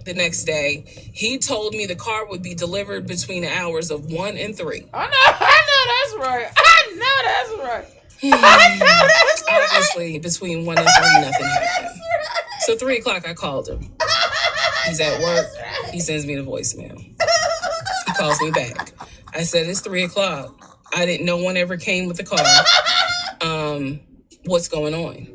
the next day. He told me the car would be delivered between the hours of 1 and 3. I know that's right. I know that's right. Obviously, between 1 and 3, nothing happened. So 3 o'clock, I called him. He's at work. He sends me the voicemail. He calls me back. I said, it's 3 o'clock. I didn't know one ever came with the car. What's going on?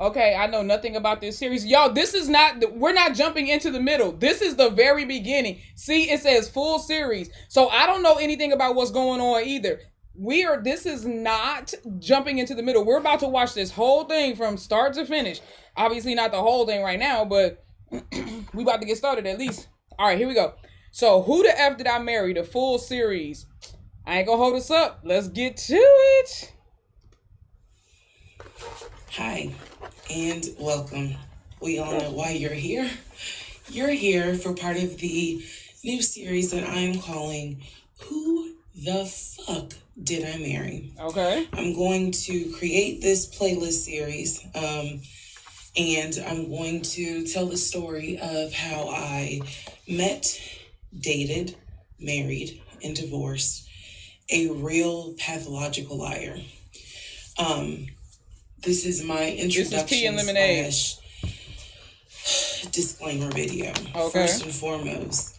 Okay, I know nothing about this series. Yo, we're not jumping into the middle. This is the very beginning. See, it says full series. So I don't know anything about what's going on either. This is not jumping into the middle. We're about to watch this whole thing from start to finish. Obviously not the whole thing right now, but we about to get started at least. All right, here we go. So Who the F Did I Marry? The full series. I ain't gonna hold us up. Let's get to it. Hi, and welcome. We all know why you're here. You're here for part of the new series that I'm calling Who the Fuck Did I Marry? Okay. I'm going to create this playlist series, and I'm going to tell the story of how I met, dated, married, and divorced a real pathological liar. This is my introduction / disclaimer video. Okay. First and foremost,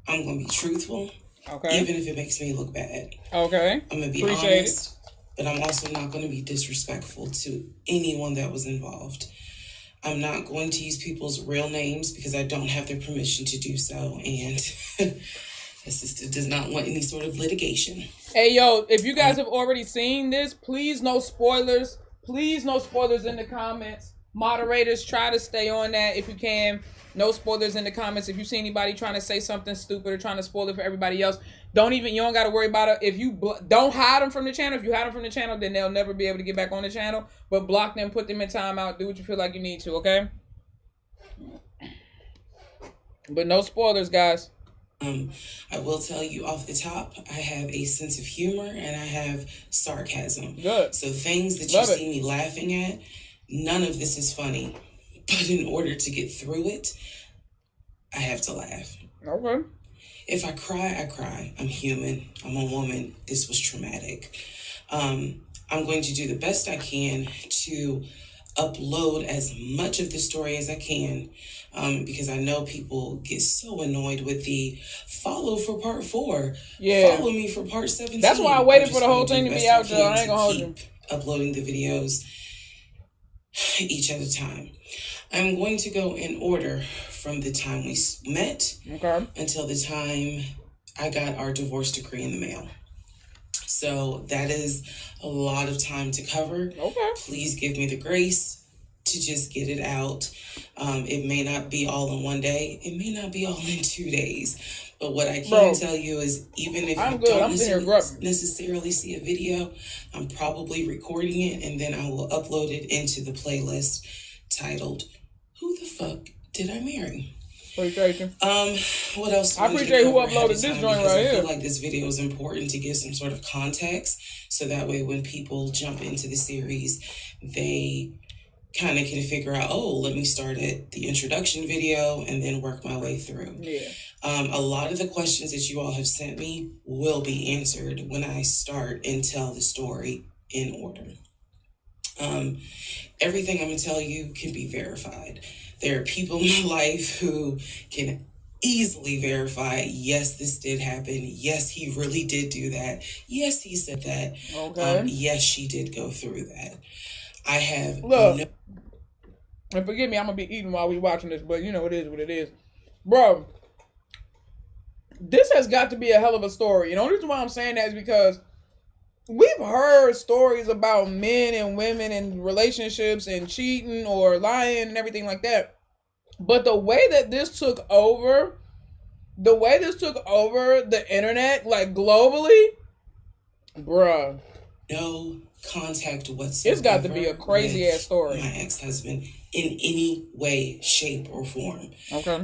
I'm going to be truthful. Okay. Even if it makes me look bad. Okay. I'm going to be honest, but I'm also not going to be disrespectful to anyone that was involved. I'm not going to use people's real names because I don't have their permission to do so, and my sister does not want any sort of litigation. Hey, yo, if you guys have already seen this, please no spoilers. Please, no spoilers in the comments. Moderators, try to stay on that if you can. No spoilers in the comments. If you see anybody trying to say something stupid or trying to spoil it for everybody else, you don't got to worry about it. If you don't hide them from the channel. If you hide them from the channel, then they'll never be able to get back on the channel. But block them, put them in timeout. Do what you feel like you need to, okay? But no spoilers, guys. I will tell you off the top, I have a sense of humor and I have sarcasm. Good. So things that you see me laughing at, none of this is funny. But in order to get through it, I have to laugh. Okay. If I cry, I cry. I'm human. I'm a woman. This was traumatic. I'm going to do the best I can to upload as much of the story as I can, because I know people get so annoyed with the follow for part 4. Yeah. Follow me for part 17. That's why I waited for the whole thing to be out there. I ain't gonna hold you. Uploading the videos each at a time. I'm going to go in order from the time we met until the time I got our divorce decree in the mail. So that is a lot of time to cover. Okay. Please give me the grace to just get it out. It may not be all in one day. It may not be all in 2 days. But what I can tell you is even if you don't necessarily see a video, I'm probably recording it and then I will upload it into the playlist titled, Who the Fuck Did I Marry? Appreciate you. What else? I appreciate who uploaded this joint right here. I feel like this video is important to give some sort of context, so that way when people jump into the series, they kind of can figure out, oh, let me start at the introduction video and then work my way through. Yeah. A lot of the questions that you all have sent me will be answered when I start and tell the story in order. Everything I'm going to tell you can be verified. There are people in my life who can easily verify, yes, this did happen. Yes, he really did do that. Yes, he said that. Okay. Yes, she did go through that. I have and forgive me, I'm going to be eating while we watching this, but you know, it is what it is. Bro, this has got to be a hell of a story. And the only reason why I'm saying that is because we've heard stories about men and women and relationships and cheating or lying and everything like that. But the way that this took over the internet, like globally, bruh. No contact whatsoever. It's got to be a crazy ass story. My ex-husband in any way, shape, or form. Okay.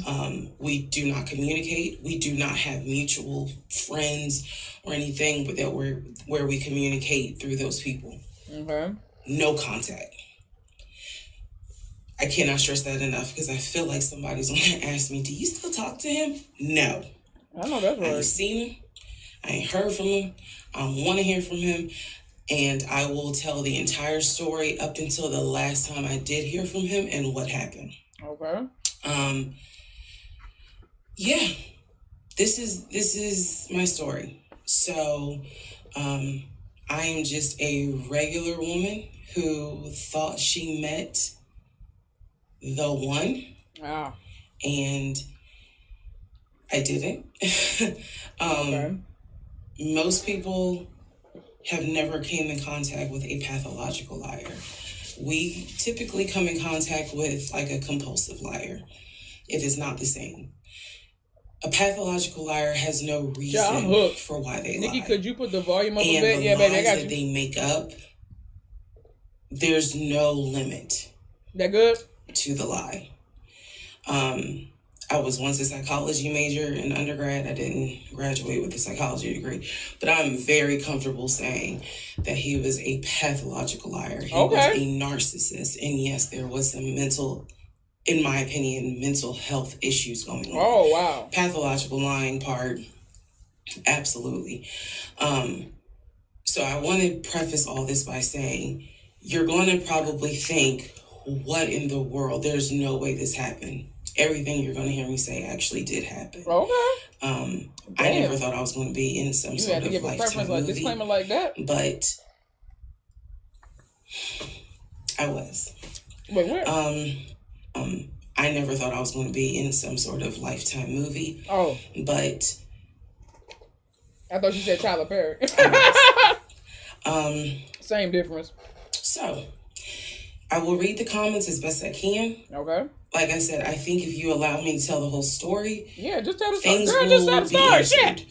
We do not communicate. We do not have mutual friends or anything that where we communicate through those people. Okay. No contact. I cannot stress that enough because I feel like somebody's going to ask me, do you still talk to him? No. I know that's right. I ain't seen him. I ain't heard from him. I don't want to hear from him. And I will tell the entire story up until the last time I did hear from him and what happened. Okay. Yeah. This is my story. So, I am just a regular woman who thought she met the one. Wow. And I didn't. Okay. Most people have never came in contact with a pathological liar. We typically come in contact with like a compulsive liar. It is not the same. A pathological liar has no reason for why they lie. Nikki, could you put the volume up a And bit? the Yeah, baby, I lies got that you. they make up, there's no limit That good? to the lie. I was once a psychology major in undergrad. I didn't graduate with a psychology degree, but I'm very comfortable saying that he was a pathological liar. He was a narcissist. And yes, there was some in my opinion, mental health issues going on. Oh, wow. Pathological lying part, absolutely. So I want to preface all this by saying, you're going to probably think, what in the world? There's no way this happened. Everything you're going to hear me say actually did happen. Okay. I never thought I was going to be in some sort of lifetime movie. Disclaimer like that. But I was. Wait, where? I never thought I was going to be in some sort of lifetime movie. Oh. But I thought you said Tyler Perry. Same difference. So, I will read the comments as best I can. Okay. Like I said, I think if you allow me to tell the whole story, yeah, just tell the story. Things Girl, just tell the story. Shit.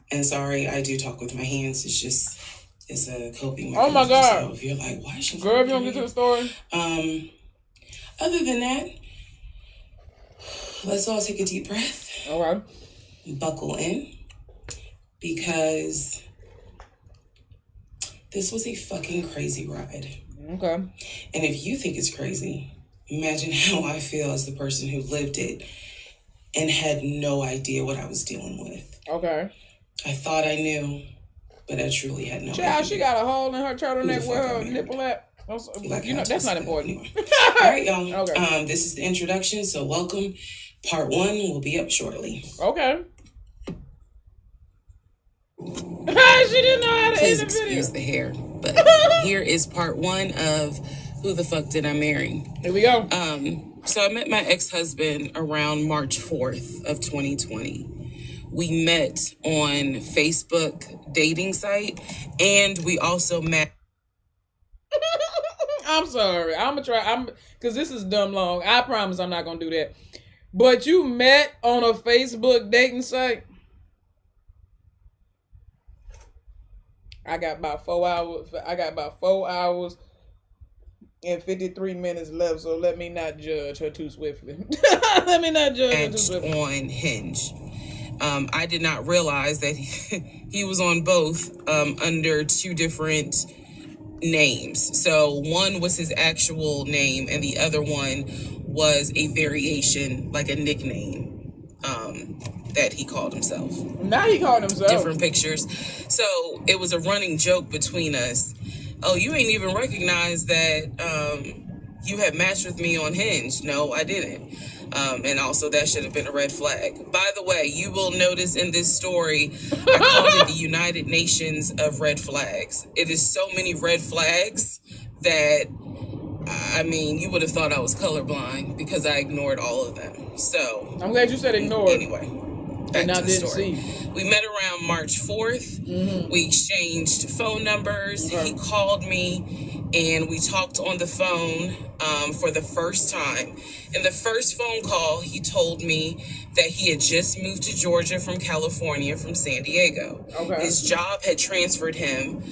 And sorry, I do talk with my hands. It's a coping mechanism. Oh my God. So if you're like, why is she? Girl, if you don't get to the story. Other than that, let's all take a deep breath. All right. Buckle in, because this was a fucking crazy ride. Okay. And if you think it's crazy, imagine how I feel as the person who lived it and had no idea what I was dealing with. Okay. I thought I knew, but I truly had no idea. Child, she got a hole in her turtleneck with her nipple at. You know, that's not important. Anyway. All right, y'all. Okay. This is the introduction, so welcome. Part 1 will be up shortly. Okay. She didn't know how to Please end the video. excuse the hair, but here is part 1 of Who the Fuck Did I Marry? Here we go. So I met my ex-husband around March 4th of 2020. We met on Facebook dating site, and we also met. I'm sorry. I'm gonna try. Because this is dumb long. I promise I'm not gonna do that. But you met on a Facebook dating site. I got about 4 hours and 53 minutes left. So let me not judge her too swiftly. Let me not judge her too swiftly. On Hinge. I did not realize that he was on both under 2 different names. So one was his actual name and the other one was a variation, like a nickname that he called himself. Now he called himself. Different pictures. So it was a running joke between us. Oh, you ain't even recognize that you had matched with me on Hinge. No, I didn't. And also that should have been a red flag. By the way, you will notice in this story, I called it the United Nations of red flags. It is so many red flags that, I mean, you would have thought I was colorblind because I ignored all of them. So I'm glad you said ignored. Anyway, back to the story. See. We met around March 4th. Mm-hmm. We exchanged phone numbers. Okay. He called me and we talked on the phone for the first time. In the first phone call, he told me that he had just moved to Georgia from California, from San Diego. Okay. His job had transferred him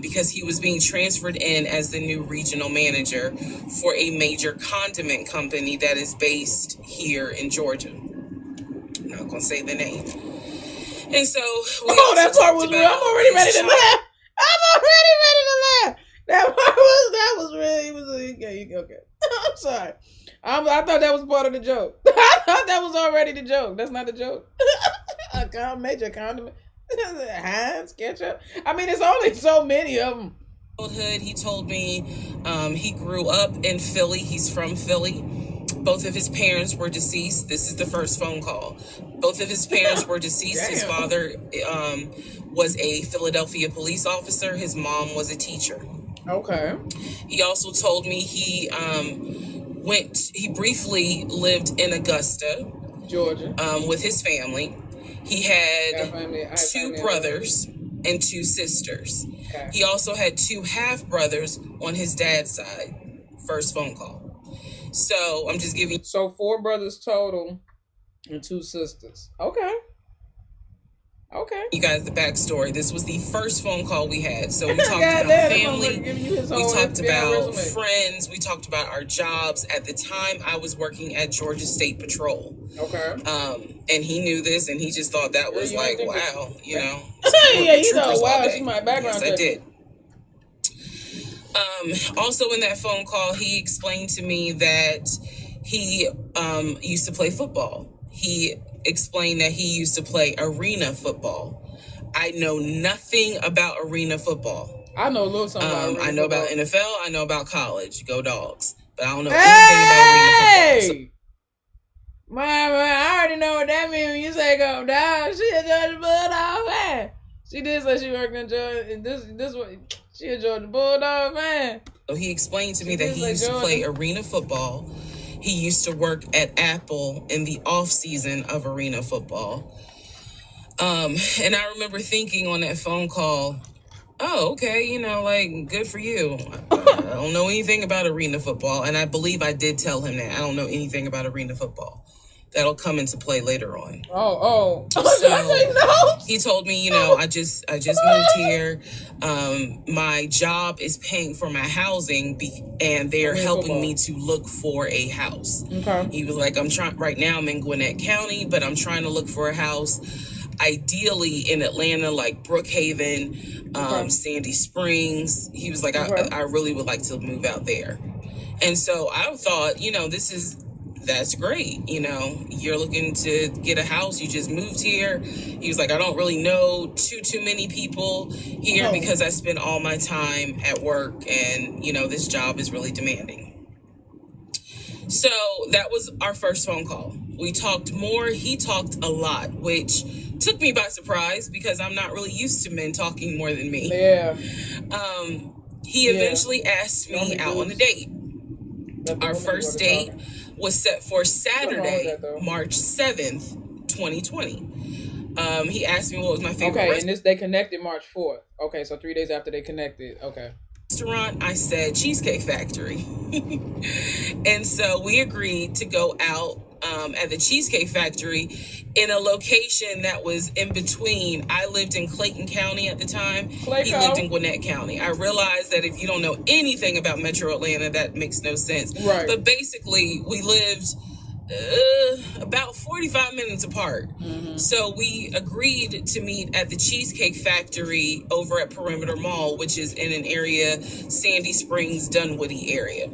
because he was being transferred in as the new regional manager for a major condiment company that is based here in Georgia. I'm not going to say the name. And so we that part was real. I'm already ready to laugh. That was really okay. I'm sorry. I thought that was part of the joke. I thought that was already the joke. That's not the joke. A major condiment. Heinz ketchup. I mean, there's only so many of them. He told me he grew up in Philly. He's from Philly. Both of his parents were deceased. This is the first phone call. Both of his parents were deceased. His father was a Philadelphia police officer. His mom was a teacher. Okay. He also told me he briefly lived in Augusta, Georgia, with his family. He had two brothers and two sisters. Okay. He also had two half-brothers on his dad's side. First phone call. So I'm just giving. So 4 brothers total and 2 sisters. Okay. You guys the backstory. This was the first phone call we had. So we talked about family. We talked about friends. We talked about our jobs. At the time, I was working at Georgia State Patrol. Okay. And he knew this, and he just thought that was like, wow, you know. Yeah, you know, wow, she's my background. Yes, I did. Also in that phone call, he explained to me that he used to play football. He explained that he used to play arena football. I know nothing about arena football. I know a little something about arena I know football. about NFL. I know about college. Go Dogs. But I don't know anything about arena football. So, man, I already know what that means when you say go Dogs. She a Georgia Bulldog fan. She did say she worked in Georgia. This what she a Georgia Bulldog fan. So he explained to me that he used to play arena football. He used to work at Apple in the off season of arena football. And I remember thinking on that phone call, oh, okay, you know, like, good for you. I don't know anything about arena football. And I believe I did tell him that. I don't know anything about arena football. That'll come into play later on. So he told me, you know, I just moved here. My job is paying for my housing and they're helping me to look for a house. Okay. He was like, right now I'm in Gwinnett County, but I'm trying to look for a house, ideally in Atlanta, like Brookhaven, Sandy Springs. He was like, I really would like to move out there. And so I thought, you know, that's great. You know, you're looking to get a house. You just moved here. He was like, I don't really know too many people here because I spend all my time at work and, you know, this job is really demanding. So that was our first phone call. We talked more. He talked a lot, which took me by surprise because I'm not really used to men talking more than me. Yeah. He eventually asked me out on a date. Our first date was set for Saturday, March 7th, 2020. He asked me what was my favorite restaurant. And they connected March 4th. Okay, so 3 days after they connected. Okay. Restaurant, I said Cheesecake Factory. And so we agreed to go out at the Cheesecake Factory in a location that was in between. I lived in Clayton County at the time. He lived in Gwinnett County. I realized that if you don't know anything about Metro Atlanta, that makes no sense. Right. But basically, we lived about 45 minutes apart. Mm-hmm. So we agreed to meet at the Cheesecake Factory over at Perimeter Mall, which is in an area, Sandy Springs, Dunwoody area.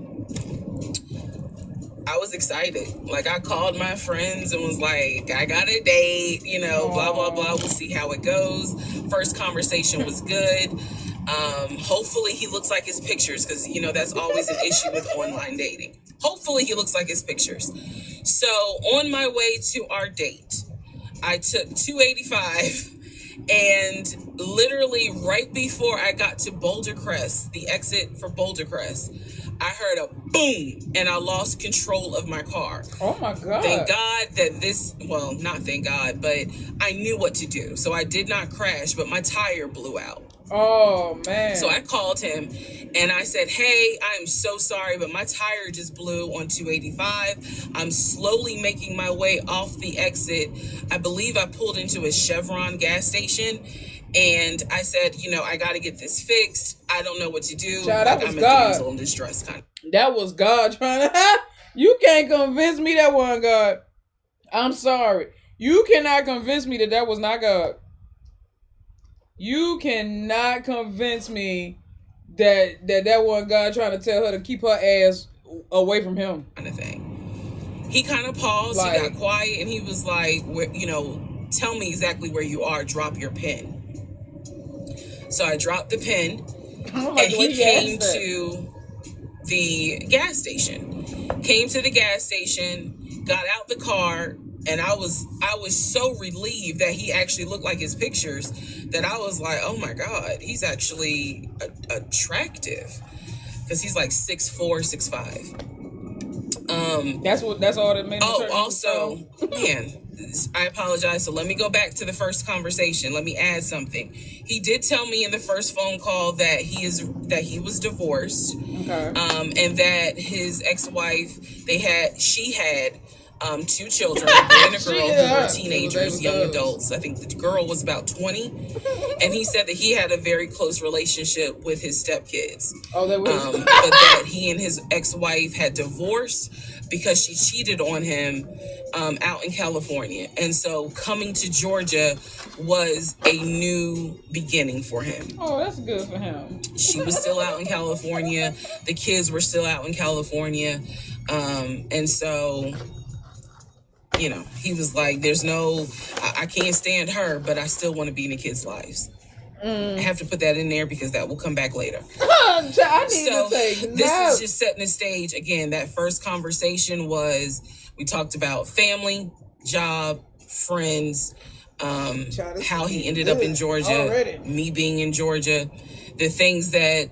I was excited. Like, I called my friends and was like, I got a date, you know, blah, blah, blah. We'll see how it goes. First conversation was good. Hopefully he looks like his pictures because, you know, that's always an issue with online dating. Hopefully he looks like his pictures. So on my way to our date, I took 285 and literally right before I got to Boulder Crest, the exit for Boulder Crest, I heard a boom and I lost control of my car. Oh my God. Thank God that not thank God, but I knew what to do. So I did not crash, but my tire blew out. Oh man. So I called him and I said, hey, I'm so sorry, but my tire just blew on 285. I'm slowly making my way off the exit. I believe I pulled into a Chevron gas station. And I said, I got to get this fixed. I don't know what to do. Child, that was I'm God. a damsel in distress kind of. That was God trying to. You can't convince me that wasn't God. I'm sorry. You cannot convince me that was not God. You cannot convince me that wasn't God trying to tell her to keep her ass away from him. Kind of thing. He kind of paused. He got quiet, and he was like, tell me exactly where you are. Drop your pin. So I dropped the pin, and he came to the gas station. Came to the gas station, got out the car, and I was so relieved that he actually looked like his pictures that I was like, oh my God, he's actually attractive, because he's like 6'4", 6'5". That's all that made. Oh, also, man, I apologize. So let me go back to the first conversation. Let me add something. He did tell me in the first phone call that he was divorced. Okay. And that his ex-wife, she had 2 children, a boy and a girl, who were teenagers, young adults. I think the girl was about 20. And he said that he had a very close relationship with his stepkids. Oh, that was. But that he and his ex-wife had divorced because she cheated on him out in California. And so coming to Georgia was a new beginning for him. Oh, that's good for him. She was still out in California. The kids were still out in California. And so, he was like, I can't stand her, but I still want to be in the kids' lives. I have to put that in there because that will come back later. This is just setting the stage. Again, that first conversation we talked about family, job, friends, how he ended up in Georgia, me being in Georgia, the things that,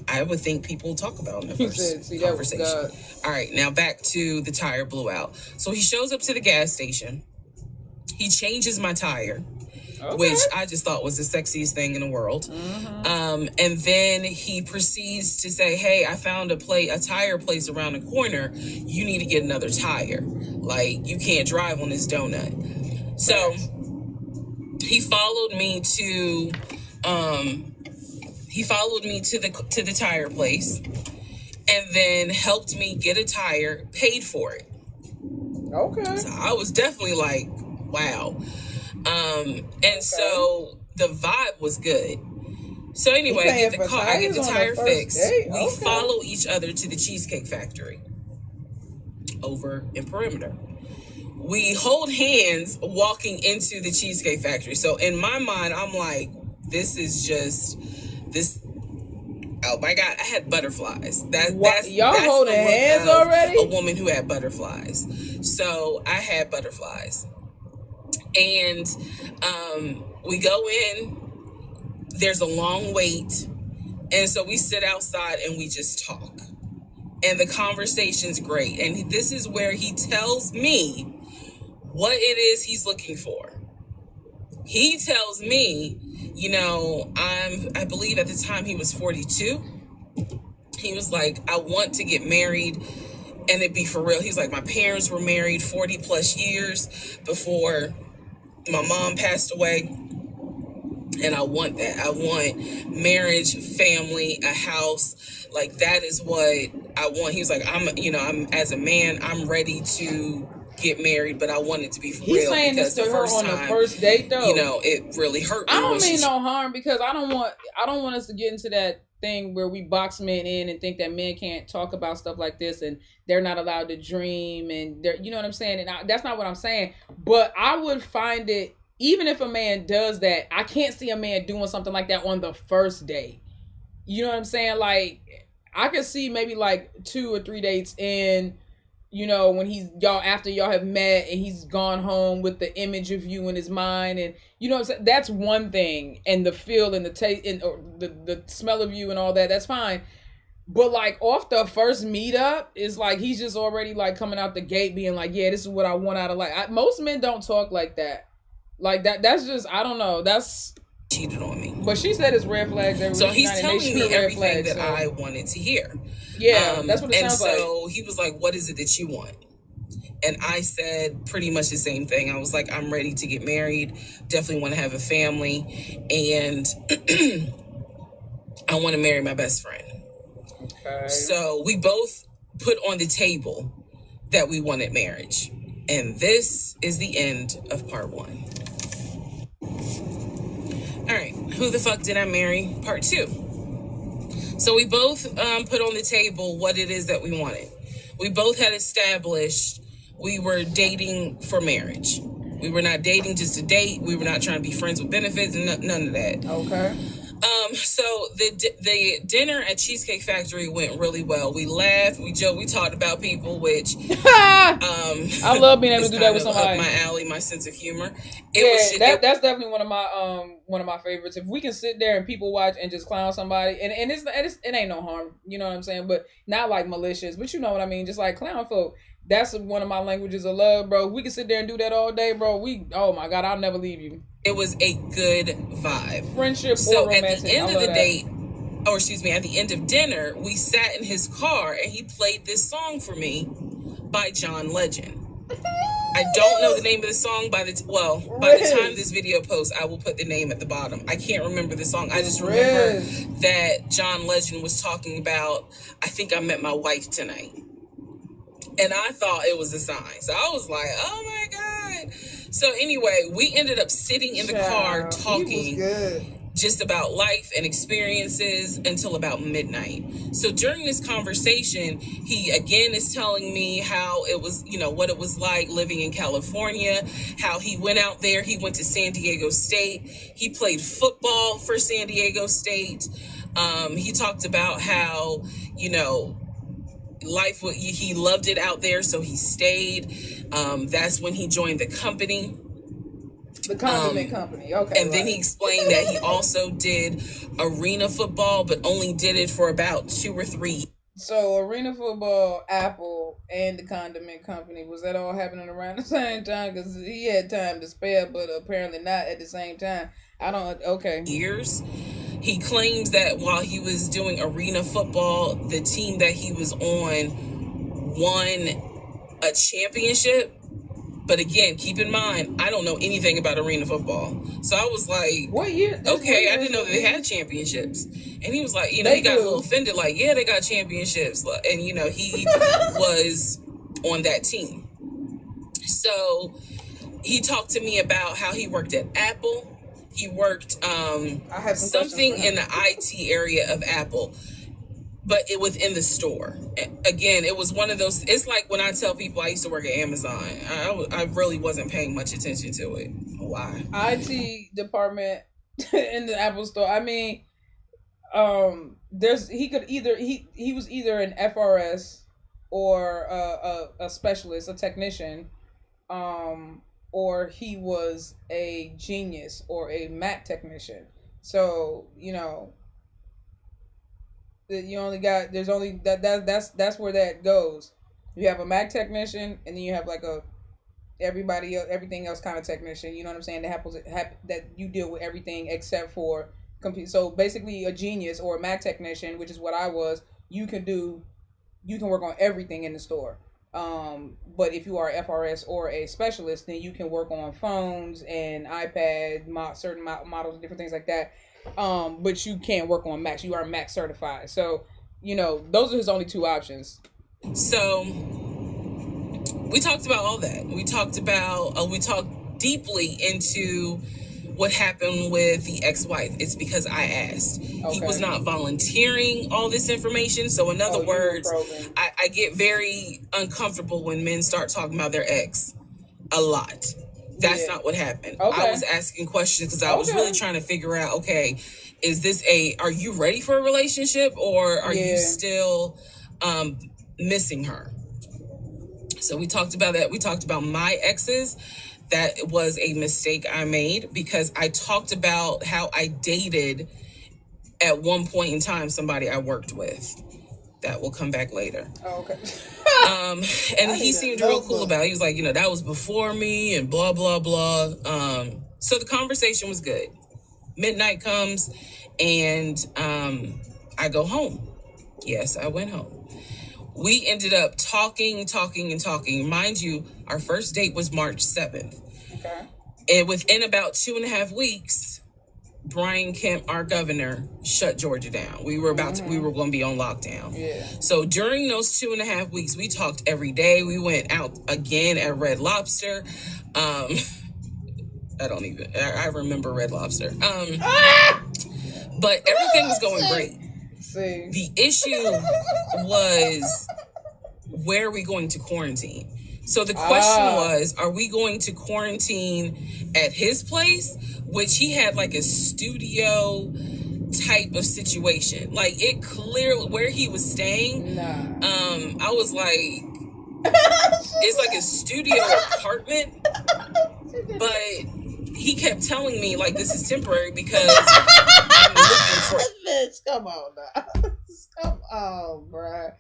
I would think people talk about in the first conversation. All right, now back to the tire blew out. So he shows up to the gas station. He changes my tire. Okay. Which I just thought was the sexiest thing in the world. Mm-hmm. And then he proceeds to say, hey, I found a tire place around the corner. You need to get another tire. Like, you can't drive on this donut. So he followed me to the tire place, and then helped me get a tire, paid for it. Okay. So I was definitely like, wow. So the vibe was good. So anyway, I get the tire fixed. We follow each other to the Cheesecake Factory over in Perimeter. We hold hands walking into the Cheesecake Factory. So in my mind, I'm like, oh my God, I had butterflies. That's holding hands already? A woman who had butterflies. So I had butterflies. And we go in, there's a long wait. And so we sit outside and we just talk. And the conversation's great. And this is where he tells me what it is he's looking for. He tells me, I believe at the time he was 42. He was like, I want to get married and it be for real. He's like, my parents were married 40 plus years before my mom passed away, and I want that. I want marriage, family, a house. Like, that is what I want. He was like, I'm as a man, I'm ready to get married, but I want it to be for real. He's saying this to her on the first date, though. It really hurt me. I don't mean no harm, because I don't want us to get into that thing where we box men in and think that men can't talk about stuff like this and they're not allowed to dream, and they're, you know what I'm saying? And that's not what I'm saying. But I would find it, even if a man does that, I can't see a man doing something like that on the first date. You know what I'm saying? Like, I could see maybe like 2 or 3 dates in, when after y'all have met and he's gone home with the image of you in his mind, and you know what I'm saying? That's one thing, and the feel and the taste and or the smell of you and all that, that's fine. But like off the first meetup, it's like he's just already like coming out the gate being like, yeah, this is what I want out of life. Most men don't talk like that. Like that's just, I don't know. That's cheated on me. But she said it's red flags. So he's telling me everything that I wanted to hear. Yeah, that's what it sounds like. And so he was like, what is it that you want? And I said pretty much the same thing. I was like, I'm ready to get married. Definitely want to have a family. And I want to marry my best friend. Okay. So we both put on the table that we wanted marriage. And this is the end of part 1. All right. Who the fuck did I marry? Part 2. So we both put on the table what it is that we wanted. We both had established we were dating for marriage. We were not dating just to date. We were not trying to be friends with benefits and none of that. Okay. So the dinner at Cheesecake Factory went really well. We laughed, we joked, we talked about people, which I love being able to do that with somebody. Up my alley, my sense of humor. That's definitely one of my favorites. If we can sit there and people watch and just clown somebody, and it ain't no harm, you know what I'm saying? But not like malicious, but you know what I mean, just like clown folk. That's one of my languages of love, bro. We can sit there and do that all day, bro. Oh my God, I'll never leave you. It was a good vibe. Friendship or romantic. At the end of the date, at the end of dinner, we sat in his car and he played this song for me by John Legend. I don't know the name of the song by the time this video posts, I will put the name at the bottom. I can't remember the song. I just remember that John Legend was talking about, I think I met my wife tonight. And I thought it was a sign. So I was like, oh my God. So anyway, we ended up sitting in the car talking just about life and experiences until about midnight. So during this conversation, he again is telling me how it was, what it was like living in California, how he went out there. He went to San Diego State. He played football for San Diego State. He talked about how, life, he loved it out there, so he stayed. That's when he joined the company. The condiment company, okay. And then he explained that he also did arena football, but only did it for about 2 or 3. So arena football, Apple, and the condiment company, was that all happening around the same time? Because he had time to spare, but apparently not at the same time. Years. He claims that while he was doing arena football, the team that he was on won a championship. But again, keep in mind, I don't know anything about arena football. So I was like, what year? Okay, I didn't know that they had championships. And he was like, he got a little offended, like, yeah, they got championships. And, he was on that team. So he talked to me about how he worked at Apple. He worked something in the IT area of Apple, but it within the store. Again, it was one of those. It's like when I tell people I used to work at Amazon. I really wasn't paying much attention to it. Why? IT department in the Apple store. I mean, he was either an FRS or a specialist, a technician. Or he was a genius or a Mac technician. So, you only got, there's only that's where that goes. You have a Mac technician, and then you have like everything else kind of technician. You know what I'm saying? That you deal with everything except for computer. So basically, a genius or a Mac technician, which is what I was, you can work on everything in the store. But if you are a FRS or a specialist, then you can work on phones and iPad, certain models and different things like that. But you can't work on Macs. You are Mac certified. So, those are his only 2 options. So we talked about all that. We talked deeply into what happened with the ex-wife. It's because I asked. Okay. He was not volunteering all this information. So in other words, I get very uncomfortable when men start talking about their ex a lot. That's not what happened. Okay. I was asking questions because I was really trying to figure out, okay, are you ready for a relationship, or are you still missing her? So we talked about that. We talked about my exes. That was a mistake I made because I talked about how I dated at one point in time somebody I worked with. That will come back later. Oh, okay. And he seemed real cool about it. He was like, that was before me and blah, blah, blah. So the conversation was good. Midnight comes and I go home. Yes, I went home. We ended up talking. Mind you, our first date was March 7th. Okay. And within about 2.5 weeks, Brian Kemp, our governor, shut Georgia down. We were going to be on lockdown. Yeah. So during those 2.5 weeks, we talked every day. We went out again at Red Lobster. I remember Red Lobster. But everything was going great. See. The issue was, where are we going to quarantine? So the question was, are we going to quarantine at his place? Which he had like a studio type of situation. Like, it clearly, where he was staying, I was like, it's like a studio apartment. But he kept telling me, like, this is temporary because I'm looking for... Bitch, come on now. Come on, bruh.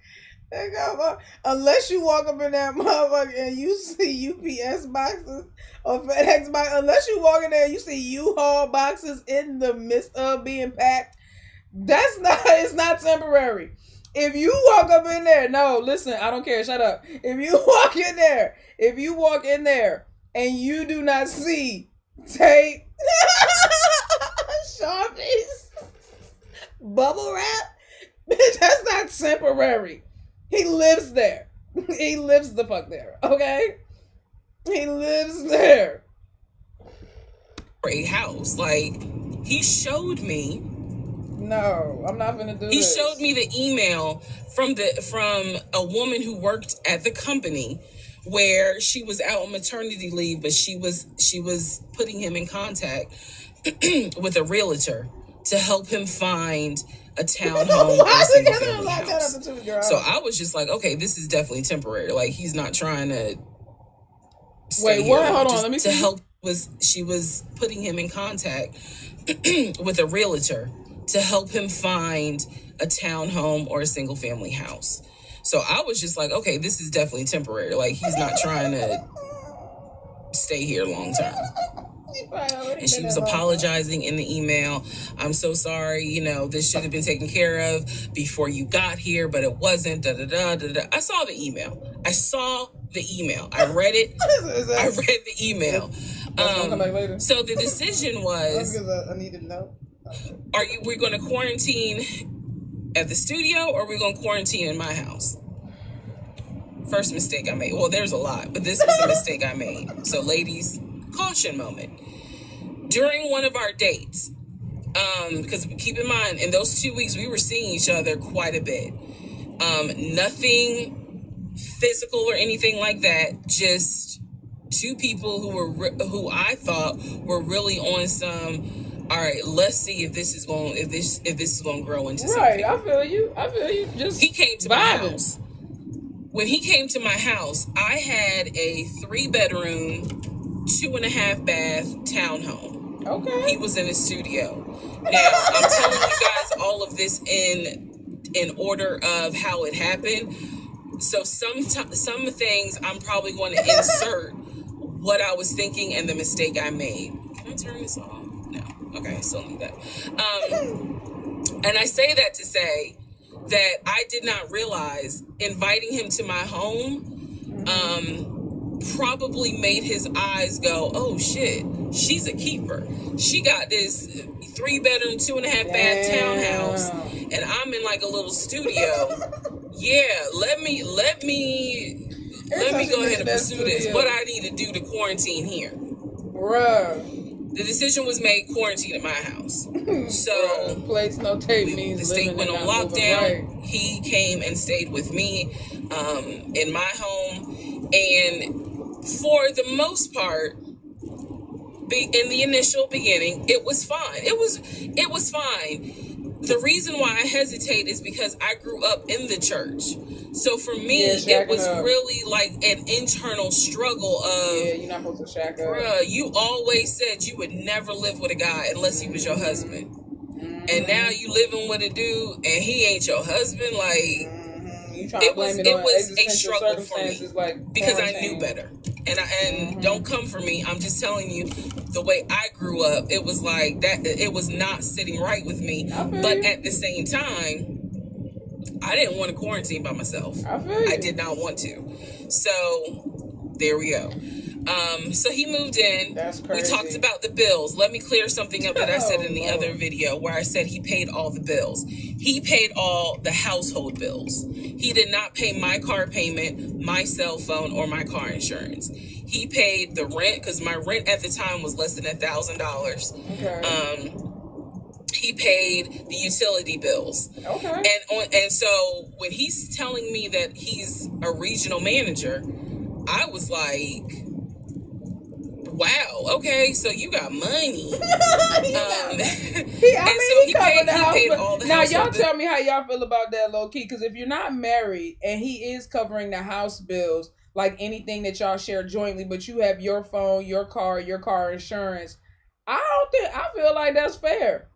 Unless you walk up in that motherfucker and you see UPS boxes or FedEx boxes, unless you walk in there and you see U-Haul boxes in the midst of being packed, it's not temporary. If you walk up in there, no, listen, I don't care, shut up. If you walk in there and you do not see tape, Sharpies, bubble wrap, bitch, that's not temporary. He lives there. He lives the fuck there, okay? He lives there. A house. Like, he showed me. No, I'm not gonna do this. He showed me the email from a woman who worked at the company where she was out on maternity leave, but she was putting him in contact with a realtor to help him find a townhome or a single family house. So I was just like, okay, this is definitely temporary. Like, he's not trying to wait, what? Hold on, let me see. She was putting him in contact with a realtor to help him find a townhome or a single family house. So I was just like, okay, this is definitely temporary. Like, he's not trying to stay here long term. And she was apologizing in the email. I'm so sorry, this should have been taken care of before you got here, but it wasn't. I saw the email. I read it. I read the email. So the decision was, I need to know. we're going to quarantine at the studio, or we're going to quarantine in my house? First mistake I made. Well, there's a lot, but this was a mistake I made. So ladies, caution moment. During one of our dates, because keep in mind, in those 2 weeks, we were seeing each other quite a bit. Nothing physical or anything like that. Just two people who I thought were really on some. All right, let's see if this is going to grow into something. Right, I feel you. Just he came to my house. When he came to my house, I had a 3-bedroom, 2.5 bath townhome. Okay. He was in a studio. Now, I'm telling you guys all of this in order of how it happened. So some things I'm probably going to insert what I was thinking and the mistake I made. Can I turn this off? No. Okay, I still need that. And I say that to say that I did not realize inviting him to my home probably made his eyes go, oh shit, she's a keeper. She got this 3-bedroom, 2.5 bath townhouse, and I'm in like a little studio. Yeah, let me go ahead and pursue this. What I need to do to quarantine here. Bruh. The decision was made, quarantine at my house. So plates, no tape means the state went on lockdown. Right. He came and stayed with me in my home, and for the most part, in the initial beginning, it was fine. It was fine. The reason why I hesitate is because I grew up in the church. So for me, it was really like an internal struggle of, you're not supposed to shack up. Bruh, you always said you would never live with a guy unless he was your husband. And now you living with a dude and he ain't your husband. Like, You trying to blame it on existential circumstances like because I knew better. And don't come for me. I'm just telling you the way I grew up. It was like that. It was not sitting right with me. But at the same time, I didn't want to quarantine by myself. I did not want to. So there we go. So he moved in. That's crazy. We talked about the bills. Let me clear something up that I said in the other video where I said he paid all the bills. He paid all the household bills. He did not pay my car payment, my cell phone, or my car insurance. He paid the rent because my rent at the time was less than $1,000. Okay. He paid the utility bills. Okay. And so when he's telling me that he's a regional manager, I was like, wow, okay, so you got money. He covered the house. Now y'all tell me how y'all feel about that, low key, because if you're not married and he is covering the house bills, like anything that y'all share jointly, but you have your phone, your car insurance, I feel like that's fair.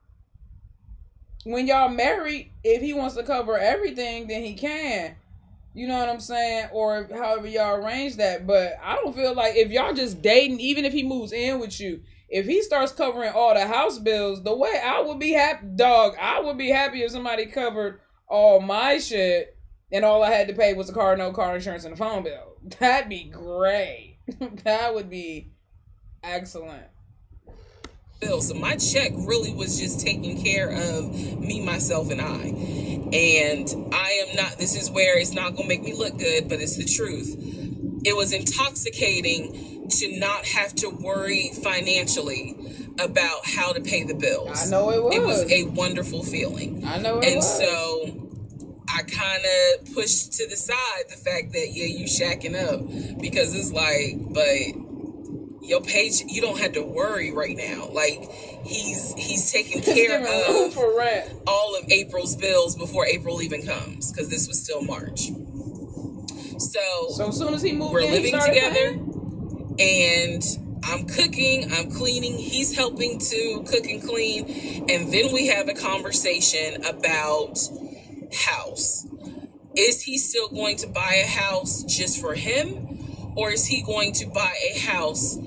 When y'all married, if he wants to cover everything, then he can. You know what I'm saying? Or however y'all arrange that. But I don't feel like if y'all just dating, even if he moves in with you, if he starts covering all the house bills, the way I would be happy, I would be happy if somebody covered all my shit and all I had to pay was a car, no car insurance, and a phone bill. That'd be great. That would be excellent. So my check really was just taking care of me, myself, and I. And I am not, this is where it's not going to make me look good, but it's the truth. It was intoxicating to not have to worry financially about how to pay the bills. I know it was. It was a wonderful feeling. I know it was. And so I kind of pushed to the side the fact that, yeah, you shacking up. Because it's like, but your paycheck, you don't have to worry right now. Like he's taking care of all of April's bills before April even comes, because this was still March. So as soon as he moved we're in, living together, and I'm cooking, I'm cleaning, he's helping to cook and clean, and then we have a conversation about house. Is he still going to buy a house just for him, or is he going to buy a house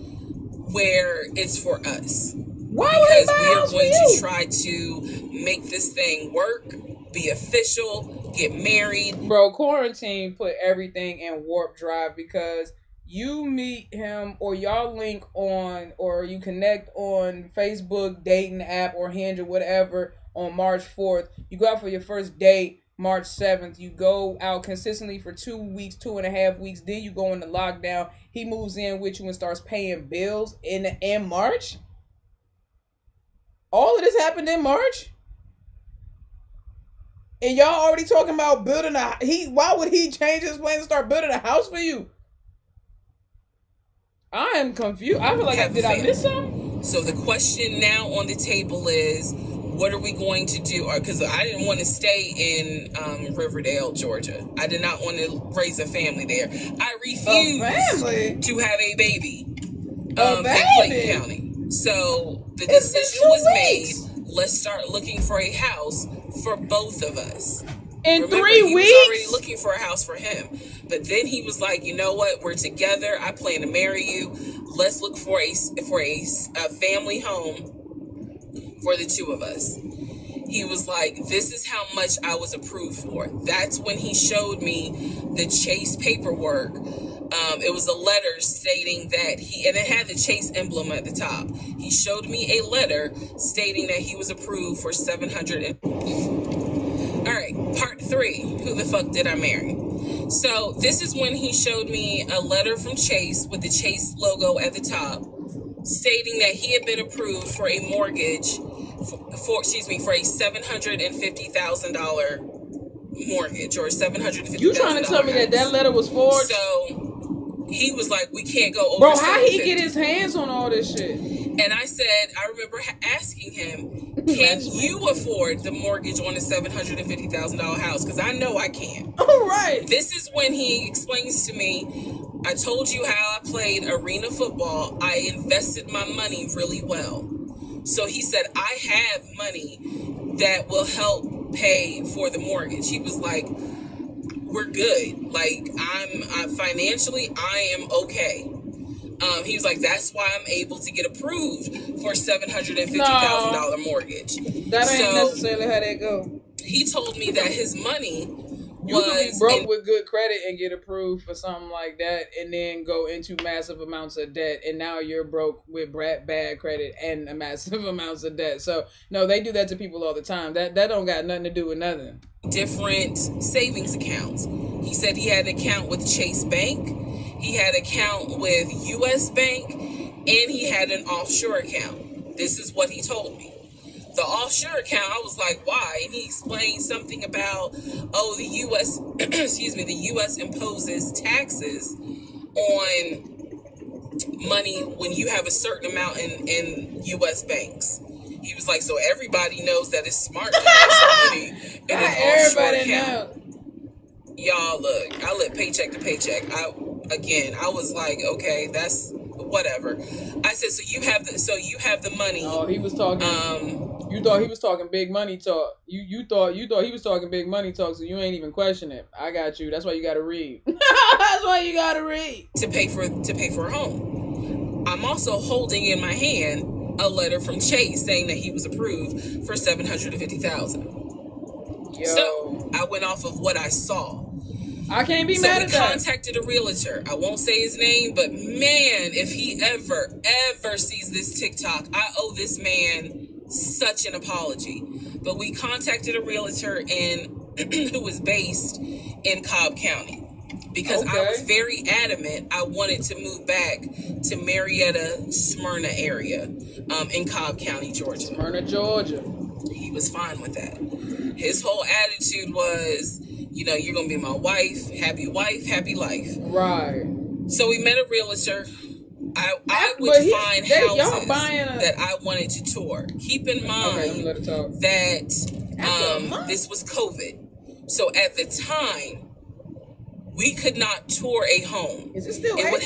where it's for us? Because we are going to try to make this thing work, be official, get married. Bro, quarantine put everything in warp drive, because you meet him or y'all link on or you connect on Facebook, dating app, or Hinge or whatever on March 4th. You go out for your first date March 7th. You go out consistently for 2 weeks, 2.5 weeks. Then you go into lockdown. He moves in with you and starts paying bills in March. All of this happened in March. And y'all already talking about building why would he change his plan to start building a house for you? I am confused. I feel like I miss something? So the question now on the table is, what are we going to do? Because I didn't want to stay in Riverdale, Georgia. I did not want to raise a family there. I refused to have a baby in Clayton County. So the decision was made. Let's start looking for a house for both of us. In 3 weeks? He was already looking for a house for him. But then he was like, you know what? We're together. I plan to marry you. Let's look for a family home for the two of us. He was like, this is how much I was approved for. That's when he showed me the Chase paperwork. It was a letter stating that and it had the Chase emblem at the top. He showed me a letter stating that he was approved for $700. All right, part 3. Who the fuck did I marry? So this is when he showed me a letter from Chase with the Chase logo at the top, stating that he had been approved for a mortgage for a $750,000 mortgage, or $750,000. You trying to tell me that letter was forged? So he was like, we can't go over. Bro, how he get his hands on all this shit? And I said, I remember asking him, can you afford the mortgage on a $750,000 house? Because I know I can't. All right. This is when he explains to me, I told you how I played arena football. I invested my money really well. So he said, I have money that will help pay for the mortgage. He was like, we're good. Like, I'm financially, I am okay. He was like, that's why I'm able to get approved for $750,000 mortgage. That ain't necessarily how that go. He told me that his money you could be broke with good credit and get approved for something like that, and then go into massive amounts of debt, and now you're broke with bad credit and massive amounts of debt. So no, they do that to people all the time. That don't got nothing to do with nothing. Different savings accounts. He said he had an account with Chase Bank, he had an account with US Bank, and he had an offshore account. This is what he told me. The offshore account, I was like, why? And he explained something about, the U.S., the U.S. imposes taxes on money when you have a certain amount in U.S. banks. He was like, so everybody knows that it's smart to have some money in an offshore account. Y'all, look, I live paycheck to paycheck. I was like, okay, that's whatever. I said, so you have the money. Oh, he was talking. You thought he was talking big money talk. You thought he was talking big money talk, so you ain't even question it. I got you. That's why you got to read. That's why you got to read. To pay for a home. I'm also holding in my hand a letter from Chase saying that he was approved for $750,000. So I went off of what I saw. I can't be mad at that. So we contacted a realtor. I won't say his name, but man, if he ever sees this TikTok, I owe this man such an apology. But we contacted a realtor who was based in Cobb County, because I was very adamant I wanted to move back to Marietta, Smyrna area, in Cobb County, Georgia. Smyrna, Georgia. He was fine with that. His whole attitude was, you're going to be my wife, happy life. Right. So we met a realtor. I would find houses that I wanted to tour. Keep in mind that this was COVID. So at the time, we could not tour a home. Is it still? It would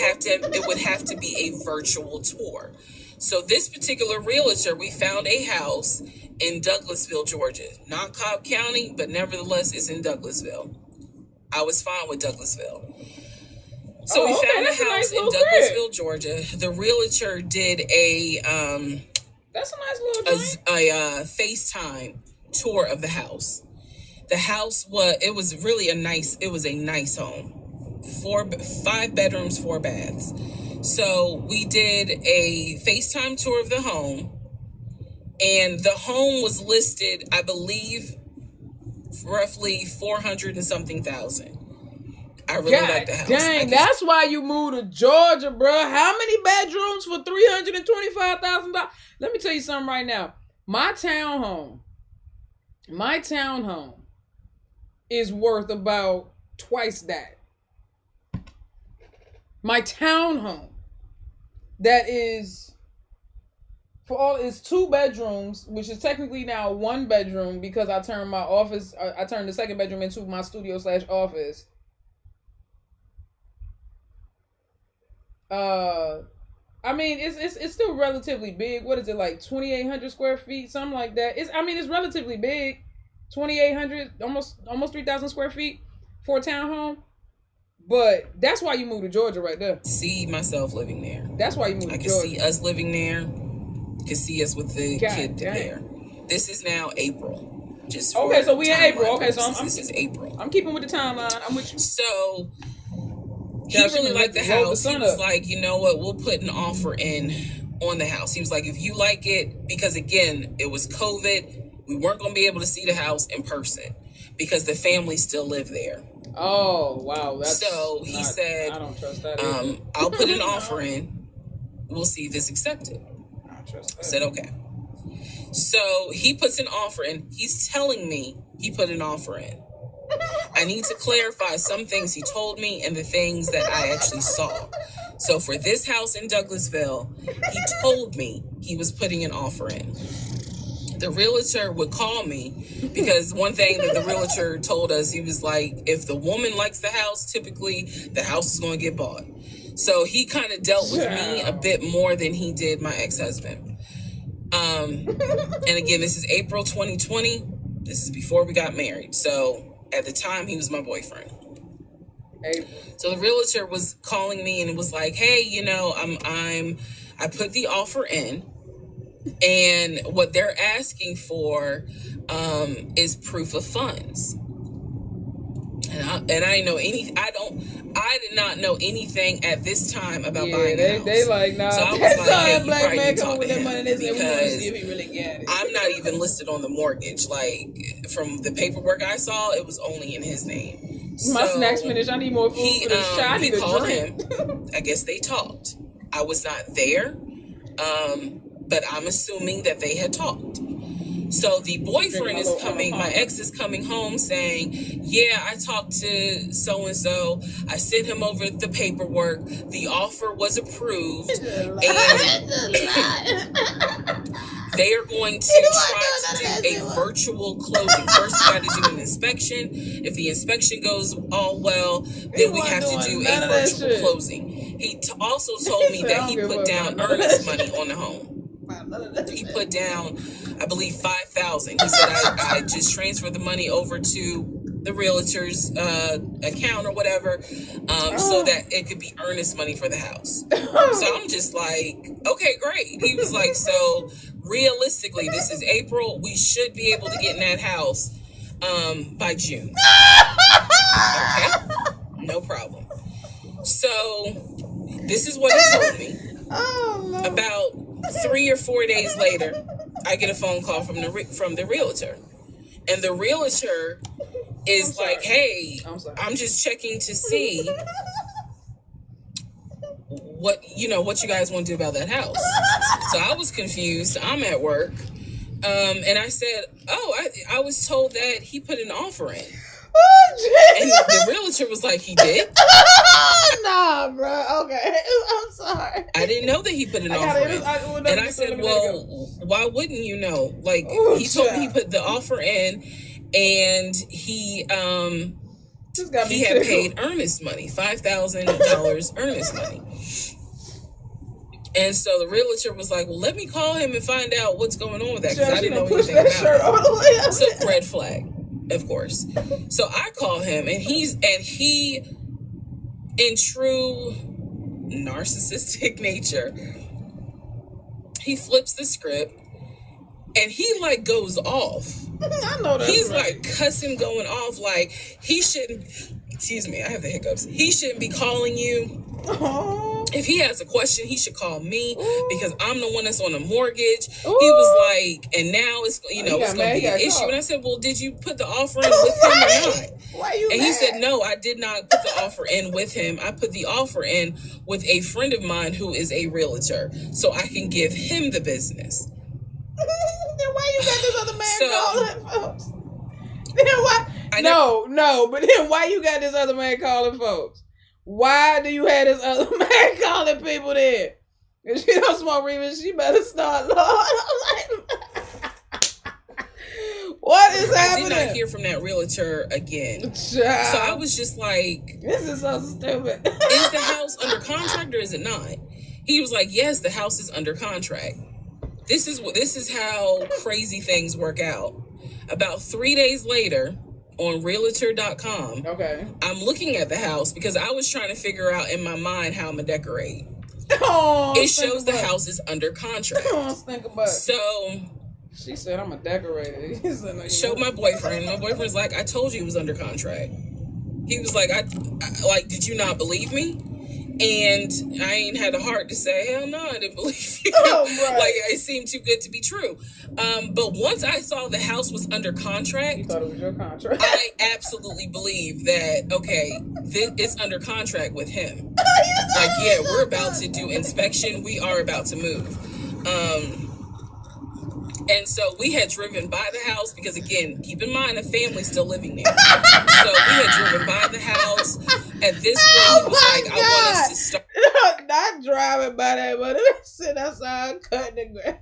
have to be a virtual tour. So this particular realtor, we found a house in Douglasville, Georgia. Not Cobb County, but nevertheless, it's in Douglasville. I was fine with Douglasville. So we found a house in Douglasville, Georgia. The realtor did that's a nice little a FaceTime tour of the house. The house was really a nice home. 5 bedrooms, 4 baths. So we did a FaceTime tour of the home, and the home was listed, I believe, roughly 400 and something thousand. I really like the house. Dang, that's why you moved to Georgia, bro. How many bedrooms for $325,000? Let me tell you something right now. My townhome is worth about twice that. My townhome, that is is 2 bedrooms, which is technically now 1 bedroom because I turned the second bedroom into my studio/office. I mean, it's still relatively big. What is it, like 2,800 square feet, something like that? It's relatively big, 2,800, almost 3,000 square feet for a townhome. But that's why you moved to Georgia, right there. See myself living there. That's why you moved to Georgia. I can see us living there. Can see us with the kid there. This is now April. So we in April. Okay, so this is April. I'm keeping with the timeline. I'm with you. So he really liked the house. He was like, you know what? We'll put an offer in on the house. He was like, if you like it, because again, it was COVID, we weren't going to be able to see the house in person because the family still lived there. Oh, wow. So he said, I don't trust that. I'll put an offer in. We'll see if it's accepted. I don't trust that. I said, okay. So he puts an offer in. He's telling me he put an offer in. I need to clarify some things he told me and the things that I actually saw. So for this house in Douglasville, he told me he was putting an offer in. The realtor would call me because one thing that the realtor told us, he was like, if the woman likes the house, typically the house is going to get bought. So he kind of dealt with me a bit more than he did my ex-husband. And again, this is April 2020. This is before we got married. So at the time, he was my boyfriend. April. So the realtor was calling me and it was like, hey, I put the offer in, and what they're asking for is proof of funds. And I did not know anything at this time about buying a house. They like, nah. So I was like, hey, black man coming with that money. They said, we want to see if he really got it. I'm not even listed on the mortgage. Like, from the paperwork I saw, it was only in his name. My snack's finished. I need more food for this child. I need a drink. Him. I guess they talked. I was not there, but I'm assuming that they had talked. So the boyfriend is coming, my ex is coming home saying, yeah, I talked to so-and-so. I sent him over the paperwork. The offer was approved. And they are going to try to do a virtual closing. First, we got to do an inspection. If the inspection goes all well, then we have to do a virtual closing. He also told me that he put down earnest money on the home. He put down, I believe, $5,000. He said, I just transferred the money over to the realtor's account or whatever, so that it could be earnest money for the house. So I'm just like, okay, great. He was like, so realistically, this is April. We should be able to get in that house by June. Okay, no problem. So this is what he told me. About 3 or 4 days later, I get a phone call from the realtor, and the realtor is like, "Hey, I'm just checking to see what you guys want to do about that house." So I was confused. I'm at work, and I said, "Oh, I was told that he put an offer in." And the realtor was like, he did? Nah, bro. Okay. I'm sorry. I didn't know that he put an offer in. And I said, well, why wouldn't you know? Like, he told me he put the offer in, and he had paid earnest money, $5,000 earnest money. And so the realtor was like, well, let me call him and find out what's going on with that, because I didn't know anything about it. So red flag. Of course. So I call him, and he, in true narcissistic nature, he flips the script, and he like goes off. I know that. He's like cussing, going off, like he shouldn't. Excuse me, I have the hiccups. He shouldn't be calling you. If he has a question, he should call me because I'm the one that's on the mortgage. He was like, and now it's it's going to be an issue. And I said, well, did you put the offer in with him or not? Why you and mad? He said, no, I did not put the offer in with him. I put the offer in with a friend of mine who is a realtor, so I can give him the business. Then why you got this other man calling folks? Then why? No, but then why you got this other man calling folks? Why do you have this other man calling people then? If she don't smoke Reeves, she better start, Lord. What is happening? I did not hear from that realtor again. Child. So I was just like, this is so stupid. Is the house under contract or is it not? He was like, yes, the house is under contract. This is how crazy things work out. About 3 days later, on realtor.com, okay, I'm looking at the house because I was trying to figure out in my mind how I'm gonna decorate. Oh, it shows the house is under contract. So she said, I'm a decorator. Showed my boyfriend. My boyfriend's like, I told you it was under contract. He was like, I did you not believe me? And I ain't had the heart to say, hell no, I didn't believe you. Oh, right. Like, it seemed too good to be true. But once I saw the house was under contract, you thought it was your contract. I absolutely believe that, okay, it's under contract with him. Like, yeah, we're about to do inspection. We are about to move. And so we had driven by the house because, again, keep in mind, the family's still living there. So we had driven by the house. At this point, he was like, I want us to start. Not driving by that, but sitting outside cutting the grass.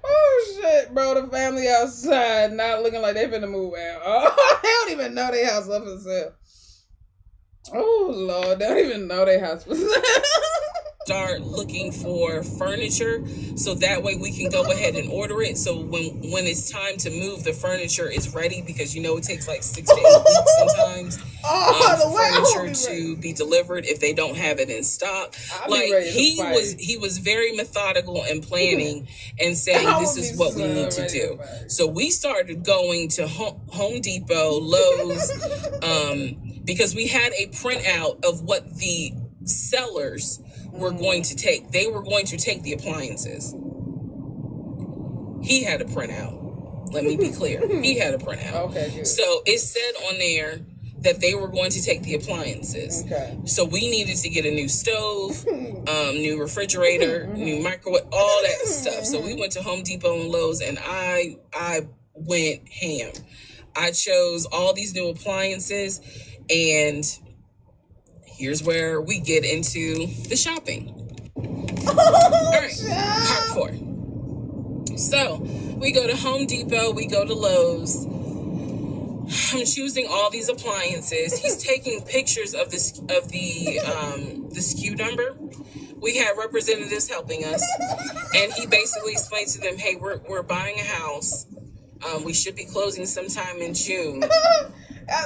Oh, shit, bro. The family outside not looking like they finna move out. Oh, they don't even know their house up for sale. Oh, Lord. They don't even know their house for sale. start looking for furniture so that way we can go ahead and order it. So when it's time to move, the furniture is ready, because you know it takes like 6 to 8 weeks sometimes for furniture to be delivered if they don't have it in stock. Like he was very methodical and planning and saying this is what we need to do. So we started going to Home Depot, Lowe's, because we had a printout of what the sellers were going to take. They were going to take the appliances. He had a printout. Let me be clear. He had a printout. Okay, good. So it said on there that they were going to take the appliances. Okay. So we needed to get a new stove, new refrigerator, new microwave, all that stuff. So we went to Home Depot and Lowe's, and I went ham. I chose all these new appliances, and here's where we get into the shopping. All right, part 4. So we go to Home Depot, we go to Lowe's. I'm choosing all these appliances. He's taking pictures of the SKU number. We have representatives helping us, and he basically explained to them, "Hey, we're buying a house. We should be closing sometime in June.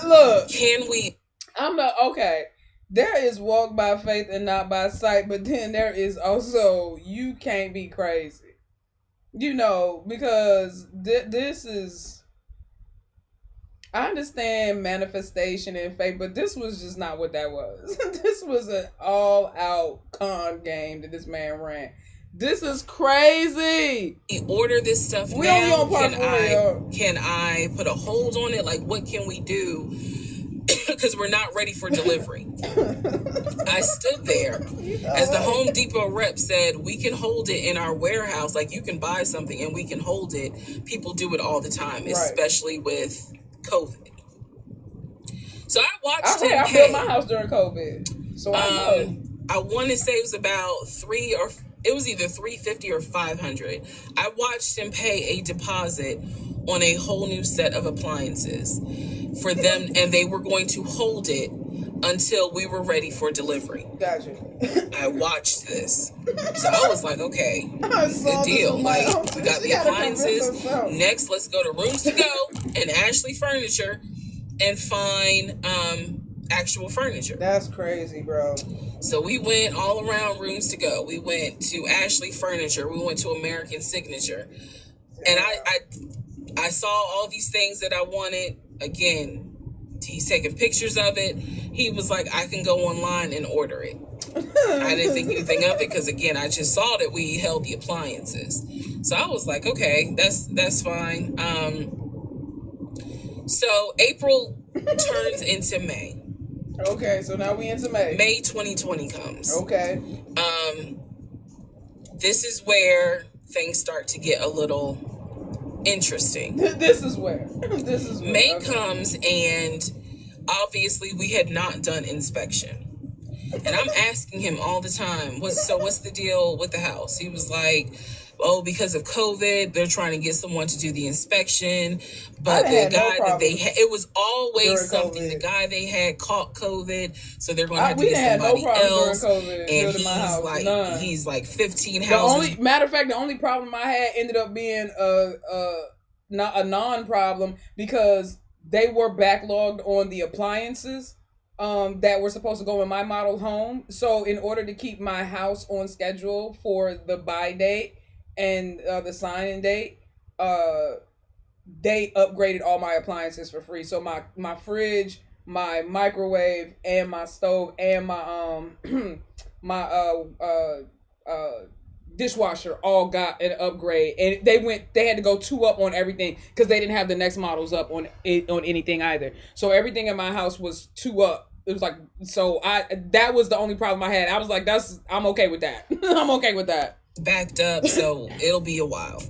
Look, can we?" I'm not okay. There is walk by faith and not by sight, but then there is also you can't be crazy, because this is. I understand manifestation and faith, but this was just not what that was. This was an all-out con game that this man ran. This is crazy. Order this stuff we now. Can I put a hold on it? Like, what can we do? Because we're not ready for delivery. I stood there as the Home Depot rep said, we can hold it in our warehouse. Like, you can buy something and we can hold it. People do it all the time, especially with COVID. So I watched him. I built my house during COVID. So I want to say it was about it was either $350 or $500. I watched him pay a deposit on a whole new set of appliances for them, and they were going to hold it until we were ready for delivery. Gotcha. I watched this. So I was like, okay, good deal. Like, we got the appliances. Next, let's go to Rooms to Go and Ashley Furniture and find actual furniture. That's crazy, bro. So we went all around Rooms to Go. We went to Ashley Furniture. We went to American Signature. And I saw all these things that I wanted. Again, he's taking pictures of it. He was like, I can go online and order it. I didn't think anything of it because, again, I just saw that we held the appliances. So I was like, okay, that's fine. So April turns into May. Okay, so now we into May. May 2020 comes. Okay. This is where things start to get a little interesting. This is where. May comes, and obviously we had not done inspection. And I'm asking him all the time, what's the deal with the house? He was like, oh, because of COVID, they're trying to get someone to do the inspection. But the guy that they had, it was always something. The guy they had caught COVID, so they're going to have to get somebody else. And he's like 15 houses. Matter of fact, the only problem I had ended up being not a non-problem because they were backlogged on the appliances that were supposed to go in my model home. So in order to keep my house on schedule for the buy date and the sign-in date, they upgraded all my appliances for free. So my fridge, my microwave, and my stove, and my dishwasher all got an upgrade, and they had to go 2 up on everything because they didn't have the next models up on anything either. So everything in my house was 2 up. It was like, so that was the only problem I had. I was like, I'm okay with that. I'm okay with that. Backed up, so it'll be a while.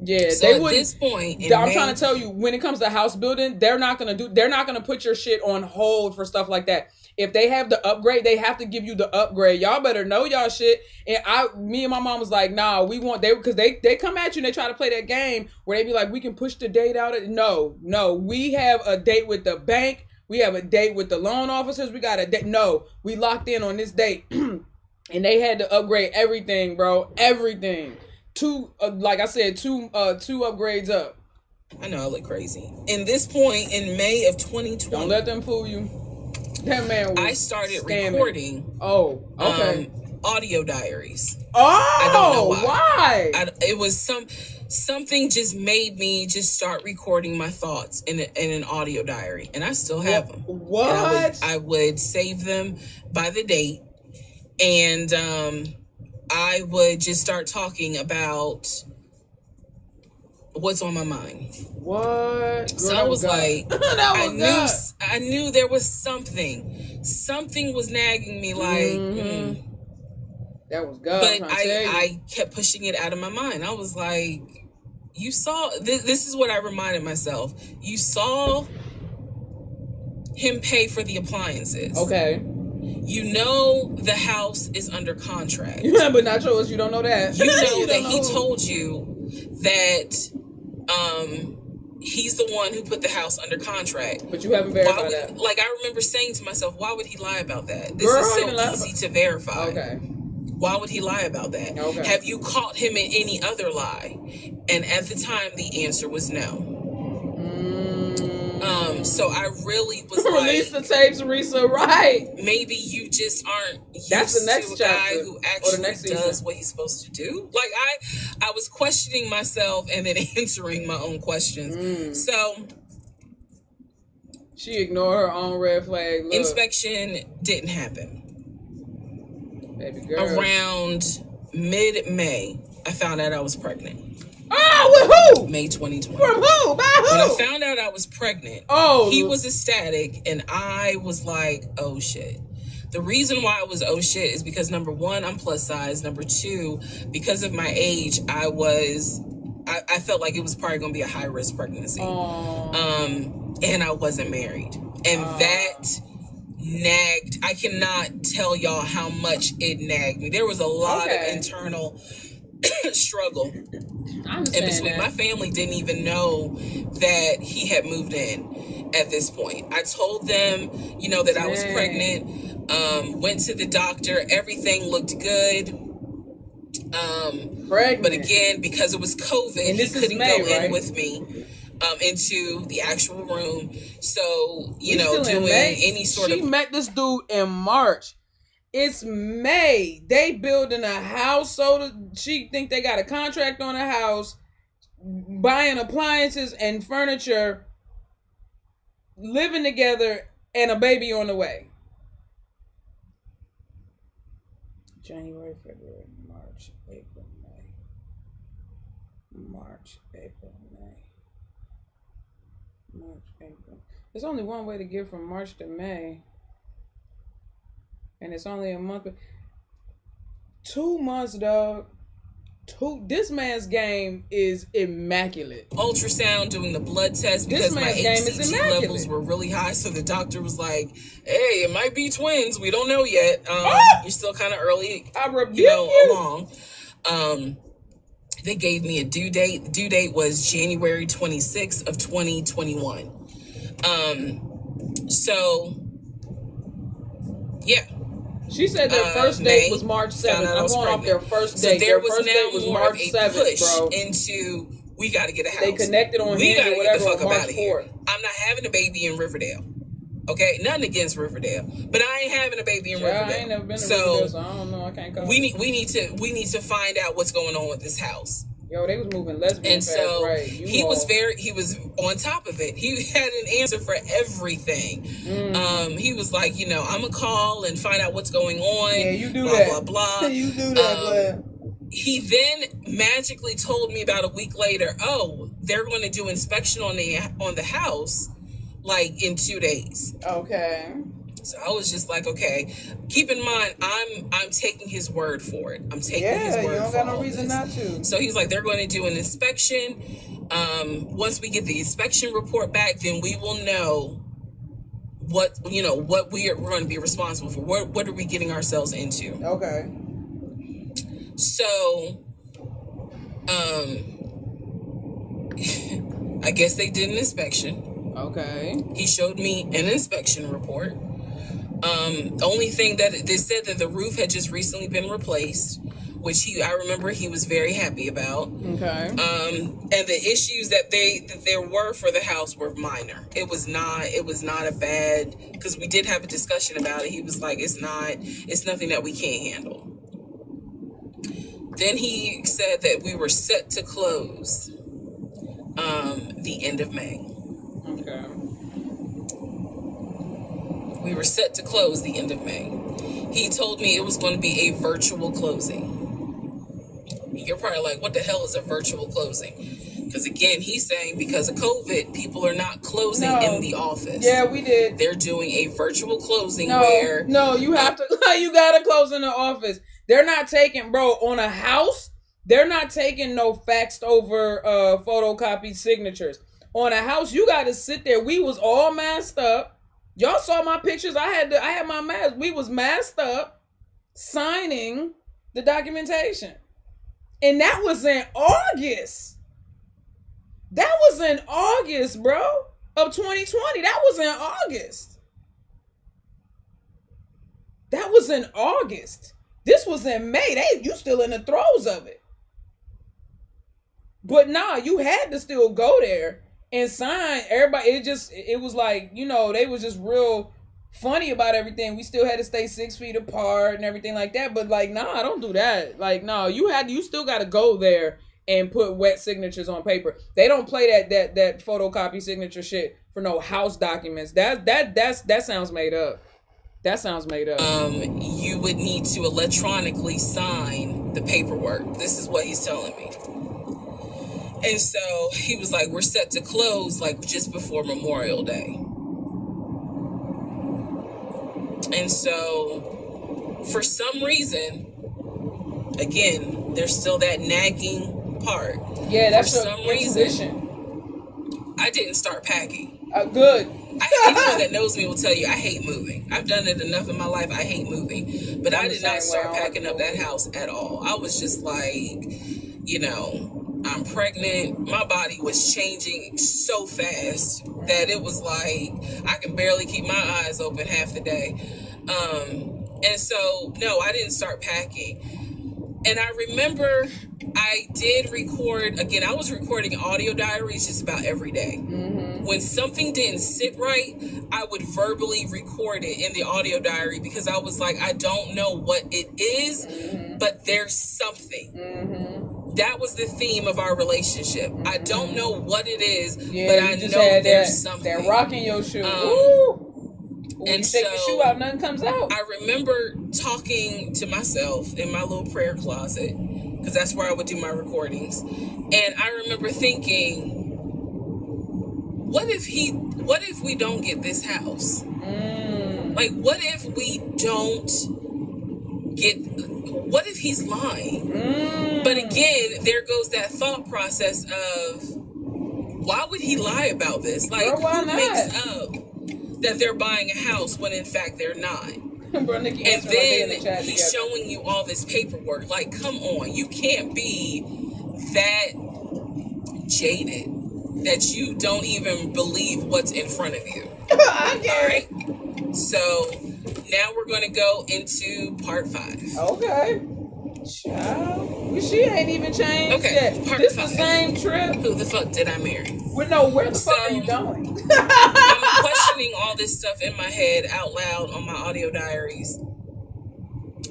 Yeah, so at this point, I'm trying to tell you, when it comes to house building, they're not gonna put your shit on hold for stuff like that. If they have the upgrade, they have to give you the upgrade. Y'all better know y'all shit. And me and my mom was like, nah, because they come at you and they try to play that game where they be like, we can push the date out. No, we have a date with the bank. We have a date with the loan officers. We got a date. No, we locked in on this date. And they had to upgrade everything, bro. Everything. Like I said, two upgrades up. I know I look crazy. In this point in May of 2020, don't let them fool you. That man was I started scamming. Recording. Oh, okay. Audio diaries. Oh, I don't know why. It was something just made me just start recording my thoughts in an audio diary, and I still have them. What? I would save them by the date, and I would just start talking about what's on my mind. What? So I was like, I knew there was something was nagging me, like. That was God. But I kept pushing it out of my mind. I was like, you saw, this is what I reminded myself. You saw him pay for the appliances. Okay. You know the house is under contract. But not yours. You don't know that. You know that he told you that he's the one who put the house under contract. But you haven't verified that. Like, I remember saying to myself, why would he lie about that? This is so easy to verify. Okay. Why would he lie about that? Okay. Have you caught him in any other lie? And at the time, the answer was no. So I really was release the tapes, Reesa. Right? Maybe you just aren't used That's the next to a guy chapter, who actually does what he's supposed to do. Like I was questioning myself and then answering my own questions. So she ignored her own red flag. Look. Inspection didn't happen. Baby girl. Around mid-May, I found out I was pregnant. Oh, with who? May 2020. From who? By who? When I found out I was pregnant, he was ecstatic, and I was like, oh shit. The reason why I was oh shit is because, number one, I'm plus size. Number two, because of my age, I felt like it was probably going to be a high-risk pregnancy. And I wasn't married. And that nagged. I cannot tell y'all how much it nagged me. There was a lot of internal struggle in between. My family didn't even know that he had moved in at this point. I told them, that I was pregnant. Went to the doctor. Everything looked good. But again, because it was COVID, he couldn't go in with me into the actual room. So, doing any sort of... She met this dude in March. It's May. They building a house, so she think they got a contract on a house, buying appliances and furniture, living together, and a baby on the way. January, February, March, April, May. March, April, May. March, April. There's only one way to get from March to May. And it's only a month. 2 months, dog. This man's game is immaculate. Ultrasound, doing the blood test because my HCG levels were really high. So the doctor was like, hey, it might be twins. We don't know yet. You're still kind of early, along. They gave me a due date. The due date was January 26th of 2021. Yeah. She said their first date was March 7th. I'm going off their first date. So there was first now date was more March of a 7th, push bro. into, we got to get a house. They connected on We got to get the fuck up March out of here. 4th. I'm not having a baby in Riverdale. Okay? Nothing against Riverdale. But I ain't having a baby in Riverdale. I ain't never been to Riverdale, so I don't know. I can't go. We need to find out what's going on with this house. Yo, they was moving lesbian and fast, so right? He was on top of it. He had an answer for everything. He was like, I'm gonna call and find out what's going on. Yeah, you do blah, that. blah, blah. You do that, he then magically told me about a week later, they're going to do inspection on the house like in 2 days. Okay. So I was just like, okay, keep in mind, I'm taking his word for it. I'm taking his word for it. You don't got no reason not to. So he's like, they're going to do an inspection. Once we get the inspection report back, then we will know what we are going to be responsible for. What are we getting ourselves into? Okay. So, I guess they did an inspection. Okay. He showed me an inspection report. Only thing that they said that the roof had just recently been replaced, which I remember he was very happy about. Okay. And the issues that there were for the house were minor. It was not a bad, because we did have a discussion about it. He was like, it's nothing that we can't handle. Then he said that we were set to close the end of May. Okay. We were set to close the end of May. He told me it was going to be a virtual closing. You're probably like, what the hell is a virtual closing? Because again, he's saying because of COVID, people are not closing in the office. Yeah, we did. They're doing a virtual closing where... No, you have to, you gotta close in the office. They're not taking, bro, on a house, they're not taking no faxed over photocopied signatures. On a house, you gotta sit there. We was all masked up. Y'all saw my pictures. I had my mask. We was masked up, signing the documentation. And that was in August. That was in August, bro, of 2020. That was in August. That was in August. This was in May. You still in the throes of it. But nah, you had to still go there and sign. Everybody, it was like, they was just real funny about everything. We still had to stay 6 feet apart and everything like that. But like, nah, don't do that. Like, no, you still got to go there and put wet signatures on paper. They don't play that photocopy signature shit for no house documents. That sounds made up. That sounds made up. You would need to electronically sign the paperwork. This is what he's telling me. And so he was like, we're set to close like just before Memorial Day. And so for some reason, again, there's still that nagging part. Yeah, that's for some reason. I didn't start packing. Good. Anyone that knows me will tell you I hate moving. I've done it enough in my life. I hate moving. But I did not start packing up that house at all. I was just like, I'm pregnant. My body was changing so fast that it was like I can barely keep my eyes open half the day. And so, no, I didn't start packing. And I remember I did record, again, I was recording audio diaries just about every day. Mm-hmm. When something didn't sit right, I would verbally record it in the audio diary because I was like, I don't know what it is, but there's something. Mm-hmm. That was the theme of our relationship. Mm-hmm. I don't know what it is, but I know there's something. They're rocking your shoe. Woo! When and you take your shoe out, nothing comes out. I remember talking to myself in my little prayer closet, because that's where I would do my recordings. And I remember thinking, what if we don't get this house? Like, what if we don't what if he's lying? But again, there goes that thought process of, why would he lie about this? Like, who makes up that they're buying a house when in fact they're not? Bro, Nikki, and then he's showing you all this paperwork. Like, come on, you can't be that jaded that you don't even believe what's in front of you. I get all right. So now we're going to go into part 5. Okay. Child. She ain't even changed yet. This 5. The same trip. Who the fuck did I marry? Where the fuck are you going? I'm questioning all this stuff in my head out loud on my audio diaries.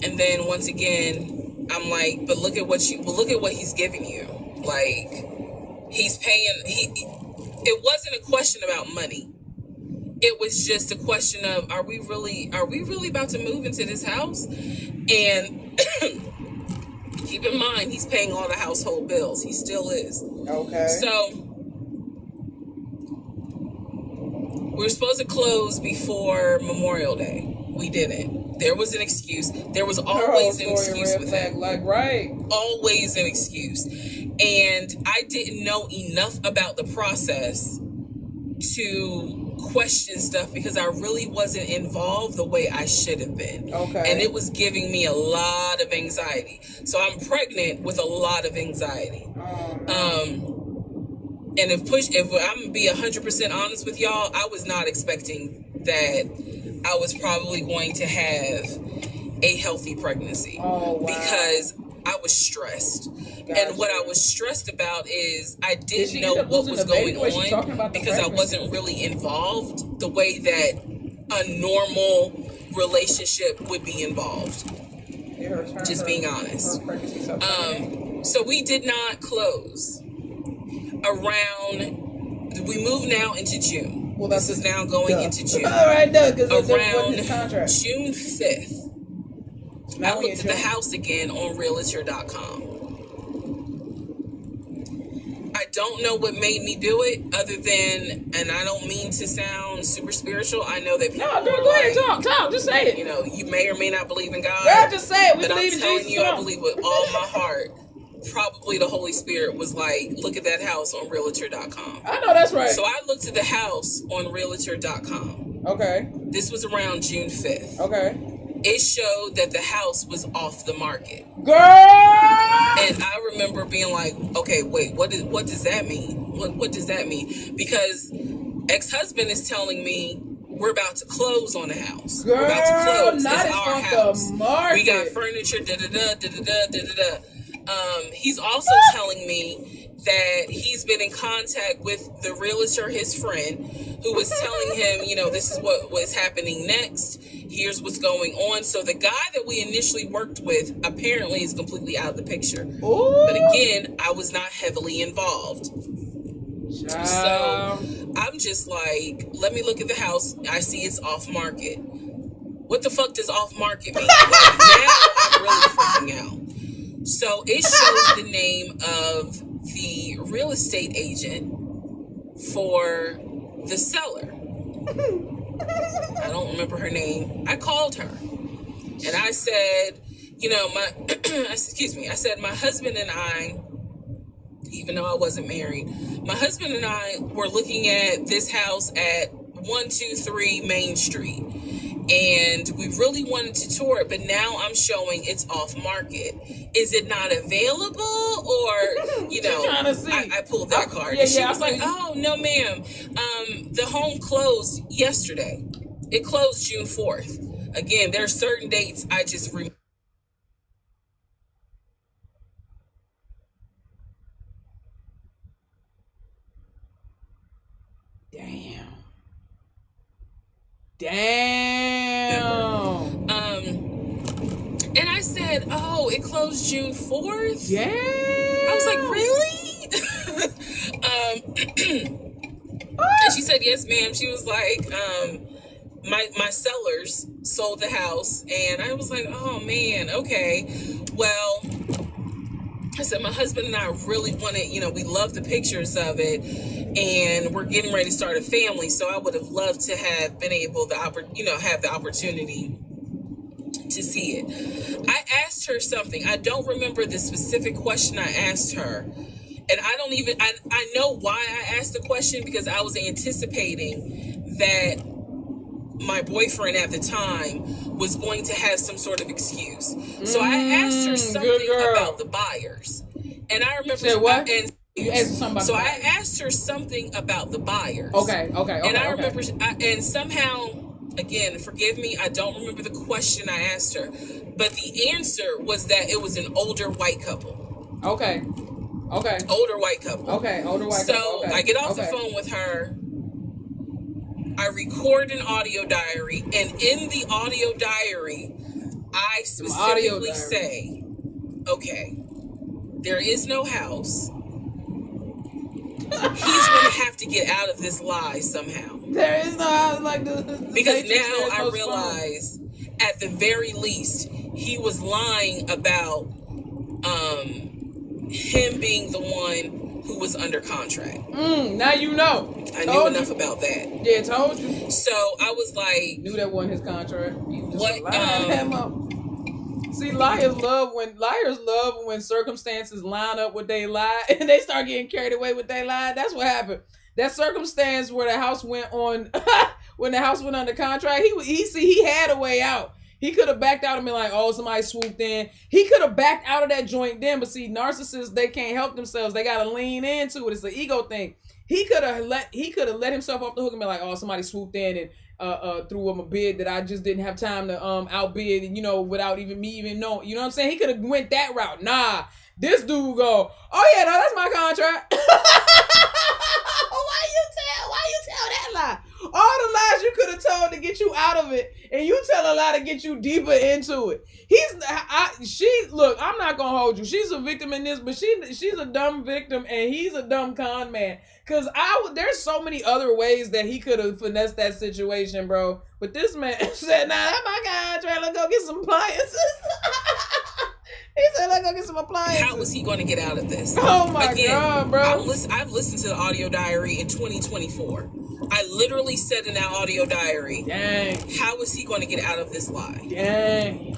And then once again, I'm like, but look at what he's giving you. Like, he's paying, it wasn't a question about money. It was just a question of, are we really about to move into this house? And keep in mind, he's paying all the household bills. He still is. Okay. So we were supposed to close before Memorial Day. We didn't. There was an excuse. There was always an excuse with him. Like, right. Always an excuse. And I didn't know enough about the process to question stuff because I really wasn't involved the way I should have been. Okay. And it was giving me a lot of anxiety. So I'm pregnant with a lot of anxiety. And if I'm gonna be 100% honest with y'all, I was not expecting that I was probably going to have a healthy pregnancy. Oh, wow. Because I was stressed. Gotcha. And what I was stressed about is I didn't know what was going on because I wasn't really involved the way that a normal relationship would be involved. Just being honest. So we did not close around, we moved now into June. Well, this is now going into June. All right, Doug, around June 5th. I looked at the house again on Realtor.com. I don't know what made me do it, other than, and I don't mean to sound super spiritual. I know that people. No, girl, go ahead, talk, just say it. You know, you may or may not believe in God. Girl, just say it. We but believe I'm in telling Jesus. you, I believe with all my heart. Probably the Holy Spirit was like, look at that house on Realtor.com. I know that's right. So I looked at the house on Realtor.com. Okay. This was around June 5th. Okay. It showed that the house was off the market. Girl! And I remember being like, okay, wait, what does that mean? What does that mean? Because ex-husband is telling me we're about to close on the house. Girl, we're about to close. not it's our off house. The market. We got furniture, da-da-da. He's also telling me that he's been in contact with the realtor, his friend, who was telling him, you know, this is what was happening next. Here's what's going on. So the guy that we initially worked with apparently is completely out of the picture. Ooh. But again, I was not heavily involved. So I'm just like, let me look at the house. I see it's off market. What the fuck does off market mean? Like, now I'm really freaking out. So it shows the name of the real estate agent for the seller. I don't remember her name. I called her and I said, you know, I said, my husband and I, even though I wasn't married, my husband and I were looking at this house at 123 Main Street. And we really wanted to tour it, but now I'm showing it's off market. Is it not available? Or, you know, I pulled that card. And she was like, oh, no, ma'am. The home closed yesterday. It closed June 4th. Again, there are certain dates I just remember. Damn. And I said, oh, it closed June 4th? Yeah. I was like, really? And she said, yes, ma'am. She was like, my sellers sold the house. And I was like, oh, man, okay. Well, I said, my husband and I really wanted, you know, we love the pictures of it. And we're getting ready to start a family. So I would have loved to have been able to, have the opportunity to see it. I asked her something. I don't remember the specific question I asked her. And I know why I asked the question, because I was anticipating that my boyfriend at the time was going to have some sort of excuse. So I asked her something about the buyers. And I remember what? So I asked her something about the buyers. Okay. And I remember, and somehow, again, forgive me, I don't remember the question I asked her, but the answer was that it was an older white couple. Okay. Older white couple. Okay, older white couple. So I get off the phone with her. I record an audio diary, and in the audio diary, I specifically say, okay, there is no house. He's going to have to get out of this lie somehow. There is no house like this. Because now I realize, at the very least, he was lying about him being the one who was under contract. Now you know. I knew enough about that. Yeah, told you. So I was like, knew that wasn't his contract. What? See, liars love when circumstances line up with they lie and they start getting carried away with they lie. That's what happened. That circumstance where the house went on, when the house went under contract, he had a way out. He could have backed out and been like, oh, somebody swooped in. He could have backed out of that joint then, but see, narcissists, they can't help themselves. They got to lean into it. It's an ego thing. He could have let himself off the hook and be like, oh, somebody swooped in threw him a bid that I just didn't have time to outbid, you know, without even me even knowing. You know what I'm saying? He could have went that route. Nah, this dude go, oh yeah, no, that's my contract. Why you tell that lie? All the lies you could have told to get you out of it, and you tell a lie to get you deeper into it. Look, I'm not gonna hold you. She's a victim in this, but she's a dumb victim, and he's a dumb con man. Cause there's so many other ways that he could have finessed that situation, bro. But this man said, nah, that's my contract. Let's go get some appliances. He said, let's go get some appliances. How was he going to get out of this? Oh my God, bro. I've listened to the audio diary in 2024. I literally said in that audio diary, dang, how is he going to get out of this lie? Dang.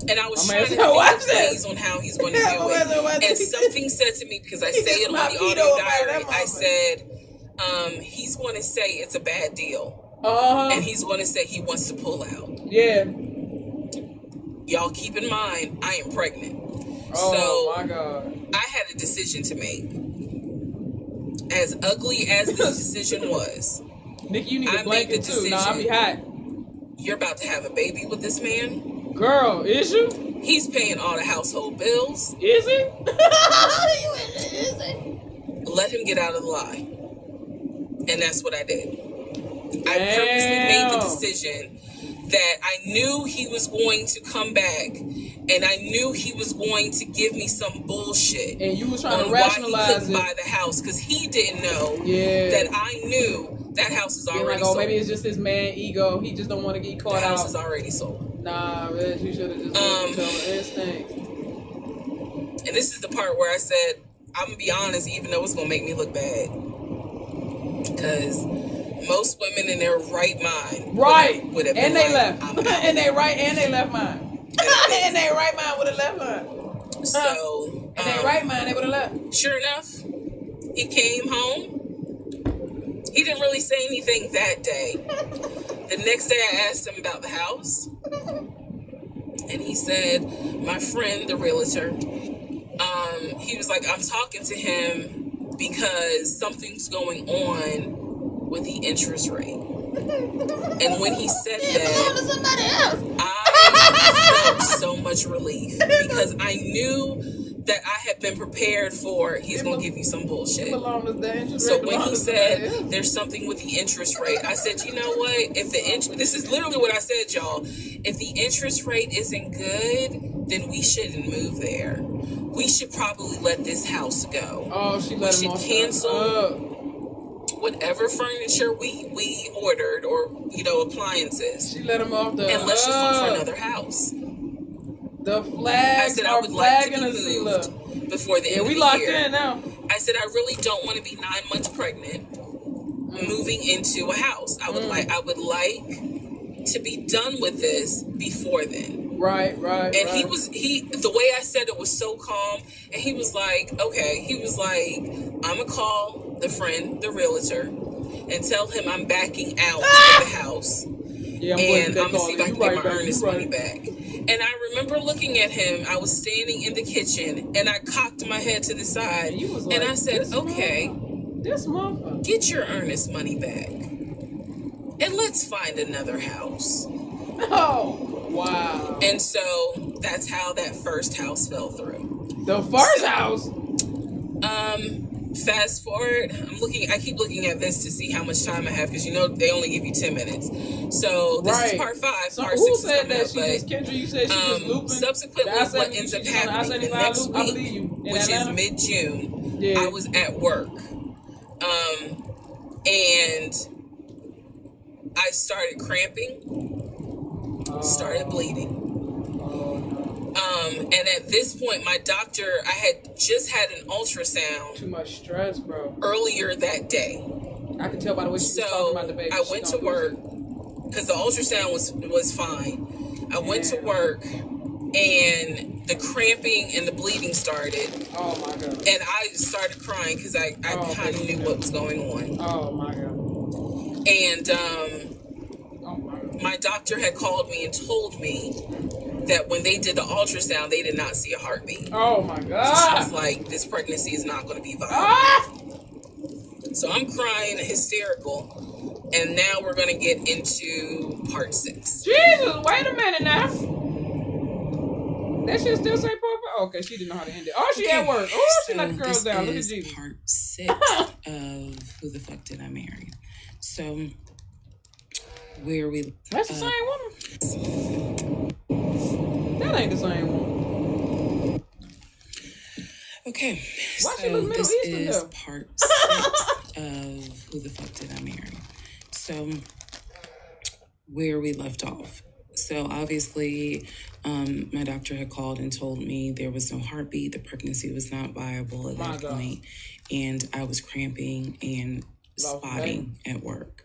And I was trying to think of ways on how he's going to do it. And something said to me, because I say it on the audio diary, I said, he's going to say it's a bad deal. And he's going to say he wants to pull out. Yeah. Y'all keep in mind, I am pregnant. Oh, my God. I had a decision to make. As ugly as this decision was, Nikki, you need a blanket too. Nah, I'll be hot. You're about to have a baby with this man. Girl, is you? He's paying all the household bills. Is he? Is he? Let him get out of the lie. And that's what I did. Damn. I purposely made the decision that I knew he was going to come back, and I knew he was going to give me some bullshit. And you was trying to rationalize why he couldn't buy the house, because he didn't know that I knew that house is already sold. Maybe it's just his man ego. He just don't want to get caught out. The house is already sold. Nah, bitch, you should have just told him instinct. And this is the part where I said, I'm going to be honest, even though it's going to make me look bad. Because most women in their right mind would have been and they left. And they right and they left mind. And they right mind would have left mind. So and they right mind they would have left. Sure enough, he came home. He didn't really say anything that day. The next day I asked him about the house. And he said, my friend, the realtor, he was like, I'm talking to him because something's going on with the interest rate. And when he said that, I felt so much relief because I knew that I had been prepared for he's going to give you some bullshit. So when he said there's something with the interest rate, I said, you know what? This is literally what I said, y'all. If the interest rate isn't good, then we shouldn't move there. We should probably let this house go. Oh, we should cancel whatever furniture we ordered, or appliances. She let him off the. And let's just look for another house. The flags I said I would like to be moved before the end of the year. We locked in now. I said I really don't want to be 9 months pregnant, moving into a house. I would like to be done with this before then. Right. And the way I said it was so calm, and he was like, okay. He was like, I'm gonna call the realtor, and tell him I'm backing out of the house. Yeah, and I'm gonna see if I can get my earnest money back. And I remember looking at him. I was standing in the kitchen, and I cocked my head to the side, and I said, okay, this motherfucker, get your earnest money back, and let's find another house. Oh, wow. And so that's how that first house fell through. The first house? Fast forward, I keep looking at this to see how much time I have, because they only give you 10 minutes. So this is part 5. Part 6 who is said coming that? up, but Kendra, you said she was looping. Subsequently, what ends up happening the next week, which is mid-June, I was at work. And I started cramping, started bleeding. And at this point, my doctor, I had just had an ultrasound. Too much stress, bro. Earlier that day. I could tell by the way she was talking about the baby. I went to work because the ultrasound was fine. I went to work, and the cramping and the bleeding started. Oh my God. And I started crying because I kind of knew what was going on. Oh my God. And my doctor had called me and told me that when they did the ultrasound, they did not see a heartbeat. Oh my God. So she was like, this pregnancy is not going to be viable. So I'm crying, hysterical. And now we're going to get into part 6. Jesus, wait a minute now. That shit still say part 5? Okay, she didn't know how to end it. Oh, she at work. Oh, she let the girls down. Look at Jesus. Part 6 of Who the Fuck Did I Marry? So, where we... That's the same woman. That ain't the same woman. Okay, Why she look Middle this Eastern is though? part 6 of Who the Fuck Did I Marry? So, where we left off. So, obviously, my doctor had called and told me there was no heartbeat. The pregnancy was not viable at that point, and I was cramping and spotting at work.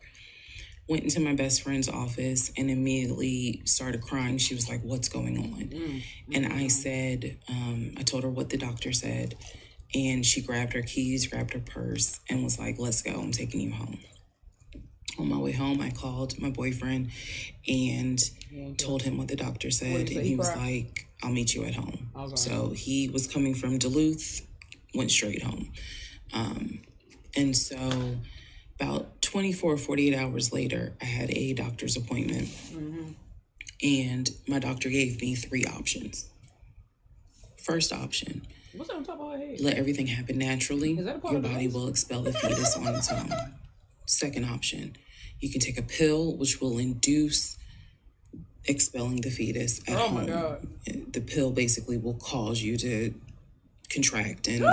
Went into my best friend's office and immediately started crying. She was like, "What's going on?" And I said, I told her what the doctor said, and she grabbed her keys, grabbed her purse, and was like, "Let's go, I'm taking you home." On my way home, I called my boyfriend and told him what the doctor said, and he was like, "I'll meet you at home." So he was coming from Duluth, went straight home. And so about 24 or 48 hours later, I had a doctor's appointment. And my doctor gave me 3 options. First option, what's on top of her head? Let everything happen naturally. Your body will expel the fetus on its own. Second option, you can take a pill which will induce expelling the fetus at home. My God. The pill basically will cause you to contract and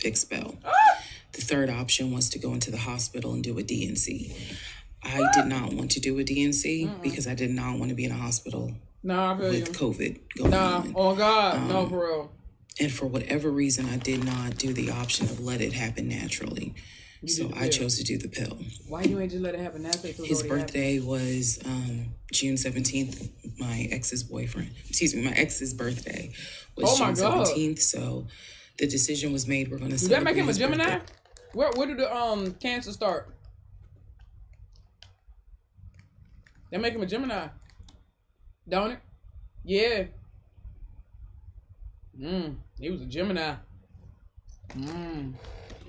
expel. The third option was to go into the hospital and do a DNC. I did not want to do a DNC because I did not want to be in a hospital with COVID going on. Oh, God. No, for real. And for whatever reason, I did not do the option of let it happen naturally. So I chose to do the pill. Why you ain't just let it happen naturally? His birthday was June 17th. My ex's birthday was June 17th. So the decision was made. We're going to celebrate. Does that make him a Gemini? Birthday. Where did the cancer start? That make him a Gemini, don't it? Yeah. He was a Gemini.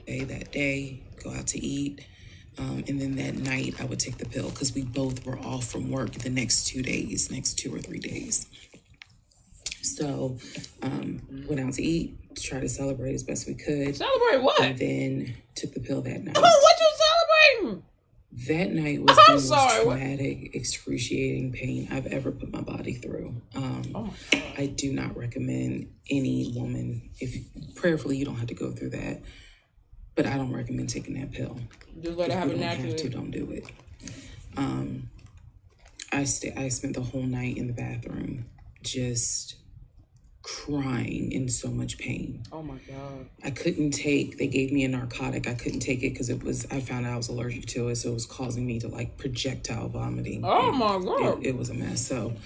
That day, go out to eat, and then that night I would take the pill because we both were off from work the next 2 or 3 days. So went out to eat, to try to celebrate as best we could. Celebrate what? And then took the pill that night. Oh, what you celebrating? That night was the most traumatic, excruciating pain I've ever put my body through. I do not recommend any woman, prayerfully you don't have to go through that, but I don't recommend taking that pill. Just let it happen naturally. Have to, don't do it. I spent the whole night in the bathroom just crying in so much pain. Oh my God. They gave me a narcotic. I couldn't take it because I found out I was allergic to it. So it was causing me to like projectile vomiting. Oh my God. It was a mess. So,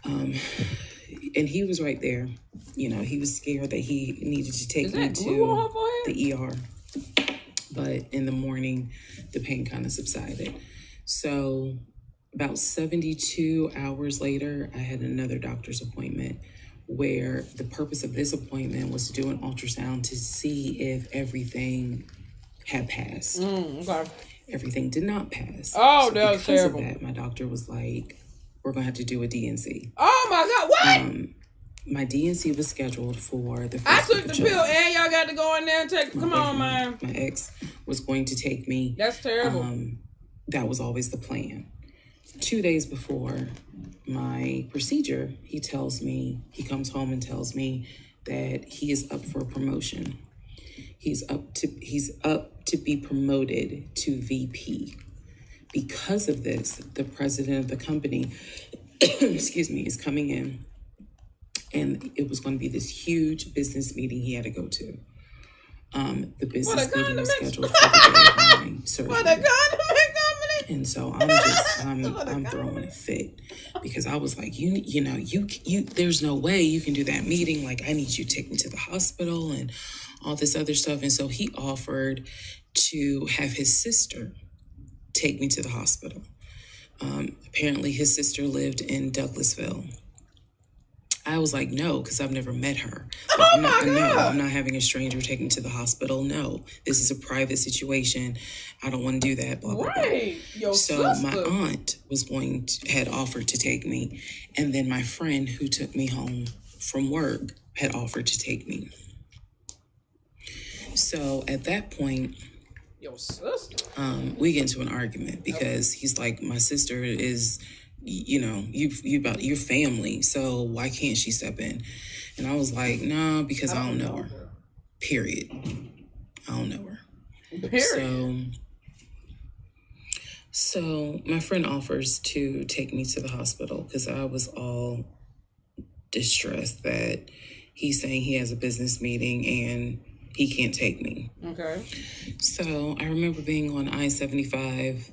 and he was right there. You know, he was scared that he needed to take me to the ER. But in the morning, the pain kind of subsided. So about 72 hours later, I had another doctor's appointment where the purpose of this appointment was to do an ultrasound to see if everything had passed. Okay. Everything did not pass. Oh, that was terrible. Because of that, my doctor was like, we're going to have to do a DNC. Oh my God, what? My DNC was scheduled for the 1st I took the pill and y'all got to go in there and take, come on, man. My ex was going to take me. That's terrible. That was always the plan. 2 days before my procedure, he comes home and tells me that he is up for a promotion. He's up to be promoted to VP. Because of this, the president of the company, is coming in, and it was going to be this huge business meeting he had to go to. The business meeting was scheduled for the day of my surgery. What a condiment company! And so I'm throwing a fit because I was like, you there's no way you can do that meeting. Like, I need you to take me to the hospital and all this other stuff. And so he offered to have his sister take me to the hospital. Apparently his sister lived in Douglasville. I was like, no, because I've never met her. Oh I'm not, my God. No, I'm not having a stranger take me to the hospital. No, this is a private situation. I don't want to do that. Blah, blah, blah. Yo, So sister. my aunt had offered to take me. And then my friend who took me home from work had offered to take me. So at that point, Yo, sister. we get into an argument because he's like, my sister is, you know, you about your family, so why can't she step in? And I was like, no, because I don't know her. Period. I don't know her. Period. So my friend offers to take me to the hospital because I was all distressed that he's saying he has a business meeting and he can't take me. Okay. So I remember being on I-75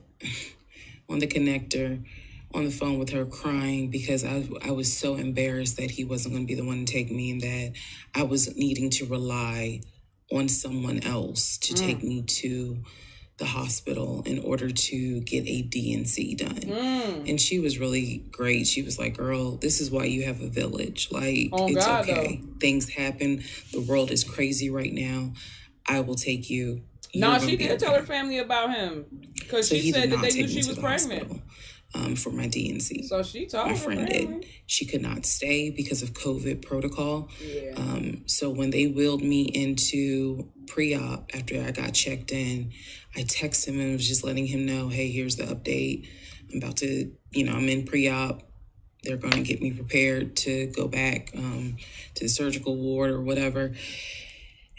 on the connector on the phone with her crying because I was so embarrassed that he wasn't going to be the one to take me and that I was needing to rely on someone else to take me to the hospital in order to get a DNC done. And she was really great. She was like, girl, this is why you have a village. Like, it's okay. Things happen. The world is crazy right now. I will take you. No, she did tell her family about him because she said that they knew she was pregnant. For my DNC. So she told my her friend family. did. She could not stay because of COVID protocol. Yeah. So when they wheeled me into pre-op after I got checked in, I texted him and was just letting him know, hey, here's the update. I'm about to, I'm in pre-op. They're going to get me prepared to go back to the surgical ward or whatever.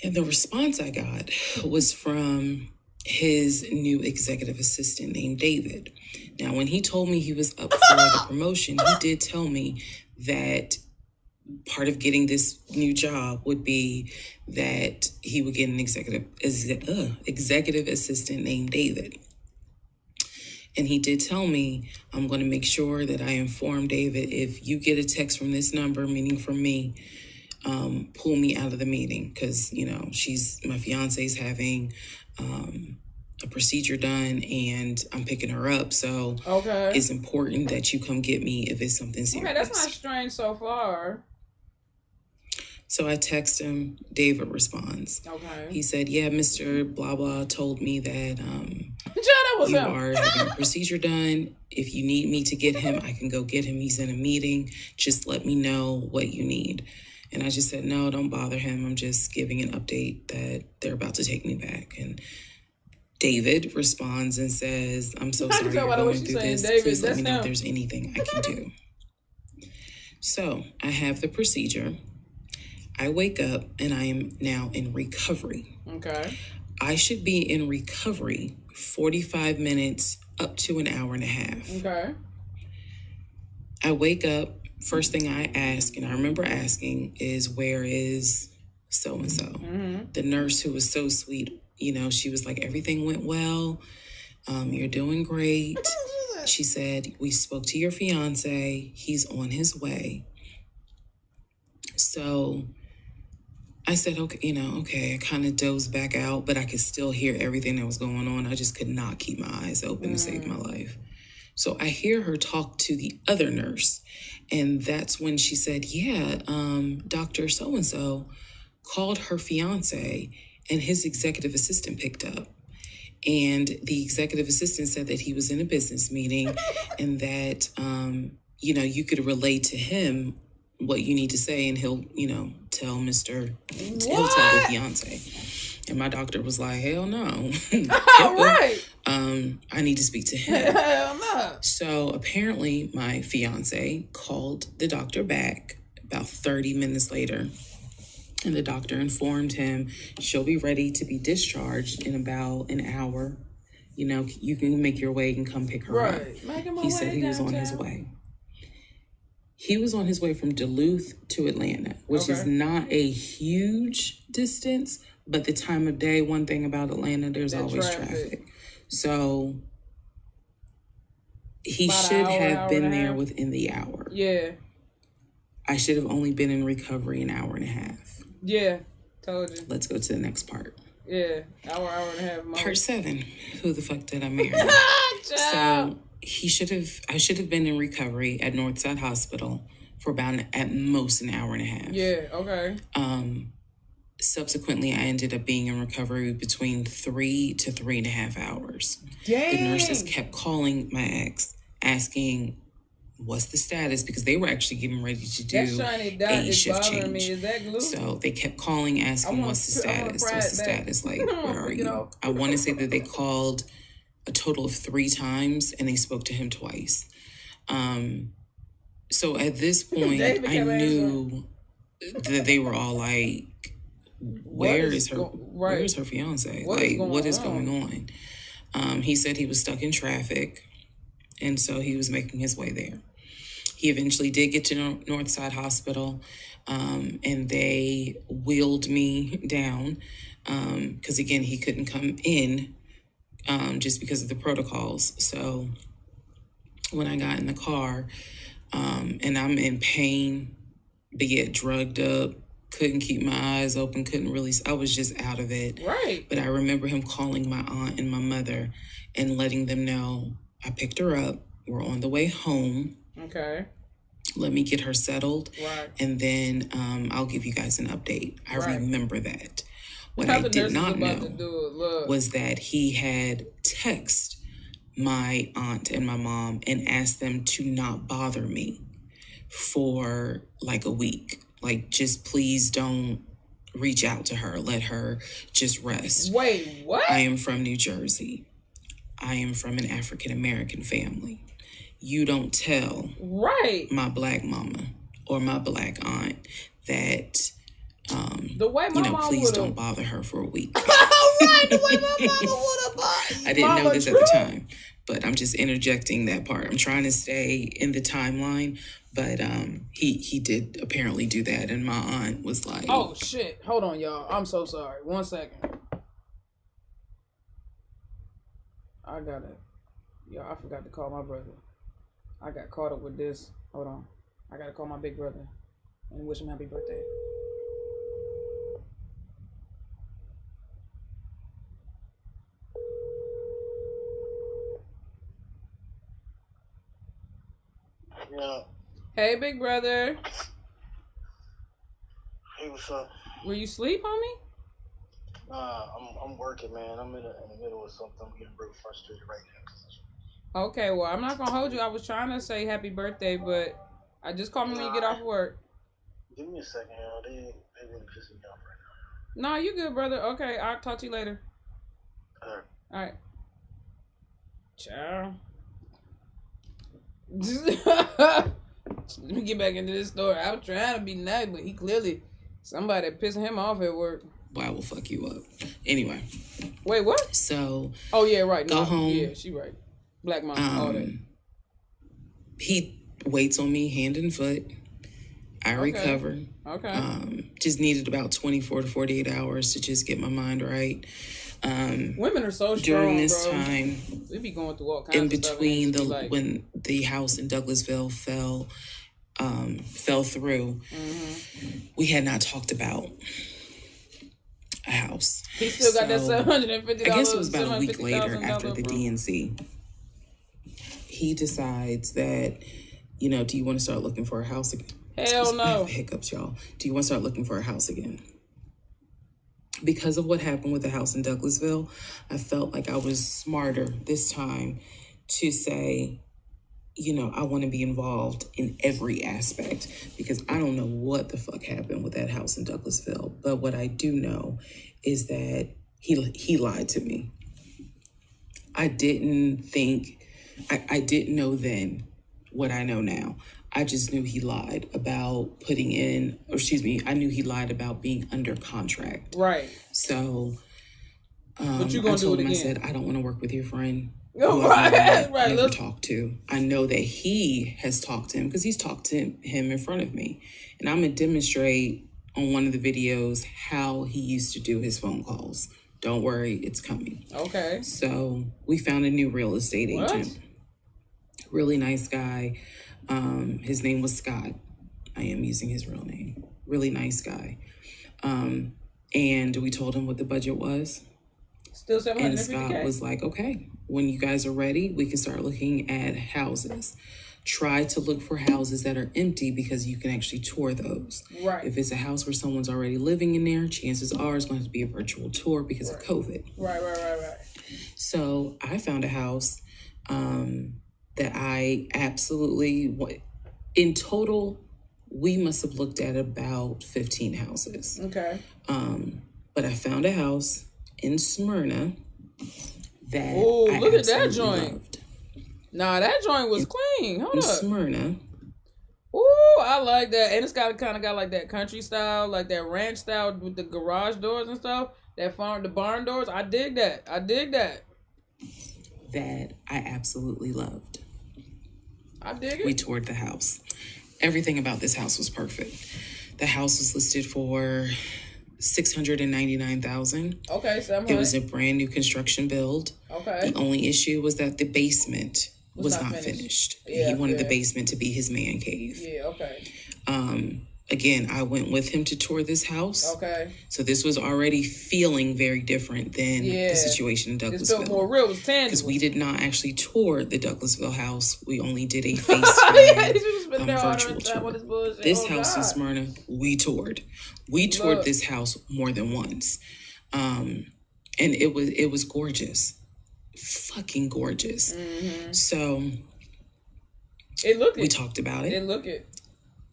And the response I got was from his new executive assistant named David. Now, when he told me he was up for the promotion, he did tell me that part of getting this new job would be that he would get an executive assistant named David. And he did tell me, I'm going to make sure that I inform David, if you get a text from this number, meaning from me, pull me out of the meeting because, my fiance's having a procedure done and I'm picking her up. So it's important that you come get me if it's something serious. Okay, that's not strange so far. So I text him. David responds. Okay. He said, yeah, Mr. Blah Blah told me that you are having a procedure done. If you need me to get him, I can go get him. He's in a meeting. Just let me know what you need. And I just said, no, don't bother him. I'm just giving an update that they're about to take me back. And David responds and says, I'm so sorry you're going through this. David, please let me know if there's anything I can do. So I have the procedure. I wake up and I am now in recovery. Okay. I should be in recovery 45 minutes up to an hour and a half. Okay. I wake up. First thing I ask, and I remember asking, is where is so-and-so? Mm-hmm. The nurse who was so sweet, she was like, everything went well. You're doing great. She said, we spoke to your fiance. He's on his way. So I said, okay. I kind of dozed back out, but I could still hear everything that was going on. I just could not keep my eyes open to save my life. So I hear her talk to the other nurse. And that's when she said, Dr. So-and-so called her fiance and his executive assistant picked up. And the executive assistant said that he was in a business meeting and that, you could relate to him what you need to say and he'll, tell he'll tell the fiance. And my doctor was like, hell no. Right. I need to speak to him. Hell no. So apparently my fiance called the doctor back about 30 minutes later. And the doctor informed him she'll be ready to be discharged in about an hour. You can make your way and come pick her up. He said he was on his way. He was on his way from Duluth to Atlanta, which is not a huge distance, but the time of day, one thing about Atlanta, there's always traffic. So he should have been there within the hour. Yeah. I should have only been in recovery an hour and a half. Yeah, told you. Let's go to the next part. Yeah, hour and a half. Part 7. Who the fuck did I marry? So I should have been in recovery at Northside Hospital for about at most an hour and a half. Yeah, okay. Subsequently, I ended up being in recovery between 3 to 3.5 hours. Dang. The nurses kept calling my ex, asking, what's the status? Because they were actually getting ready to do a shift change. Me. Is that glue? So they kept calling, asking, what's the status? What's the status? Like, where are you? I want to say that they called a total of 3 times and they spoke to him twice. So at this point, I knew that they were all like, where is her fiance? What is going on? He said he was stuck in traffic, and so he was making his way there. He eventually did get to Northside Hospital, and they wheeled me down because, again, he couldn't come in just because of the protocols. So when I got in the car, and I'm in pain, but yet drugged up, couldn't keep my eyes open, I was just out of it. Right. But I remember him calling my aunt and my mother and letting them know I picked her up. We're on the way home. Okay. Let me get her settled. Right. And then I'll give you guys an update. I remember that. What How I did not know was that he had texted my aunt and my mom and asked them to not bother me for like a week. Like, just please don't reach out to her. Let her just rest. Wait, what? I am from New Jersey. I am from an African-American family. You don't tell my black mama or my black aunt that, the way my mom please don't bother her for a week. Right, the way my mama would have bothered. I didn't know this at the time, but I'm just interjecting that part. I'm trying to stay in the timeline, but he did apparently do that, and my aunt was like, oh shit, hold on, y'all, I'm so sorry, 1 second. I forgot to call my brother. I got caught up with this. Hold on, I gotta call my big brother and wish him happy birthday. Yeah. Hey, big brother. Hey, what's up? Were you asleep, homie? Nah, I'm working, man. I'm in the middle of something. I'm getting real frustrated right now. Okay, well, I'm not gonna hold you. I was trying to say happy birthday, but I just call me when you get off work. Give me a second, y'all. They really pissing me off right now. No, you good, brother. Okay, I'll talk to you later. All right. Ciao. Let me get back into this story. I was trying to be nice, but he clearly, somebody pissing him off at work. Well, I will fuck you up. Anyway. Wait, what? So. Oh, yeah, right. Go home. Yeah, she right. Black mom, all that. He waits on me hand and foot. I recover. Okay. Just needed about 24 to 48 hours to just get my mind right. Women are so strong, during this time, we be going through all kinds in of between stuff when the house in Douglasville fell through, we had not talked about a house. He still got that $750. I guess it was about a week later after the DNC. He decides that, do you want to start looking for a house again? Hell no. I have hiccups, y'all. Do you want to start looking for a house again? Because of what happened with the house in Douglasville, I felt like I was smarter this time to say, I want to be involved in every aspect, because I don't know what the fuck happened with that house in Douglasville. But what I do know is that he lied to me. I didn't know then what I know now. I just knew he lied about I knew he lied about being under contract. Right. So, but you gonna I told do it him, again. I said, I don't want to work with your friend. Right. Never talked to. I know that he has talked to him because he's talked to him in front of me. And I'm going to demonstrate on one of the videos how he used to do his phone calls. Don't worry, it's coming. Okay. So we found a new real estate agent. Really nice guy. His name was Scott. I am using his real name. Really nice guy. And we told him what the budget was. Still $750K. And Scott was like, okay, when you guys are ready, we can start looking at houses. try to look for houses that are empty because you can actually tour those. Right. If it's a house where someone's already living in there, chances are it's going to be a virtual tour because of COVID. Right. So I found a house that I absolutely, in total, we must have looked at about 15 houses. Okay. But I found a house in Smyrna that I look at that absolutely joint. loved. Nah, that joint was clean. Hold In up. Smyrna. Ooh, I like that. And it's got like that country style, like that ranch style with the garage doors and stuff. The barn doors. I dig that. That I absolutely loved. I dig it. We toured the house. Everything about this house was perfect. The house was listed for $699,000. Okay, $700. It was a brand new construction build. Okay. The only issue was that the basement was not finished. Yeah, he wanted the basement to be his man cave. Yeah, okay. Again, I went with him to tour this house. Okay. So this was already feeling very different than the situation in Douglasville. It felt more real. It was tangible. Because we did not actually tour the Douglasville house. We only did a FaceTime virtual tour. This house in Smyrna, we toured. We toured this house more than once. And it was gorgeous. Fucking gorgeous. Mm-hmm. So we talked about it.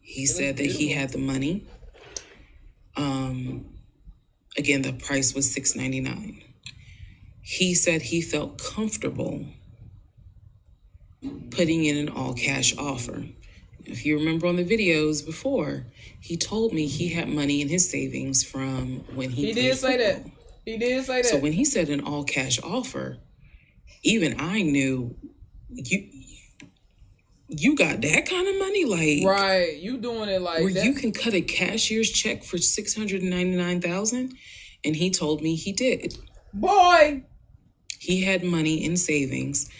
He said that he had the money. Again, the price was $699. He said he felt comfortable putting in an all-cash offer. If you remember on the videos before, he told me he had money in his savings from when he played did say football. that. He did say that. So when he said an all-cash offer, even I knew you got that kind of money, like right? You doing it like where that? you can cut a cashier's check for $699,000, and he told me he did. Boy, he had money in savings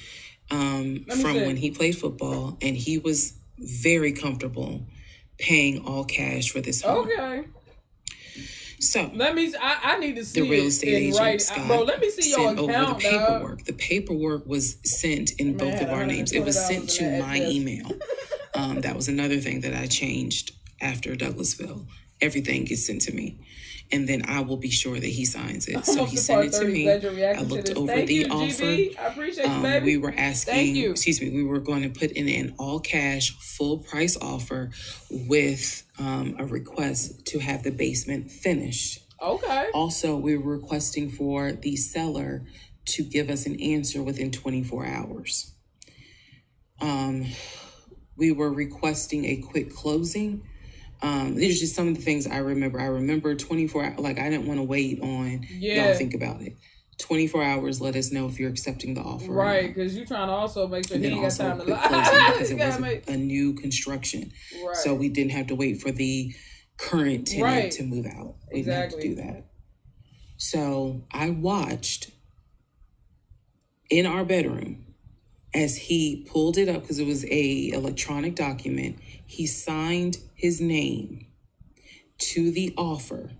from when he played football, and he was very comfortable paying all cash for this home. Okay. So let me. I need to see the real estate agent Scott bro. Let me see your account. Over the paperwork. The paperwork was sent in both of our names. It was sent to my email. That was another thing that I changed after Douglasville. Everything gets sent to me, and then I will be sure that he signs it. So he sent it to me. I looked over the offer. GB. I appreciate you, baby. We were asking. Excuse me. We were going to put in an all cash, full price offer with a request to have the basement finished. Okay. Also, we were requesting for the seller to give us an answer within 24 hours. We were requesting a quick closing. These are just some of the things I remember. I remember 24 hours, like I didn't want to wait on, y'all think about it. 24 hours, let us know if you're accepting the offer. Right, because you're trying to also make sure he ain't got time to lie. Because it was a new construction. Right. So we didn't have to wait for the current tenant to move out. We didn't have to do that. So I watched in our bedroom as he pulled it up, because it was a electronic document. He signed his name to the offer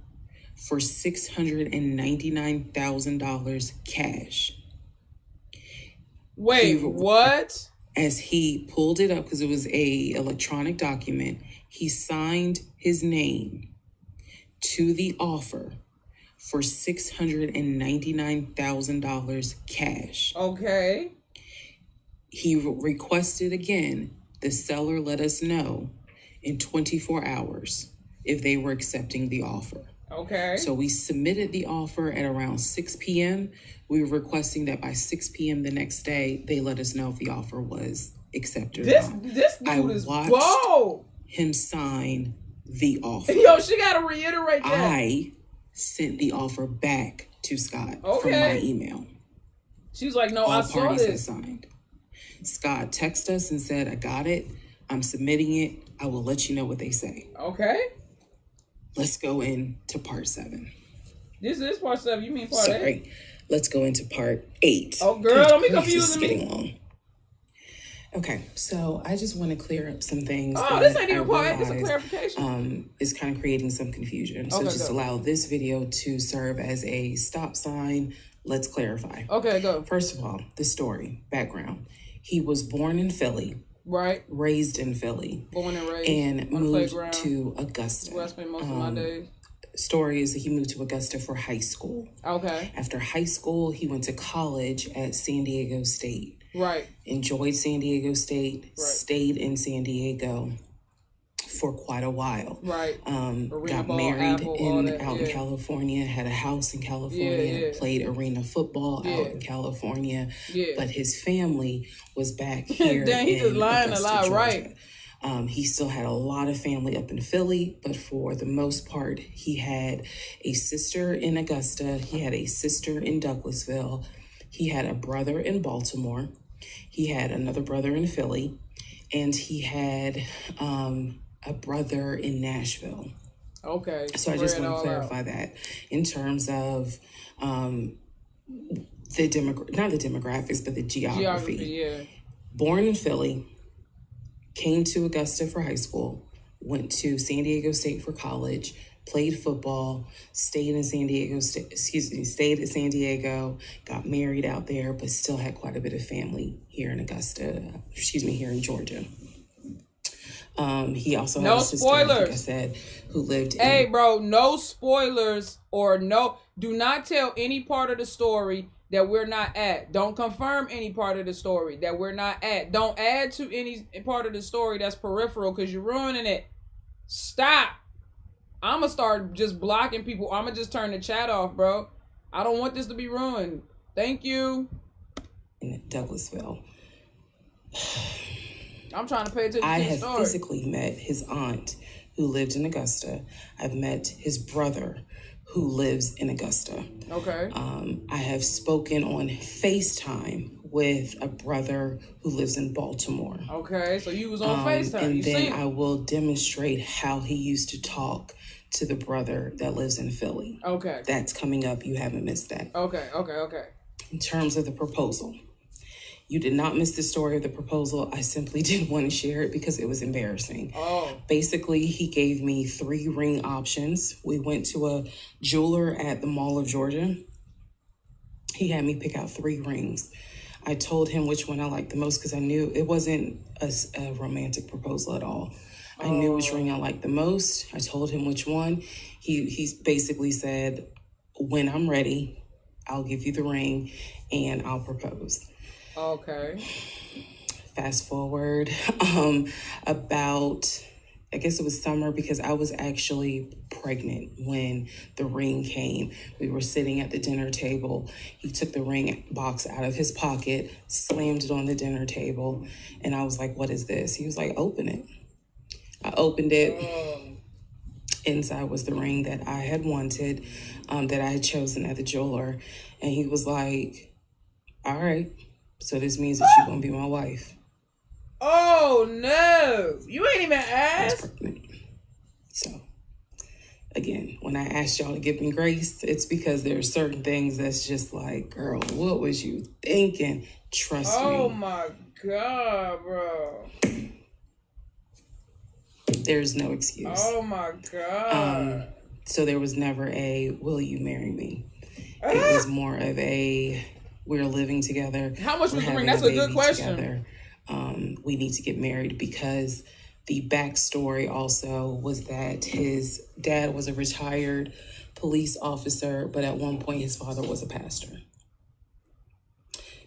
for $699,000 cash. Wait, what? As he pulled it up, because it was a electronic document, he signed his name to the offer for $699,000 cash. Okay. He requested again, the seller let us know in 24 hours if they were accepting the offer. Okay. So we submitted the offer at around 6 p.m. We were requesting that by 6 p.m. the next day, they let us know if the offer was accepted or not. This dude is watched him sign the offer. Yo, she got to reiterate that. I sent the offer back to Scott from my email. She was like, no, I saw this. All parties had signed. Scott texted us and said, I got it. I'm submitting it. I will let you know what they say. Okay. Let's go into part 7. This is part 7. You mean part 8? Let's go into part 8. Oh, girl, don't be confusing me. Getting long. Okay, so I just want to clear up some things. Oh, this ain't even part 8. It's a clarification. It's kind of creating some confusion. So just allow this video to serve as a stop sign. Let's clarify. Okay, go. First of all, the story, background. He was born in Philly. Right. Raised in Philly. Born and raised. And on moved the to Augusta. Where I spent most of my days. Story is that he moved to Augusta for high school. Okay. After high school, he went to college at San Diego State. Right. Enjoyed San Diego State. Right. Stayed in San Diego for quite a while. Right. Got married out in California, had a house in California, played arena football out in California. Yeah. But his family was back here. Dang, he's just lying a lot, Georgia. right? He still had a lot of family up in Philly, but for the most part, he had a sister in Augusta. He had a sister in Douglasville. He had a brother in Baltimore. He had another brother in Philly, and he had a brother in Nashville. Okay. So I just want to clarify that in terms of not the demographics, but the geography. Yeah. Born in Philly. Came to Augusta for high school, went to San Diego State for college, played football, stayed at San Diego, got married out there, but still had quite a bit of family here in here in Georgia. He also had a sister, like I said, who lived Hey, bro, no spoilers do not tell any part of the story that we're not at. Don't confirm any part of the story that we're not at. Don't add to any part of the story that's peripheral because you're ruining it. Stop. I'm going to start just blocking people. I'm going to just turn the chat off, bro. I don't want this to be ruined. Thank you. In Douglasville. I'm trying to pay attention I to the have story. physically met his aunt who lived in Augusta. I've met his brother who lives in Augusta. Okay. I have spoken on FaceTime with a brother who lives in Baltimore. Okay, so you was on FaceTime. And then I will demonstrate how he used to talk to the brother that lives in Philly. Okay. That's coming up. You haven't missed that. Okay. In terms of the proposal. You did not miss the story of the proposal. I simply didn't want to share it because it was embarrassing. Oh. Basically, he gave me 3 ring options. We went to a jeweler at the Mall of Georgia. He had me pick out 3 rings. I told him which one I liked the most because I knew it wasn't a romantic proposal at all. I knew which ring I liked the most. I told him which one. He basically said, when I'm ready, I'll give you the ring and I'll propose. Okay. Fast forward about, I guess it was summer because I was actually pregnant when the ring came. We were sitting at the dinner table. He took the ring box out of his pocket, slammed it on the dinner table, and I was like, what is this? He was like, open it. I opened it. Inside was the ring that I had wanted, that I had chosen at the jeweler. And he was like, all right. So this means that you're going to be my wife. Oh, no. You ain't even asked? So, again, when I asked y'all to give me grace, it's because there's certain things that's just like, girl, what was you thinking? Trust me. Oh, my God, bro. There's no excuse. Oh, my God. So there was never a, will you marry me? It was more of a... We're living together. How much was the ring? That's a good question. Together. We need to get married because the backstory also was that his dad was a retired police officer, but at one point his father was a pastor.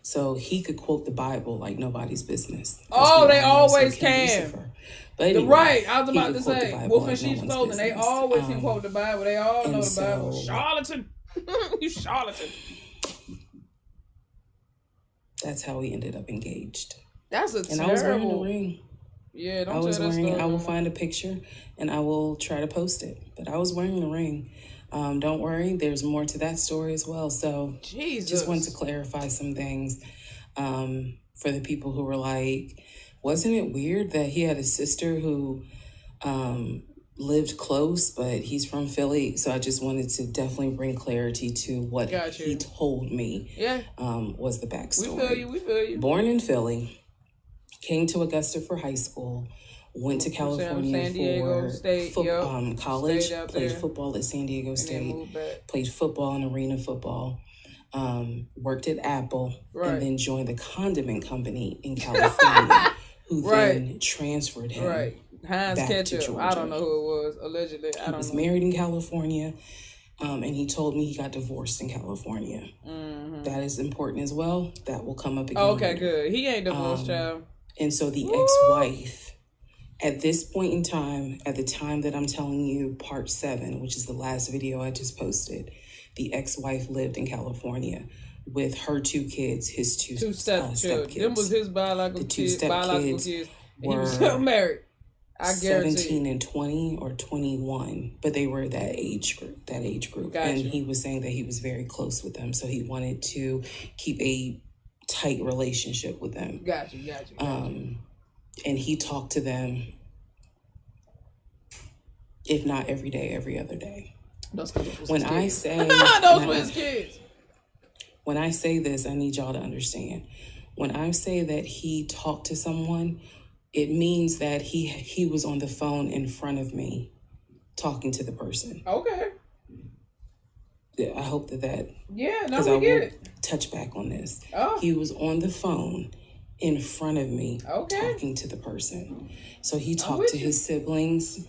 So he could quote the Bible like nobody's business. They always can. But anyway, right, I was about to say, Wolf and Sheep's Clothing, they always can quote the Bible. They all know the Bible. Charlatan. You charlatan. That's how we ended up engaged. That's a terrible... And I was wearing a ring. Yeah, don't tell that story. I will find a picture and I will try to post it. But I was wearing the ring. Don't worry, there's more to that story as well. So Jesus. Just wanted to clarify some things for the people who were like, wasn't it weird that he had a sister who lived close, but he's from Philly? So I just wanted to definitely bring clarity to what he told me. Yeah. Was the backstory. We feel you. Born in Philly, came to Augusta for high school, went to California for college, played football at San Diego State, played football and arena football, worked at Apple, and then joined the condiment company in California, who then transferred him Heinz back to Ketchup. Georgia. I don't know who it was, allegedly. He was married in California, and he told me he got divorced in California. That is important as well. That will come up again. Okay, good. He ain't divorced, child. And so the ex-wife, at this point in time, at the time that I'm telling you, part 7, which is the last video I just posted, the ex-wife lived in California with her 2 kids, his two step-kids. Them was his biological kids. He was still married. I guarantee. 17 and 20 or 21, but they were that age group. Gotcha. And he was saying that he was very close with them, so he wanted to keep a tight relationship with them. Gotcha. And he talked to them, if not every day, every other day. When I say those were his kids. When I say this, I need y'all to understand. When I say that he talked to someone, it means that he was on the phone in front of me talking to the person. Okay. Yeah, I hope that yeah, no, we get it. Touch back on this. Oh. He was on the phone in front of me okay. talking to the person. So he talked to his siblings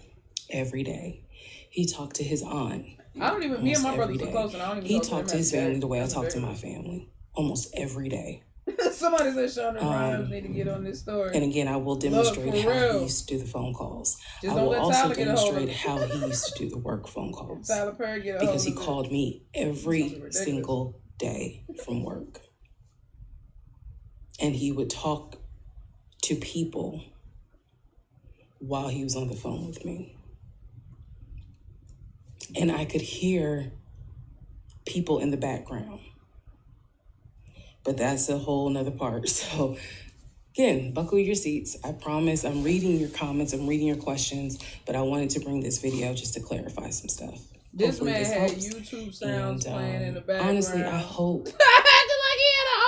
every day. He talked to his aunt. I don't even, me and my brothers are close, and I don't even He talked to his family the way I talk to my family almost every day. Somebody said Shonda Rhimes need to get on this story. And again, I will demonstrate how he used to do the phone calls. I will also demonstrate how he used to do the work phone calls. Tyler Perry get a because he called me every single day from work. And he would talk to people while he was on the phone with me. And I could hear people in the background. But that's a whole nother part. So again, buckle your seats. I promise I'm reading your comments, I'm reading your questions, but I wanted to bring this video just to clarify some stuff. This man had YouTube sounds playing in the background. Honestly, I hope.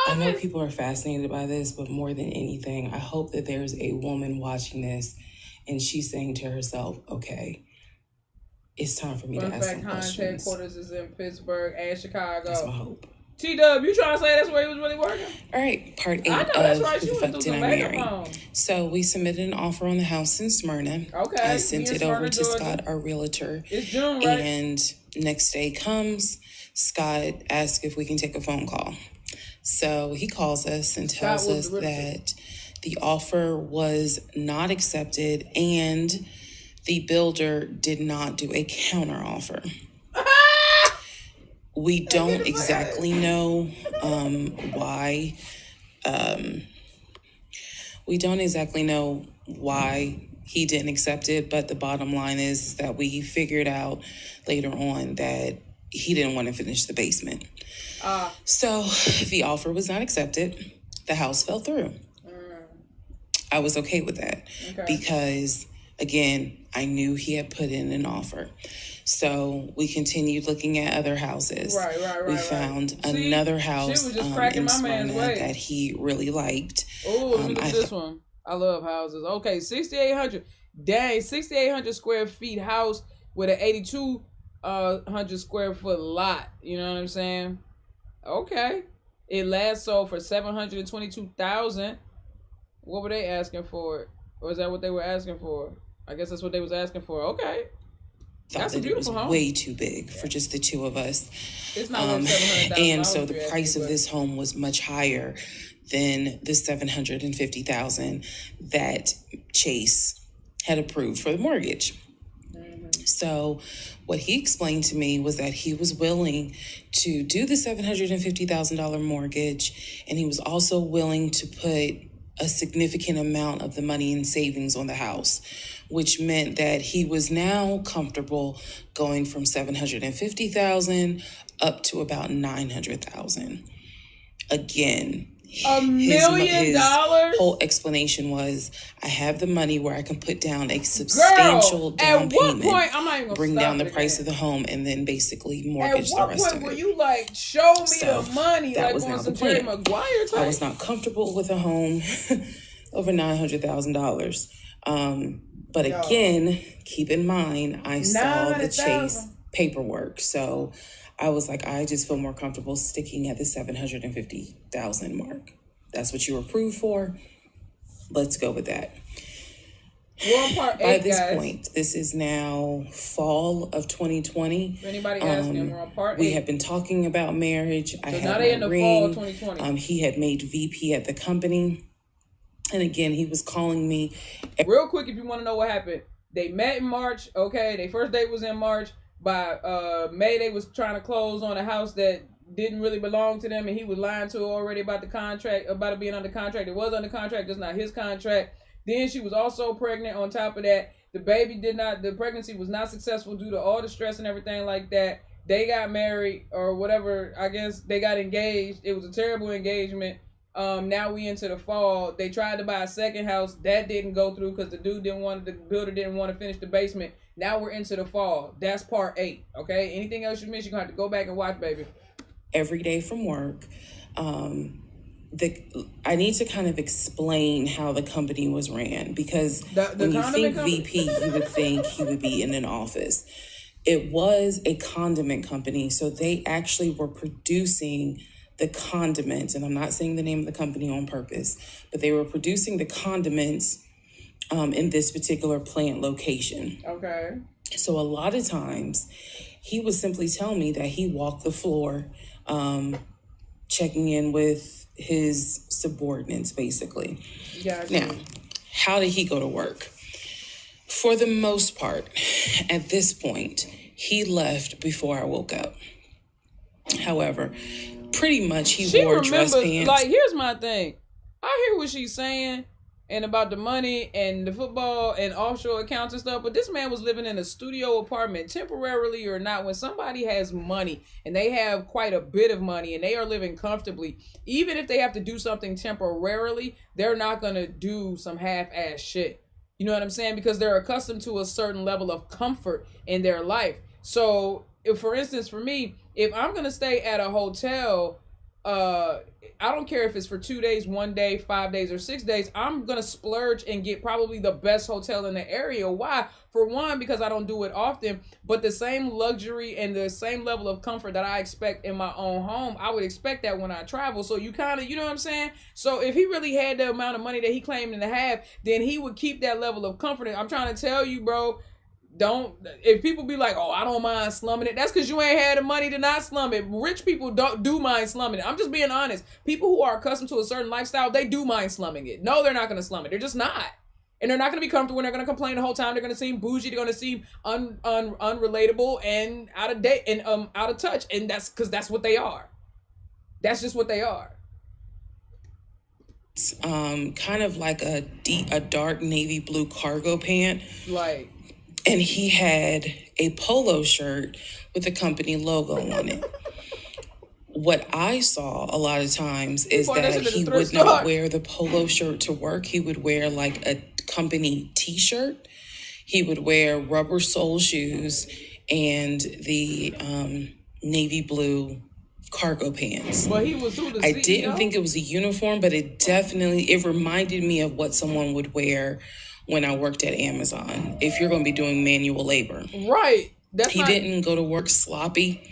I know people are fascinated by this, but more than anything, I hope that there's a woman watching this and she's saying to herself, okay, it's time for me to ask some questions. Heinz headquarters is in Pittsburgh and Chicago. That's my hope. T-Dub, you trying to say that's where he was really working? All right, part 8 I know, that's right. Who the fuck did I marry? So we submitted an offer on the house in Smyrna. Okay. I sent it over to Scott, our realtor. It's June, right? And next day comes, Scott asks if we can take a phone call. So he calls us and tells us that the offer was not accepted and the builder did not do a counter offer. We don't exactly know why. We don't exactly know why he didn't accept it, but the bottom line is that we figured out later on that he didn't want to finish the basement. So the offer was not accepted. The house fell through. I was okay with that because, again, I knew he had put in an offer. So we continued looking at other houses. We found another house in Smyrna that he really liked. Oh, look at this one. I love houses. Okay, 6,800. Dang, 6,800 square feet house with an 8,200 square foot lot. You know what I'm saying? Okay. It last sold for $722,000. What were they asking for it? Or is that what they were asking for? I guess that's what they was asking for. Okay. Thought that it was way too big for just the two of us. It's not worth $700,000. And so the price of this home was much higher than the $750,000 that Chase had approved for the mortgage. So what he explained to me was that he was willing to do the $750,000 mortgage, and he was also willing to put a significant amount of the money in savings on the house, which meant that he was now comfortable going from $750,000 up to about $900,000. Again, $1 million? His whole explanation was, I have the money where I can put down a substantial down payment, point, I'm not even gonna bring down the price of the home, and then basically mortgage the rest of it. At what point were you like, show me the money, that like was on not some the plan. Jerry Maguire type? I was not comfortable with a home over $900,000. But again, keep in mind, I saw the Chase paperwork. So I was like, I just feel more comfortable sticking at the $750,000 mark. That's what you were approved for. Let's go with that. We're on part 8, By this guys. point, this is now fall of 2020. If anybody asking, we're on part 8. We have been talking about marriage. I had now my they in the ring. fall of 2020. He had made VP at the company. And again, he was calling me. Real quick, if you want to know what happened. They met in March. Okay, their first date was in March. By May, they was trying to close on a house that didn't really belong to them. And he was lying to her already about the contract, about it being under contract. It was under contract, just not his contract. Then she was also pregnant on top of that. The pregnancy was not successful due to all the stress and everything like that. They got married or whatever. I guess they got engaged. It was a terrible engagement. Now we into the fall. They tried to buy a second house. That didn't go through because the builder didn't want to finish the basement. Now we're into the fall. That's part 8. Okay. Anything else you missed, you're going to have to go back and watch, baby. Every day from work. I need to kind of explain how the company was ran, because when you think VP, you would think he would be in an office. It was a condiment company, so they actually were producing the condiments, and I'm not saying the name of the company on purpose, but they were producing the condiments in this particular plant location. Okay. So a lot of times, he would simply tell me that he walked the floor, checking in with his subordinates, basically. Gotcha. Now, how did he go to work? For the most part, at this point, he left before I woke up. However, pretty much he wore dress pants. Like, here's my thing. I hear what she's saying and about the money and the football and offshore accounts and stuff, but this man was living in a studio apartment, temporarily or not. When somebody has money and they have quite a bit of money and they are living comfortably, even if they have to do something temporarily, they're not going to do some half-ass shit. You know what I'm saying? Because they're accustomed to a certain level of comfort in their life. So, if, for instance, for me, if I'm going to stay at a hotel, I don't care if it's for 2 days, 1 day, 5 days, or 6 days. I'm going to splurge and get probably the best hotel in the area. Why? For one, because I don't do it often, but the same luxury and the same level of comfort that I expect in my own home, I would expect that when I travel. So you kind of, you know what I'm saying? So if he really had the amount of money that he claimed to have, then he would keep that level of comfort. I'm trying to tell you, bro, if people be like, oh, I don't mind slumming it, that's because you ain't had the money to not slum it. Rich people do mind slumming it. I'm just being honest. People who are accustomed to a certain lifestyle, they do mind slumming it. No, they're not going to slum it. They're just not. And they're not going to be comfortable, and they're going to complain the whole time. They're going to seem bougie. They're going to seem unrelatable and out of date and out of touch. And that's because that's what they are. That's just what they are. Kind of like a dark navy blue cargo pant. Like. And he had a polo shirt with the company logo on it. What I saw a lot of times is that he would not wear the polo shirt to work. He would wear like a company t-shirt. He would wear rubber sole shoes and the navy blue cargo pants. Well, he was who, the I CEO? Didn't think it was a uniform, but it reminded me of what someone would wear when I worked at Amazon, if you're going to be doing manual labor. Right. He didn't go to work sloppy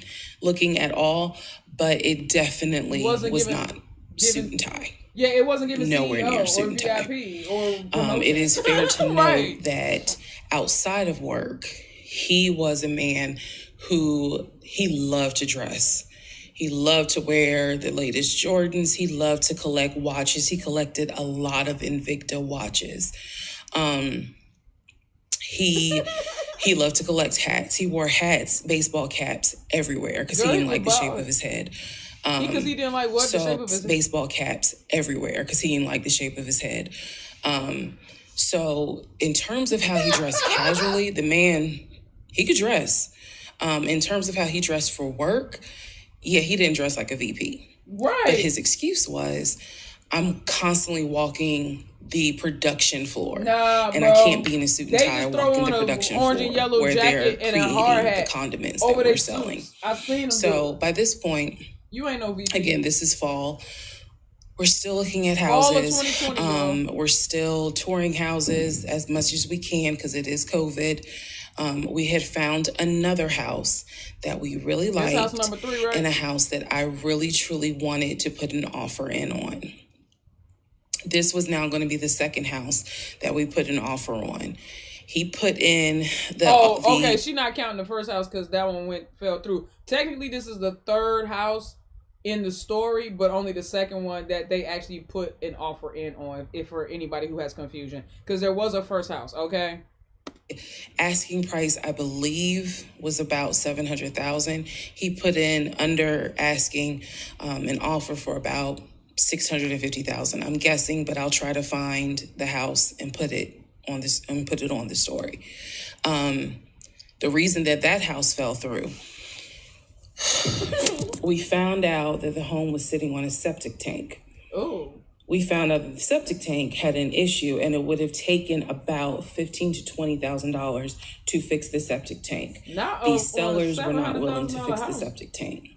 looking at all, but it definitely was not suit and tie. Yeah, it wasn't given nowhere CEO near suit and tie. It is fair to note that outside of work, he was a man who he loved to dress. He loved to wear the latest Jordans. He loved to collect watches. He collected a lot of Invicta watches. He loved to collect hats. He wore hats, baseball caps everywhere because he didn't like the shape of his head. Because he didn't like what? The shape of his head? Baseball caps everywhere because he didn't like the shape of his head. So in terms of how he dressed casually, the man, he could dress. In terms of how he dressed for work, yeah, he didn't dress like a VP. Right. But his excuse was, I'm constantly walking the production floor. And I can't be in a suit and tie walking the production floor where they're creating the condiments that we're selling. I've seen them so by this point, you ain't no VP. Again, this is fall. We're still looking at houses. 2020, we're still touring houses as much as we can because it is COVID. We had found another house that we really liked. House number 3, right? And a house that I really, truly wanted to put an offer in on. This was now going to be the second house that we put an offer on. He put in the... okay, she's not counting the first house because that one fell through. Technically, this is the third house in the story, but only the second one that they actually put an offer in on, if for anybody who has confusion, because there was a first house. Okay. Asking price, I believe, was about $700,000. He put in under asking an offer for about $650,000. I'm guessing, but I'll try to find the house and put it on the story. The reason that house fell through, we found out that the home was sitting on a septic tank. Oh. We found out that the septic tank had an issue, and it would have taken about $15,000 to $20,000 to fix the septic tank. These sellers were not willing to fix the septic tank.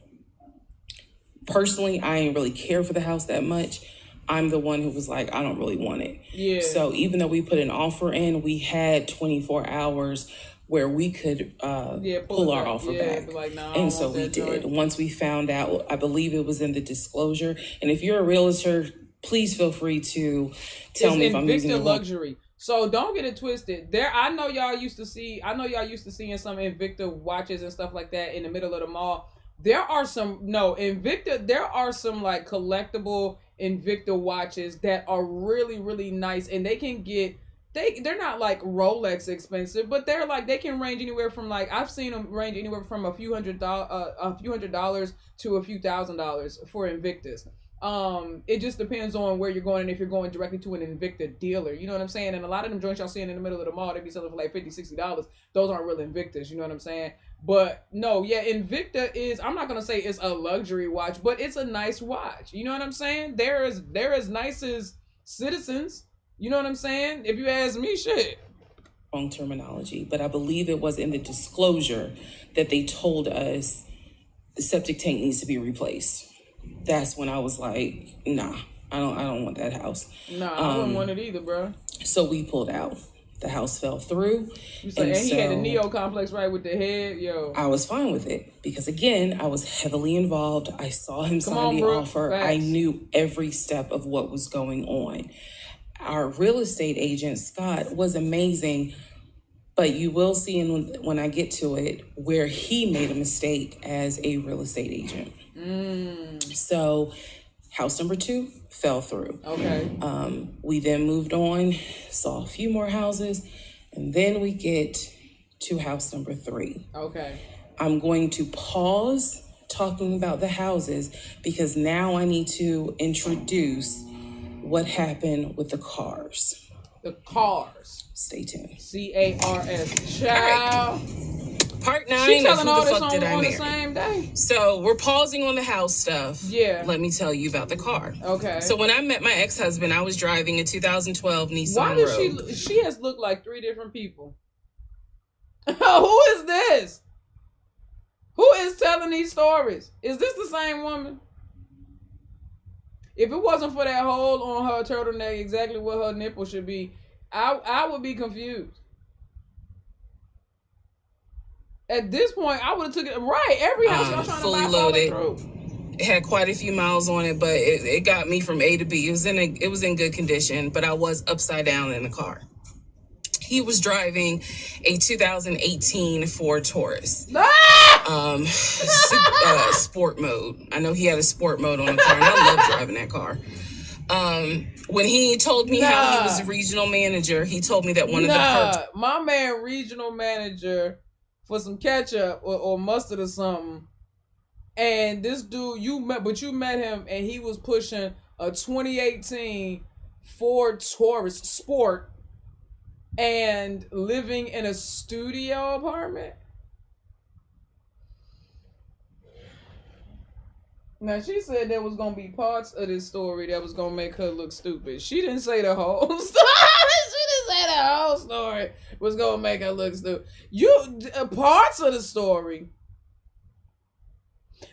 Personally, I didn't really care for the house that much. I'm the one who was like, I don't really want it. Yeah. So even though we put an offer in, we had 24 hours where we could pull our offer back. Like, nah, and so we did. Once we found out, I believe it was in the disclosure. And if you're a realtor, please feel free to tell me if I'm using the luxury. So don't get it twisted. I know y'all used to seeing some Invicta watches and stuff like that in the middle of the mall. There are some like collectible Invicta watches that are really, really nice, and they're not like Rolex expensive, but they can range anywhere from, like, I've seen them range anywhere from a few hundred dollars to a few $1,000s for Invictus. It just depends on where you're going and if you're going directly to an Invicta dealer. You know what I'm saying? And a lot of them joints y'all seeing in the middle of the mall, they be selling for like $50, $60. Those aren't real Invictus. You know what I'm saying? But no, yeah, Invicta is, I'm not gonna say it's a luxury watch, but it's a nice watch. You know what I'm saying? They're as nice as Citizens. You know what I'm saying? If you ask me, shit. Wrong terminology, but I believe it was in the disclosure that they told us the septic tank needs to be replaced. That's when I was like, nah, I don't want that house. Nah, I wouldn't want it either, bro. So we pulled out. The house fell through. And he had a Neo complex right with the head, yo. I was fine with it because, again, I was heavily involved. I saw him sign the offer. Facts. I knew every step of what was going on. Our real estate agent, Scott, was amazing, but you will see when I get to it where he made a mistake as a real estate agent. So house number 2 fell through. Okay. We then moved on, saw a few more houses, and then we get to house number 3. Okay. I'm going to pause talking about the houses because now I need to introduce what happened with the cars. The cars. Stay tuned. CARS. Child. Part 9 She of telling Who all the this Fuck Did I on the Marry? same day. So we're pausing on the house stuff. Yeah. Let me tell you about the car. Okay. So when I met my ex-husband, I was driving a 2012 Nissan Why Rogue. does she has looked like 3 different people? Who is this? Who is telling these stories? Is this the same woman? If it wasn't for that hole on her turtleneck, exactly what her nipple should be, I would be confused. At this point, I would have took it right. Every house y'all trying fully to buy loaded. through. It had quite a few miles on it, but it got me from A to B. It was in good condition, but I was upside down in the car. He was driving a 2018 Ford Taurus. Sport mode. I know he had a sport mode on the car, and I love driving that car. When he told me how he was a regional manager, he told me that one of the perks. My man, regional manager for some ketchup or mustard or something. And this dude, you met him, and he was pushing a 2018 Ford Taurus Sport and living in a studio apartment. Now, she said there was going to be parts of this story that was going to make her look stupid. She didn't say the whole story. She didn't say the whole story was going to make her look stupid. Parts of the story.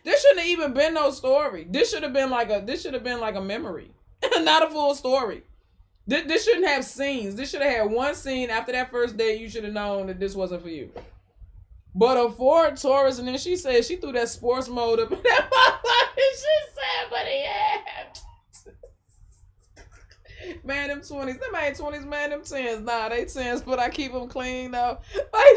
There shouldn't have even been no story. This should have been like a memory, not a full story. This shouldn't have scenes. This should have had one scene. After that first date, you should have known that this wasn't for you. But a Ford Taurus, and then she said she threw that sports mode up in that motherfucker. She said, but he had. Man, them 20s, them ain't 20s, man, them 10s. Nah, they 10s, but I keep them clean, though. Like,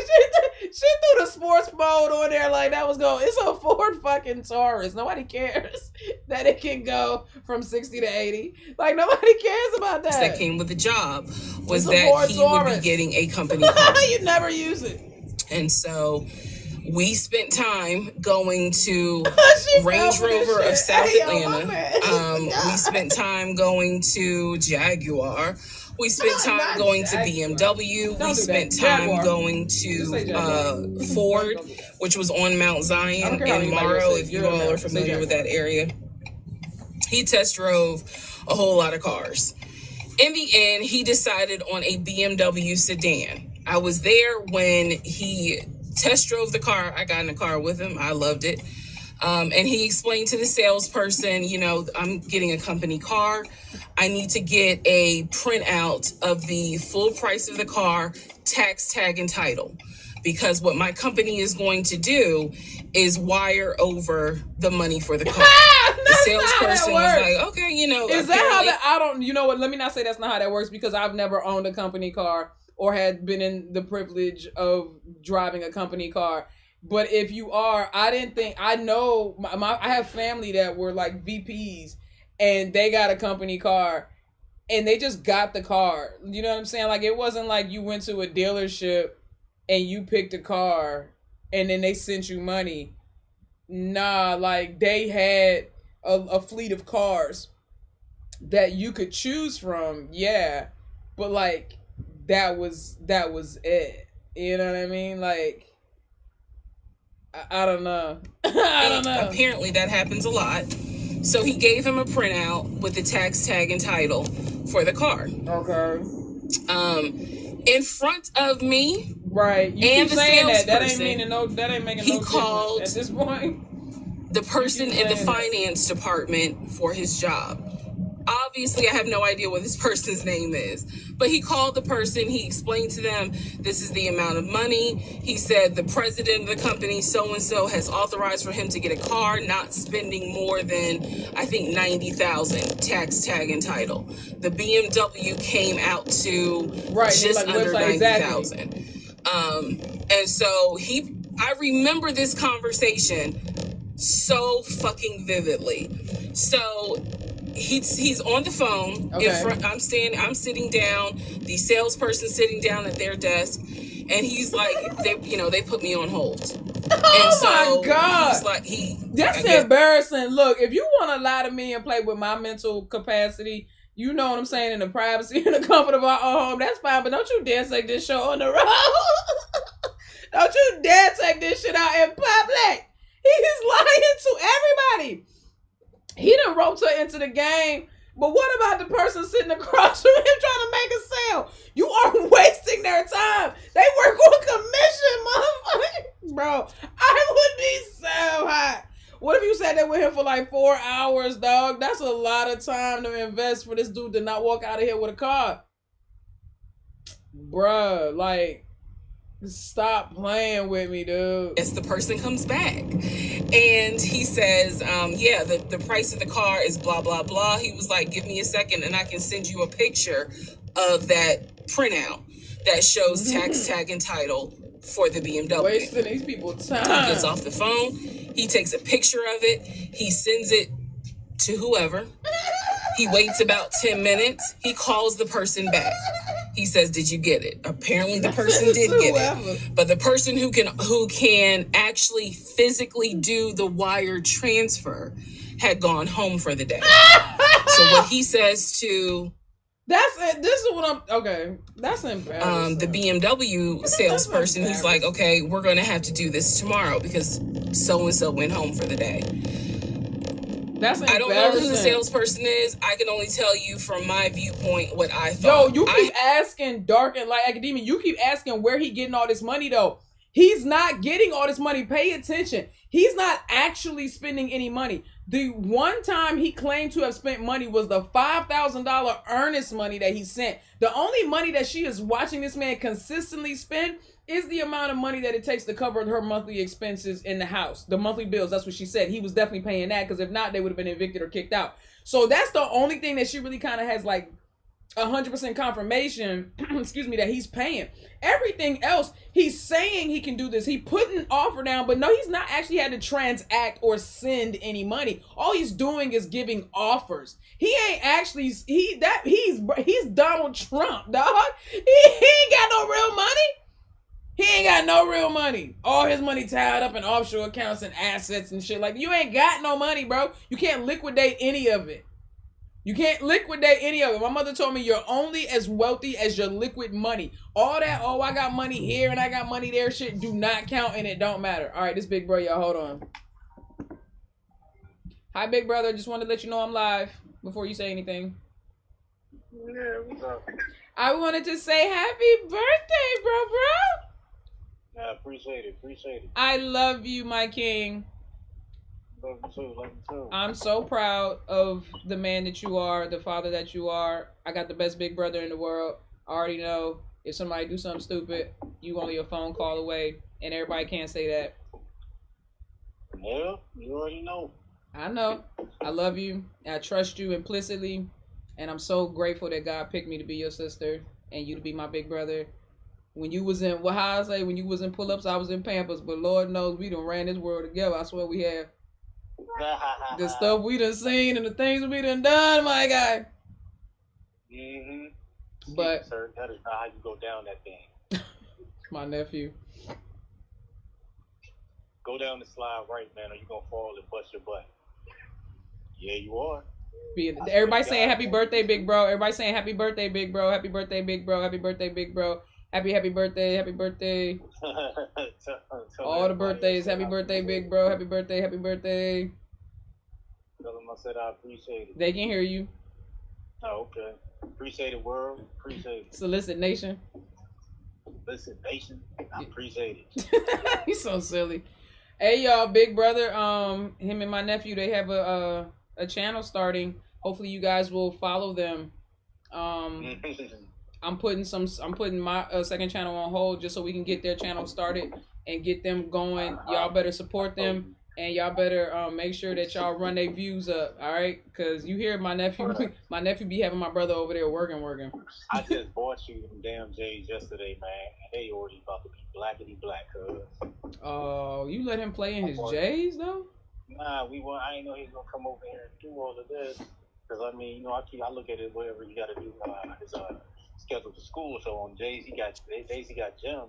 she threw the sports mode on there like that was going. It's a Ford fucking Taurus. Nobody cares that it can go from 60 to 80. Like, nobody cares about that. That came with the job was that he would be getting a company car. You never use it. And so we spent time going to Range Rover of South Atlanta. We spent time going to Jaguar. We spent time going to BMW. We spent time going to Ford, which was on Mount Zion in Morrow, if you all are familiar with that area. He test drove a whole lot of cars. In the end, he decided on a BMW sedan. I was there when he test drove the car. I got in the car with him. I loved it. And he explained to the salesperson, you know, I'm getting a company car. I need to get a printout of the full price of the car, tax, tag, and title. Because what my company is going to do is wire over the money for the car. The salesperson was like, okay, you know. Is that how that, I don't, you know what, let me not say that's not how that works, because I've never owned a company car or had been in the privilege of driving a company car. But if you are, I didn't think, I know, I have family that were like VPs and they got a company car and they just got the car. You know what I'm saying? Like, it wasn't like you went to a dealership and you picked a car and then they sent you money. Nah, like they had a fleet of cars that you could choose from. Yeah. But like, that was it. You know what I mean? Like, I don't know. I don't know. Apparently that happens a lot. So he gave him a printout with the tax, tag, and title for the car. Okay. In front of me. Right. You and keep the saying salesperson, that. That ain't meaning no. That ain't making no called difference at this point. The person in the finance department for his job. Obviously, I have no idea what this person's name is, but he called the person. He explained to them, this is the amount of money. He said the president of the company, so-and-so, has authorized for him to get a car, not spending more than, I think, $90,000 tax, tag, and title. The BMW came out to just under $90,000. And so I remember this conversation so fucking vividly. So he's on the phone. Okay. In front, I'm sitting down. The salesperson sitting down at their desk, and he's like, they put me on hold. Oh my God! He's like, that's embarrassing. Look, if you want to lie to me and play with my mental capacity, you know what I'm saying, in the privacy and the comfort of our own home, that's fine. But don't you dare take this show on the road. Don't you dare take this shit out in public. He's lying to everybody. He done roped her into the game. But what about the person sitting across from him trying to make a sale? You are wasting their time. They work on commission, motherfucker. Bro, I would be so hot. What if you sat there with him for like 4 hours, dog? That's a lot of time to invest for this dude to not walk out of here with a car. Bruh, like, stop playing with me, dude. As the person comes back and he says, the price of the car is blah, blah, blah. He was like, give me a second and I can send you a picture of that printout that shows tax, tag, and title for the BMW. Wasting these people time. He gets off the phone. He takes a picture of it. He sends it to whoever. He waits about 10 minutes. He calls the person back. He says, did you get it? Apparently the person did get it. But the person who can actually physically do the wire transfer had gone home for the day. So what he says to... That's it. This is what I'm... Okay. That's embarrassing. The BMW salesperson, he's like, okay, we're going to have to do this tomorrow because so-and-so went home for the day. That's embarrassing. I don't know who the salesperson is. I can only tell you from my viewpoint what I thought. Yo, you keep asking Dark and Light Academia. You keep asking where he getting all this money, though. He's not getting all this money. Pay attention. He's not actually spending any money. The one time he claimed to have spent money was the $5,000 earnest money that he sent. The only money that she is watching this man consistently spend is the amount of money that it takes to cover her monthly expenses in the house. The monthly bills, that's what she said. He was definitely paying that because if not, they would have been evicted or kicked out. So that's the only thing that she really kind of has like 100% confirmation, excuse me, that he's paying. Everything else, he's saying he can do this. He put an offer down, but no, he's not actually had to transact or send any money. All he's doing is giving offers. He ain't actually, he's Donald Trump, dog. He ain't got no real money. He ain't got no real money. All his money tied up in offshore accounts and assets and shit. Like, you ain't got no money, bro. You can't liquidate any of it. You can't liquidate any of it. My mother told me you're only as wealthy as your liquid money. All that, oh, I got money here and I got money there shit do not count and it don't matter. All right, this big bro, y'all, hold on. Hi, big brother. Just wanted to let you know I'm live before you say anything. Yeah, what's up? I wanted to say happy birthday, bro. Yeah, appreciate it. I love you, my king. Love you too. I'm so proud of the man that you are, the father that you are. I got the best big brother in the world. I already know if somebody do something stupid, you only a phone call away, and everybody can't say that. Yeah, you already know. I know. I love you. I trust you implicitly, and I'm so grateful that God picked me to be your sister and you to be my big brother. When you was in, when you was in pull-ups, I was in Pampers, but Lord knows we done ran this world together. I swear we have. The stuff we done seen and the things we done done, my guy. Mm-hmm. But sir, that is not how you go down that thing. My nephew. Go down the slide right, man, or you gonna fall and bust your butt. Yeah, you are. Everybody saying happy birthday, big bro. Everybody saying happy birthday, big bro. Happy birthday, big bro. Happy birthday, big bro. Happy birthday. Happy birthday. All the birthdays. Happy birthday, big bro. Happy birthday. Tell them I said I appreciate it. They can hear you. Oh, okay. Appreciate it, world. Appreciate it. Solicit Nation. Listen, Nation. I appreciate it. He's so silly. Hey, y'all, big brother. Him and my nephew, they have a channel starting. Hopefully, you guys will follow them. I'm putting my second channel on hold just so we can get their channel started and get them going. Y'all better support them and y'all better make sure that y'all run their views up, all right? Because you hear my nephew be having my brother over there working. I just bought you them damn J's yesterday, man. And they already about to be blackity black, cuz. Oh, you let him play in his J's though? Nah, I ain't know he was gonna come over here and do all of this. Because I mean, I look at it whatever you gotta do his schedule for school. So on days he got gym,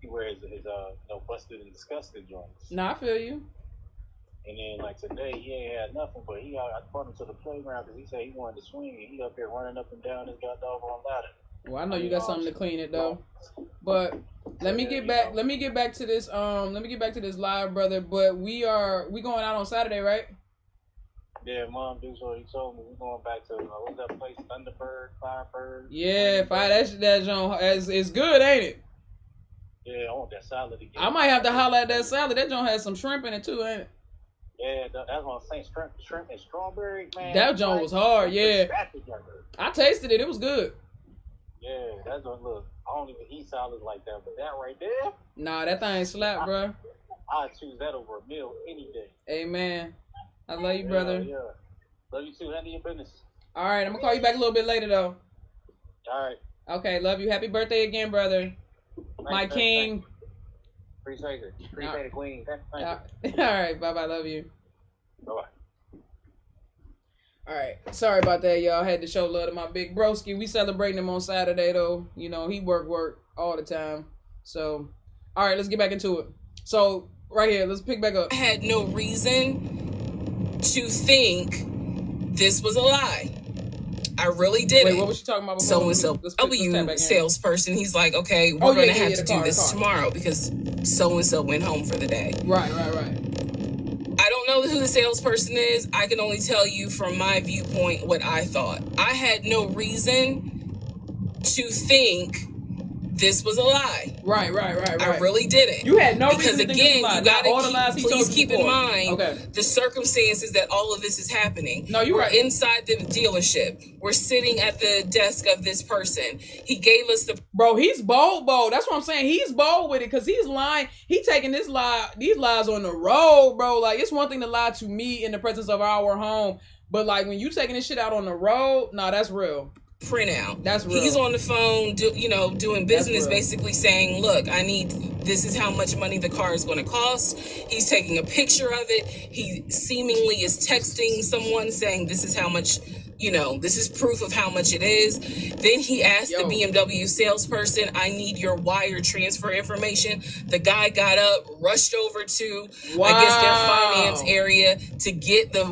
he wears his busted and disgusted joints. Nah, I feel you. And then like today he ain't had nothing, but I brought him to the playground because he said he wanted to swing, and he up here running up and down his goddamn ladder. Well, I know you got something to clean it though. But let me get back to this live, brother. But we going out on Saturday, right? Yeah, Mom do so. He told me we're going back to what's that place? Thunderbird, Firebird. Yeah, that joint is good, ain't it? Yeah, I want that salad again. I might have to holler at that salad. That joint has some shrimp in it too, ain't it? Yeah, that's what I'm saying. Shrimp and strawberry, man. That joint was hard, yeah. I tasted it. It was good. Yeah, that's what look. I don't even eat salads like that, but that right there. Nah, that thing slap, bro. I'd choose that over a meal any day. Amen. I love you, brother. Yeah. Love you too. Handle your business. All right, I'm gonna call you back a little bit later, though. All right. Okay, love you. Happy birthday again, brother. My king. Appreciate it. Appreciate it, queen. All right, bye-bye. Love you. Bye-bye. All right, sorry about that, y'all. Had to show love to my big broski. We celebrating him on Saturday, though. You know, he work all the time. So, all right, let's get back into it. So, right here, let's pick back up. I had no reason to think this was a lie. I really didn't. Wait, what was she talking about? So-and-so W salesperson, he's like, okay, we're going to have to do this tomorrow because so-and-so went home for the day. Right. I don't know who the salesperson is. I can only tell you from my viewpoint what I thought. I had no reason to think this was a lie. Right. I really didn't. You had no reason to think again, you gotta please keep in mind the circumstances that all of this is happening. No, you're right. Inside the dealership. We're sitting at the desk of this person. He gave us the he's bold. That's what I'm saying. He's bold with it because he's lying. He taking these lies on the road, bro. Like, it's one thing to lie to me in the presence of our home, but like when you taking this shit out on the road, nah, that's real. printout. That's real. He's on the phone, doing business, basically saying, look, this is how much money the car is going to cost. He's taking a picture of it. He seemingly is texting someone saying, this is how much, this is proof of how much it is. Then he asked the BMW salesperson, I need your wire transfer information. The guy got up, rushed over to, I guess, their finance area to get the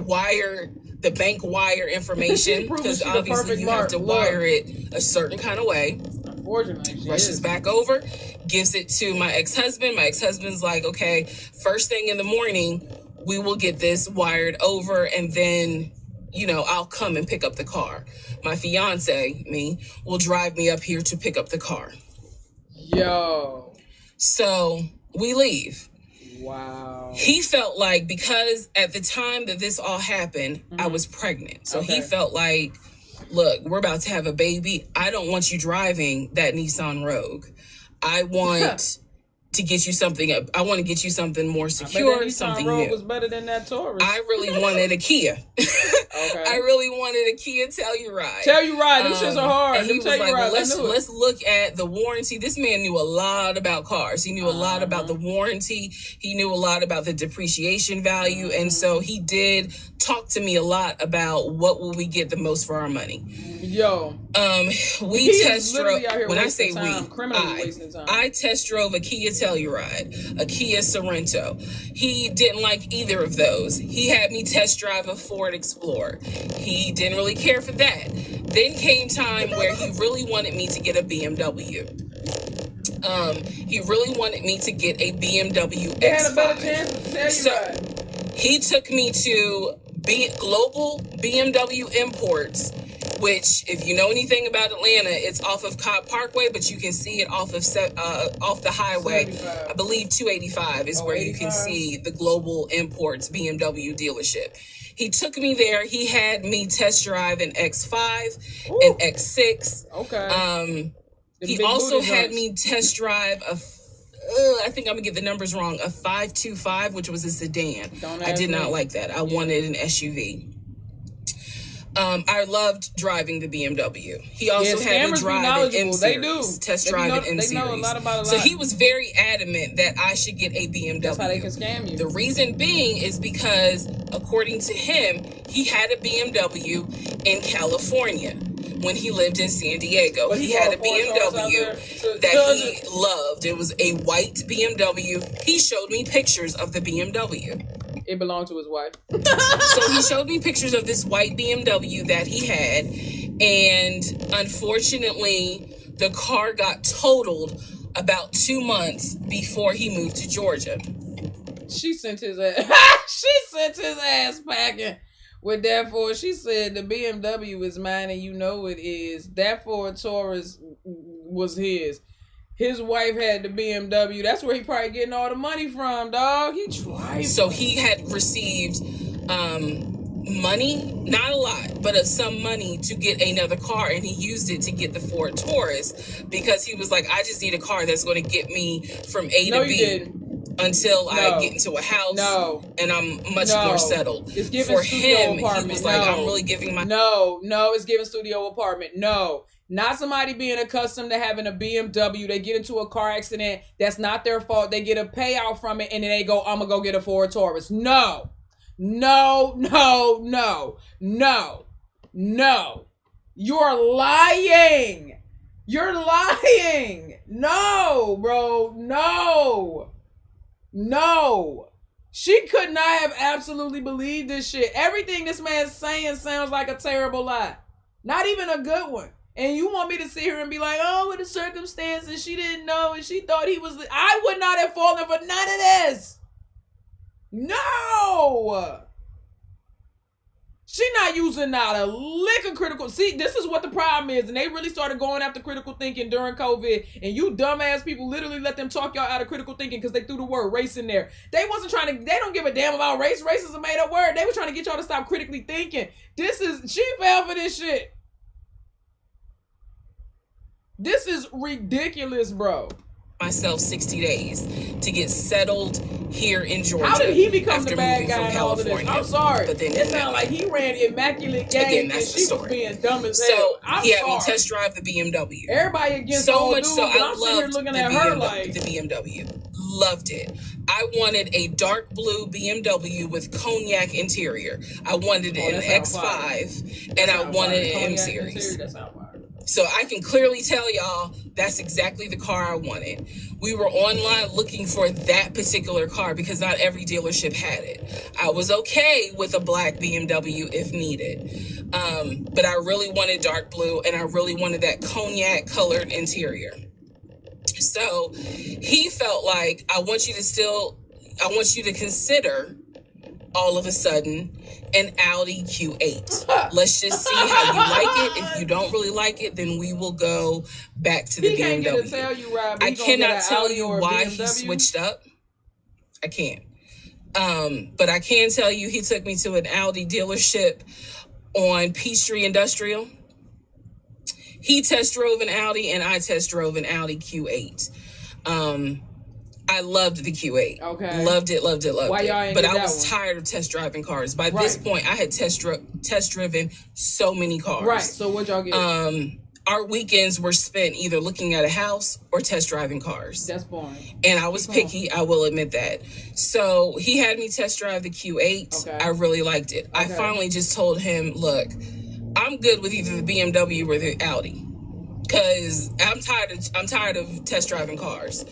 bank wire information, because obviously you have to wire it a certain kind of way. Unfortunately, rushes back over, gives it to my ex-husband. My ex-husband's like, okay, first thing in the morning, we will get this wired over, and then, I'll come and pick up the car. My fiance, will drive me up here to pick up the car. Yo. So we leave. Wow. He felt like, because at the time that this all happened, I was pregnant. So he felt like, look, we're about to have a baby. I don't want you driving that Nissan Rogue. I want to get you something. I want to get you something more secure, something Rogue new. Was better than that Taurus. I really wanted a Kia. I really wanted a Kia Telluride. Them shits are hard. And he was like, well, let's look at the warranty. This man knew a lot about cars. He knew a lot about the warranty. He knew a lot about the depreciation value. And so he did talk to me a lot about what will we get the most for our money. Yo. We test drove. When I say I test drove a Kia Telluride, a Kia Sorento. He didn't like either of those. He had me test drive a Ford Explorer. He didn't really care for that. Then came time where he really wanted me to get a BMW. He really wanted me to get a BMW X5. Had a better chance of Telluride. He took me to Global BMW Imports, which, if you know anything about Atlanta, it's off of Cobb Parkway, but you can see it off the highway. 75. I believe 285 is where you can see the Global Imports BMW dealership. He took me there. He had me test drive an X5, an X6. Okay. He also had me test drive I think I'm gonna get the numbers wrong, a 525, which was a sedan. I did not like that. I wanted an SUV. I loved driving the BMW. He also had me drive an M Series. They do. Test drive an M Series. They know a lot about a lot. So he was very adamant that I should get a BMW. That's how they can scam you. The reason being is because, according to him, he had a BMW in California when he lived in San Diego. He had a BMW that he loved. It was a white BMW. He showed me pictures of the BMW. It belonged to his wife. So he showed me pictures of this white BMW that he had. And unfortunately, the car got totaled about 2 months before he moved to Georgia. She sent his ass packing with that Ford. She said the BMW is mine and you know it is. That Ford Taurus was his. His wife had the BMW. That's where he probably getting all the money from, dog. He tried. So he had received money, not a lot, but some money to get another car, and he used it to get the Ford Taurus because he was like, I just need a car that's going to get me from A to B until I get into a house and I'm much more settled. It's giving For studio him, apartment. He was like, I'm really giving my... No, it's giving studio apartment. No. Not somebody being accustomed to having a BMW. They get into a car accident. That's not their fault. They get a payout from it and then they go, I'm going to go get a Ford Taurus. No. You're lying. No, bro. No. She could not have absolutely believed this shit. Everything this man's saying sounds like a terrible lie. Not even a good one. And you want me to sit here and be like, oh, with the circumstances, she didn't know and she thought he was... I would not have fallen for none of this. No. She not using not a lick of critical... See, this is what the problem is. And they really started going after critical thinking during COVID. And you dumbass people literally let them talk y'all out of critical thinking because they threw the word race in there. They wasn't trying to... They don't give a damn about race. Race is a made up word. They were trying to get y'all to stop critically thinking. She fell for this shit. This is ridiculous, bro. myself 60 days to get settled here in Georgia. How did he become after the bad moving guy from in all of this? California? I'm sorry. But then It sounded like he ran immaculate game Again, and that's the she story. was being dumb as So hell. I'm he had sorry. me test drive the BMW. Everybody against So all much dudes, so but I I'm sitting here loved looking the at her BMW, like the BMW. Loved it. I wanted a dark blue BMW with cognac interior. I wanted an X5 and I wanted an M Series. So I can clearly tell y'all that's exactly the car I wanted. We were online looking for that particular car because not every dealership had it. I was okay with a black BMW if needed. But I really wanted dark blue and I really wanted that cognac colored interior. So he felt like, I want you to consider all of a sudden an Audi Q8. Let's just see how you like it. If you don't really like it, then we will go back to the BMW. He can't get to tell you, Rob. I cannot tell you why he switched up. I can't. But I can tell you he took me to an Audi dealership on Peachtree Industrial. He test drove an Audi and I test drove an Audi Q8. I loved the Q8. Okay. Loved it. Why y'all ain't But get I that was one? tired of test driving cars. By this point, I had test driven so many cars. Right. So what y'all get? Our weekends were spent either looking at a house or test driving cars. That's boring. And I was picky, I will admit that. So he had me test drive the Q8. Okay. I really liked it. Okay. I finally just told him, look, I'm good with either the BMW or the Audi. Because I'm tired of test driving cars.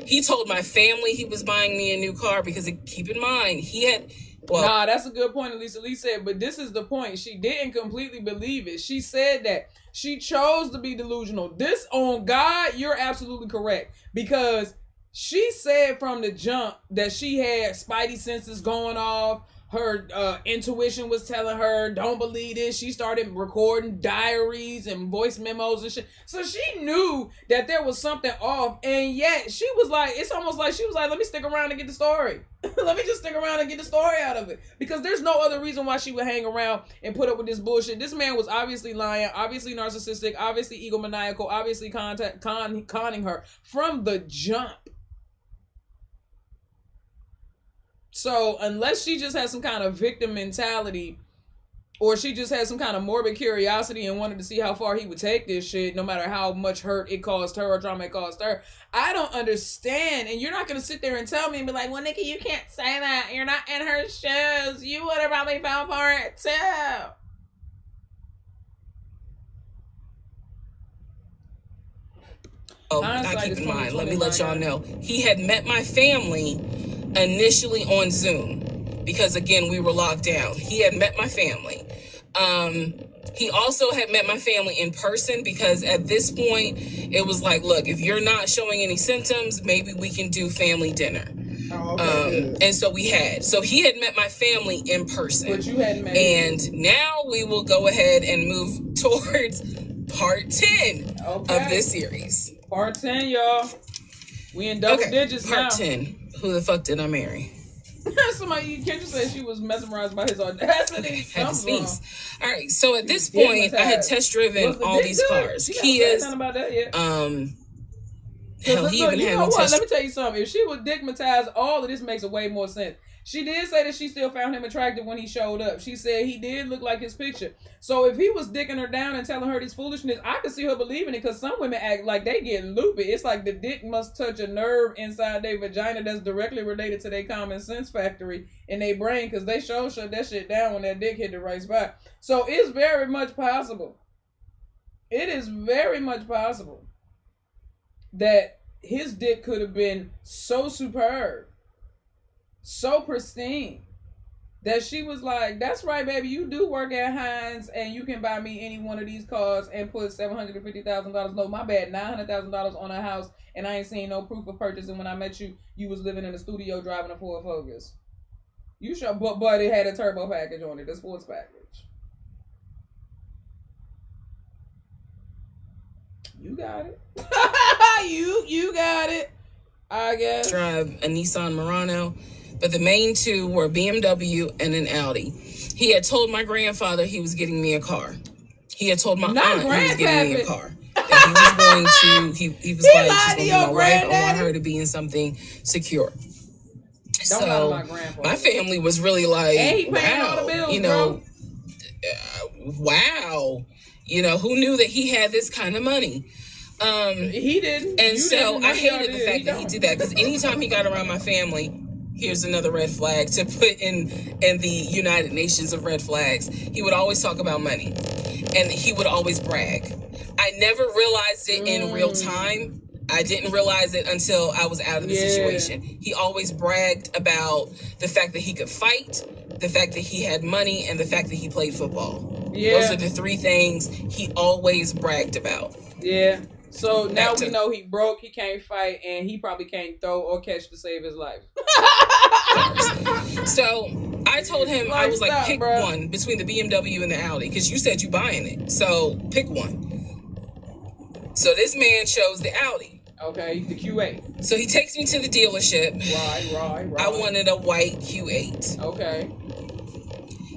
He told my family he was buying me a new car because keep in mind, he had... Well, nah, that's a good point, Elisa Lee said, but this is the point. She didn't completely believe it. She said that she chose to be delusional. This, on God, you're absolutely correct. Because she said from the jump that she had spidey senses going off. Her intuition was telling her, don't believe this. She started recording diaries and voice memos and shit. So she knew that there was something off. And yet she was like, it's almost like she was like, let me stick around and get the story. Let me just stick around and get the story out of it. Because there's no other reason why she would hang around and put up with this bullshit. This man was obviously lying, obviously narcissistic, obviously egomaniacal, obviously conning her from the jump. So unless she just has some kind of victim mentality, or she just has some kind of morbid curiosity and wanted to see how far he would take this shit, no matter how much hurt it caused her or trauma it caused her, I don't understand. And you're not going to sit there and tell me and be like, well, Nikki, you can't say that. You're not in her shoes. You would have probably fell for it too. Oh, I keep in mind, let me let y'all know. He had met my family initially on Zoom because, again, we were locked down. He had met my family. He also had met my family in person because at this point, it was like, look, if you're not showing any symptoms, maybe we can do family dinner. Oh, okay, and so we had. So he had met my family in person. But you hadn't met And now we will go ahead and move towards part 10 of this series. Part 10, y'all. We in double digits now. Part 10. Who the fuck did I marry? Somebody, can't you say she was mesmerized by his audacity? Had to sneeze. All right, so at this point, I had test driven all these cars. Kias. About that yet. Hell, he even had me Let me tell you something. If she was digmatized, all of this makes a way more sense. She did say that she still found him attractive when he showed up. She said he did look like his picture. So if he was dicking her down and telling her this foolishness, I could see her believing it, because some women act like they get loopy. It's like the dick must touch a nerve inside their vagina that's directly related to their common sense factory in their brain, because they shut that shit down when that dick hit the right spot. So it's very much possible. It is very much possible that his dick could have been so superb, so pristine, that she was like, that's right, baby, you do work at Heinz and you can buy me any one of these cars and put $750,000, no, my bad, $900,000 on a house, and I ain't seen no proof of purchase, and when I met you, you was living in a studio driving a Ford Focus. You sure, but it had a turbo package on it, the sports package. You got it. you got it, I guess. Drive a Nissan Murano. But the main two were BMW and an Audi. He had told my grandfather he was getting me a car. He had told my aunt he was getting me a car. And he was going to. He was like, she's gonna be my wife. I want her to be in something secure. My family was really like, wow, wow, who knew that he had this kind of money? He didn't. And I hated the fact that he did that, because anytime he got around my family, here's another red flag to put in the United Nations of red flags. He would always talk about money, and he would always brag. I never realized it in real time. I didn't realize it until I was out of the situation. He always bragged about the fact that he could fight, the fact that he had money, and the fact that he played football. Yeah. Those are the three things he always bragged about. Yeah. So now we know he broke, he can't fight, and he probably can't throw or catch to save his life. So I told him, I was like, pick one between the BMW and the Audi, because you said you buying it. So pick one. So this man chose the Audi. Okay, the Q8. So he takes me to the dealership. Right. I wanted a white Q8. Okay.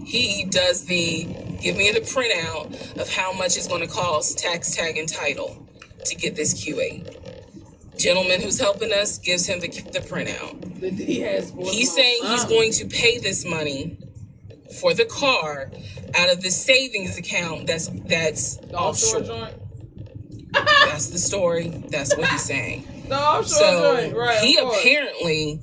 He does give me the printout of how much it's going to cost, tax, tag, and title, to get this Q8. Gentleman who's helping us gives him the printout. He's saying he's going to pay this money for the car out of the savings account that's offshore. Joint? That's the story. That's what he's saying. The offshore joint, right? He apparently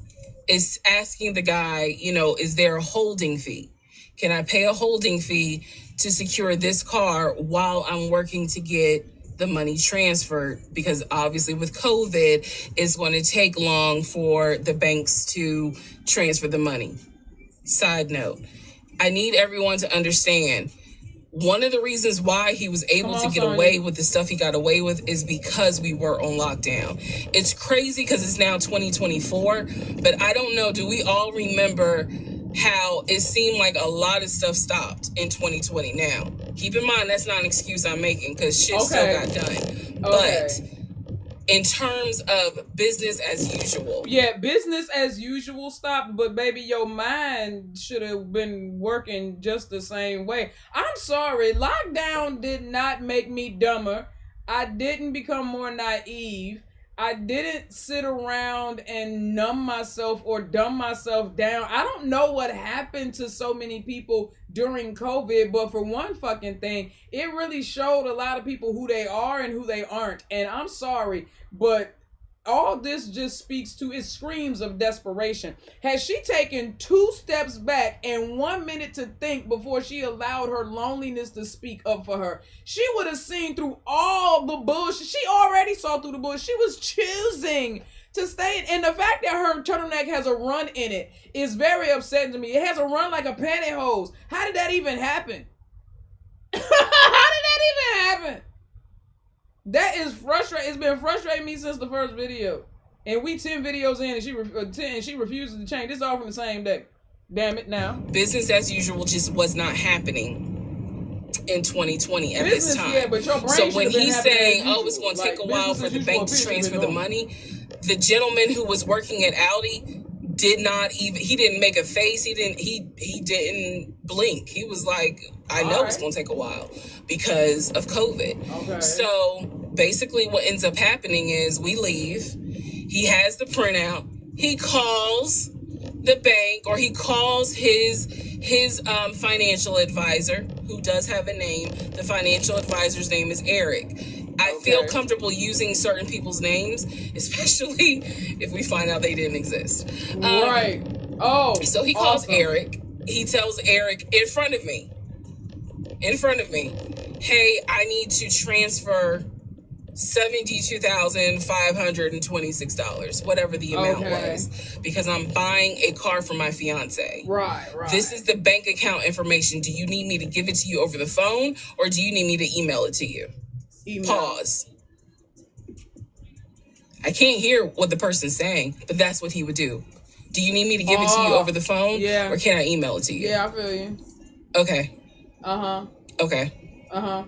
is asking the guy, is there a holding fee? Can I pay a holding fee to secure this car while I'm working to get the money transferred? Because obviously with COVID, it's going to take long for the banks to transfer the money. Side note, I need everyone to understand, one of the reasons why he was able to get away with the stuff he got away with is because we were on lockdown. It's crazy because it's now 2024, but I don't know, do we all remember how it seemed like a lot of stuff stopped in 2020? Now, keep in mind, that's not an excuse I'm making, because shit still got done. But in terms of business as usual. Yeah, business as usual stopped, but baby, your mind should have been working just the same way. I'm sorry, lockdown did not make me dumber. I didn't become more naive. I didn't sit around and numb myself or dumb myself down. I don't know what happened to so many people during COVID, but for one fucking thing, it really showed a lot of people who they are and who they aren't. And I'm sorry, but all this just speaks to, it screams of desperation. Had she taken 2 steps back and 1 minute to think before she allowed her loneliness to speak up for her, she would have seen through all the bullshit. She already saw through the bullshit. She was choosing to stay. And the fact that her turtleneck has a run in it is very upsetting to me. It has a run like a pantyhose. How did that even happen? How did that even happen? That is frustrating. It's been frustrating me since the first video, and we 10 videos in, and she refuses to change. This is all from the same day. Damn it! Now business as usual just was not happening in 2020 at this time. Yeah, but your brain so when he's saying, "Oh, it's going to take a while for the bank to transfer the money," the gentleman who was working at Audi did not even. He didn't make a face. He didn't blink. He was like, I know it's going to take a while because of COVID. Okay. So basically what ends up happening is we leave. He has the printout. He calls the bank, or he calls his financial advisor, who does have a name. The financial advisor's name is Eric. I feel comfortable using certain people's names, especially if we find out they didn't exist. Right. So he calls Eric. He tells Eric in front of me, hey, I need to transfer $72,526, whatever the amount was, because I'm buying a car for my fiance. Right. This is the bank account information. Do you need me to give it to you over the phone, or do you need me to email it to you? Pause. I can't hear what the person's saying, but that's what he would do. Do you need me to give it to you over the phone? Yeah. Or can I email it to you? Yeah, I feel you. Okay. Okay. All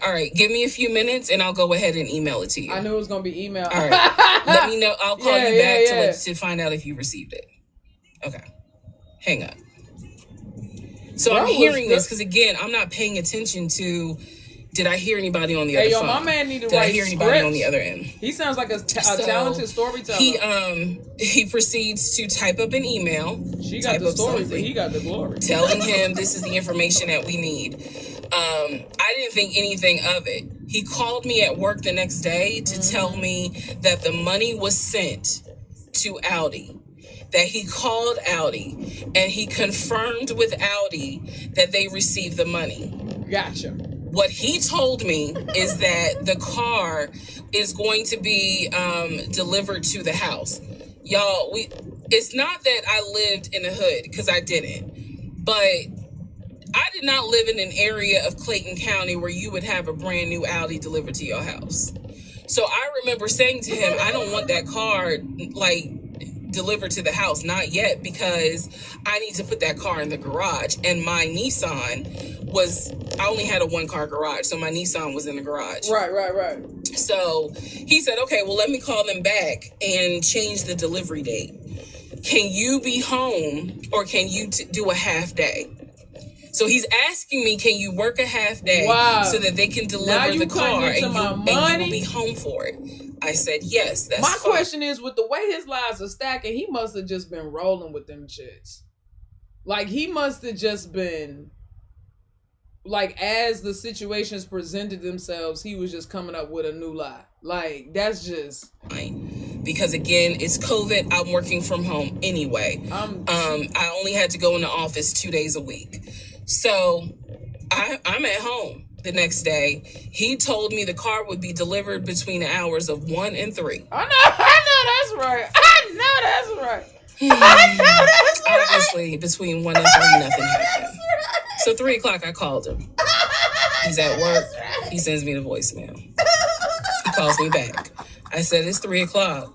right. Give me a few minutes and I'll go ahead and email it to you. I knew it was going to be email. All right. Let me know. I'll call you back to find out if you received it. Okay. Hang up. So I'm hearing this because, again, I'm not paying attention to Did I hear anybody on the other phone? My man need to Did write I hear anybody scripts. on the other end? He sounds like a talented storyteller. He proceeds to type up an email. She got the story, but he got the glory. Telling him this is the information that we need. I didn't think anything of it. He called me at work the next day to tell me that the money was sent to Audi. That he called Audi and he confirmed with Audi that they received the money. Gotcha. What he told me is that the car is going to be delivered to the house. Y'all, it's not that I lived in the hood, because I didn't. But I did not live in an area of Clayton County where you would have a brand new Audi delivered to your house. So I remember saying to him, I don't want that car, delivered to the house, not yet, because I need to put that car in the garage. And my Nissan I only had a 1-car garage, so my Nissan was in the garage. Right. So he said, okay, well, let me call them back and change the delivery date. Can you be home, or can you do a half day? So he's asking me, can you work a half day so that they can deliver the car and you will be home for it? I said, yes, that's my question is, with the way his lies are stacking, he must have just been rolling with them shits. Like, he must have just been, like, as the situations presented themselves, he was just coming up with a new lie. Like, that's just... Because, again, it's COVID. I'm working from home anyway. I only had to go in the office 2 days a week. So, I'm at home the next day. He told me the car would be delivered between the hours of 1 and 3. I know that's right. I know that's right. Obviously, between 1 and 3, nothing happened. So 3 o'clock, I called him. He's at work. He sends me the voicemail. He calls me back. I said, it's 3 o'clock.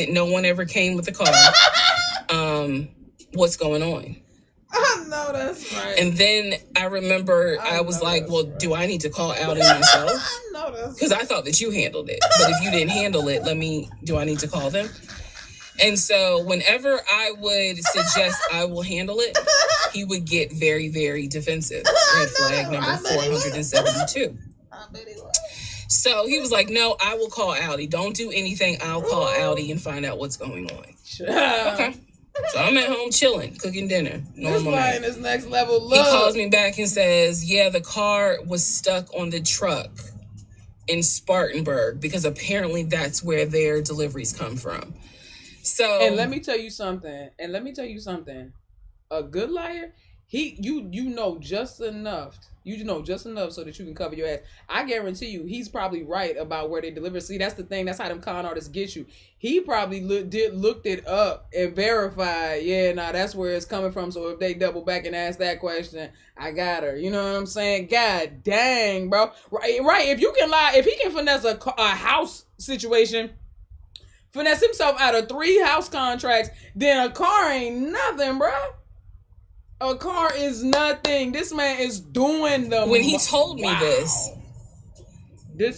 No one ever came with the car. What's going on? I know that's right. And then I remember I was like, well, do I need to call Audi myself? I know that's because I thought that you handled it. But if you didn't handle it, do I need to call them? And so whenever I would suggest I will handle it, he would get very, very defensive. Red flag number 472. So he was like, no, I will call Audi. Don't do anything. I'll call Audi and find out what's going on. Okay. So I'm at home chilling, cooking dinner. Normal night. This next level love. He calls me back and says, yeah, the car was stuck on the truck in Spartanburg because apparently that's where their deliveries come from. So, and let me tell you something. A good liar, you know just enough. You know just enough so that you can cover your ass. I guarantee you, he's probably right about where they deliver. See, that's the thing. That's how them con artists get you. He probably looked it up and verified. Yeah, that's where it's coming from. So if they double back and ask that question, I got her. You know what I'm saying? God dang, bro. Right. If you can lie, if he can finesse a house situation, finesse himself out of 3 house contracts, then a car ain't nothing, bro. A car is nothing. This man is doing the... When he told me this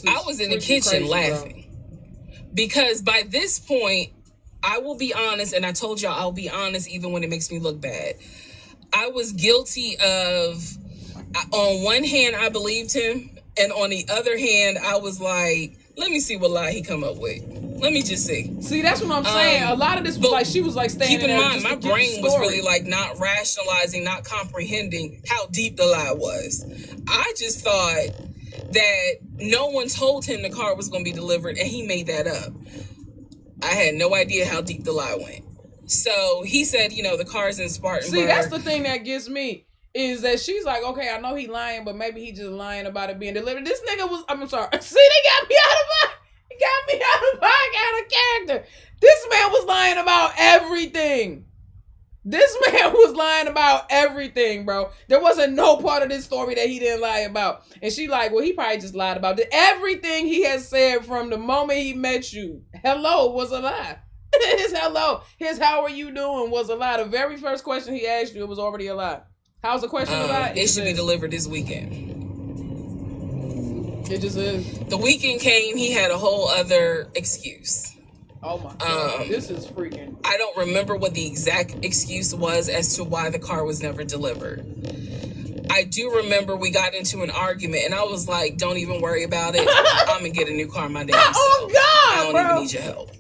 I was in the kitchen laughing. Bro. Because by this point, I will be honest, and I told y'all I'll be honest even when it makes me look bad. I was guilty of... On one hand, I believed him, and on the other hand, I was like, let me see what lie he come up with. Let me just see. See, that's what I'm saying. A lot of this was like, she was like standing there. Keep in mind, my brain was really like not rationalizing, not comprehending how deep the lie was. I just thought that no one told him the car was going to be delivered, and he made that up. I had no idea how deep the lie went. So he said, the car's in Spartanburg. See, that's the thing that gets me. Is that she's like, okay, I know he lying, but maybe he just lying about it being delivered. This nigga was, I'm sorry. See, they got me out of character. This man was lying about everything. Bro. There wasn't no part of this story that he didn't lie about. And she like, well, he probably just lied about it. Everything he has said from the moment he met you, hello, was a lie. His hello, his how are you doing was a lie. The very first question he asked you, it was already a lie. How's the question about? It should be delivered this weekend. It just is. The weekend came, he had a whole other excuse. Oh my God, this is freaking. I don't remember what the exact excuse was as to why the car was never delivered. I do remember we got into an argument, and I was like, "Don't even worry about it. I'm gonna get a new car my damn self. Oh God, I don't bro. even need your help."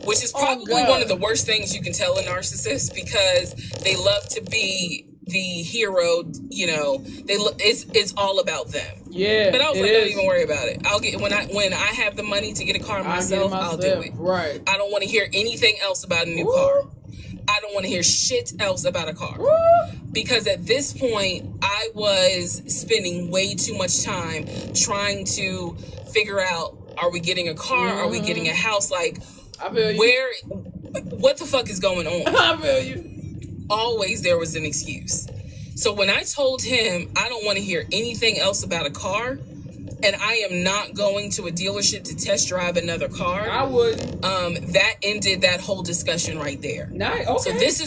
Which is probably one of the worst things you can tell a narcissist, because they love to be the hero. You know, it's all about them. Yeah, but I was like, don't even worry about it. I'll get when I have the money to get a car myself, I'll do it. Right. I don't want to hear anything else about a new car. I don't want to hear shit else about a car. Because at this point, I was spending way too much time trying to figure out, are we getting a car? Are we getting a house? Like, I feel you. What the fuck is going on? I feel you. Always there was an excuse. So when I told him I don't want to hear anything else about a car, and I am not going to a dealership to test drive another car, I would. That ended that whole discussion right there. Nice. Okay. So this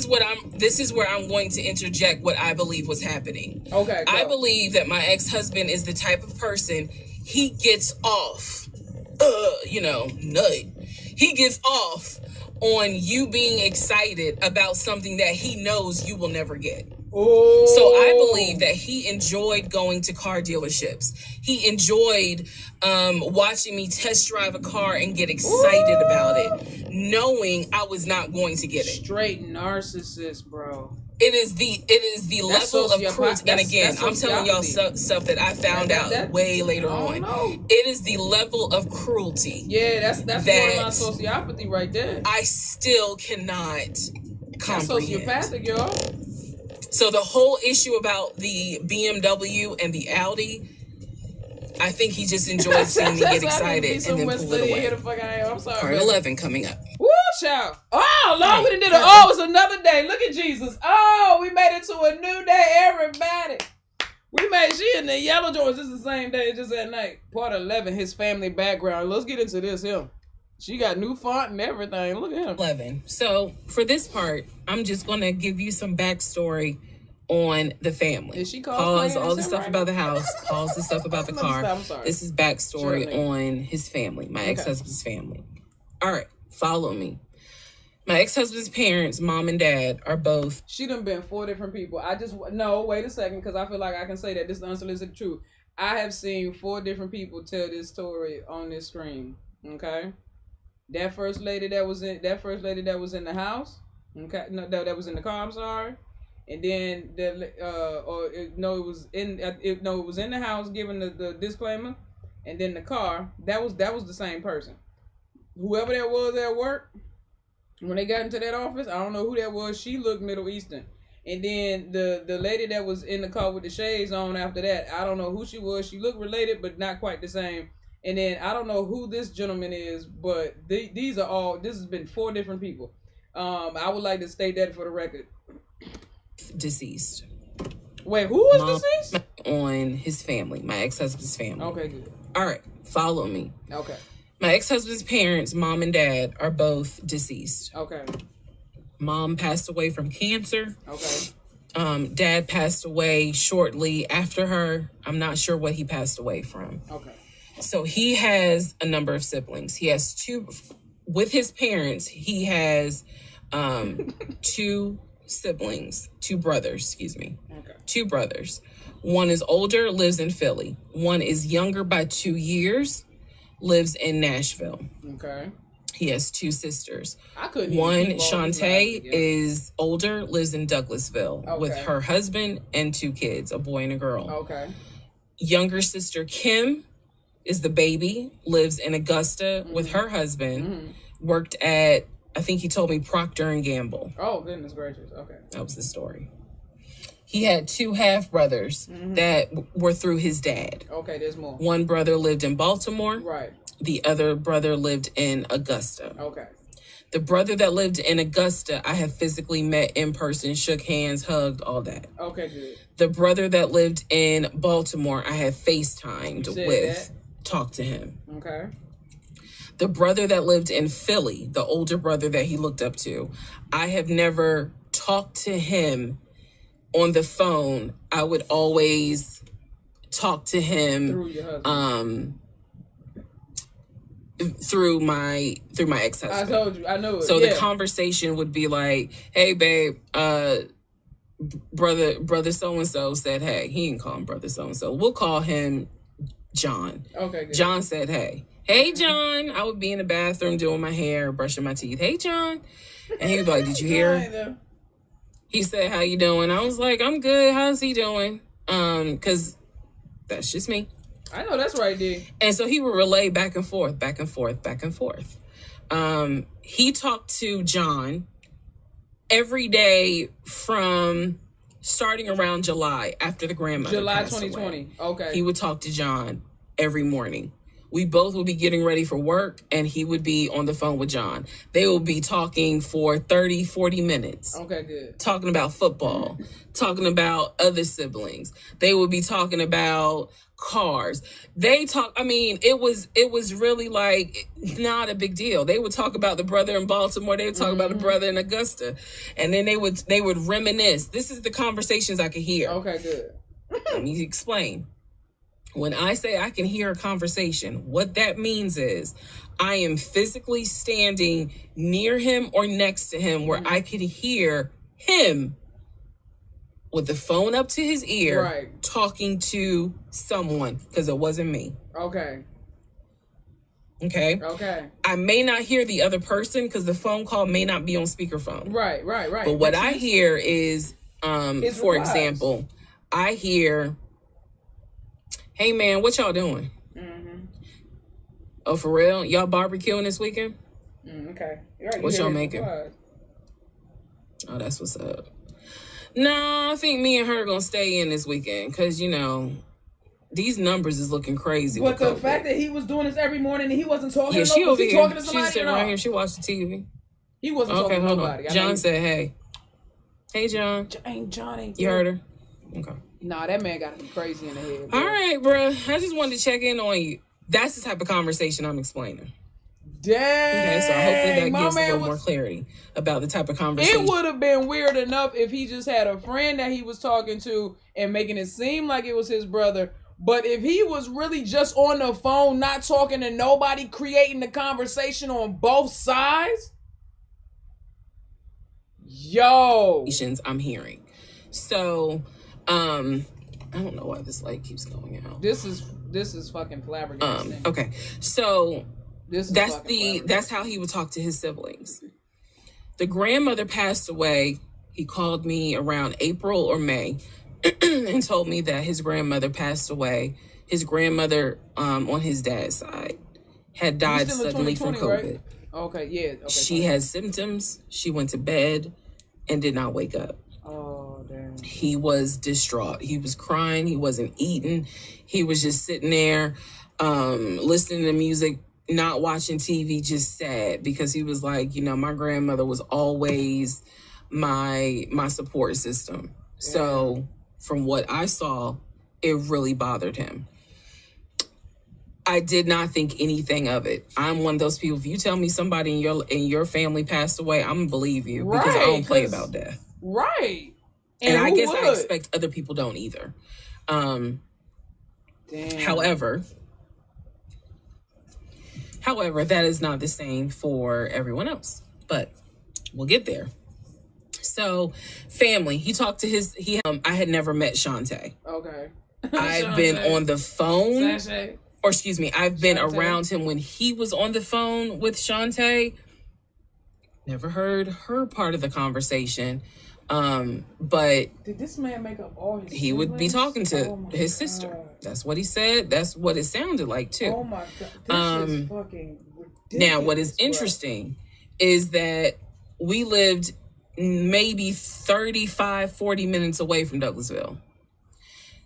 is where I'm going to interject what I believe was happening. Okay. I believe that my ex-husband is the type of person, he gets off, nut. He gets off on you being excited about something that he knows you will never get. Oh. So I believe that he enjoyed going to car dealerships. He enjoyed watching me test drive a car and get excited about it, knowing I was not going to get it. Straight narcissist, bro. It is the level of cruelty. And again, I'm telling y'all stuff that I found out way later on. Know. It is the level of cruelty. Yeah, that's borderline sociopathy right there. I still cannot comprehend. That's sociopathic, y'all. So the whole issue about the BMW and the Audi, I think he just enjoyed seeing me get excited and then pull it away. I'm sorry. Part 11 coming up. Woo, child. Oh, Lord, we done did it. Oh, it's another day. Look at Jesus. Oh, we made it to a new day, everybody. We made, she in the yellow joints. It's the same day, just at night. Part 11, his family background. Let's get into this here. She got new font and everything. Look at him. 11. So for this part, I'm just going to give you some backstory on the family. Is she pause all the stuff about the house. Pause the stuff about the car. I'm sorry. This is backstory on his family, my ex-husband's family. All right, follow me. My ex-husband's parents, mom and dad, are both. She done been 4 different people. Wait a second, because I feel like I can say that this is the unsolicited truth. I have seen 4 different people tell this story on this screen. Okay. That first lady that was in the house, okay, no, that was in the car. I'm sorry, and then it was in the house giving the disclaimer, and then the car that was the same person. Whoever that was at work, when they got into that office, I don't know who that was. She looked Middle Eastern, and then the lady that was in the car with the shades on after that, I don't know who she was. She looked related, but not quite the same. And then I don't know who this gentleman is, but this has been 4 different people. I would like to state that for the record. Deceased. Wait, who was deceased? On his family, my ex-husband's family. Okay, good. All right, follow me. Okay. My ex-husband's parents, mom and dad, are both deceased. Okay. Mom passed away from cancer. Okay. Dad passed away shortly after her. I'm not sure what he passed away from. Okay. So he has a number of siblings. He has 2, with his parents, he has 2 siblings, 2 brothers, excuse me. Okay. 2 brothers. One is older, lives in Philly. One is younger by 2 years, lives in Nashville. Okay. He has 2 sisters. One, Shantae, is older, lives in Douglasville with her husband and 2 kids, a boy and a girl. Okay. Younger sister Kim is the baby, lives in Augusta with her husband, worked at, I think he told me, Procter & Gamble. Oh, goodness gracious. Okay. That was the story. He had 2 half-brothers that were through his dad. Okay, there's more. One brother lived in Baltimore. Right. The other brother lived in Augusta. Okay. The brother that lived in Augusta, I have physically met in person, shook hands, hugged, all that. Okay, good. The brother that lived in Baltimore, I have FaceTimed with, talked to him. Okay. The brother that lived in Philly, the older brother that he looked up to, I have never talked to him on the phone. I would always talk to him through your husband. Through my ex-husband. I told you, I know it. So the conversation would be like, "Hey babe, brother so-and-so said, hey. He didn't call him brother so-and-so. We'll call him John. Okay, good. John said, hey. Hey, John. I would be in the bathroom doing my hair, brushing my teeth. Hey, John. And he was like, did you hear? He said, how you doing? I was like, I'm good. How's he doing? Because that's just me. I know that's right, D. And so he would relay back and forth. He talked to John every day from starting around July after the grandmother July passed 2020. away. Okay. He would talk to John every morning. We both would be getting ready for work, and he would be on the phone with John. They would be talking for 30, 40 minutes. Okay, good. Talking about football, talking about other siblings. They would be talking about cars. It was really like not a big deal. They would talk about the brother in Baltimore. They would talk about the brother in Augusta. And then they would reminisce. This is the conversations I could hear. Okay, good. Let me explain. When I say I can hear a conversation, what that means is I am physically standing near him or next to him where I could hear him with the phone up to his ear talking to someone, because it wasn't me. Okay. Okay. I may not hear the other person because the phone call may not be on speakerphone. Right. But what I hear is, for example, I hear, hey, man, what y'all doing? Mm-hmm. Oh, for real? Y'all barbecuing this weekend? Okay. What y'all making? Oh, that's what's up. Nah, I think me and her going to stay in this weekend because, these numbers is looking crazy. But the fact that he was doing this every morning and he wasn't talking to nobody. She over here. Talking to somebody? She's sitting right here. She watched the TV. He wasn't talking to nobody. John said, hey. Hey, John. Johnny. You heard her? Okay. Nah, that man got to be crazy in the head. All right, bro. I just wanted to check in on you. That's the type of conversation I'm explaining. Dang. Okay, so hopefully that gives a little more clarity about the type of conversation. It would have been weird enough if he just had a friend that he was talking to and making it seem like it was his brother. But if he was really just on the phone, not talking to nobody, creating the conversation on both sides, I'm hearing. So, I don't know why this light keeps going out. This is fucking flabbergasting. Okay, so that's how he would talk to his siblings. The grandmother passed away. He called me around April or May and told me that his grandmother passed away. His grandmother, on his dad's side, had died suddenly from COVID. Right? Okay, yeah. Okay, she had symptoms. She went to bed and did not wake up. Oh, damn. He was distraught. He was crying. He wasn't eating. He was just sitting there, listening to music, not watching TV, just sad, because he was like, my grandmother was always my support system. Yeah. So from what I saw, it really bothered him. I did not think anything of it. I'm one of those people. If you tell me somebody in your family passed away, I'm gonna believe you, because I don't play about death. Right. And I guess I expect other people don't either. Damn. However, that is not the same for everyone else. But we'll get there. So, family. He talked to I had never met Shantae. Okay. I've been on the phone. Sashay. Or excuse me, I've been around him when he was on the phone with Shantae. Never heard her part of the conversation. But did this man make up all his he siblings? Would be talking to his sister. That's what he said. That's what it sounded like too. Oh my God. This is fucking ridiculous. Now, what is interesting is that we lived maybe 35, 40 minutes away from Douglasville.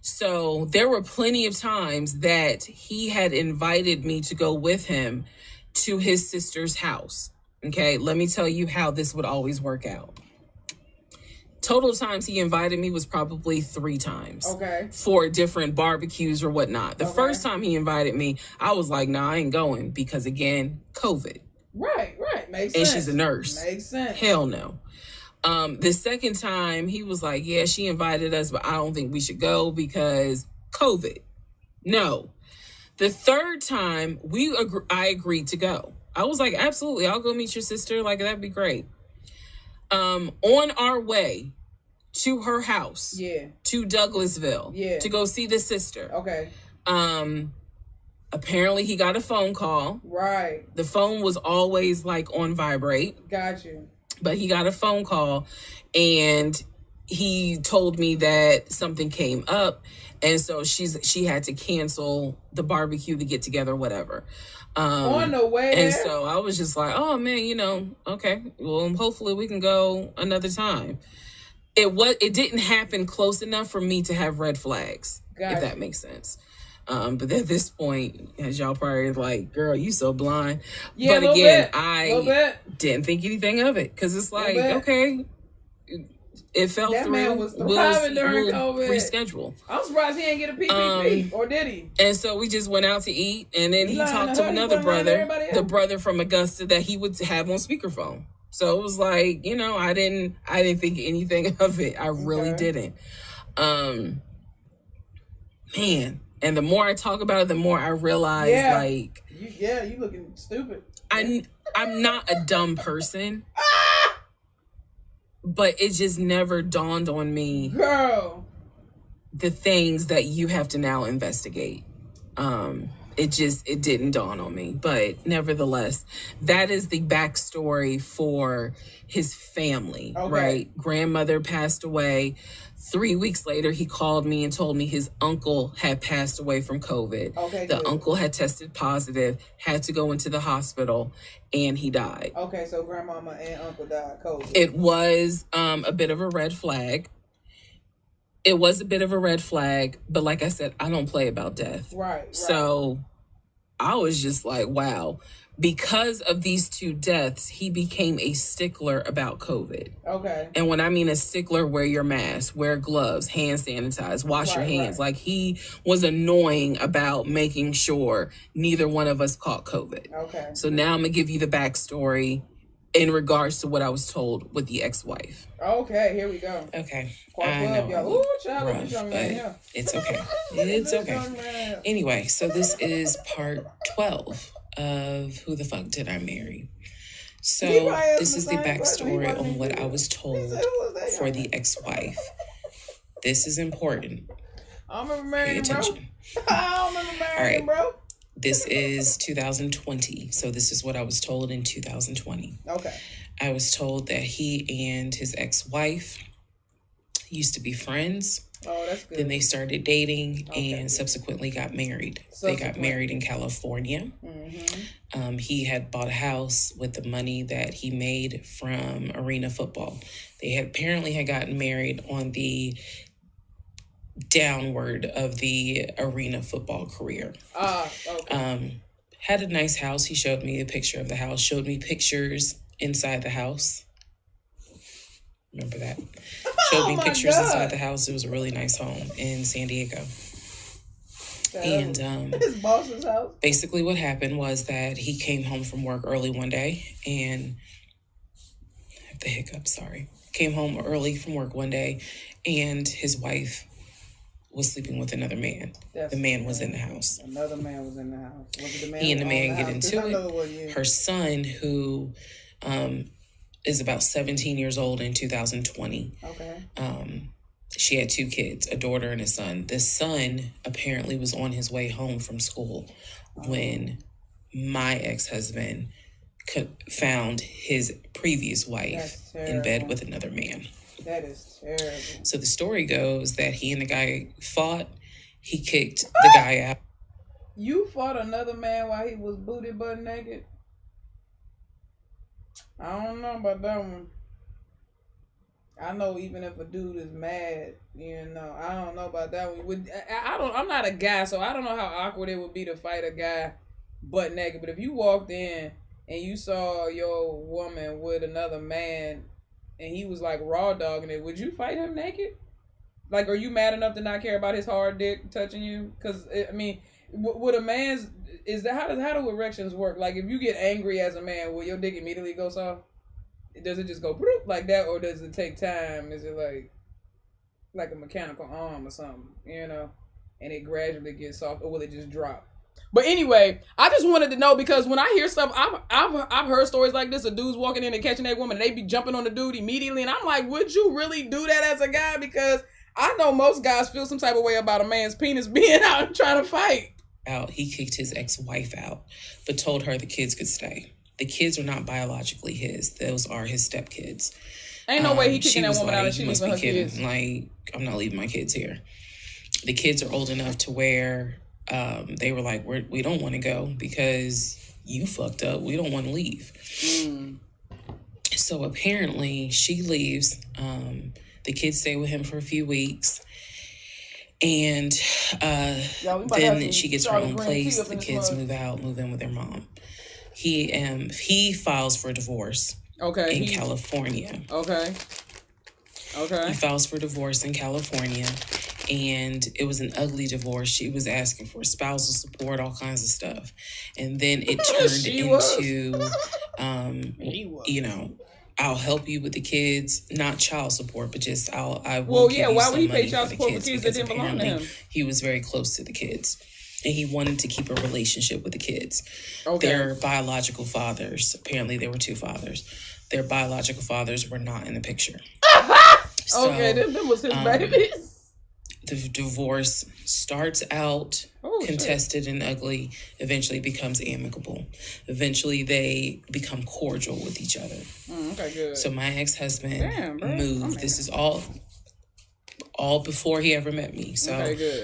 So there were plenty of times that he had invited me to go with him to his sister's house. Okay, let me tell you how this would always work out. Total times he invited me was probably 3 times. Okay. For different barbecues or whatnot. The first time he invited me, I was like, nah, I ain't going, because again, COVID. Right. Makes sense. And she's a nurse. Makes sense. Hell no. The second time he was like, yeah, she invited us, but I don't think we should go because COVID. No. The third time I agreed to go. I was like, absolutely, I'll go meet your sister. Like, that'd be great. On our way to her house. Yeah. To Douglasville. Yeah. To go see the sister. Okay. Apparently he got a phone call. Right. The phone was always like on vibrate. Got you. But he got a phone call and he told me that something came up, and so she had to cancel the barbecue, the get together, whatever. On the way. And so I was just like, oh man, okay, well, hopefully we can go another time. It didn't happen close enough for me to have red flags, if that makes sense. But at this point, as y'all probably like, girl, you so blind. Yeah, but again, I didn't think anything of it because it's like, okay, it fell that through. Man was thriving during COVID. Reschedule. I'm surprised he didn't get a PPP, or did he? And so we just went out to eat, and then he talked to another brother, the brother from Augusta that he would have on speakerphone. So it was like, I didn't think anything of it. I really didn't. Man. And the more I talk about it, the more I realize, like... you looking stupid. I'm not a dumb person. But it just never dawned on me... Girl! The things that you have to now investigate. It didn't dawn on me. But nevertheless, that is the backstory for his family, right? Grandmother passed away. 3 weeks later, he called me and told me his uncle had passed away from COVID. The uncle had tested positive, had to go into the hospital, and he died. Okay, so grandmama and uncle died COVID. It was a bit of a red flag. But like I said, I don't play about death. Right. So I was just like, wow. Because of these two deaths, he became a stickler about COVID. Okay. And when I mean a stickler, wear your mask, wear gloves, hand sanitize, wash your hands. Like, he was annoying about making sure neither one of us caught COVID. Okay. So now I'm going to give you the backstory in regards to what I was told with the ex-wife. Okay, here we go. Okay. I know. Y'all. Ooh, child, rough, but it's okay. It's okay. Anyway, so this is part 12 of Who the Fuck Did I Marry? So this is the backstory on what I was told for the ex-wife. This is important. I remember marrying, Pay attention. Bro. I remember marrying, bro. This is 2020. So this is what I was told in 2020. Okay. I was told that he and his ex-wife used to be friends. Oh, that's good. Then they started dating and subsequently got married. They got married in California. Mm-hmm. He had bought a house with the money that he made from arena football. They had apparently had gotten married on the downward of the arena football career. Okay. Had a nice house. He showed me a picture of the house, showed me pictures inside the house. Remember that? Showed me pictures inside the house. It was a really nice home in San Diego. And his boss's house. Basically what happened was that he came home from work early one day and I have the hiccup, sorry. Came home early from work one day and his wife was sleeping with another man. The man was in the house. Another man was in the house. Was it the man he and the man get into it. Her son, who is about 17 years old in 2020. Okay. She had 2 kids, a daughter and a son. The son apparently was on his way home from school when my ex-husband found his previous wife in bed with another man. That is terrible. So the story goes that he and the guy fought. He kicked the guy out. You fought another man while he was booty butt naked? I don't know about that one. I know even if a dude is mad, I don't know about that one. I'm not a guy, so I don't know how awkward it would be to fight a guy butt naked. But if you walked in and you saw your woman with another man and he was like raw dogging it, would you fight him naked? Like, are you mad enough to not care about his hard dick touching you? Because, I mean, would a man's... How do erections work? Like, if you get angry as a man, will your dick immediately go soft? Does it just go like that, or does it take time? Is it like a mechanical arm or something, and it gradually gets soft, or will it just drop? But anyway, I just wanted to know because when I hear stuff, I've heard stories like this of dudes walking in and catching a woman and they be jumping on the dude immediately. And I'm like, would you really do that as a guy? Because I know most guys feel some type of way about a man's penis being out and trying to fight. He kicked his ex-wife out, but told her the kids could stay. The kids are not biologically his. Those are his stepkids. Ain't no way he kicking that woman out and she leaving her kids. Like, I'm not leaving my kids here. The kids are old enough to where they were like, we don't want to go because you fucked up. We don't want to leave. So apparently she leaves. The kids stay with him for a few weeks. And then she gets her own place. The kids move in with their mom. He files for divorce in California. Okay. He files for divorce in California. And it was an ugly divorce. She was asking for spousal support, all kinds of stuff. And then it turned into, you know, I'll help you with the kids, not child support, but just I will give you why some would he money pay child for the support kids for kids that because didn't belong to him? He was very close to the kids. And he wanted to keep a relationship with the kids. Okay. Their biological fathers, apparently there were two fathers. Their biological fathers were not in the picture. Okay, them was his babies. The divorce starts out contested and ugly, eventually becomes amicable. Eventually they become cordial with each other. Okay, good. So my ex-husband moved. This is all before he ever met me. So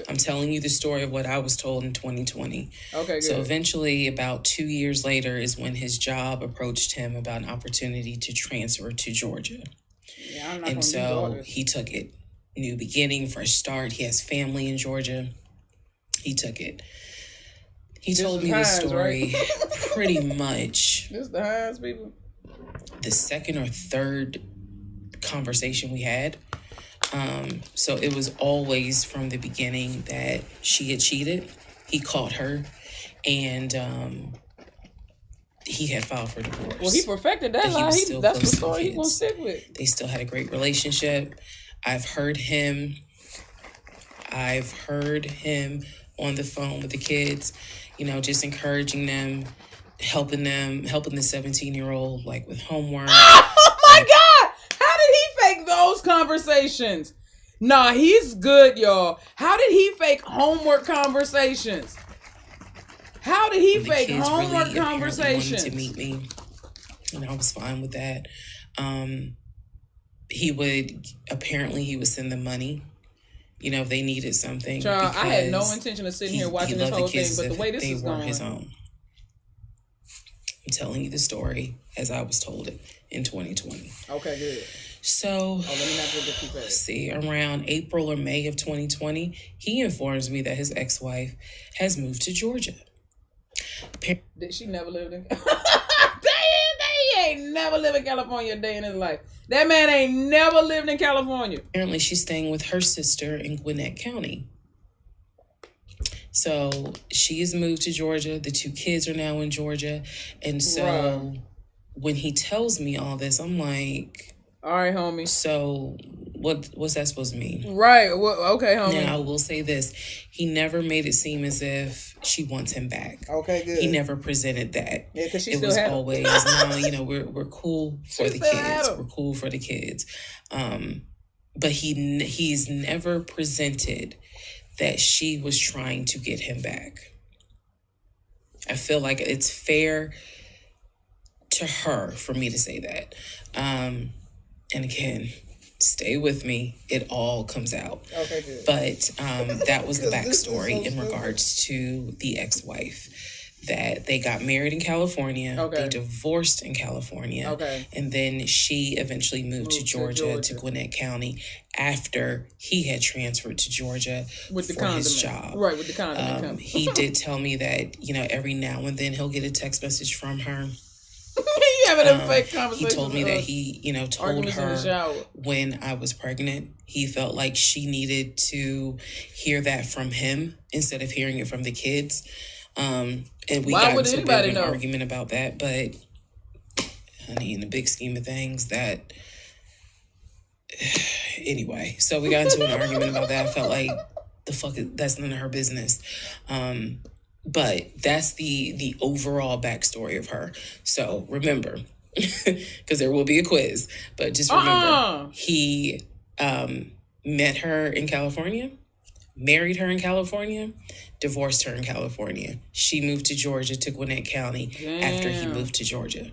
I'm telling you the story of what I was told in 2020. Okay, good. So eventually, about 2 years later, is when his job approached him about an opportunity to transfer to Georgia. Yeah, I'm not and so he took it. New beginning, fresh start. He has family in Georgia. He took it. He told me the story pretty much. This the Hines people? The second or third conversation we had. So it was always from the beginning that she had cheated. He caught her and he had filed for divorce. Well, he perfected that lie. That's the story he's going to stick with. They still had a great relationship. I've heard him on the phone with the kids, you know, just encouraging them, helping the 17-year-old like with homework. Oh my God! How did he fake those conversations? Nah, he's good, y'all. How did he fake homework conversations? How did he fake homework conversations? Wanted to meet me, and I was fine with that. He would send them money, you know, if they needed something. Child, I had no intention of sitting here watching this whole thing, but the way this is going. His own. I'm telling you the story as I was told it in 2020. Okay, good. So, let me not get too fast. See, around April or May of 2020, he informs me that his ex-wife has moved to Georgia. Did she never lived in? He ain't never lived in California a day in his life. That man ain't never lived in California. Apparently, she's staying with her sister in Gwinnett County. So she has moved to Georgia. The two kids are now in Georgia. And so when he tells me all this, I'm like, all right, homie. So what's that supposed to mean? Right. Well, okay, homie. Now, I will say this. He never made it seem as if she wants him back. Okay, good. He never presented that. Yeah, because it was always, no, you know, we're cool for the kids. We're cool for the kids. But he's never presented that she was trying to get him back. I feel like it's fair to her for me to say that. And again, stay with me. It all comes out. Okay, good. But that was the backstory in regards to the ex-wife. That they got married in California. Okay. They divorced in California. Okay. And then she eventually moved to Georgia, to Gwinnett County, after he had transferred to Georgia with the for his job. Right, with the condiment. He did tell me that, you know, every now and then he'll get a text message from her. He having a fake conversation. He told me that he, you know, told her when I was pregnant, he felt like she needed to hear that from him instead of hearing it from the kids. And we got into a bit of an argument about that, but honey, in the big scheme of things, that anyway. So we got into an argument about that. I felt like that's none of her business. but that's the overall backstory of her. So remember, because there will be a quiz, but just remember, he met her in California, married her in California, divorced her in California. She moved to Georgia, to Gwinnett County after he moved to Georgia.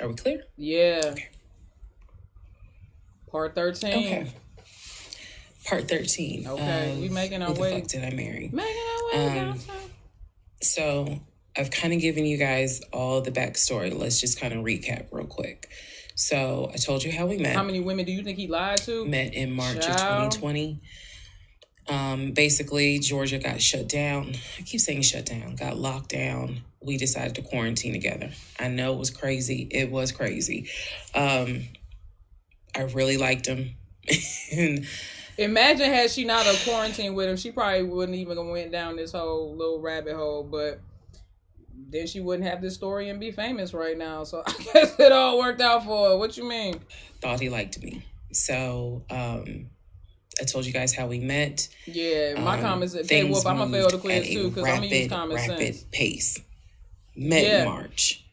Are we clear? Yeah. Okay. Part 13. Okay. Part 13. Okay, we making our way. Who the fuck did I marry? Making our way downtown. So I've kind of given you guys all the backstory. Let's just kind of recap real quick. So I told you how we met. How many women do you think he lied to? Met in March of 2020. Basically, Georgia got shut down. I keep saying shut down. Got locked down. We decided to quarantine together. I know it was crazy. It was crazy. I really liked him. And imagine had she not a quarantine with him, she probably wouldn't even went down this whole little rabbit hole, but then she wouldn't have this story and be famous right now. So I guess it all worked out for her. What you mean? Thought he liked me. So I told you guys how we met. Yeah, my comments said, hey, Wolf, I'm going to fail the quiz too because I'm going to use common sense. Rapid pace. Met in March.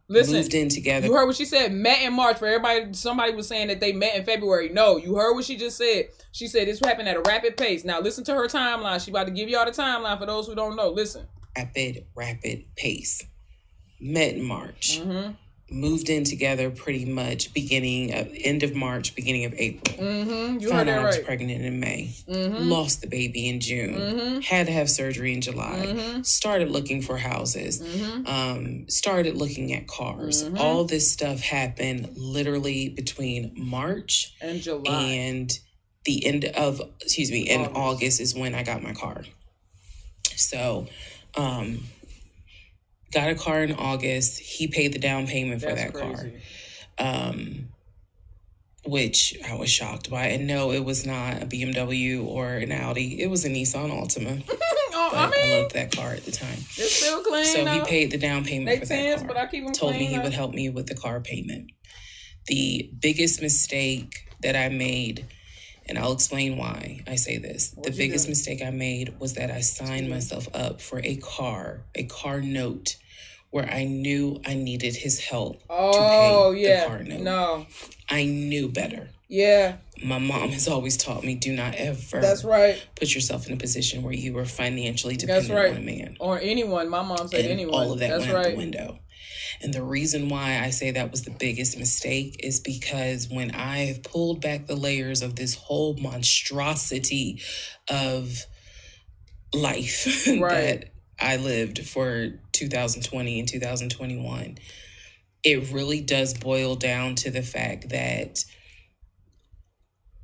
Listen, moved in together. You heard what she said, met in March. For everybody, somebody was saying that they met in February. No, you heard what she just said. She said this happened at a rapid pace. Now listen to her timeline. She about to give you all the timeline for those who don't know. Listen. Rapid pace. Met in March. Mm-hmm. Moved in together pretty much end of March, beginning of April. Mm-hmm. You Found heard that out I was right. pregnant in May. Mm-hmm. Lost the baby in June. Mm-hmm. Had to have surgery in July. Mm-hmm. Started looking for houses. Mm-hmm. Started looking at cars. Mm-hmm. All this stuff happened literally between March and July. And the end of, in August is when I got my car. So, got a car in August. He paid the down payment for that crazy. Car, which I was shocked by. And no, it was not a BMW or an Audi. It was a Nissan Altima. I loved that car at the time. It's still clean. So he paid the down payment for that car. But I keep them Told me he up. would help me with the car payment. The biggest mistake that I made, and I'll explain why I say this. The biggest mistake I made was that I signed myself up for a car note where I knew I needed his help to pay the car note. No. I knew better. Yeah. My mom has always taught me, do not ever put yourself in a position where you are financially dependent on a man. Or anyone. My mom said anyone. All of that went out the window. And the reason why I say that was the biggest mistake is because when I have pulled back the layers of this whole monstrosity of life that I lived for 2020 and 2021, it really does boil down to the fact that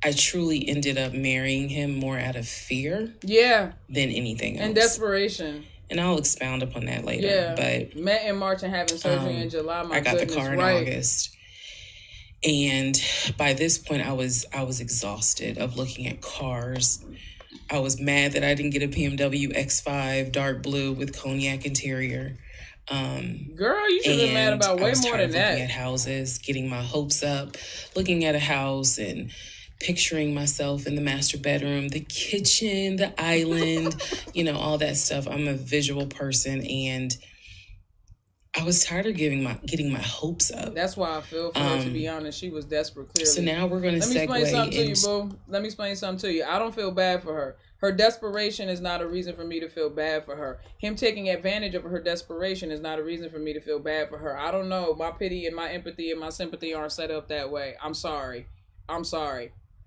I truly ended up marrying him more out of fear than anything else. And desperation. And I'll expound upon that later. Yeah, but met in March and having surgery in July. I got the car in August. And by this point, I was exhausted of looking at cars. I was mad that I didn't get a BMW X5 dark blue with cognac interior. Girl, you should have been mad about way more than that. Looking at houses, getting my hopes up, looking at a house and picturing myself in the master bedroom, the kitchen, the island, all that stuff. I'm a visual person, and I was tired of getting my hopes up. That's why I feel for her, to be honest. She was desperate, clearly. So now we're going to segue. Let me explain something to you, boo. Let me explain something to you. I don't feel bad for her. Her desperation is not a reason for me to feel bad for her. Him taking advantage of her desperation is not a reason for me to feel bad for her. I don't know. My pity and my empathy and my sympathy aren't set up that way. I'm sorry.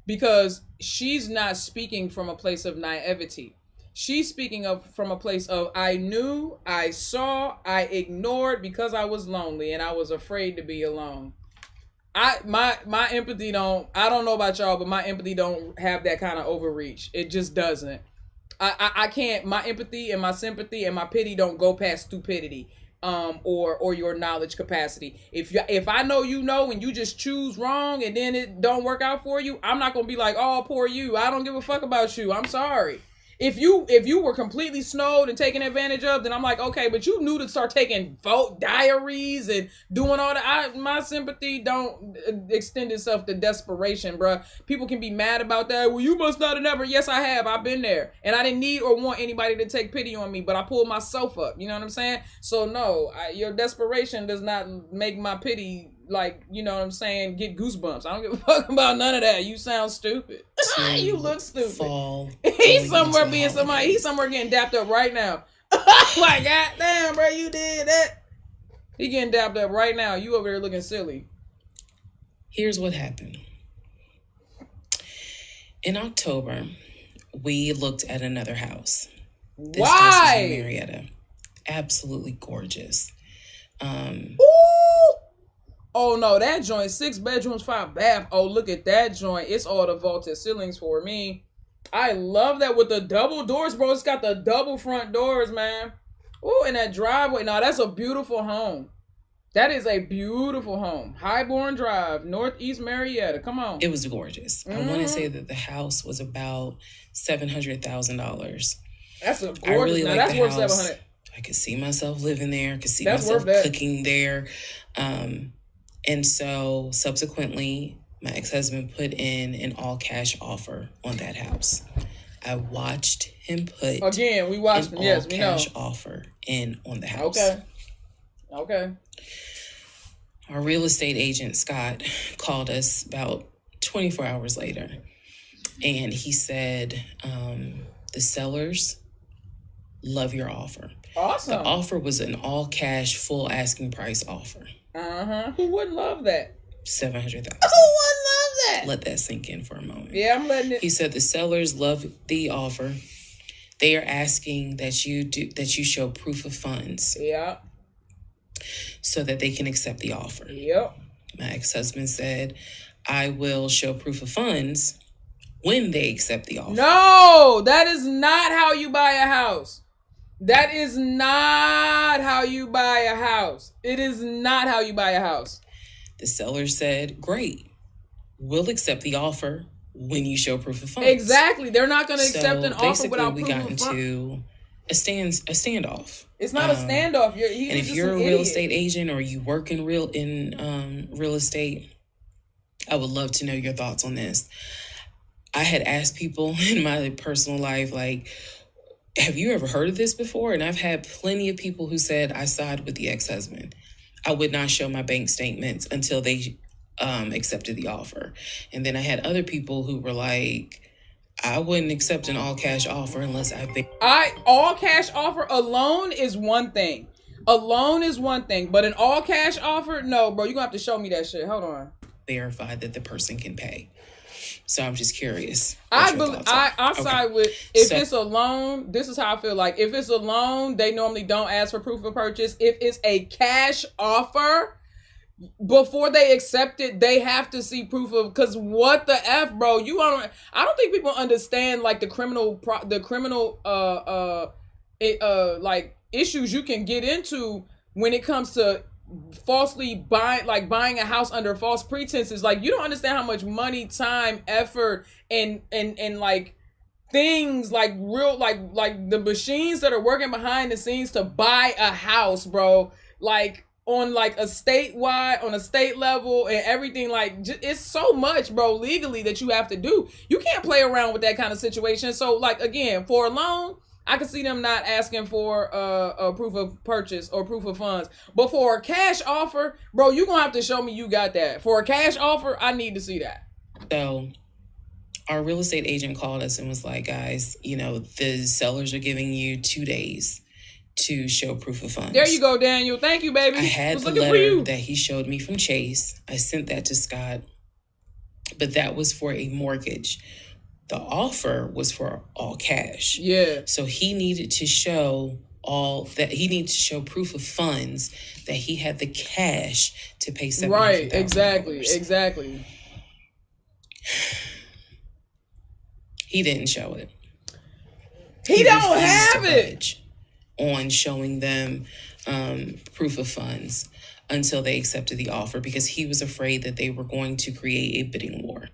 Because she's not speaking from a place of naivety. She's speaking from a place of, I knew, I saw, I ignored because I was lonely and I was afraid to be alone. My empathy I don't know about y'all, but my empathy don't have that kind of overreach. It just doesn't. I can't, my empathy and my sympathy and my pity don't go past stupidity. Or your knowledge capacity. If I know and you just choose wrong and then it don't work out for you, I'm not gonna be like, oh, poor you. I don't give a fuck about you. I'm sorry. If you were completely snowed and taken advantage of, then I'm like, okay, but you knew to start taking vote diaries and doing all that. My sympathy don't extend itself to desperation, bruh. People can be mad about that. Well, you must not have never. Yes, I have. I've been there, and I didn't need or want anybody to take pity on me, but I pulled myself up. You know what I'm saying? So no, your desperation does not make my pity, like, you know what I'm saying, get goosebumps. I don't give a fuck about none of that. You sound stupid. You look stupid. He's somewhere being somebody. He's somewhere getting dapped up right now. Like, goddamn, bro, you did that. He getting dapped up right now. You over there looking silly. Here's what happened. In October, we looked at another house. This house is in Marietta. Absolutely gorgeous. Ooh. Oh no, that joint, 6 bedrooms, 5 bath. Oh, look at that joint. It's all the vaulted ceilings for me. I love that with the double doors, bro. It's got the double front doors, man. Ooh, and that driveway. Now, that's a beautiful home. That is a beautiful home. Highborn Drive, Northeast Marietta. Come on. It was gorgeous. I want to say that the house was about $700,000. That's a gorgeous. I really like that's the worth house. $700,000. I could see myself living there. I could see That's myself worth that. cooking there. And so subsequently, my ex-husband put in an all-cash offer on that house. I watched him put we watched an him. Yes, we know. all-cash offer in on the house. Okay. Our real estate agent, Scott, called us about 24 hours later. And he said, the sellers love your offer. Awesome. The offer was an all-cash, full asking price offer. Who wouldn't love that? $700,000. Who wouldn't love that? Let that sink in for a moment. Yeah, I'm letting it. He said the sellers love the offer. They are asking that you show proof of funds. Yeah. So that they can accept the offer. Yep. My ex-husband said, I will show proof of funds when they accept the offer. No, that is not how you buy a house. That is not how you buy a house. It is not how you buy a house. The seller said, great. We'll accept the offer when you show proof of funds. Exactly. They're not going to accept an offer without proof of funds. We got into a standoff. It's not a standoff. And if you're a real estate agent or you work in real estate, I would love to know your thoughts on this. I had asked people in my personal life, like, have you ever heard of this before? And I've had plenty of people who said, I side with the ex-husband. I would not show my bank statements until they accepted the offer. And then I had other people who were like, I wouldn't accept an all-cash offer unless all-cash offer alone is one thing. But an all-cash offer, no, bro, you're going to have to show me that shit. Hold on. Verify that the person can pay. So I'm just curious. I side with, it's a loan, this is how I feel like. If it's a loan, they normally don't ask for proof of purchase. If it's a cash offer, before they accept it, they have to see proof of, because what the F, bro? I don't think people understand like the criminal like issues you can get into when it comes to falsely buying a house under false pretenses. Like, you don't understand how much money, time, effort, and like things like real like the machines that are working behind the scenes to buy a house, bro. Like on like a state level and everything, like it's so much, bro, legally that you have to do. You can't play around with that kind of situation. So like, again, for a loan, I can see them not asking for a proof of purchase or proof of funds. But for a cash offer, bro, you're going to have to show me you got that. For a cash offer, I need to see that. So our real estate agent called us and was like, guys, the sellers are giving you 2 days to show proof of funds. There you go, Daniel. Thank you, baby. I had the letter that he showed me from Chase. I sent that to Scott. But that was for a mortgage. The offer was for all cash. Yeah. So he needed to show proof of funds that he had the cash to pay $700,000. Right, exactly. He didn't show it. He don't have it. On showing them proof of funds until they accepted the offer, because he was afraid that they were going to create a bidding war.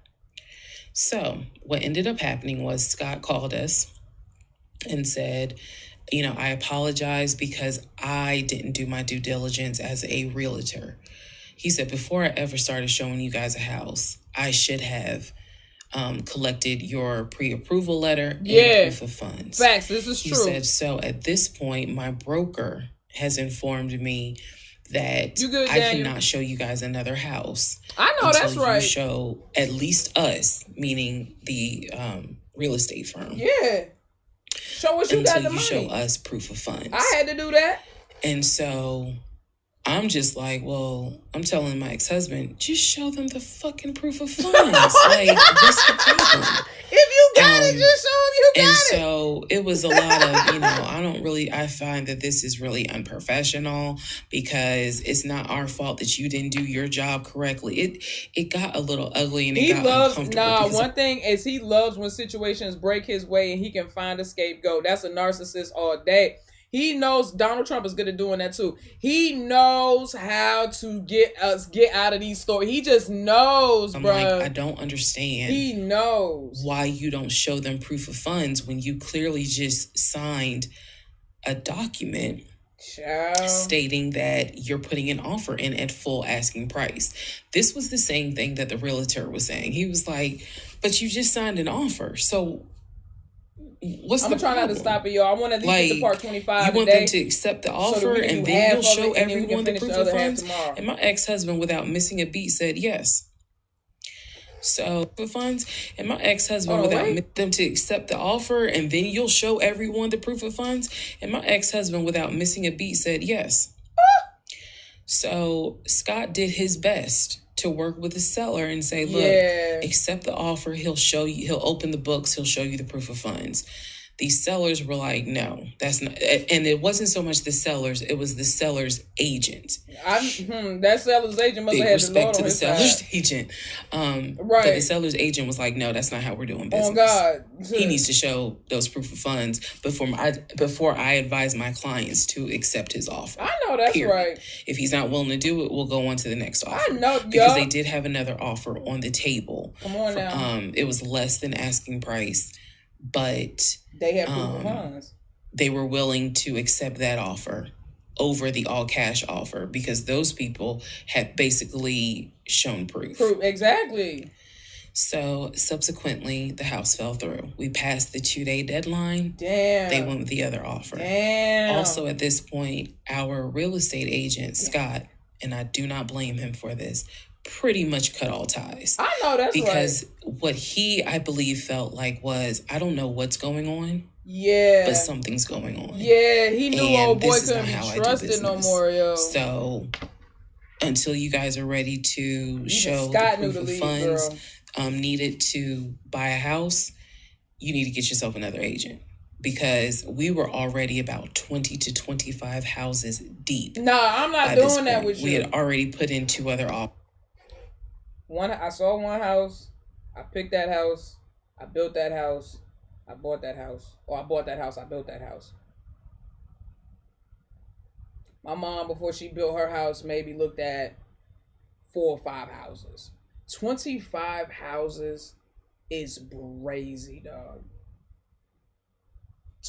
So what ended up happening was Scott called us and said, I apologize because I didn't do my due diligence as a realtor. He said, before I ever started showing you guys a house, I should have collected your pre-approval letter and proof of funds. Facts, this is true. He said, so at this point, my broker has informed me that I cannot show you guys another house. I know, that's right. You show at least us, meaning the real estate firm. Yeah. Show us you got the money. Until you show us proof of funds. I had to do that. And so I'm just like, well, I'm telling my ex-husband, just show them the fucking proof of funds. Like, what's the problem? If you got it, just show them you got it. And so it was a lot of, I find that this is really unprofessional because it's not our fault that you didn't do your job correctly. It got a little ugly and uncomfortable. One thing is he loves when situations break his way and he can find a scapegoat. That's a narcissist all day. He knows Donald Trump is good at doing that too. He knows how to get out of these stories. He just knows, bro. Like, I don't understand. He knows why you don't show them proof of funds when you clearly just signed a document stating that you're putting an offer in at full asking price. This was the same thing that the realtor was saying. He was like, but you just signed an offer. So what's the problem? I'm trying not to stop it, y'all. I want to get to part 25 You want them to accept the offer and then you'll show everyone the proof of funds? And my ex-husband, without missing a beat, said yes. So, proof of funds, and my ex-husband, without them to accept the offer and then you'll show everyone the proof of funds? And my ex-husband, without missing a beat, said yes. So, Scott did his best to work with the seller and say, look, accept the offer. He'll show you, he'll open the books. He'll show you the proof of funds. These sellers were like, no, that's not. And it wasn't so much the sellers. It was the seller's agent. That seller's agent must have had the Lord on his side. Seller's agent. But the seller's agent was like, no, that's not how we're doing business. Oh, God. He needs to show those proof of funds before I advise my clients to accept his offer. I know that's right. If he's not willing to do it, we'll go on to the next offer. I know, because they did have another offer on the table. Come on now. It was less than asking price, but they have proof of funds. They were willing to accept that offer over the all cash offer because those people had basically shown proof. Exactly. So subsequently, the house fell through. We passed the 2-day deadline. Damn. They went with the other offer. Damn. Also, at this point, our real estate agent, Scott, and I do not blame him for this, pretty much cut all ties. I know that's because what he, I believe, felt like was, I don't know what's going on. Yeah. But something's going on. Yeah, he knew old boy couldn't be trusted no more, yo. So until you guys are ready to show the proof of funds needed to buy a house, you need to get yourself another agent. Because we were already about 20 to 25 houses deep. Nah, I'm not doing that with you. We had already put in 2 other offers. I saw one house. I picked that house. I built that house. I bought that house. Or I bought that house. I built that house. My mom, before she built her house, maybe looked at 4 or 5 houses. 25 houses is brazy, dog.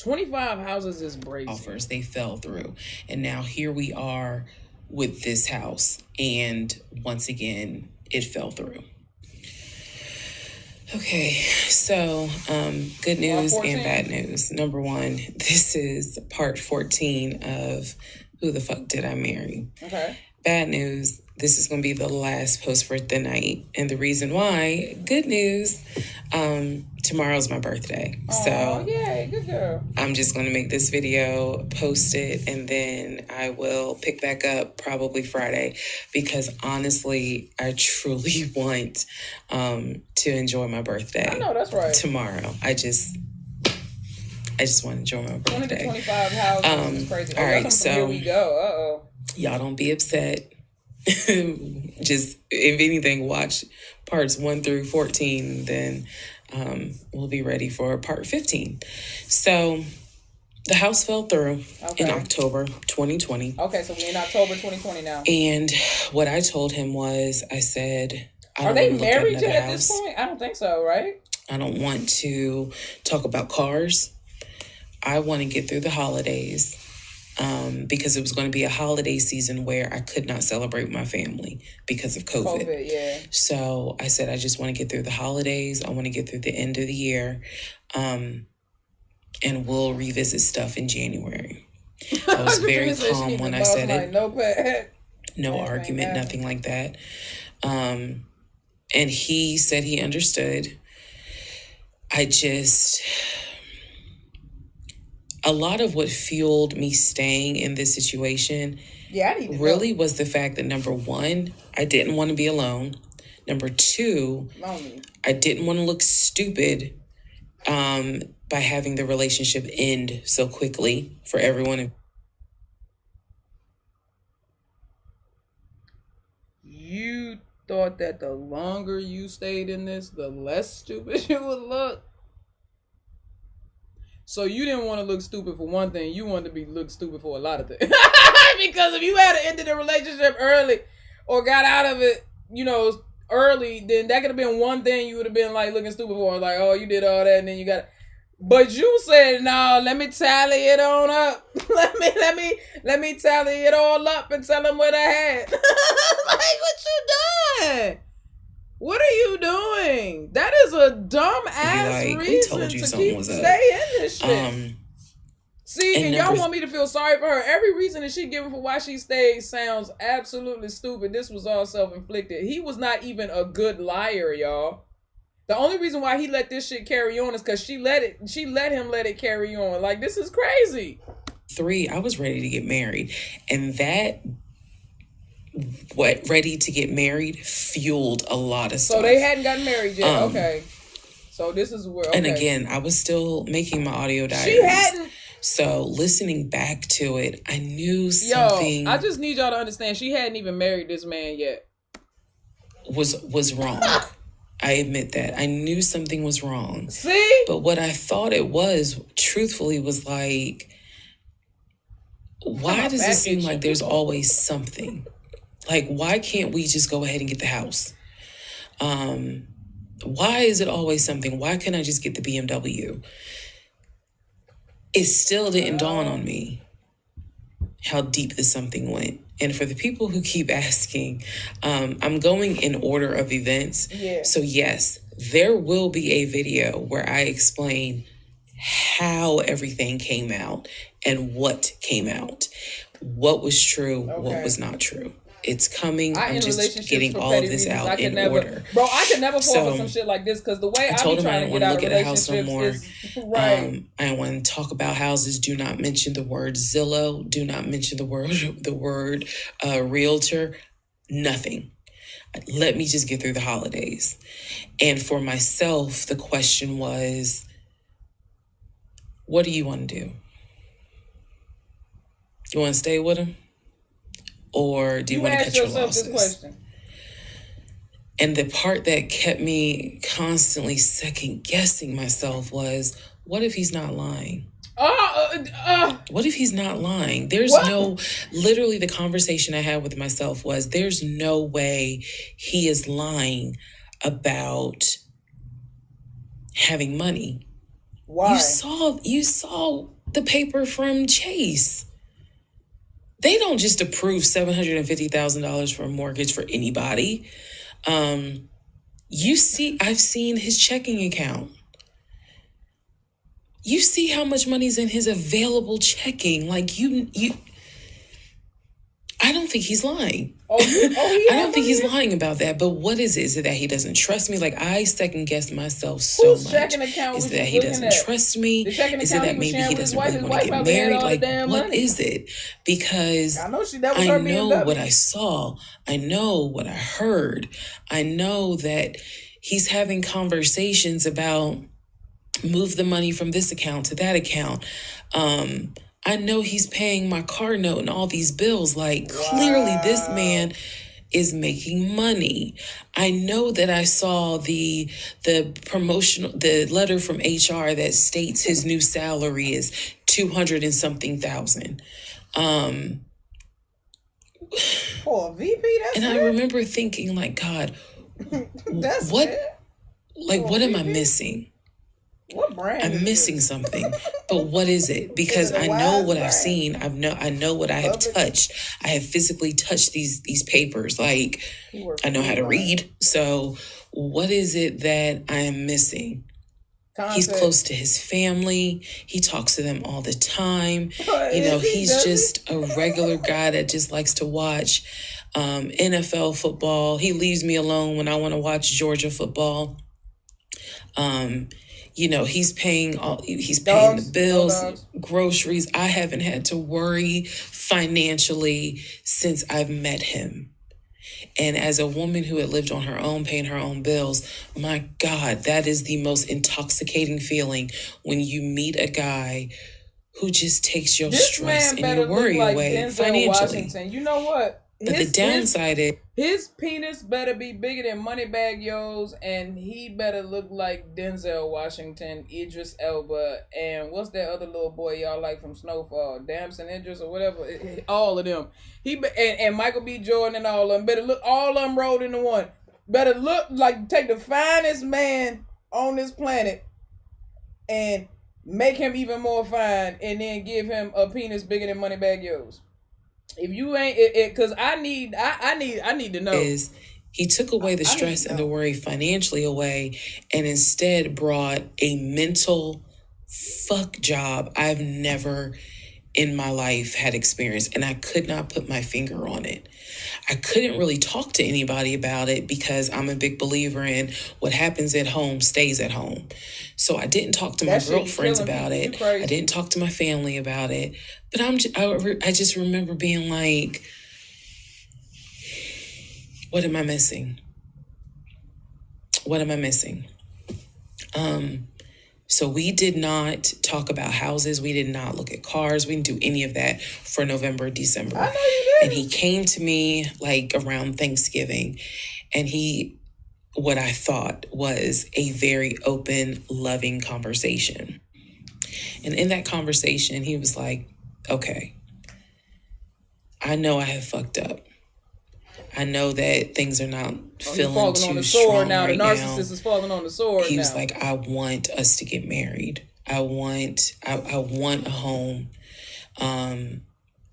25 houses is brazy. Offers, they fell through. And now here we are with this house. And once again, it fell through. Okay, so good news and bad news. Number 1, this is part 14 of Who the Fuck Did I Marry? Okay. Bad news, this is going to be the last post for the night. And the reason why, good news, tomorrow's my birthday. So yay, good girl. I'm just going to make this video, post it, and then I will pick back up probably Friday because honestly, I truly want to enjoy my birthday. I know, that's right. Tomorrow. I just want to enjoy my birthday. 20 to 25 houses is crazy. All right, so here we go. Y'all don't be upset. Just, if anything, watch parts 1 through 14, then we'll be ready for part 15. So the house fell through in October 2020. Okay, so we're in October 2020 now. And what I told him was, I said, are they married yet at this point? I don't think so, right? I don't want to talk about cars. I want to get through the holidays because it was going to be a holiday season where I could not celebrate my family because of COVID. Yeah. So I said, I just want to get through the holidays. I want to get through the end of the year. And we'll revisit stuff in January. I was very calm when I said it. No argument, nothing like that. And he said he understood. A lot of what fueled me staying in this situation really was the fact that, number one, I didn't want to be alone. Number two, I didn't want to look stupid by having the relationship end so quickly for everyone. You thought that the longer you stayed in this, the less stupid you would look? So you didn't want to look stupid for one thing. You wanted to look stupid for a lot of things. Because if you had ended the relationship early or got out of it, early, then that could have been one thing you would have been like looking stupid for. Like, oh, you did all that and then you got. But you said, no, let me tally it on up. let me tally it all up and tell them what I had. Like, what you doing? What are you doing? That is a dumb ass reason to stay in this shit. See, and y'all want me to feel sorry for her. Every reason that she giving for why she stayed sounds absolutely stupid. This was all self-inflicted. He was not even a good liar, y'all. The only reason why he let this shit carry on is because she let him let it carry on. Like, this is crazy. 3, I was ready to get married. And that ready to get married fueled a lot of stuff. So they hadn't gotten married yet. Okay. So this is where, okay. And again, I was still making my audio diaries. She hadn't. So listening back to it, I knew something. I just need y'all to understand, she hadn't even married this man yet. Was wrong. I admit that. I knew something was wrong. See? But what I thought it was, truthfully, was like, why does it seem like there's always something? Like, why can't we just go ahead and get the house? Why is it always something? Why can't I just get the BMW? It still didn't dawn on me how deep this something went. And for the people who keep asking, I'm going in order of events. Yeah. So yes, there will be a video where I explain how everything came out and what came out. What was true, what was not true. It's coming. I'm just getting all of this out in order. Bro, I could never fall for some shit like this because the way I told him I didn't want to look at a house no more. Right. I don't want to talk about houses. Do not mention the word Zillow. Do not mention the word realtor. Nothing. Let me just get through the holidays. And for myself, the question was, what do you want to do? You want to stay with him? Or do you want to cut your losses? This question. And the part that kept me constantly second guessing myself was, what if he's not lying? What if he's not lying? Literally the conversation I had with myself was, there's no way he is lying about having money. Why? You saw the paper from Chase. They don't just approve $750,000 for a mortgage for anybody. I've seen his checking account. You see how much money's in his available checking. Like I don't think he's lying. I don't think he's lying about that. But what is it? Is it that he doesn't trust me? Like, I second guess myself so much. Checking account is it that he doesn't trust me? Is it that maybe he doesn't really want to get married? Like, what is it? Because I know what I saw. I know what I heard. I know that he's having conversations about move the money from this account to that account. I know he's paying my car note and all these bills. Like, clearly this man is making money. I know that I saw the letter from HR that states his new salary is 200 and something thousand. For a VP, and I remember thinking, like, God, what am I missing? What brand? I'm missing something, but what is it? Because I know what I've seen. I know what I have touched. I have physically touched these papers. Like, I know how to read. So what is it that I am missing? He's close to his family. He talks to them all the time. He's just a regular guy that just likes to watch NFL football. He leaves me alone when I want to watch Georgia football. He's paying the bills, groceries. I haven't had to worry financially since I've met him. And as a woman who had lived on her own, paying her own bills, my God, that is the most intoxicating feeling when you meet a guy who just takes your stress and your worry away financially. Washington. You know what? But the downside is his penis better be bigger than Moneybag Yo's, and he better look like Denzel Washington, Idris Elba, and what's that other little boy y'all like from Snowfall, Damson Idris or whatever. All of them. And Michael B. Jordan and all of them better look. All of them rolled into one. Better look like take the finest man on this planet and make him even more fine, and then give him a penis bigger than Moneybag Yo's. If you ain't because I need to know. Is he took away the stress and the worry financially away, and instead brought a mental fuck job I've never in my life had experienced, and I could not put my finger on it. I couldn't really talk to anybody about it because I'm a big believer in what happens at home stays at home. So I didn't talk to my girlfriends about it. I didn't talk to my family about it. But I just remember being like, what am I missing? What am I missing? So we did not talk about houses. We did not look at cars. We didn't do any of that for November, December. I know you did. And he came to me like around Thanksgiving, and what I thought was a very open, loving conversation. And in that conversation, he was like, okay, I know I have fucked up. I know that things are not feeling too strong now. Right the narcissist is falling on the sword. He was like, I want us to get married. I want a home.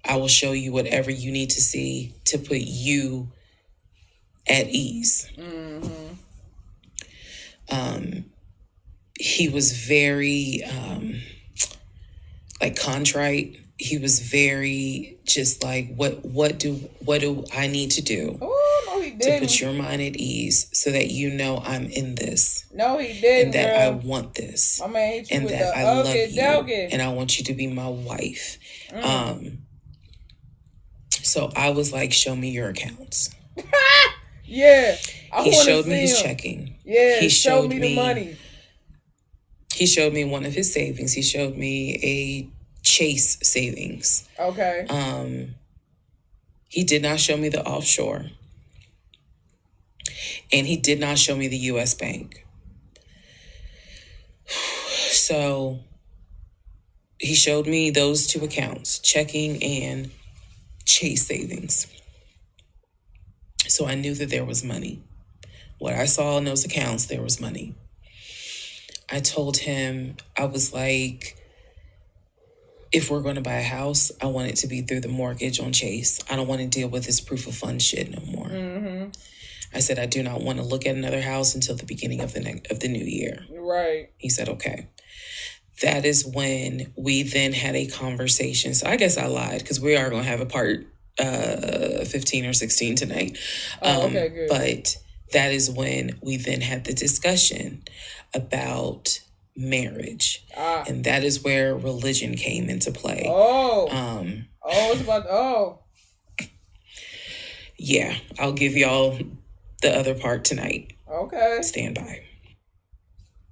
I will show you whatever you need to see to put you at ease. Mm-hmm. He was very contrite. He was very just like, what do I need to do to put your mind at ease so that you know I'm in this? No, he didn't. And that I want this. My man hit you and with that I love you. And I want you to be my wife. So I was like, show me your accounts. Yeah. He showed me his checking. Yeah, he showed me the money. He showed me one of his savings. He showed me a Chase savings. Okay. He did not show me the offshore. And he did not show me the U.S. Bank. So he showed me those two accounts, checking and Chase savings. So I knew that there was money. What I saw in those accounts, there was money. I told him, I was like, if we're going to buy a house, I want it to be through the mortgage on Chase. I don't want to deal with this proof of funds shit no more. Mm-hmm. I said, I do not want to look at another house until the beginning of the new year. Right. He said, okay. That is when we then had a conversation. So I guess I lied because we are going to have a part 15 or 16 tonight. Okay, good. But that is when we then had the discussion about marriage. And that is where religion came into play. It's about, Yeah, I'll give y'all the other part tonight. Okay. Stand by.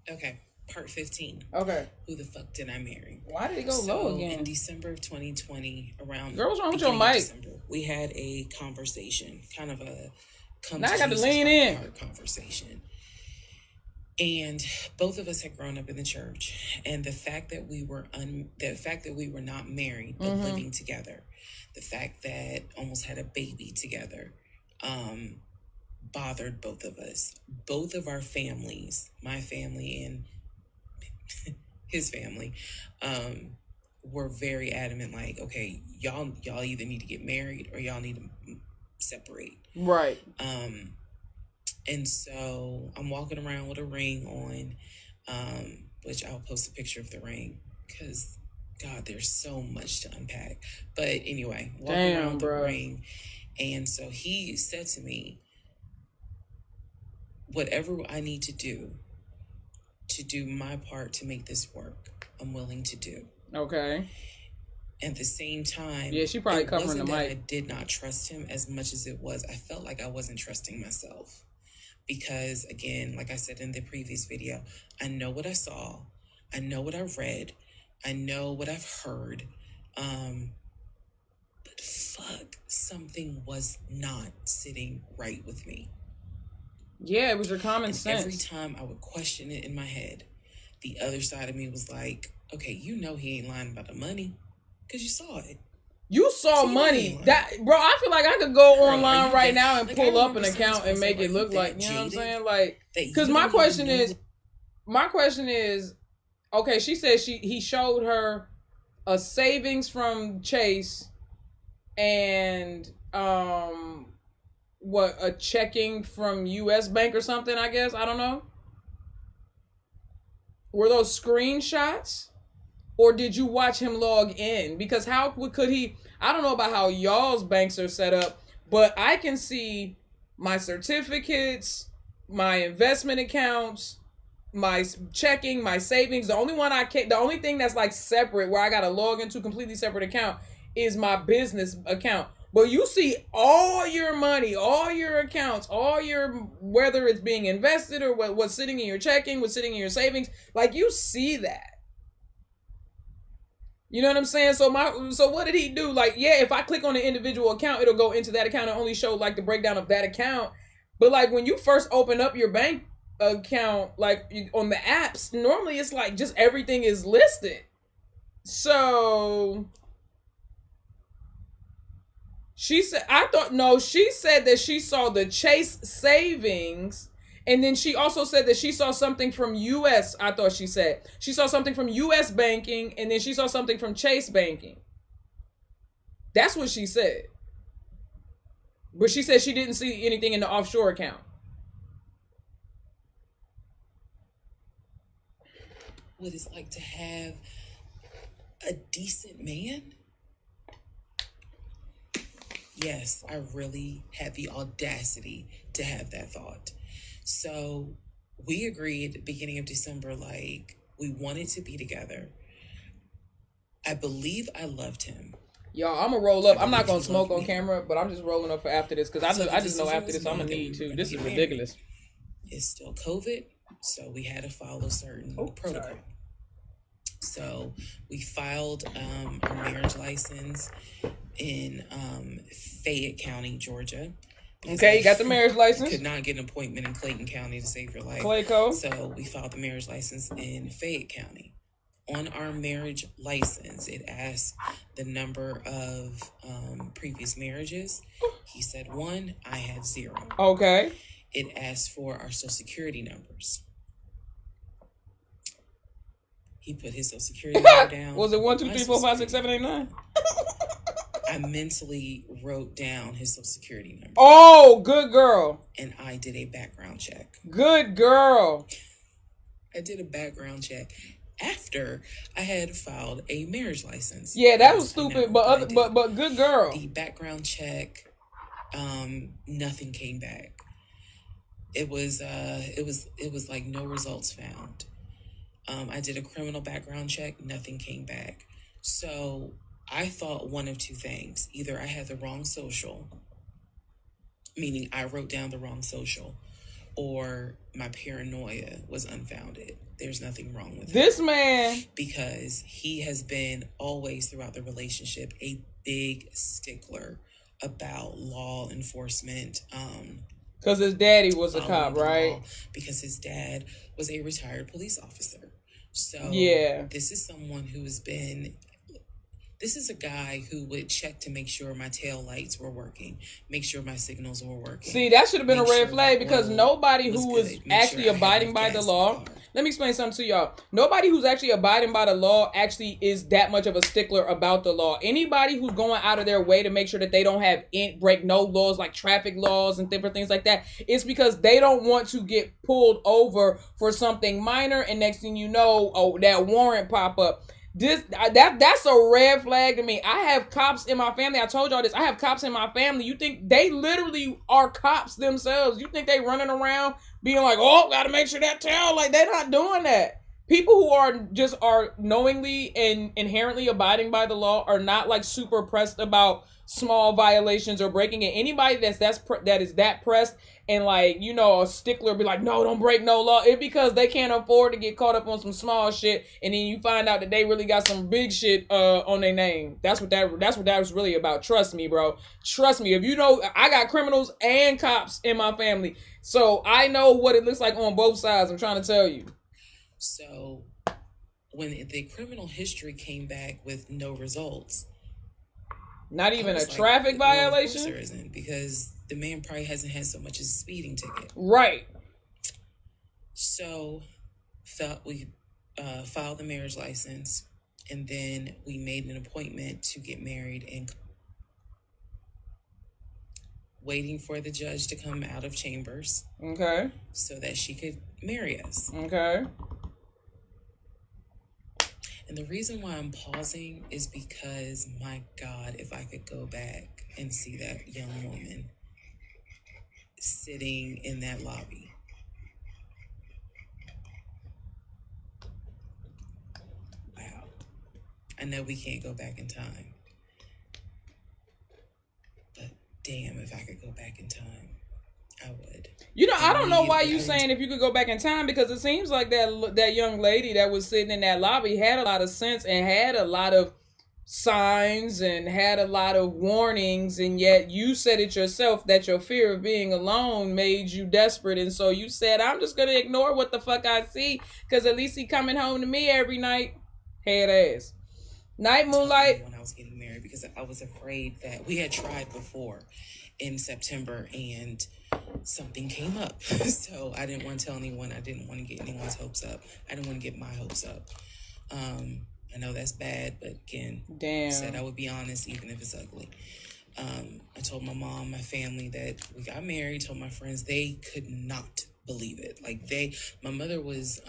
Okay, part 15. Okay. Who the fuck did I marry? Why did it go low again? In December of 2020, around... Girl, what's wrong with your mic? December, we had a conversation, kind of a... Now I got to lean in. Conversation. And both of us had grown up in the church, and the fact that we were not married but living together, the fact that almost had a baby together, bothered both of us. Both of our families, my family and his family, were very adamant, like, okay, y'all either need to get married or y'all need to separate. Right. And so I'm walking around with a ring on, which I'll post a picture of the ring because, God, there's so much to unpack. But anyway, walking around the ring. And so he said to me, whatever I need to do my part to make this work, I'm willing to do. Okay. At the same time, yeah, she probably covering the mic. I did not trust him as much as it was. I felt like I wasn't trusting myself. Because, again, like I said in the previous video, I know what I saw. I know what I read. I know what I've heard. But fuck, something was not sitting right with me. Yeah, it was your common sense. Every time I would question it in my head, the other side of me was like, okay, you know he ain't lying about the money because you saw it. You saw money. That, bro, I feel like I could go online right now and like, pull up an account and make it look like, you know what I'm saying? Like, because my question is, okay, she said he showed her a savings from Chase and a checking from US Bank or something, I guess. I don't know. Were those screenshots? Or did you watch him log in? Because how could he... I don't know about how y'all's banks are set up, but I can see my certificates, my investment accounts, my checking, my savings. The only thing that's like separate where I got to log into a completely separate account is my business account. But you see all your money, all your accounts, whether it's being invested or what's sitting in your checking, what's sitting in your savings. Like, you see that. You know what I'm saying? So what did he do? Like, yeah, if I click on an individual account, it'll go into that account and only show like the breakdown of that account. But like when you first open up your bank account, like on the apps, normally it's like just everything is listed. So she said that she saw the Chase savings. And then she also said that she saw something from U.S. I thought she said. She saw something from U.S. banking, and then she saw something from Chase banking. That's what she said. But she said she didn't see anything in the offshore account. What it's like to have a decent man? Yes, I really had the audacity to have that thought. So we agreed at the beginning of December, like, we wanted to be together. I believe I loved him. Y'all, I'm going to roll up. I'm not going to smoke on camera, but I'm just rolling up for after this because I just know after this I'm going to need to. This is ridiculous. It's still COVID, so we had to follow certain protocol. Sorry. So we filed our marriage license in Fayette County, Georgia. Okay, you got the marriage license. Could not get an appointment in Clayton County to save your life. Clayco. So we filed the marriage license in Fayette County. On our marriage license, it asked the number of previous marriages. He said 1. I had 0. Okay. It asked for our social security numbers. He put his social security number down. Was it 1, 2, 3, 4, 5, 6, 7, 8, 9? I mentally wrote down his social security number. Oh, good girl. And I did a background check. Good girl. I did a background check after I had filed a marriage license. Yeah, that was stupid, but good girl. The background check, nothing came back. It was like no results found. I did a criminal background check, nothing came back. So I thought one of two things. Either I had the wrong social, meaning I wrote down the wrong social, or my paranoia was unfounded. There's nothing wrong with this man. Because he has been always throughout the relationship a big stickler about law enforcement. Because his daddy was a cop, right? Because his dad was a retired police officer. So yeah, this is someone who has been This is a guy who would check to make sure my tail lights were working, make sure my signals were working. See, that should have been a red flag my because oil nobody was who was good, make actually sure I had abiding enough by the gas in law. car. Let me explain something to y'all. Nobody who's actually abiding by the law actually is that much of a stickler about the law. Anybody who's going out of their way to make sure that they don't have break no laws like traffic laws and different things like that, it's because they don't want to get pulled over for something minor, and next thing you know, that warrant pop up. That's a red flag to me. I have cops in my family. I told y'all this. I have cops in my family. You think they literally are cops themselves? You think they running around being like, oh, gotta make sure that tail, like they're not doing that. People who are knowingly and inherently abiding by the law are not like super pressed about small violations or breaking it. Anybody that is that pressed and like, you know, a stickler be like, no, don't break no law. It's because they can't afford to get caught up on some small shit, and then you find out that they really got some big shit on their name. That's what that was really about. Trust me, bro. Trust me. If you know, I got criminals and cops in my family, so I know what it looks like on both sides. I'm trying to tell you. So when the criminal history came back with no results, not even a traffic violation? Well, of course there isn't, because the man probably hasn't had so much as a speeding ticket. Right. So we filed the marriage license, and then we made an appointment to get married and waiting for the judge to come out of chambers. Okay. So that she could marry us. Okay. And the reason why I'm pausing is because, my God, if I could go back and see that young woman sitting in that lobby. Wow. I know we can't go back in time. But damn, if I could go back in time, I would. You know, I don't know why you saying if you could go back in time, because it seems like that young lady that was sitting in that lobby had a lot of sense and had a lot of signs and had a lot of warnings, and yet you said it yourself that your fear of being alone made you desperate, and so you said, I'm just gonna ignore what the fuck I see, because at least he coming home to me every night. Head ass. Night moonlight. When I was getting married, because I was afraid that we had tried before in September and something came up. So I didn't want to tell anyone. I didn't want to get anyone's hopes up. I didn't want to get my hopes up. I know that's bad, but again, damn, said I would be honest even if it's ugly. I told my mom, my family that we got married, told my friends, they could not believe it. Like my mother was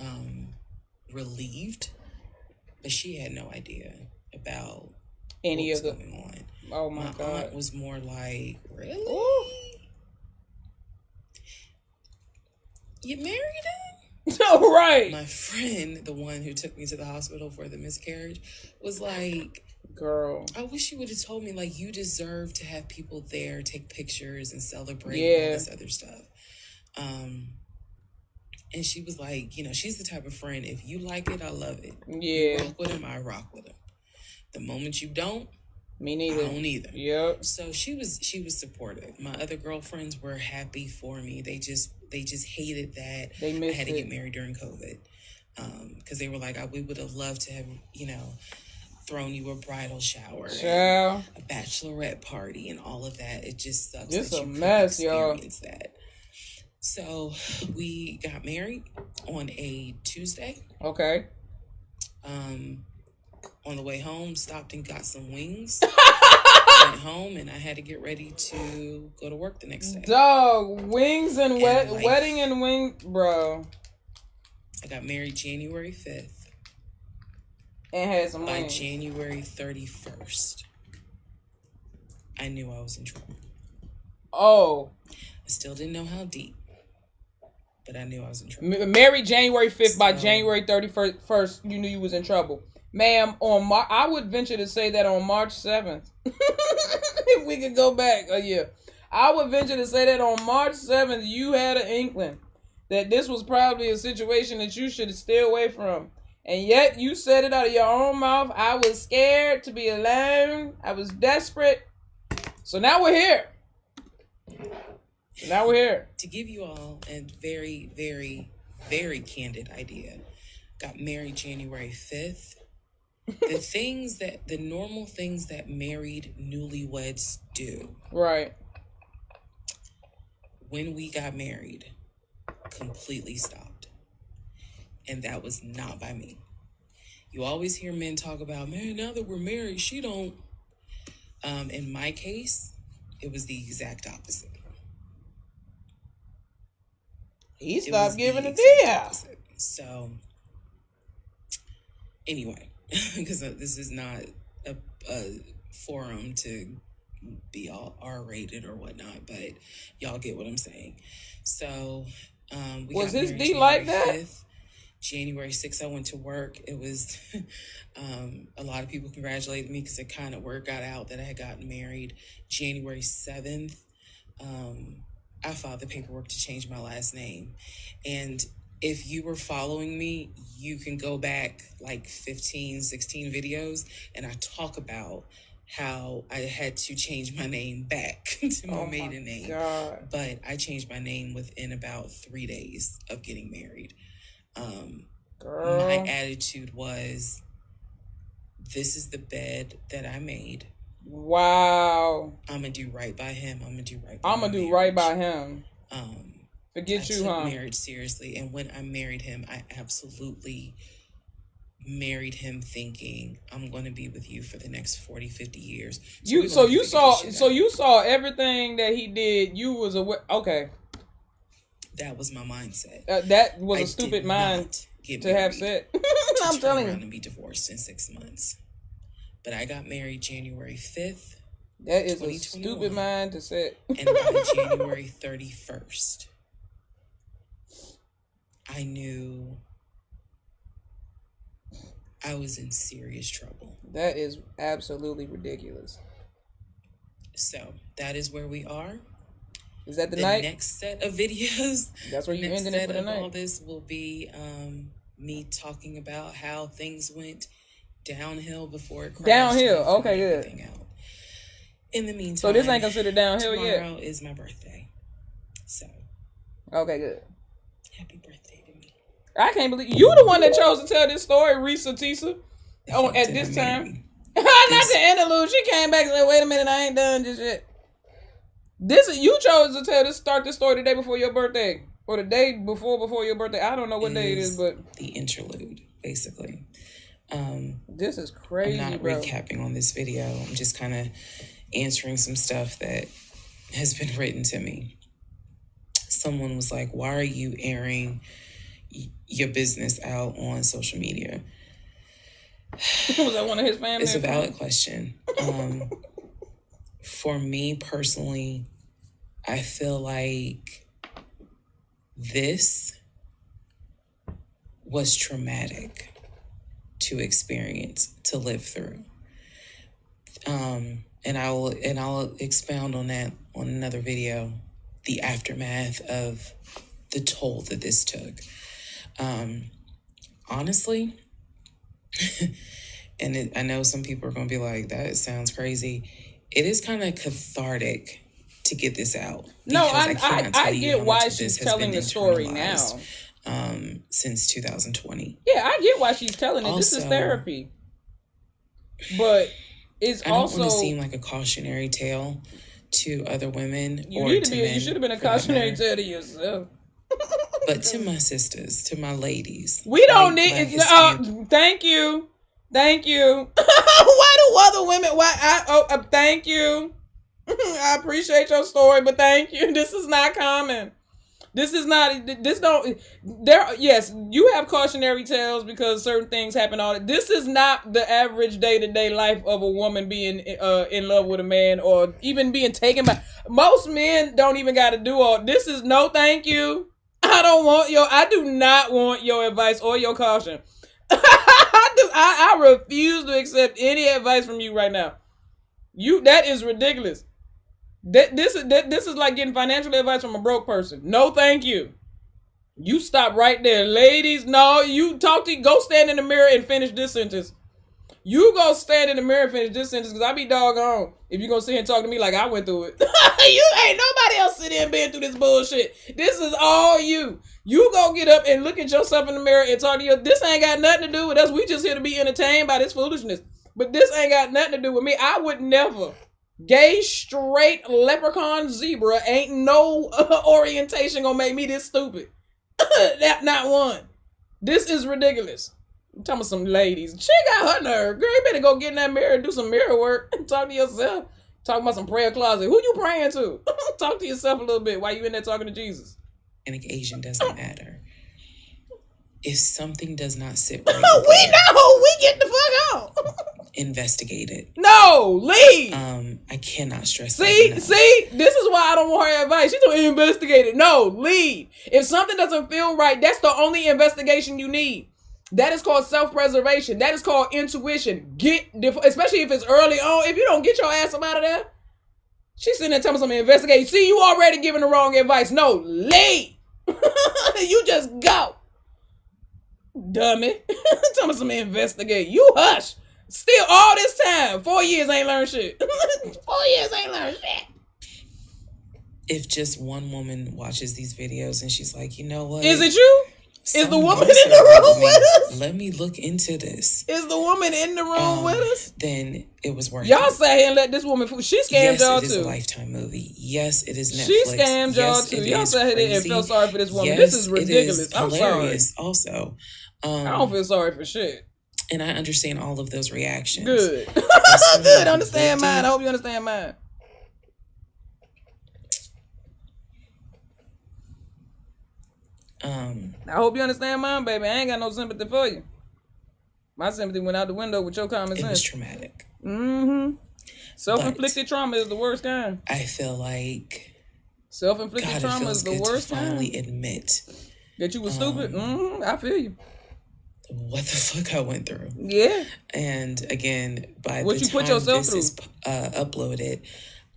relieved, but she had no idea about any what of was going on. Oh my God. Aunt was more like, really? Ooh. You married him? No, right. My friend, the one who took me to the hospital for the miscarriage, was like, girl, I wish you would have told me, like, you deserve to have people there, take pictures and celebrate all this other stuff. And she was like, you know, she's the type of friend, if you like it, I love it. Yeah. You rock with him, I rock with him. The moment you don't, me neither. I don't either. Yep. So she was supportive. My other girlfriends were happy for me. They just hated that I had to get married during COVID. Because they were like, we would have loved to have, you know, thrown you a bridal shower, and a bachelorette party, and all of that. It just sucks. It's that a you mess, experience that. So we got married on a Tuesday. Okay. On the way home, stopped and got some wings. Went home, and I had to get ready to go to work the next day. Dog, wings and wedding and wings, bro. I got married January 5th. And had some By wings. January 31st, I knew I was in trouble. Oh. I still didn't know how deep, but I knew I was in trouble. Married January 5th, by January 31st, you knew you was in trouble. Ma'am, I would venture to say that on March 7th, if we could go back a year, I would venture to say that on March 7th, you had an inkling that this was probably a situation that you should stay away from. And yet you said it out of your own mouth. I was scared to be alone. I was desperate. So now we're here. To give you all a very, very, very candid idea, got married January 5th. the normal things that married newlyweds do. Right. When we got married, completely stopped. And that was not by me. You always hear men talk about, man, now that we're married, she don't. In my case, it was the exact opposite. He stopped giving a damn. So, anyway, because this is not a forum to be all R-rated or whatnot, but y'all get what I'm saying. So, we was got his married D like that? 5th. January 6th, I went to work. It was a lot of people congratulated me because it kind of word got out that I had gotten married. January 7th, I filed the paperwork to change my last name. And if you were following me, you can go back like 15, 16 videos, and I talk about how I had to change my name back to my maiden name. God. But I changed my name within about 3 days of getting married. My attitude was, this is the bed that I made. Wow. I'm gonna do right by him. I'm gonna do right by him. Forget you, huh? Marriage seriously, and when I married him, I absolutely married him thinking I'm going to be with you for the next 40, 50 years. You saw everything that he did. You was aware. Okay. That was my mindset. That was a stupid mind to have said. I'm telling you. And be divorced in 6 months. But I got married January 5th. That is a stupid mind to set. And by January 31st, I knew I was in serious trouble. That is absolutely ridiculous. So that is where we are. Is that the night? Next set of videos. That's where you're ending it for the night. All this will be me talking about how things went downhill before it crashed. Downhill. Okay, good. In the meantime, so this ain't considered downhill yet. Tomorrow is my birthday. So. Okay, good. Happy birthday to me. I can't believe you the one that chose to tell this story, Reesateesa. At this time. Not the interlude. She came back and said, "Wait a minute, I ain't done just yet." You chose to start this story the day before your birthday, or the day before your birthday. I don't know what day it is, but the interlude, basically. This is crazy. I'm not recapping on this video. I'm just kind of answering some stuff that has been written to me. Someone was like, "Why are you airing your business out on social media?" Was that one of his family? It's a valid question. For me personally, I feel like this was traumatic to experience, to live through. And I'll expound on that on another video, the aftermath of the toll that this took. Honestly, and I know some people are going to be like, that sounds crazy. It is kind of cathartic to get this out. No, I get why she's telling the story now. Since 2020. Yeah, I get why she's telling it. Also, this is therapy. But it's I also... don't want to seem like a cautionary tale to other women or to men. You should have been a cautionary tale to yourself. But to my sisters, to my ladies. We don't need... thank you. Thank you. Why do other women... thank you. I appreciate your story, but thank you. This is not common. Yes, you have cautionary tales because certain things happen. This is not the average day-to-day life of a woman being in love with a man or even being taken by. Most men don't even got to do all. This is no thank you. I do not want your advice or your caution. I refuse to accept any advice from you right now. That is ridiculous. This is like getting financial advice from a broke person. No, thank you. You stop right there, ladies. No, go stand in the mirror and finish this sentence. You go stand in the mirror and finish this sentence because I be doggone if you gonna sit here and talk to me like I went through it. You ain't nobody else sitting here and been through this bullshit. This is all you. You go get up and look at yourself in the mirror and talk to you. This ain't got nothing to do with us. We just here to be entertained by this foolishness. But this ain't got nothing to do with me. I would never. Gay, straight, leprechaun, zebra, ain't no orientation gonna make me this stupid. Not one. This is ridiculous. I'm talking about some ladies. She got her nerve. Girl, you better go get in that mirror and do some mirror work and talk to yourself. Talking about some prayer closet. Who you praying to? Talk to yourself a little bit while you in there talking to Jesus. Asian doesn't matter. If something does not sit right, we know. We get the fuck out. Investigate it. No, leave. I cannot stress. See, this is why I don't want her advice. She's gonna investigate it. No, leave. If something doesn't feel right, that's the only investigation you need. That is called self-preservation. That is called intuition. Especially if it's early on. If you don't get your ass up out of there, she's sitting there telling me something. Investigate. See, you already giving the wrong advice. No, leave. You just go. Dummy. Tell me some investigate. You hush. Still all this time. 4 years ain't learned shit. 4 years ain't learned shit. If just one woman watches these videos and she's like, you know what? Is it you? Is the woman in the room with us? Let me look into this. Is the woman in the room with us? Then it was worth y'all it. sat here and let this woman fool. She scammed y'all too. Yes, it is a Lifetime movie. Yes, it is Netflix. She scammed y'all too. Y'all sat here and felt sorry for this woman. Yes, this is ridiculous. It is I'm hilarious sorry. Also, I don't feel sorry for shit. And I understand all of those reactions. Good. Good. Understand mine. I hope you understand mine. I hope you understand mine, baby. I ain't got no sympathy for you. My sympathy went out the window with your common sense. It was traumatic. Mm-hmm. Self-inflicted trauma is the worst kind. I feel like self-inflicted trauma is the worst kind. Finally admit that you were stupid. I feel you. What the fuck I went through. Yeah. And again, by what the you time put yourself this through. is uploaded,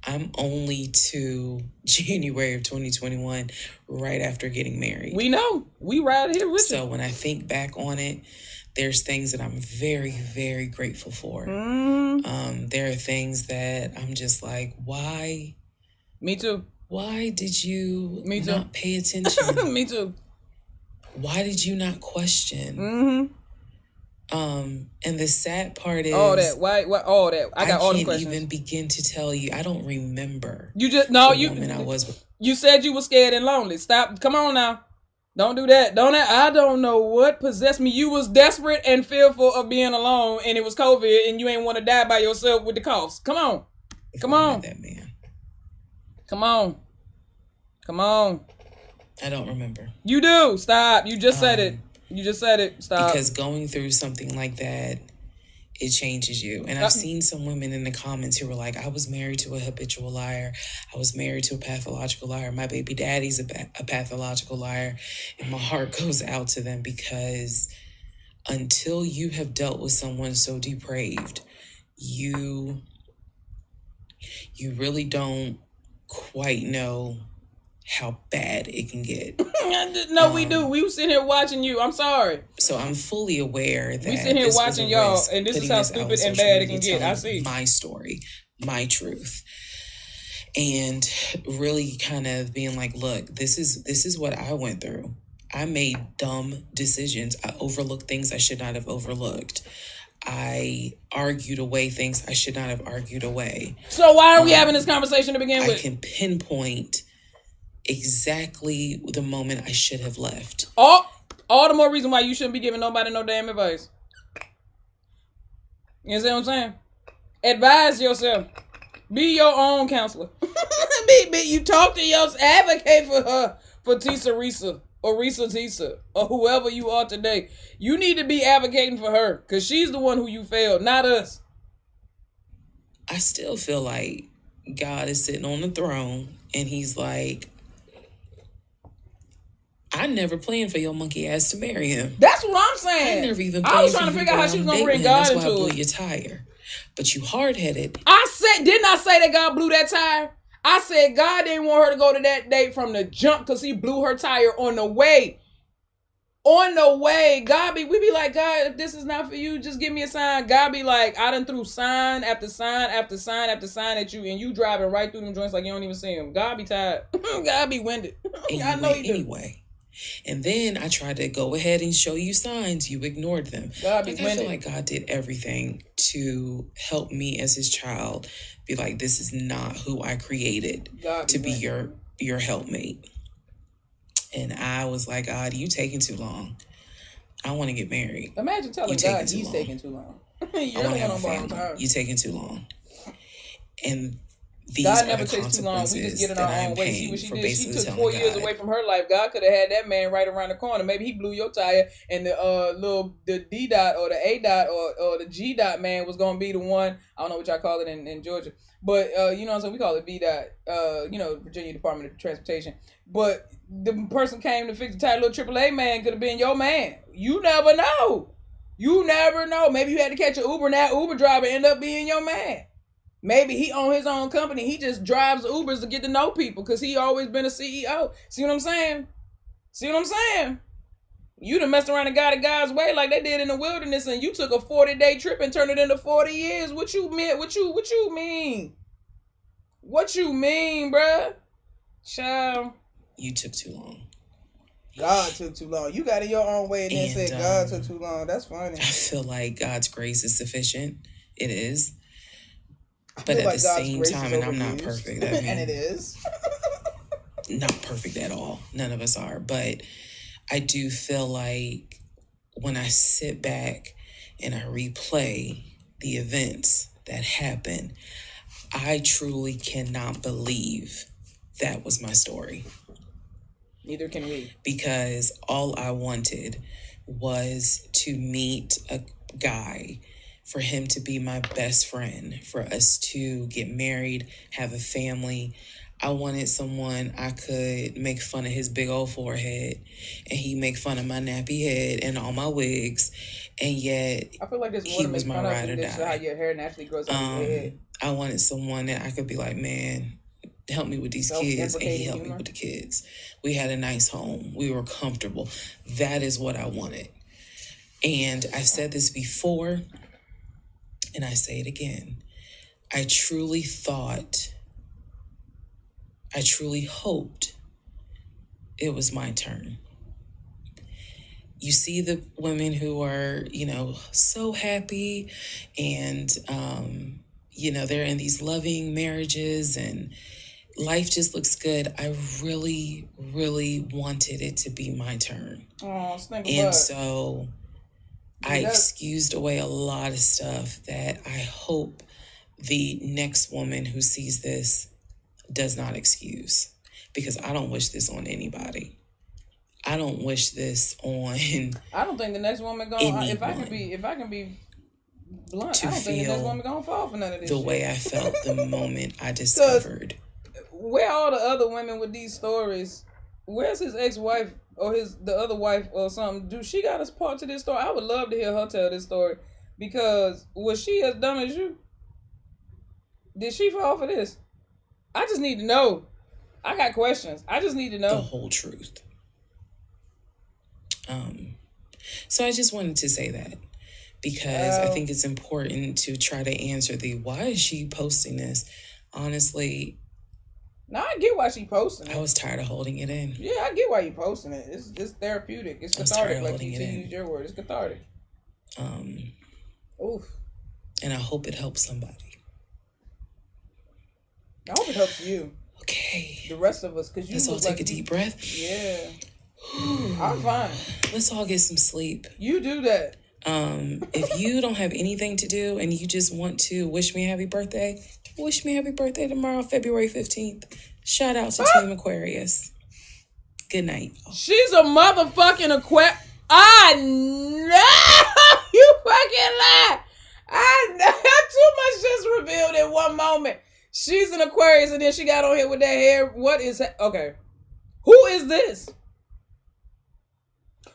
I'm only to January of 2021, right after getting married. We know. We right here with you. So when I think back on it, there's things that I'm very, very grateful for. There are things that I'm just like, why? Me too. Why did you not pay attention? Me too. Why did you not question? And the sad part is all that. Why? All that. I got all the questions. I can't even begin to tell you. I don't remember. You just no. The woman I was with. You said you were scared and lonely. Stop. Come on now. Don't do that. I don't know what possessed me. You was desperate and fearful of being alone, and it was COVID, and you ain't want to die by yourself with the coughs. Come on. Come on. That man. Come on. Come on. I don't remember. You do. Stop. You just said it. You just said it. Stop. Because going through something like that, it changes you. And I've seen some women in the comments who were like, I was married to a habitual liar. I was married to a pathological liar. My baby daddy's a pathological liar. And my heart goes out to them because until you have dealt with someone so depraved, you really don't quite know how bad it can get. No, we do. We were sitting here watching you. I'm sorry. So I'm fully aware that we sitting here watching y'all, and this is how stupid and bad it can get. I see my story, my truth, and really kind of being like, look, this is what I went through. I made dumb decisions. I overlooked things I should not have overlooked. I argued away things I should not have argued away. So why are we having this conversation to begin with? I can pinpoint exactly the moment I should have left. All the more reason why you shouldn't be giving nobody no damn advice. You see what I'm saying? Advise yourself. Be your own counselor. You talk to yourself. Advocate for her. For Reesateesa or Reesateesa or whoever you are today. You need to be advocating for her because she's the one who you failed, not us. I still feel like God is sitting on the throne and he's like, I never planned for your monkey ass to marry him. That's what I'm saying. I never even I was trying to figure out how she was going to bring God into it. That's why I blew your tire. But you hard-headed. Didn't I say that God blew that tire? I said God didn't want her to go to that date from the jump because he blew her tire on the way. On the way. We be like, God, if this is not for you, just give me a sign. God be like, I done threw sign after sign after sign after sign at you, and you driving right through them joints like you don't even see them. God be tired. God be winded. I know you do. Anyway. And then I tried to go ahead and show you signs. You ignored them. God be I feel like God did everything to help me as his child be like, this is not who I created to be your helpmate. And I was like, God, you taking too long. I want to get married. Imagine telling God he's taking too long. I want to have a family. You taking too long. And these God are never the takes too long. We just get in our own way. See what she did? She took 4 years away from her life. God could have had that man right around the corner. Maybe he blew your tire, and the D dot or the A dot or the G dot man was gonna be the one. I don't know what y'all call it in Georgia, but you know what I'm saying? We call it V dot. Virginia Department of Transportation. But the person came to fix the tire. Little AAA man could have been your man. You never know. You never know. Maybe you had to catch an Uber, and that Uber driver end up being your man. Maybe he own his own company. He just drives Ubers to get to know people because he always been a CEO. See what I'm saying? You done messed around and got it God's way like they did in the wilderness, and you took a 40-day trip and turned it into 40 years. What you mean? What you mean? What you mean, bruh? Child. You took too long. God took too long. You got it your own way and then said God took too long. That's funny. I feel like God's grace is sufficient. It is. But at the same time, and I'm not perfect. I mean, and it is. Not perfect at all. None of us are. But I do feel like when I sit back and I replay the events that happened, I truly cannot believe that was my story. Neither can we. Because all I wanted was to meet a guy, for him to be my best friend, for us to get married, have a family. I wanted someone I could make fun of his big old forehead, and he make fun of my nappy head and all my wigs, and yet I feel like there's more he to was make my fun ride or of than die. how your hair naturally grows out of your head. I wanted someone that I could be like, man, help me with these kids, and he helped me with the kids. We had a nice home. We were comfortable. That is what I wanted. And I've said this before, and I say it again. I truly hoped it was my turn. You see the women who are, so happy and, they're in these loving marriages and life just looks good. I really, really wanted it to be my turn. Oh, and so I excused away a lot of stuff that I hope the next woman who sees this does not excuse, because I don't wish this on anybody. I don't wish this on. I don't think the next woman gonna. If I can be blunt, I don't think the next woman gonna fall for none of this. The way I felt the moment I discovered. Where are all the other women with these stories? Where's his ex-wife or the other wife or something? Do she got us part to this story? I would love to hear her tell this story, because was she as dumb as you? Did she fall for this? I just need to know. I got questions. I just need to know the whole truth. So I just wanted to say that, because I think it's important to try to answer why is she posting this? Honestly, now I get why she posting it. I was tired of holding it in. Yeah, I get why you posting it. It's therapeutic. It's cathartic. Like you use your word. It's cathartic. Oof. And I hope it helps somebody. I hope it helps you. Okay. The rest of us, because you. Let's all take a deep breath. Yeah. I'm fine. Let's all get some sleep. You do that. If you don't have anything to do and you just want to wish me a happy birthday, wish me a happy birthday tomorrow, February 15th. Shout out to Team Aquarius. Good night. She's a motherfucking Aquarius. I know you fucking lie. I know too much just revealed in one moment. She's an Aquarius, and then she got on here with that hair. What is that? Okay. Who is this?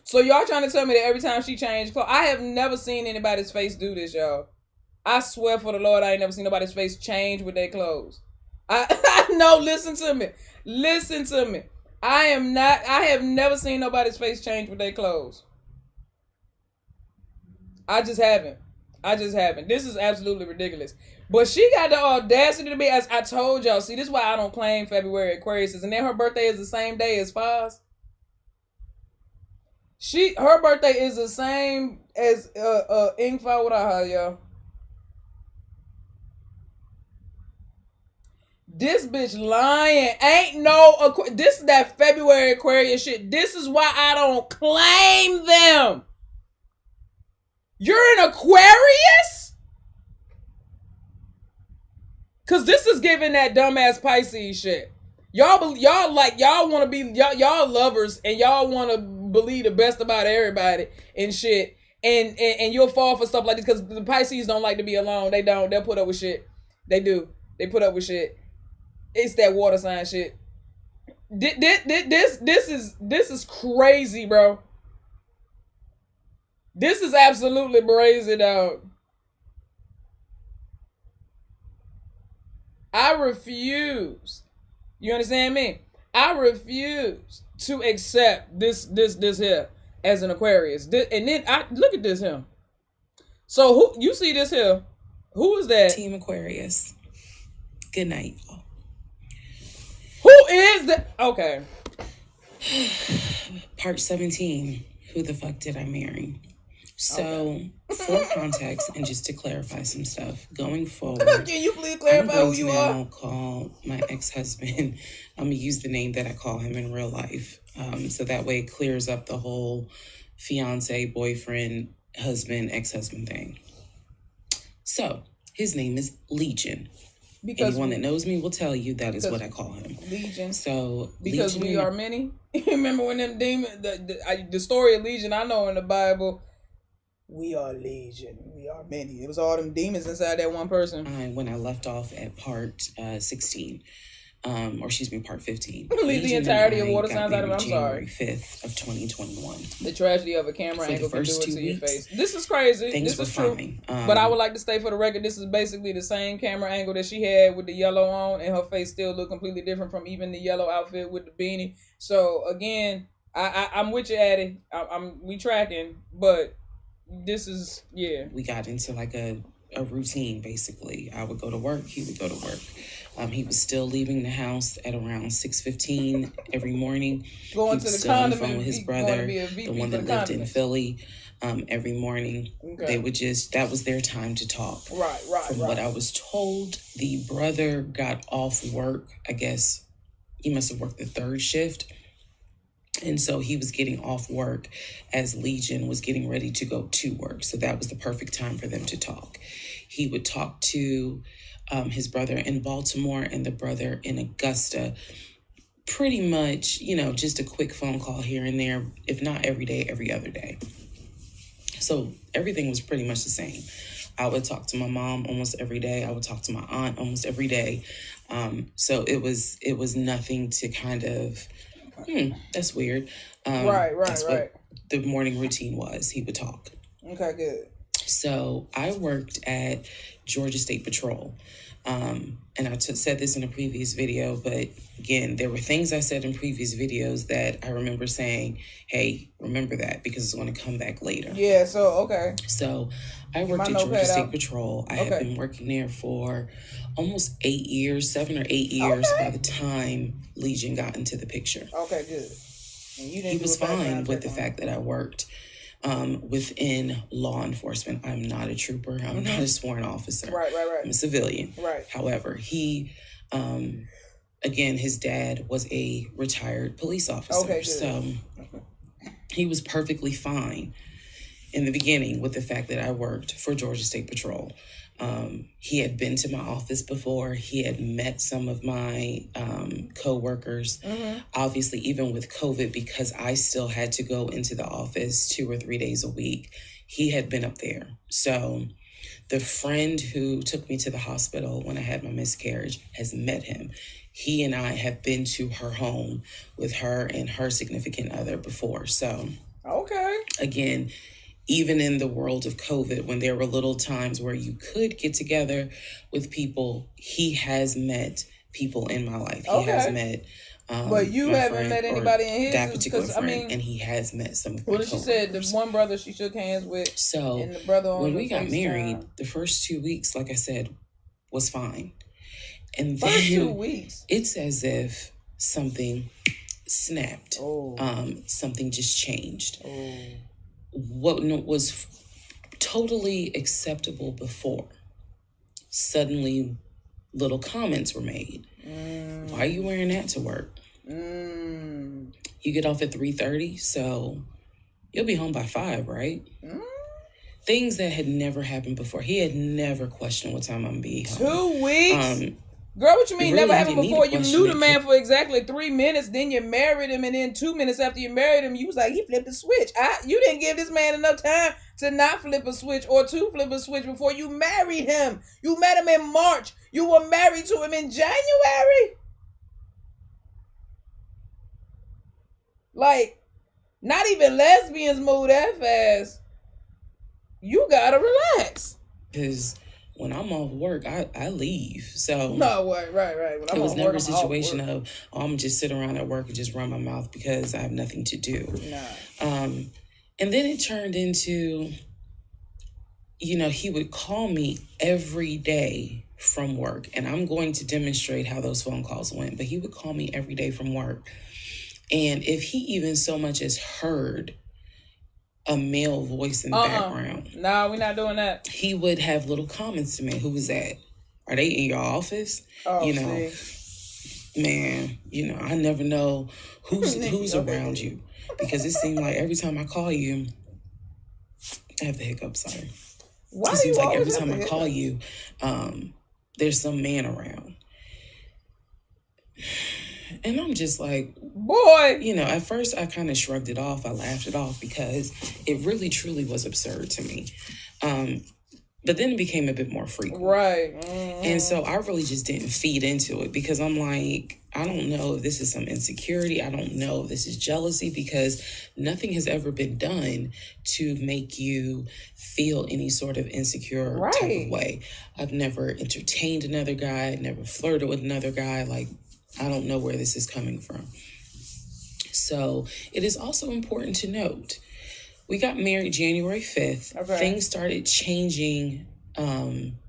So y'all trying to tell me that every time she changed clothes? I have never seen anybody's face do this, y'all. I swear for the Lord, I ain't never seen nobody's face change with their clothes. I know, listen to me. Listen to me. I have never seen nobody's face change with their clothes. I just haven't. This is absolutely ridiculous. But she got the audacity to be, as I told y'all, see, this is why I don't claim February Aquarius. And then her birthday is the same day as Foz. Her birthday is the same as Ingfa without her, y'all. This bitch lying. Ain't no this is that February Aquarius shit. This is why I don't claim them. You're an Aquarius? Cause this is giving that dumbass Pisces shit. Y'all want to be y'all lovers and y'all want to believe the best about everybody and shit. And you'll fall for stuff like this because the Pisces don't like to be alone. They don't. They'll put up with shit. They do. They put up with shit. It's that water sign shit. This is crazy, bro. This is absolutely crazy, dog. I refuse. You understand me? I refuse to accept this here as an Aquarius. And then I look at this here. So who you see this here? Who is that? Team Aquarius. Good night. Who is that? Okay. Part 17. Who the fuck did I marry? So, for context and just to clarify some stuff, going forward, can you please clarify who you are? I'm going to now call my ex-husband. I'm going to use the name that I call him in real life. So that way it clears up the whole fiance, boyfriend, husband, ex-husband thing. So, his name is Legion. Because anyone that knows me will tell you that is what I call him. Legion. So because Legion, we are many. Remember when them demons, the story of Legion I know in the Bible. We are legion. We are many. It was all them demons inside that one person. When I left off at part 16, part 15. Leave the entirety of water signs out of it. I'm sorry. January 5th of 2021. The tragedy of a camera angle can do it to your face. This is crazy. Things this were is true. fine. But I would like to state for the record, this is basically the same camera angle that she had with the yellow on, and her face still looked completely different from even the yellow outfit with the beanie. So again, I'm with you, Addie. We tracking, but this is, yeah. We got into like a routine, basically. I would go to work. He would go to work. He was still leaving the house at around 6:15 every morning. Going to the condom with his brother, the one that lived in Philly. Every morning, they would that was their time to talk. Right. From what I was told, the brother got off work. I guess he must have worked the third shift. And so he was getting off work as Legion was getting ready to go to work. So that was the perfect time for them to talk. He would talk to his brother in Baltimore and the brother in Augusta. Pretty much, just a quick phone call here and there, if not every day, every other day. So everything was pretty much the same. I would talk to my mom almost every day. I would talk to my aunt almost every day. So it was nothing to kind of... that's weird. That's what the morning routine was. He would talk. Okay, good. So I worked at Georgia State Patrol. And I said this in a previous video, but again, there were things I said in previous videos that I remember saying, hey, remember that because it's going to come back later. Yeah, okay. So I worked at Georgia State Patrol. I had been working there for almost 7 or 8 years by the time Legion got into the picture. Okay, good. And you didn't he was fine with the fact that I worked within law enforcement. I'm not a trooper. I'm not a sworn officer. Right. I'm a civilian. Right. However, he, again, his dad was a retired police officer. Okay, good. So he was perfectly fine in the beginning with the fact that I worked for Georgia State Patrol. He had been to my office before. He had met some of my co-workers. Obviously, even with COVID, because I still had to go into the office 2 or 3 days a week, he had been up there. So the friend who took me to the hospital when I had my miscarriage has met him. He and I have been to her home with her and her significant other before. So, again, even in the world of COVID, when there were little times where you could get together with people, he has met people in my life. He has met but you haven't met anybody in his, that particular friend, and he has met some of my coworkers. She said the one brother she shook hands with. So and the brother on when we got FaceTime. married, the first 2 weeks, like I said, was fine. And First then 2 weeks. it's as if something snapped. Oh. Something just changed. Oh. What was totally acceptable before, suddenly little comments were made. Why are you wearing that to work? You get off at 3:30, so you'll be home by 5, right? Things that had never happened before. He had never questioned what time I'm gonna be home. 2 weeks? Girl, what you mean really, never happened before? You knew the it. man for exactly 3 minutes, then you married him, and then 2 minutes after you married him, you was like, he flipped a switch. You didn't give this man enough time to not flip a switch or to flip a switch before you married him. You met him in March. You were married to him in January. Like, not even lesbians move that fast. You gotta relax. Because when I'm off work, I leave. So no, right. When it was never a situation of, I'm gonna just sit around at work and just run my mouth because I have nothing to do. Nah. And then it turned into, he would call me every day from work, and I'm going to demonstrate how those phone calls went. But he would call me every day from work, and if he even so much as heard a male voice in the background. No, we're not doing that. He would have little comments to me. Who was that? Are they in your office? See. Man, I never know who's around you, because it seemed like every time I call you, I have the hiccups, sorry. Why it seems like every have time I call you, there's some man around. And I'm just like, boy, at first I kind of shrugged it off. I laughed it off because it really, truly was absurd to me. But then it became a bit more frequent. Right. And so I really just didn't feed into it, because I'm like, I don't know if this is some insecurity. I don't know if this is jealousy, because nothing has ever been done to make you feel any sort of insecure type of way. I've never entertained another guy, never flirted with another guy. Like, I don't know where this is coming from. So it is also important to note, we got married January 5th. Okay. Things started changing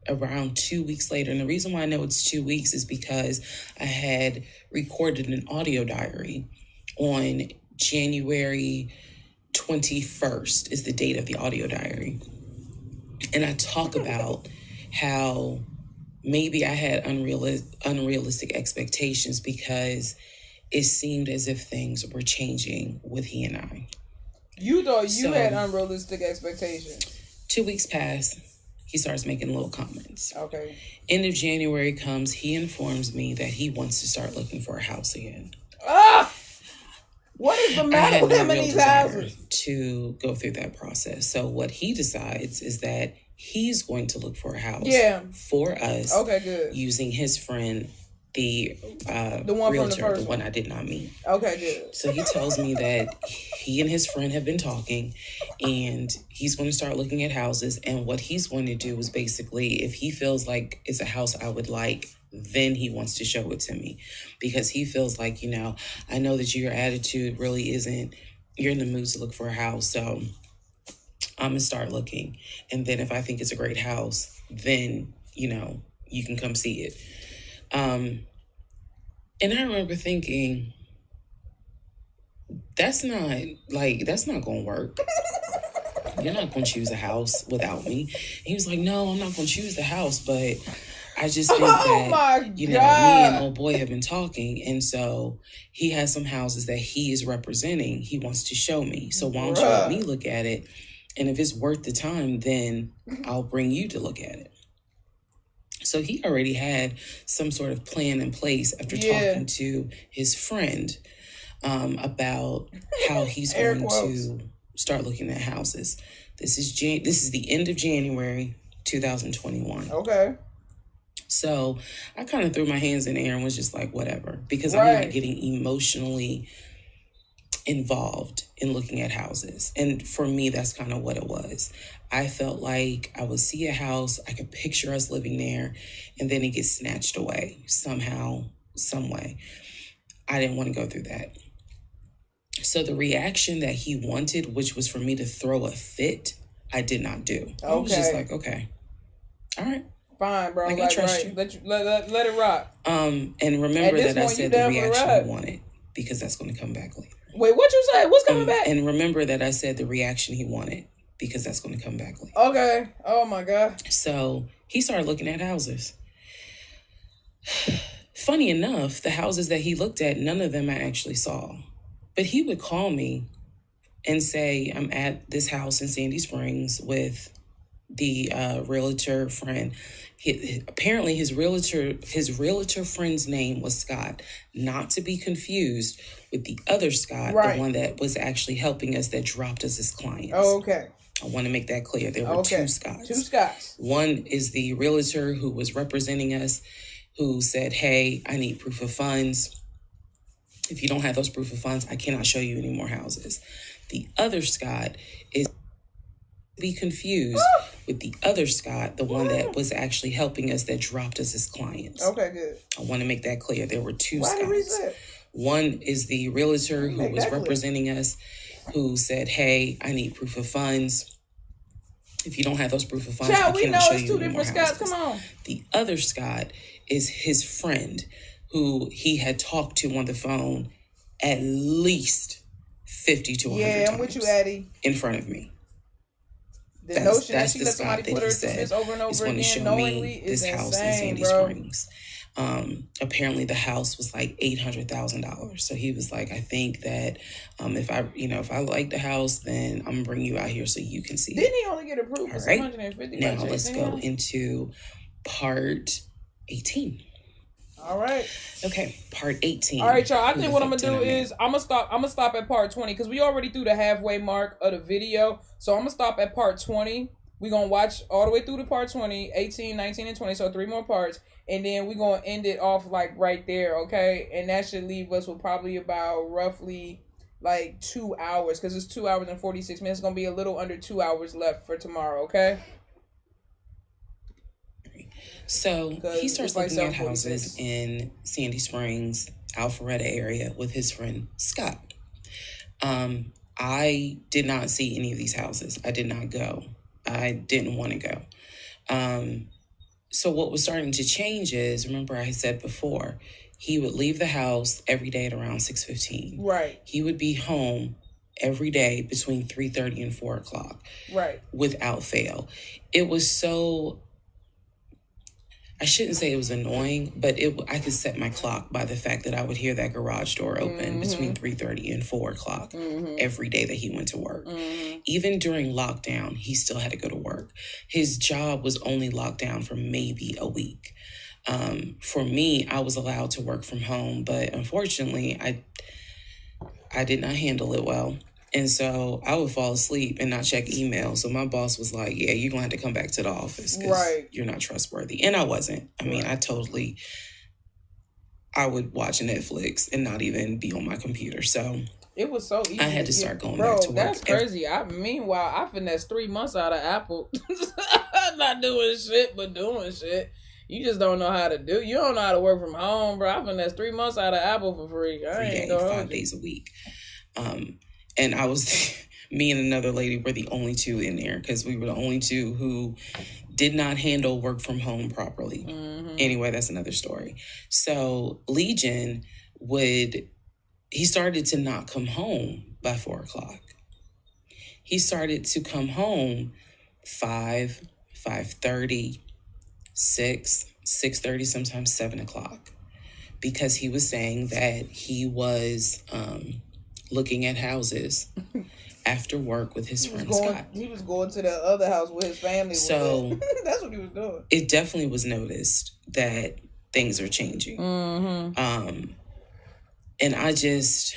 around 2 weeks later. And the reason why I know it's 2 weeks is because I had recorded an audio diary on January 21st is the date of the audio diary. And I talk about how maybe I had unrealistic expectations, because it seemed as if things were changing with he and I. You thought you had unrealistic expectations. 2 weeks pass. He starts making little comments. Okay. End of January comes. He informs me that he wants to start looking for a house again. What is the matter with him in these houses? To go through that process. So what he decides is that he's going to look for a house for us. Okay, good. Using his friend, the one realtor, from the first the one I did not meet. Okay, good. So he tells me that he and his friend have been talking, and he's going to start looking at houses. And what he's going to do is basically, if he feels like it's a house I would like, then he wants to show it to me, because he feels like, I know that your attitude really isn't, you're in the mood to look for a house. So I'm going to start looking. And then if I think it's a great house, then, you can come see it. And I remember thinking, that's not going to work. You're not going to choose a house without me. And he was like, no, I'm not going to choose the house, but I just think that, me and old boy have been talking. And so he has some houses that he is representing. He wants to show me. So why don't you let me look at it? And if it's worth the time, then I'll bring you to look at it. So he already had some sort of plan in place after talking to his friend about how he's going to start looking at houses. This is the end of January 2021. Okay. So I kind of threw my hands in the air and was just like, whatever, because I'm not getting emotionally involved in looking at houses. And for me, that's kind of what it was. I felt like I would see a house, I could picture us living there, and then it gets snatched away somehow, some way. I didn't want to go through that. So the reaction that he wanted, which was for me to throw a fit, I did not do. I was just like, okay, all right. Fine, bro. I trust you. Let it rock. And remember that I said the reaction I wanted, because that's going to come back later. Wait, what you said? What's coming back? And remember that I said the reaction he wanted, because that's going to come back later. Okay. Oh my God. So he started looking at houses. Funny enough, the houses that he looked at, none of them I actually saw. But he would call me and say, I'm at this house in Sandy Springs with the realtor friend. Apparently his realtor friend's name was Scott, not to be confused with the other Scott, right, the one that was actually helping us, that dropped us as clients. Oh, okay. I want to make that clear. There were two Scotts. Two Scotts. One is the realtor who was representing us, who said, hey, I need proof of funds. If you don't have those proof of funds, I cannot show you any more houses. The other Scott is be confused with the other Scott, the one that was actually helping us, that dropped us as clients. Okay, good. I want to make that clear. There were two Why Scotts. One is the realtor who was representing us, who said, hey, I need proof of funds. If you don't have those proof of funds, I cannot show you any more houses. Come on. The other Scott is his friend, who he had talked to on the phone at least 50 to 100 times. Yeah, I'm with you, Addie. In front of me. The notion that she let somebody put her through this over and over again knowingly is insane, house in Sandy Springs. Apparently the house was like $800,000. So he was like, I think that if I like the house, then I'm gonna bring you out here so you can see. Didn't he only get approved for right. 750? Now let's go into part 18. All right. Okay, part 18. All right, y'all. I think what I'm gonna do is I'm gonna stop at part 20, because we already through the halfway mark of the video. So I'm gonna stop at part 20. We're gonna watch all the way through to part 20, 18, 19, and 20. So 3 more parts. And then we're gonna end it off like right there, okay? And that should leave us with probably about roughly like 2 hours, because it's 2 hours and 46 minutes. It's gonna be a little under 2 hours left for tomorrow, okay? So he starts looking at houses in Sandy Springs, Alpharetta area with his friend Scott. I did not see any of these houses. I did not go. I didn't want to go. So what was starting to change is, remember I said before, he would leave the house every day at around 6:15. Right. He would be home every day between 3:30 and 4 o'clock. Right. Without fail. It was so... I shouldn't say it was annoying, but I could set my clock by the fact that I would hear that garage door open between 3:30 and 4 o'clock every day that he went to work. Even during lockdown, he still had to go to work. His job was only locked down for maybe a week. For me, I was allowed to work from home, but unfortunately, I did not handle it well. And so I would fall asleep and not check email. So my boss was like, yeah, you're going to have to come back to the office because you're not trustworthy. And I wasn't. I mean, I would watch Netflix and not even be on my computer. So it was so easy. I had to start going back to work. That's crazy. Meanwhile, I finessed 3 months out of Apple. Not doing shit, but doing shit. You just don't know how to do. You don't know how to work from home, bro. I finessed 3 months out of Apple for free. I ain't going 5 days a week. And I was, me and another lady were the only two in there because we were the only two who did not handle work from home properly. Anyway, that's another story. So Legion he started to not come home by 4 o'clock. He started to come home 5, 5:30, 6, 6:30, sometimes 7 o'clock, because he was saying that he was looking at houses after work with his friend Scott. He was going to the other house with his family. So that's what he was doing. It definitely was noticed that things are changing. And I just,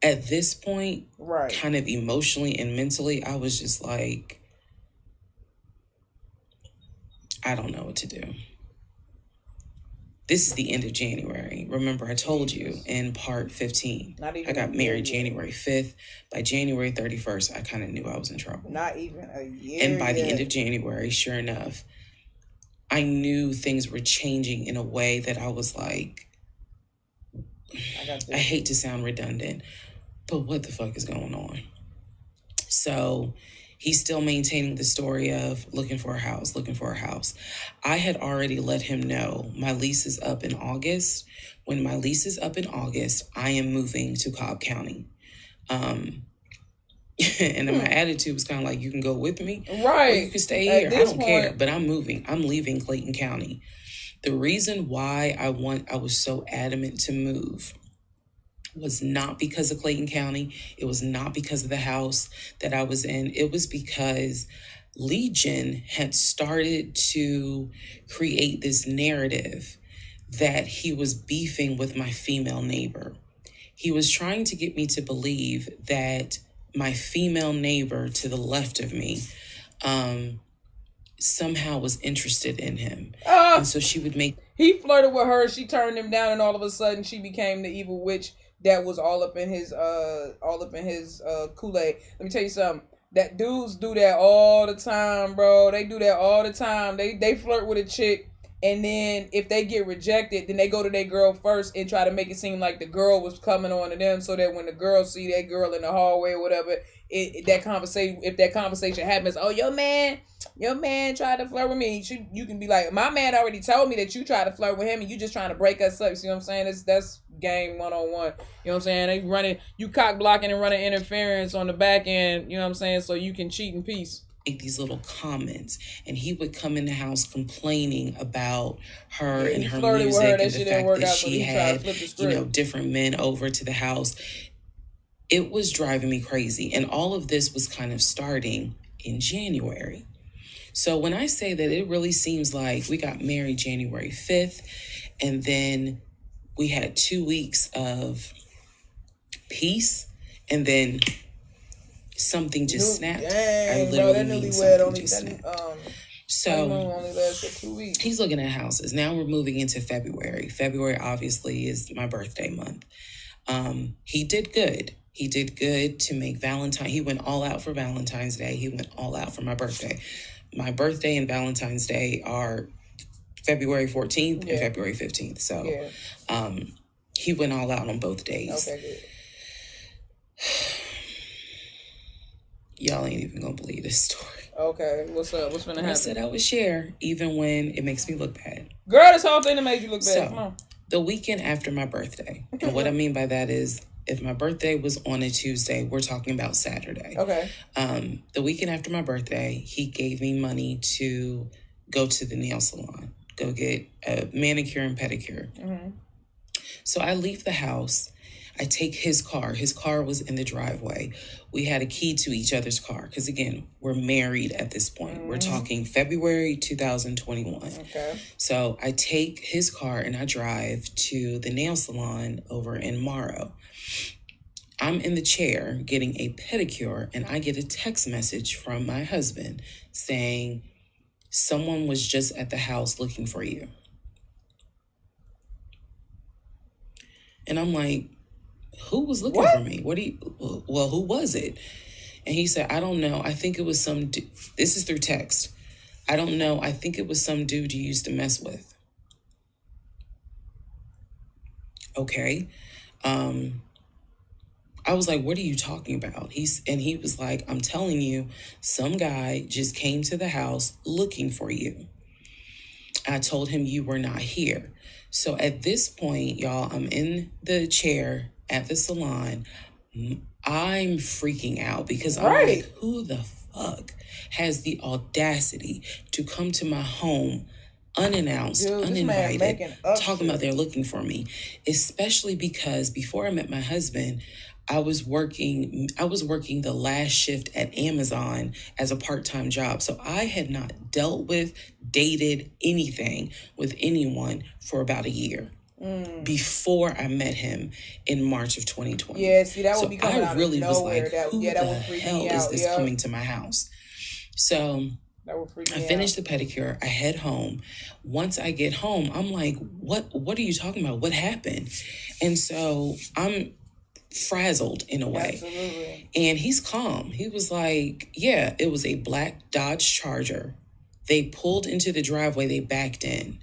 at this point, kind of emotionally and mentally, I was just like, I don't know what to do. This is the end of January. Remember, I told you in part 15, I got married January 5th. By January 31st, I kind of knew I was in trouble. Not even a year. And by the end of January, sure enough, I knew things were changing in a way that I was like, I hate to sound redundant, but what the fuck is going on? So he's still maintaining the story of looking for a house, looking for a house. I had already let him know my lease is up in August. When my lease is up in August, I am moving to Cobb County. And then my attitude was kind of like, you can go with me. Right. Or you can stay here. I don't care, but I'm moving. I'm leaving Clayton County. The reason why I was so adamant to move was not because of Clayton County. It was not because of the house that I was in. It was because Legion had started to create this narrative that he was beefing with my female neighbor. He was trying to get me to believe that my female neighbor to the left of me somehow was interested in him. And so she would make... He flirted with her, she turned him down, and all of a sudden she became the evil witch that was all up in his Kool-Aid. Let me tell you something. That dudes do that all the time, bro. They do that all the time. They flirt with a chick, and then if they get rejected, then they go to their girl first and try to make it seem like the girl was coming on to them, so that when the girl see that girl in the hallway or whatever, if that conversation happens, oh, your man tried to flirt with me. You can be like, my man already told me that you tried to flirt with him and you just trying to break us up. You see what I'm saying? That's game 101. You know what I'm saying? They running, you cock blocking and running interference on the back end. You know what I'm saying? So you can cheat in peace. These little comments, and he would come in the house complaining about her and her music and the fact that she had, different men over to the house. It was driving me crazy. And all of this was kind of starting in January. So when I say that, it really seems like we got married January 5th, and then we had 2 weeks of peace, and then something just snapped. I literally mean something just snapped. So only lasted 2 weeks. He's looking at houses. Now we're moving into February. February obviously is my birthday month. He did good. He did good to make Valentine. He went all out for Valentine's Day. He went all out for my birthday. My birthday and Valentine's Day are February 14th and February 15th. So he went all out on both days. Okay, good. Y'all ain't even gonna believe this story. Okay, what's up? What's gonna happen? I said I would share, even when it makes me look bad. Girl, this whole thing that made you look bad. So, come on. The weekend after my birthday, and what I mean by that is, if my birthday was on a Tuesday, we're talking about Saturday. Okay. The weekend after my birthday, he gave me money to go to the nail salon, go get a manicure and pedicure. Mm-hmm. So I leave the house. I take his car. His car was in the driveway. We had a key to each other's car because, again, we're married at this point. Mm-hmm. We're talking February 2021. Okay. So I take his car and I drive to the nail salon over in Morrow. I'm in the chair getting a pedicure, and I get a text message from my husband saying, someone was just at the house looking for you. And I'm like, who was looking for me? Well, who was it? And he said, I don't know. I think it was some, this is through text. I don't know. I think it was some dude you used to mess with. Okay. I was like, what are you talking about? He was like, I'm telling you, some guy just came to the house looking for you. I told him you were not here. So at this point, y'all, I'm in the chair at the salon. I'm freaking out because I'm like, who the fuck has the audacity to come to my home unannounced, uninvited, talking about they're looking for me? Especially because before I met my husband, I was working the last shift at Amazon as a part-time job. So I had not dealt with, dated anything with anyone for about a year before I met him in March of 2020. Yeah, see, that would be coming out of nowhere. Was like, who the hell is this coming to my house? So I finished the pedicure. I head home. Once I get home, I'm like, what are you talking about? What happened? And so I'm frazzled in a way. Absolutely. And he's calm. He was like, yeah, it was a black Dodge Charger. They pulled into the driveway. They backed in.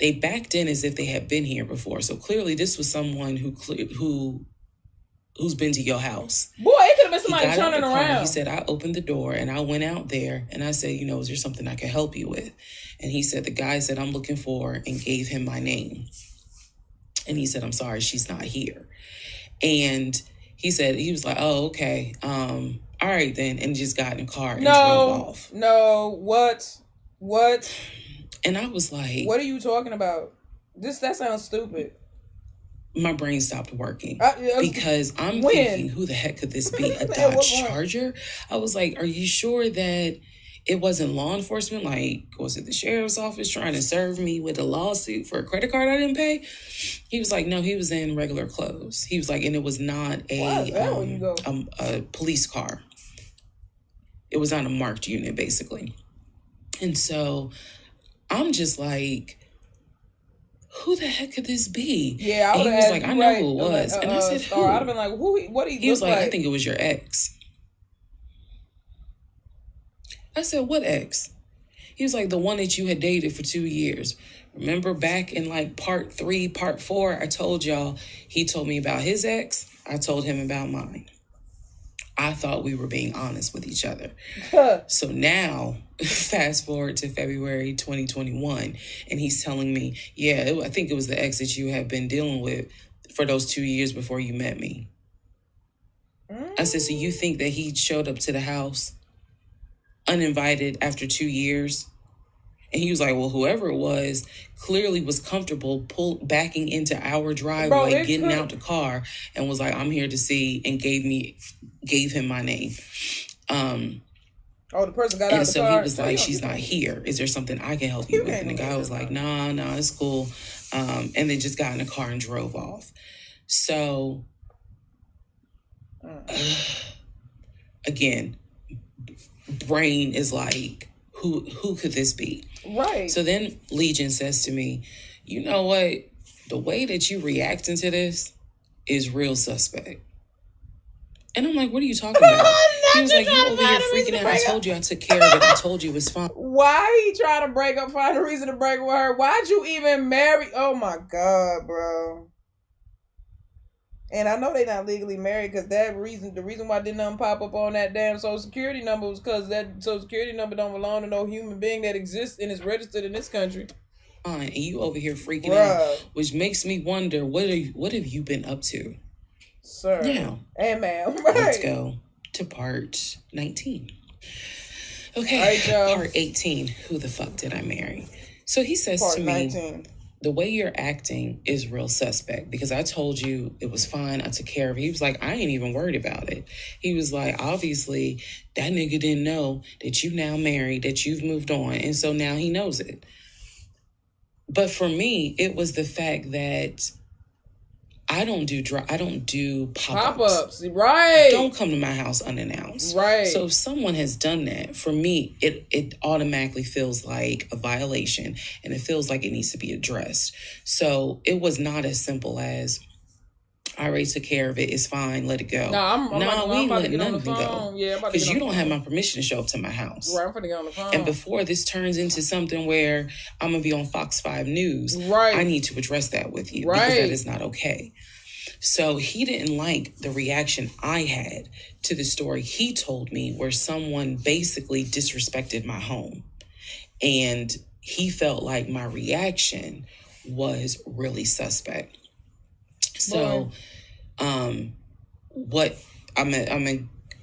They backed in as if they had been here before. So clearly this was someone who's been to your house. Boy, it could have been somebody turning around. He said, I opened the door and I went out there and I said, is there something I can help you with? And he said, the guy said, I'm looking for, and gave him my name. And he said, I'm sorry, she's not here. And he said, he was like, oh, okay. All right then. And just got in the car and drove off. No, what? And I was like, what are you talking about? That sounds stupid. My brain stopped working because I'm thinking, who the heck could this be? A Dodge Charger? I was like, are you sure that it wasn't law enforcement? Like, was it the sheriff's office trying to serve me with a lawsuit for a credit card I didn't pay? He was like, no, he was in regular clothes. He was like, and it was not a police car. It was on a marked unit, basically. And so I'm just like, who the heck could this be? Yeah, and he was like, I know who it was. And I said, who? I'd have been like, what do you He was like, I think it was your ex. I said, what ex? He was like, the one that you had dated for 2 years. Remember back in like part 3, part 4, I told y'all, he told me about his ex. I told him about mine. I thought we were being honest with each other. So now, fast forward to February 2021, and he's telling me, I think it was the ex that you have been dealing with for those 2 years before you met me. I said, so you think that he showed up to the house uninvited after 2 years? And he was like, well, whoever it was clearly was comfortable backing into our driveway, getting out the car, and was like, I'm here to see, and gave him my name. The person got out of the car. And so he was like, she's not here. Is there something I can help you with? And the guy was like, nah, it's cool. And then just got in the car and drove off. So, again, brain is like, who could this be? Right. So then Legion says to me, you know what? The way that you reacting to this is real suspect. And I'm like, what are you talking about? He was like, you over here freaking out. I told you I took care of it. I told you it was fine. Why he trying to find a reason to break with her? Why'd you even marry? Oh my God, bro. And I know they're not legally married because the reason why didn't pop up on that damn social security number was because that social security number don't belong to no human being that exists and is registered in this country. And you over here freaking out, which makes me wonder, what have you been up to? Sir. Now, hey, ma'am. Right. Let's go to part 19. Okay, right, part 18. Who the fuck did I marry? So he says part to me, 19. The way you're acting is real suspect because I told you it was fine. I took care of it. He was like, I ain't even worried about it. He was like, obviously, that nigga didn't know that you now married, that you've moved on. And so now he knows it. But for me, it was the fact that I don't do pop-ups. Right. Don't come to my house unannounced. Right. So if someone has done that, for me, it automatically feels like a violation and it feels like it needs to be addressed. So it was not as simple as, I already took care of it. It's fine. Let it go. We ain't letting nothing go. Yeah, because you don't have my permission to show up to my house. Right, I'm finna get on the phone. And before this turns into something where I'm going to be on Fox 5 News, right, I need to address that with you. Right. Because that is not okay. So he didn't like the reaction I had to the story he told me where someone basically disrespected my home. And he felt like my reaction was really suspect. So, what I'm gonna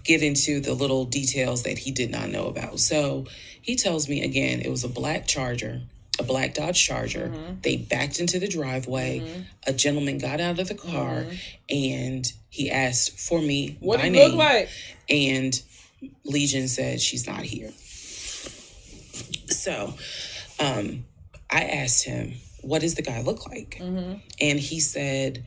get into the little details that he did not know about. So he tells me again, it was a black Dodge Charger. Mm-hmm. They backed into the driveway. Mm-hmm. A gentleman got out of the car, mm-hmm, and he asked for me by name. What did he look like? And Legion said she's not here. So, I asked him, what does the guy look like? Mm-hmm. And he said,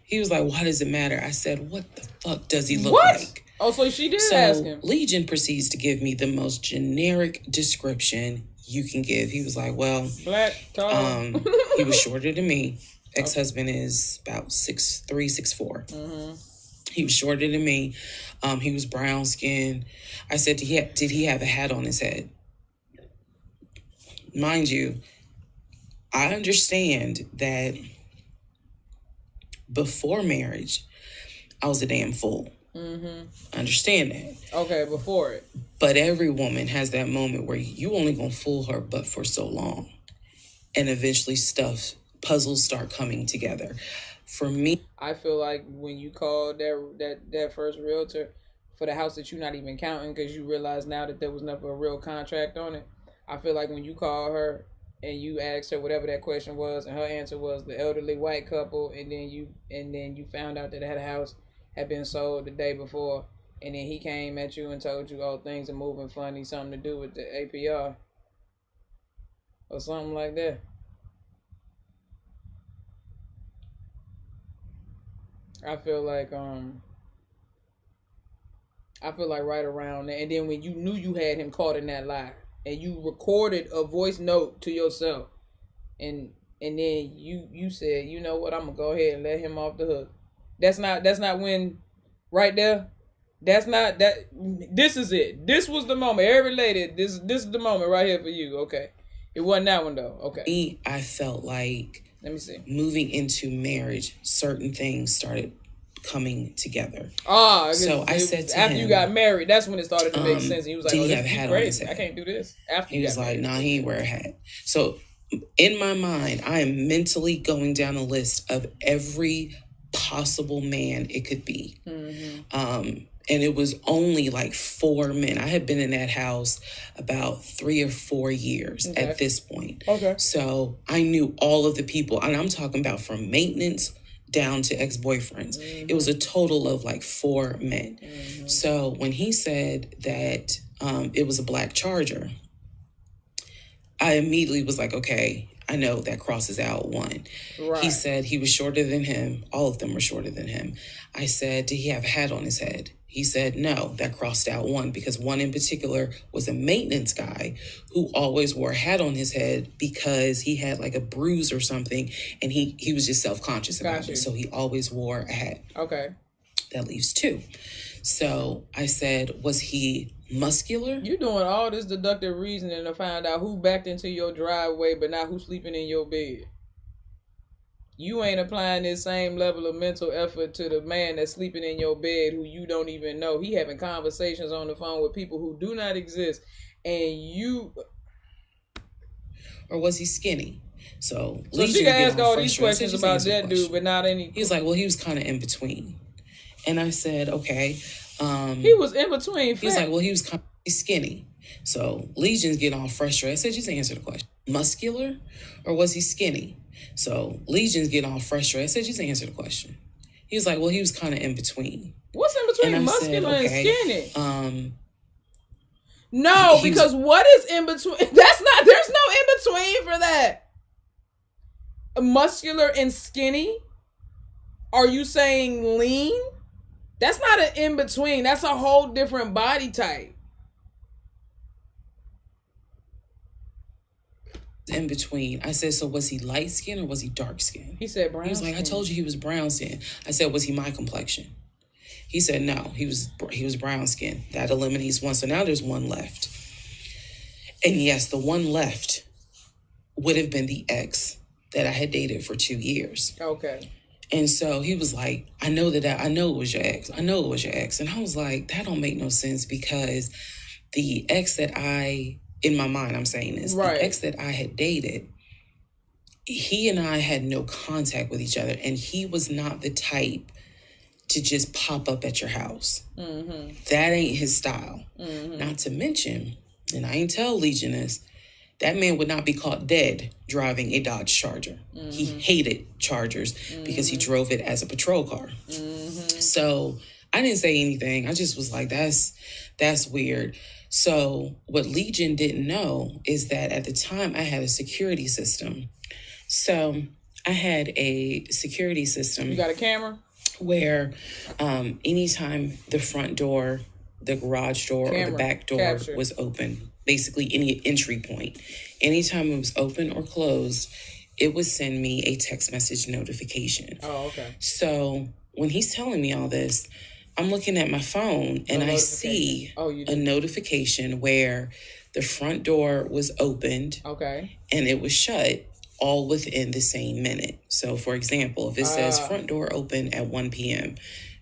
he was like, why does it matter? I said, what the fuck does he look like? Oh, so she did ask him. Legion proceeds to give me the most generic description you can give. He was like, well, black, tall. He was shorter than me. Ex-husband is about 6'3", 6'4". Mm-hmm. He was shorter than me. He was brown skinned. I said, did he have a hat on his head? Mind you, I understand that before marriage, I was a damn fool. I understand that. Okay, before it. But every woman has that moment where you only gonna fool her but for so long. And eventually puzzles start coming together. For me, I feel like when you called that first realtor for the house that you're not even counting because you realize now that there was never a real contract on it, I feel like when you call her and you asked her whatever that question was and her answer was the elderly white couple, and then you found out that that house had been sold the day before, and then he came at you and told you, oh, things are moving funny, something to do with the APR or something like that. I feel like right around there. And then when you knew you had him caught in that lie and you recorded a voice note to yourself and then you said, you know what, I'm gonna go ahead and let him off the hook. That's not when right there. That's not that. This is it. This was the moment. Every lady, this is the moment right here for you. Okay. It wasn't that one though. Okay. I felt like, let me see, moving into marriage, certain things started coming together. So I said to after him, you got married, that's when it started to make sense. And he was like, did oh, he have a hat on his crazy. head? I can't do this. After he was like, nah, he ain't wear a hat. So in my mind, I am mentally going down a list of every possible man it could be. And it was only like 4 men. I had been in that house about 3 or 4 years at this point. Okay. So I knew all of the people, and I'm talking about from maintenance down to ex-boyfriends. It was a total of like 4 men. So when he said that it was a black Charger, I immediately was like, okay, I know that crosses out one. Right. He said he was shorter than him. All of them were shorter than him. I said, did he have a hat on his head? He said, no, that crossed out one, because one in particular was a maintenance guy who always wore a hat on his head because he had like a bruise or something, and he was just self-conscious about it. So he always wore a hat. Okay. That leaves 2. So I said, was he muscular? You doing all this deductive reasoning to find out who backed into your driveway, but not who's sleeping in your bed. You ain't applying this same level of mental effort to the man that's sleeping in your bed who you don't even know. He having conversations on the phone with people who do not exist, and you... Or was he skinny? So she can ask all these questions about that dude, but not any... He was like, well, he was kind of in between. And I said, okay. He was in between. He was like, well, he was kind of skinny. So Legion's getting all frustrated. I said, just answer the question. Muscular, or was he skinny? So Legion's getting all frustrated. I said, just answer the question. He was like, well, he was kind of in between. What's in between muscular and skinny? No, because what is in between? There's no in between for that. Muscular and skinny? Are you saying lean? That's not an in between. That's a whole different body type. In between. I said, so was he light skin or was he dark skin? He said brown. He was like, I told you he was brown skin. I said, was he my complexion? He said, no, he was brown skin. That eliminates one. So now there's one left. And yes, the one left would have been the ex that I had dated for 2 years. Okay. And so he was like, I know it was your ex. I know it was your ex. And I was like, that don't make no sense, because the ex that in my mind, I'm saying this, right. The ex that I had dated, he and I had no contact with each other. And he was not the type to just pop up at your house. That ain't his style. Not to mention, and I ain't tell Legion this, that man would not be caught dead driving a Dodge Charger. He hated Chargers because he drove it as a patrol car. So I didn't say anything. I just was like, that's weird. So what Legion didn't know is that at the time I had a security system. So I had a security system. You got a camera? Where anytime the front door, the garage door, or the back door was open, basically any entry point, anytime it was open or closed, it would send me a text message notification. Oh, okay. So when he's telling me all this, I'm looking at my phone and I see a notification where the front door was opened. Okay. And it was shut, all within the same minute. So for example, if it says front door open at 1 p.m.,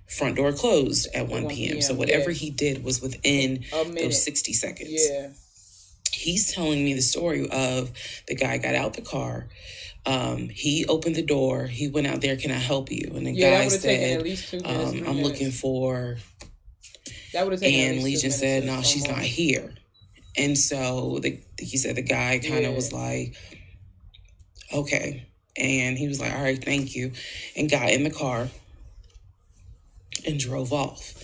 front door closed at 1 p.m. So whatever yeah. he did was within those 60 seconds. Yeah. He's telling me the story of the guy got out the car. He opened the door. He went out there. Can I help you? And the guy said, at least 2 minutes, I'm looking for. That would have taken. And Legion said, no, she's not here. And so he said the guy kind of was like, okay. And he was like, all right, thank you. And got in the car and drove off.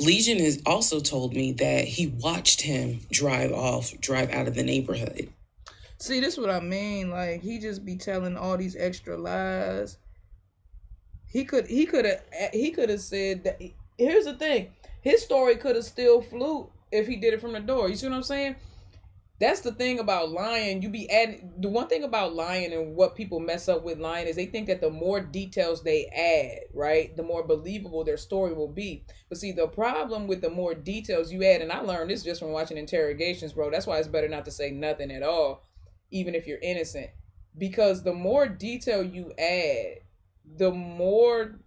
Legion has also told me that he watched him drive out of the neighborhood. See, this is what I mean. Like, he just be telling all these extra lies. He could have said that. Here's the thing. His story could have still flew if he did it from the door. You see what I'm saying? That's the thing about lying. You be adding. The one thing about lying and what people mess up with lying is they think that the more details they add, right, the more believable their story will be. But see, the problem with the more details you add, and I learned this just from watching interrogations, bro. That's why it's better not to say nothing at all, even if you're innocent. Because the more detail you add, the more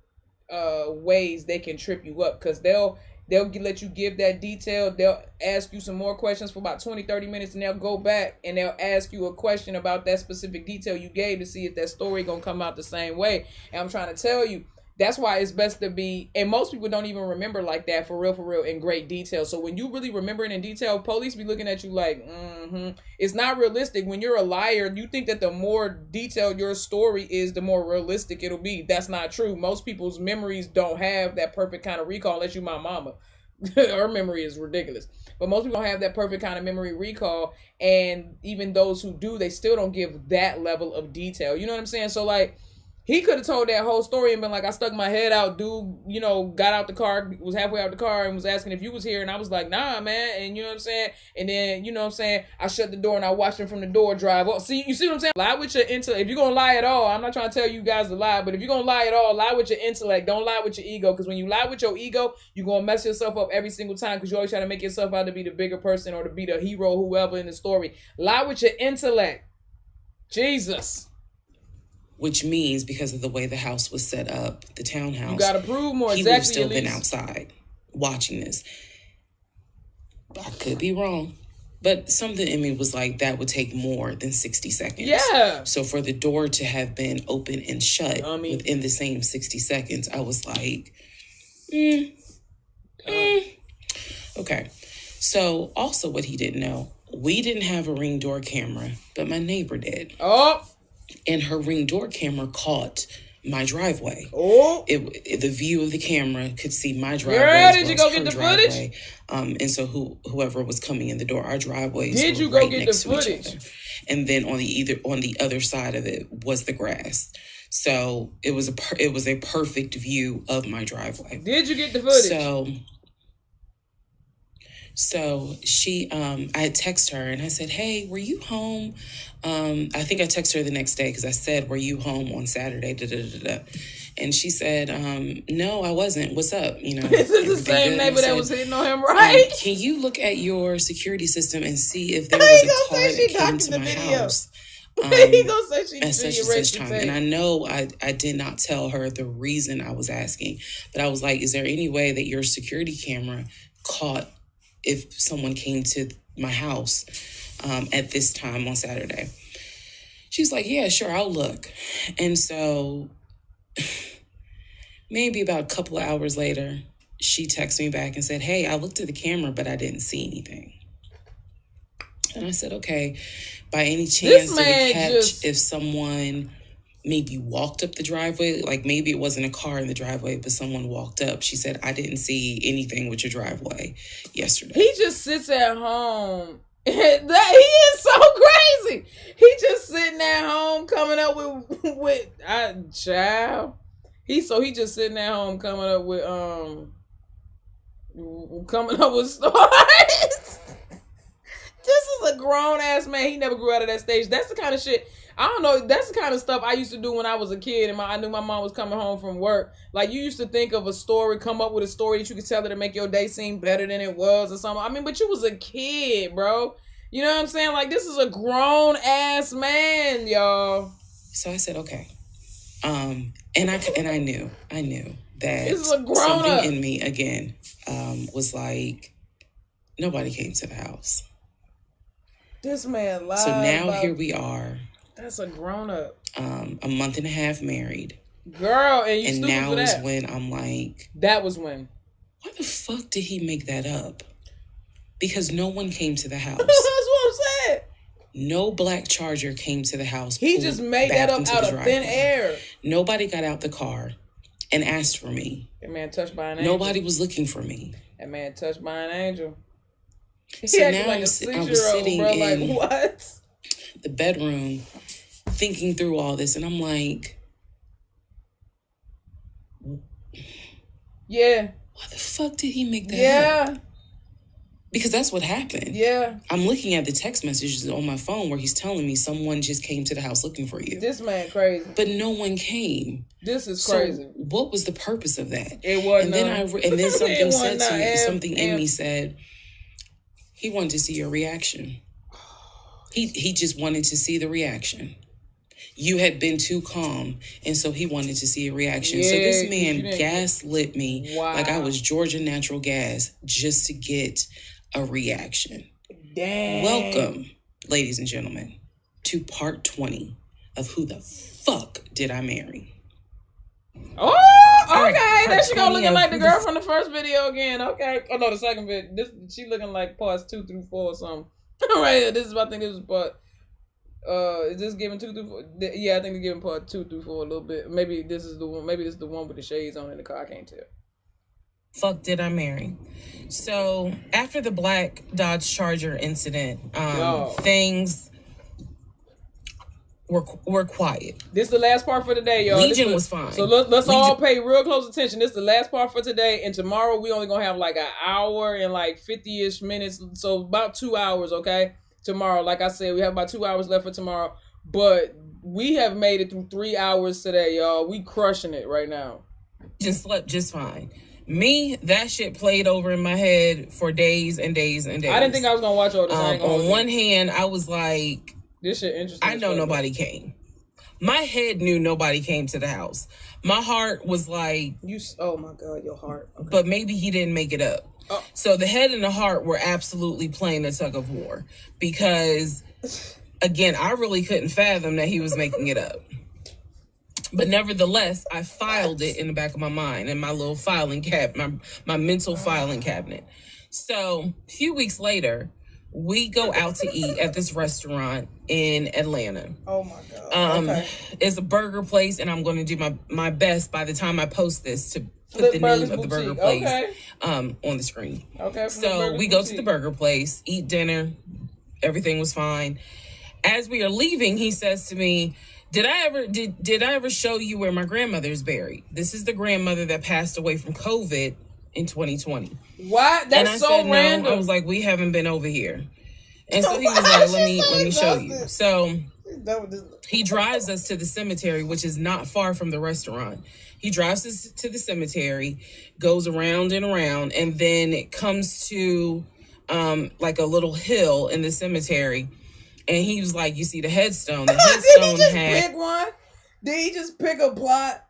ways they can trip you up. Because they'll let you give that detail. They'll ask you some more questions for about 20, 30 minutes, and they'll go back and they'll ask you a question about that specific detail you gave to see if that story gonna come out the same way. And I'm trying to tell you, that's why it's best to be, and most people don't even remember like that for real, in great detail. So when you really remember it in detail, police be looking at you like, It's not realistic. When you're a liar, you think that the more detailed your story is, the more realistic it'll be. That's not true. Most people's memories don't have that perfect kind of recall, unless you my mama. Her memory is ridiculous. But most people don't have that perfect kind of memory recall. And even those who do, they still don't give that level of detail. You know what I'm saying? So like, he could have told that whole story and been like, I stuck my head out, dude, got out the car, was halfway out the car and was asking if you was here. And I was like, nah, man. And you know what I'm saying? And then, I shut the door and I watched him from the door drive. Well, you see what I'm saying? Lie with your intellect. If you're going to lie at all, I'm not trying to tell you guys to lie, but if you're going to lie at all, lie with your intellect. Don't lie with your ego. Because when you lie with your ego, you're going to mess yourself up every single time because you always try to make yourself out to be the bigger person or to be the hero, whoever in the story. Lie with your intellect. Jesus. Which means because of the way the house was set up, the townhouse, you gotta prove more. He would have still been outside watching this. I could be wrong, but something in me was like, that would take more than 60 seconds. Yeah. So for the door to have been open and shut within the same 60 seconds, I was like, Okay. So also what he didn't know, we didn't have a Ring door camera, but my neighbor did. Oh. And her Ring door camera caught my driveway. Oh. The view of the camera could see my driveway. Girl, did you go get the footage? And so whoever was coming in the door, our driveways did you were go right get next the to each footage? other. And then on the other side of it was the grass. So it was a perfect view of my driveway. Did you get the footage? So she, I had texted her and I said, hey, were you home? I think I texted her the next day because I said, were you home on Saturday? And she said, no, I wasn't. What's up? This is the same neighbor that was hitting on him, right? Can you look at your security system and see if there was a car that came to my house? He gonna say she at such and such time. And I know I did not tell her the reason I was asking, but I was like, is there any way that your security camera caught if someone came to my house at this time on Saturday? She's like, yeah, sure, I'll look. And so maybe about a couple of hours later, she texted me back and said, hey, I looked at the camera, but I didn't see anything. And I said, okay, by any chance did it catch if someone maybe walked up the driveway? Like maybe it wasn't a car in the driveway, but someone walked up. She said, I didn't see anything with your driveway yesterday. He just sits at home. He is so crazy. He just sitting at home coming up with child. He just sitting at home coming up with stories. This is a grown ass man. He never grew out of that stage. That's the kind of shit. I don't know. That's the kind of stuff I used to do when I was a kid and I knew my mom was coming home from work. Like, you used to think of a story, come up with a story that you could tell her to make your day seem better than it was or something. I mean, but you was a kid, bro. You know what I'm saying? Like, this is a grown ass man, y'all. So I said, okay. And I knew that This is a grown something up in me again was like, nobody came to the house. This man lied. So now here we are. That's a grown up. A month and a half married. Girl, and you and stupid now for is that. when I'm like, that was when. Why the fuck did he make that up? Because no one came to the house. That's what I'm saying. No black Charger came to the house. He just made that up out of thin air. Nobody got out the car and asked for me. That man touched by an angel. Nobody was looking for me. That man touched by an angel. So He now like I was sitting bro, in like, what? the bedroom thinking through all this, and I'm like, yeah. Why the fuck did he make that up? Yeah. Because that's what happened. Yeah. I'm looking at the text messages on my phone where he's telling me someone just came to the house looking for you. This man crazy. But no one came. This is crazy. So what was the purpose of that? It wasn't. And then something said to me, something in me said, he wanted to see your reaction. He just wanted to see the reaction. You had been too calm, and so he wanted to see a reaction. Yeah, so this man gaslit me wow. like I was Georgia Natural Gas just to get a reaction. Dang. Welcome, ladies and gentlemen, to part 20 of Who the Fuck Did I Marry? Oh, okay. Right, There she go looking like the girl this... from the first video again. Okay. Oh, no, the second video. This she looking like parts 2 through 4 or something. Right here. This is, I think this is part... is this giving 2 through 4? Yeah, I think they're giving part 2 through 4 a little bit. Maybe this is the one. Maybe this is the one with the shades on in the car. I can't tell. Fuck did I marry? So after the black Dodge Charger incident, things were quiet. This is the last part for today, y'all. Legion was fine. So let's all pay real close attention. This is the last part for today, and tomorrow we only gonna have like an hour and like 50-ish minutes. So about 2 hours, okay? Tomorrow, like I said, we have about 2 hours left for tomorrow, but we have made it through 3 hours today, y'all. We crushing it right now. Just slept just fine. Me, that shit played over in my head for days and days and days. I didn't think I was gonna watch all this. On one hand, I was like, this shit interesting. I know nobody came. My head knew nobody came to the house. My heart was like, oh my God, your heart. Okay. But maybe he didn't make it up. Oh. So the head and the heart were absolutely playing a tug of war because, again, I really couldn't fathom that he was making it up. But nevertheless, I filed it in the back of my mind in my little filing cabinet, my mental filing cabinet. So a few weeks later, we go out to eat at this restaurant in Atlanta. Oh my God. Okay. It's a burger place, and I'm going to do my best by the time I post this to put the name of the burger place on the screen. Okay. So we go to the burger place, eat dinner. Everything was fine. As we are leaving, he says to me, Did I ever show you where my grandmother's buried? This is the grandmother that passed away from COVID in 2020. What? That's so random. No. I was like, we haven't been over here. And so he was like, let me show you. So he drives us to the cemetery, which is not far from the restaurant. He drives us to the cemetery, goes around and around, and then it comes to like a little hill in the cemetery. And he was like, you see the headstone. The headstone did he just pick one? Did he just pick a plot?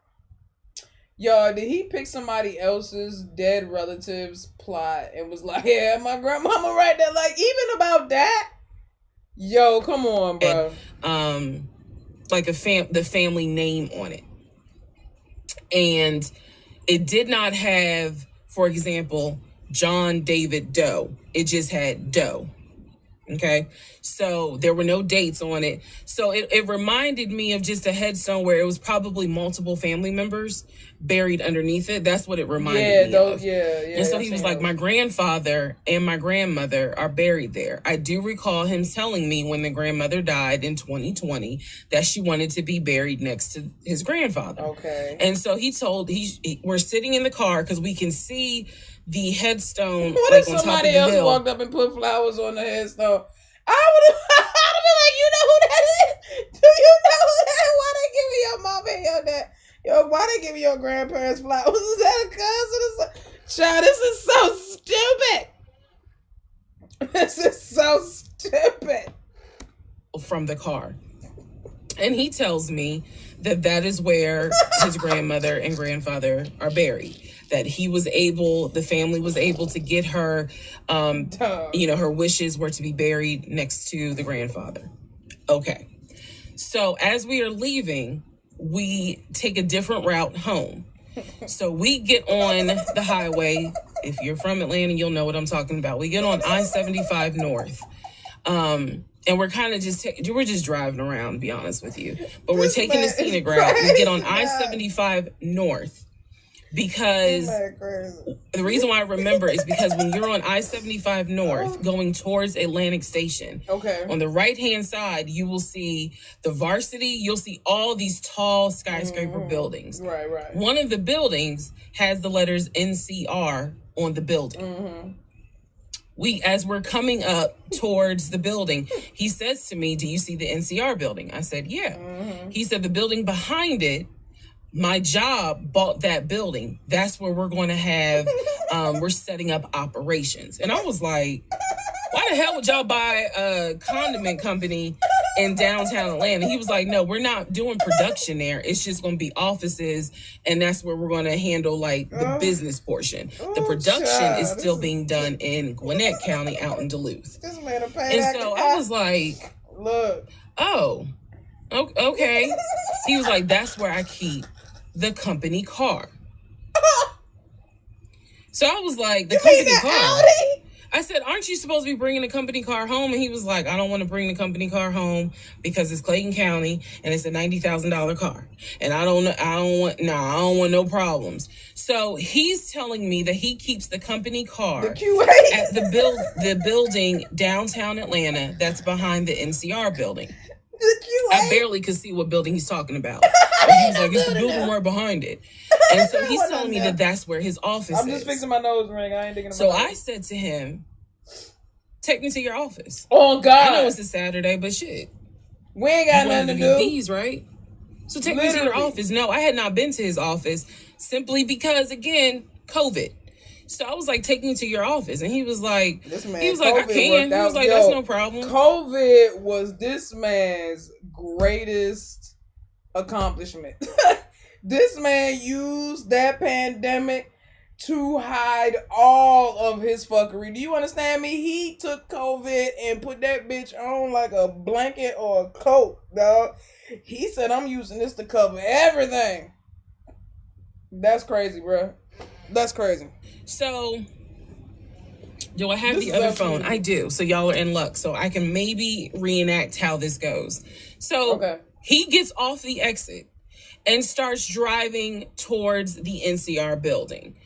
Yo, did he pick somebody else's dead relative's plot and was like, yeah, my grandmama right there, like, even about that? Yo, come on, bro. And, like the family name on it. And it did not have, for example, John David Doe. It just had Doe. Okay, so there were no dates on it. So it reminded me of just a headstone where it was probably multiple family members buried underneath it. That's what it reminded me of. Yeah. And so he was like, my grandfather and my grandmother are buried there. I do recall him telling me when the grandmother died in 2020 that she wanted to be buried next to his grandfather. Okay. And so we're sitting in the car because we can see the headstone. What like, if somebody else walked up and put flowers on the headstone? I would have been like, you know who that is? Do you know who that is? Why they giving your mom and your dad? Yo, why they giving your grandparents flowers? Is that a cousin? Child, this is so stupid. This is so stupid. From the car. And he tells me that is where his grandmother and grandfather are buried. That the family was able to get her, her wishes were to be buried next to the grandfather. Okay. So as we are leaving, we take a different route home. So we get on the highway. If you're from Atlanta, you'll know what I'm talking about. We get on I-75 North. And we're kind of we're just driving around, to be honest with you. But we're taking the scenic route. We get on I-75 North because the reason why I remember is because when you're on I-75 North going towards Atlantic Station, on the right-hand side, you will see the Varsity. You'll see all these tall skyscraper buildings. Right. One of the buildings has the letters NCR on the building. As we're coming up towards the building, he says to me, "Do you see the NCR building?" I said, "Yeah." He said, "The building behind it, my job bought that building. That's where we're going to have, we're setting up operations." And I was like, why the hell would y'all buy a condiment company in downtown Atlanta? He was like, "No, we're not doing production there. It's just going to be offices. And that's where we're going to handle like the business portion. The production is still being done in Gwinnett County out in Duluth." And so I was like, look, oh, okay. He was like, "That's where I keep the company car." So I was like, "The company car?" Audi? I said, "Aren't you supposed to be bringing the company car home?" And he was like, "I don't want to bring the company car home because it's Clayton County and it's a $90,000 car. And I don't want no problems." So he's telling me that he keeps the company car the QA at the building downtown Atlanta that's behind the NCR building. The QA. I barely could see what building he's talking about. But he was like, "It's the building right behind it." And so he's telling me that that's where his office is. I'm just fixing my nose ring. I ain't digging. So I said to him, "Take me to your office." Oh God! I know it's a Saturday, but shit, we ain't got nothing to do. VPs, right? So take me to your office. No, I had not been to his office simply because, again, COVID. So I was like, "Take me to your office," and he was like, "I can." He was like, "That's no problem." COVID was this man's greatest accomplishment. This man used that pandemic to hide all of his fuckery. Do you understand me? He took COVID and put that bitch on like a blanket or a coat, dog. He said, "I'm using this to cover everything." That's crazy, bro. That's crazy. So, do I have the other phone? I do. So y'all are in luck. So I can maybe reenact how this goes. So he gets off the exit and starts driving towards the NCR building.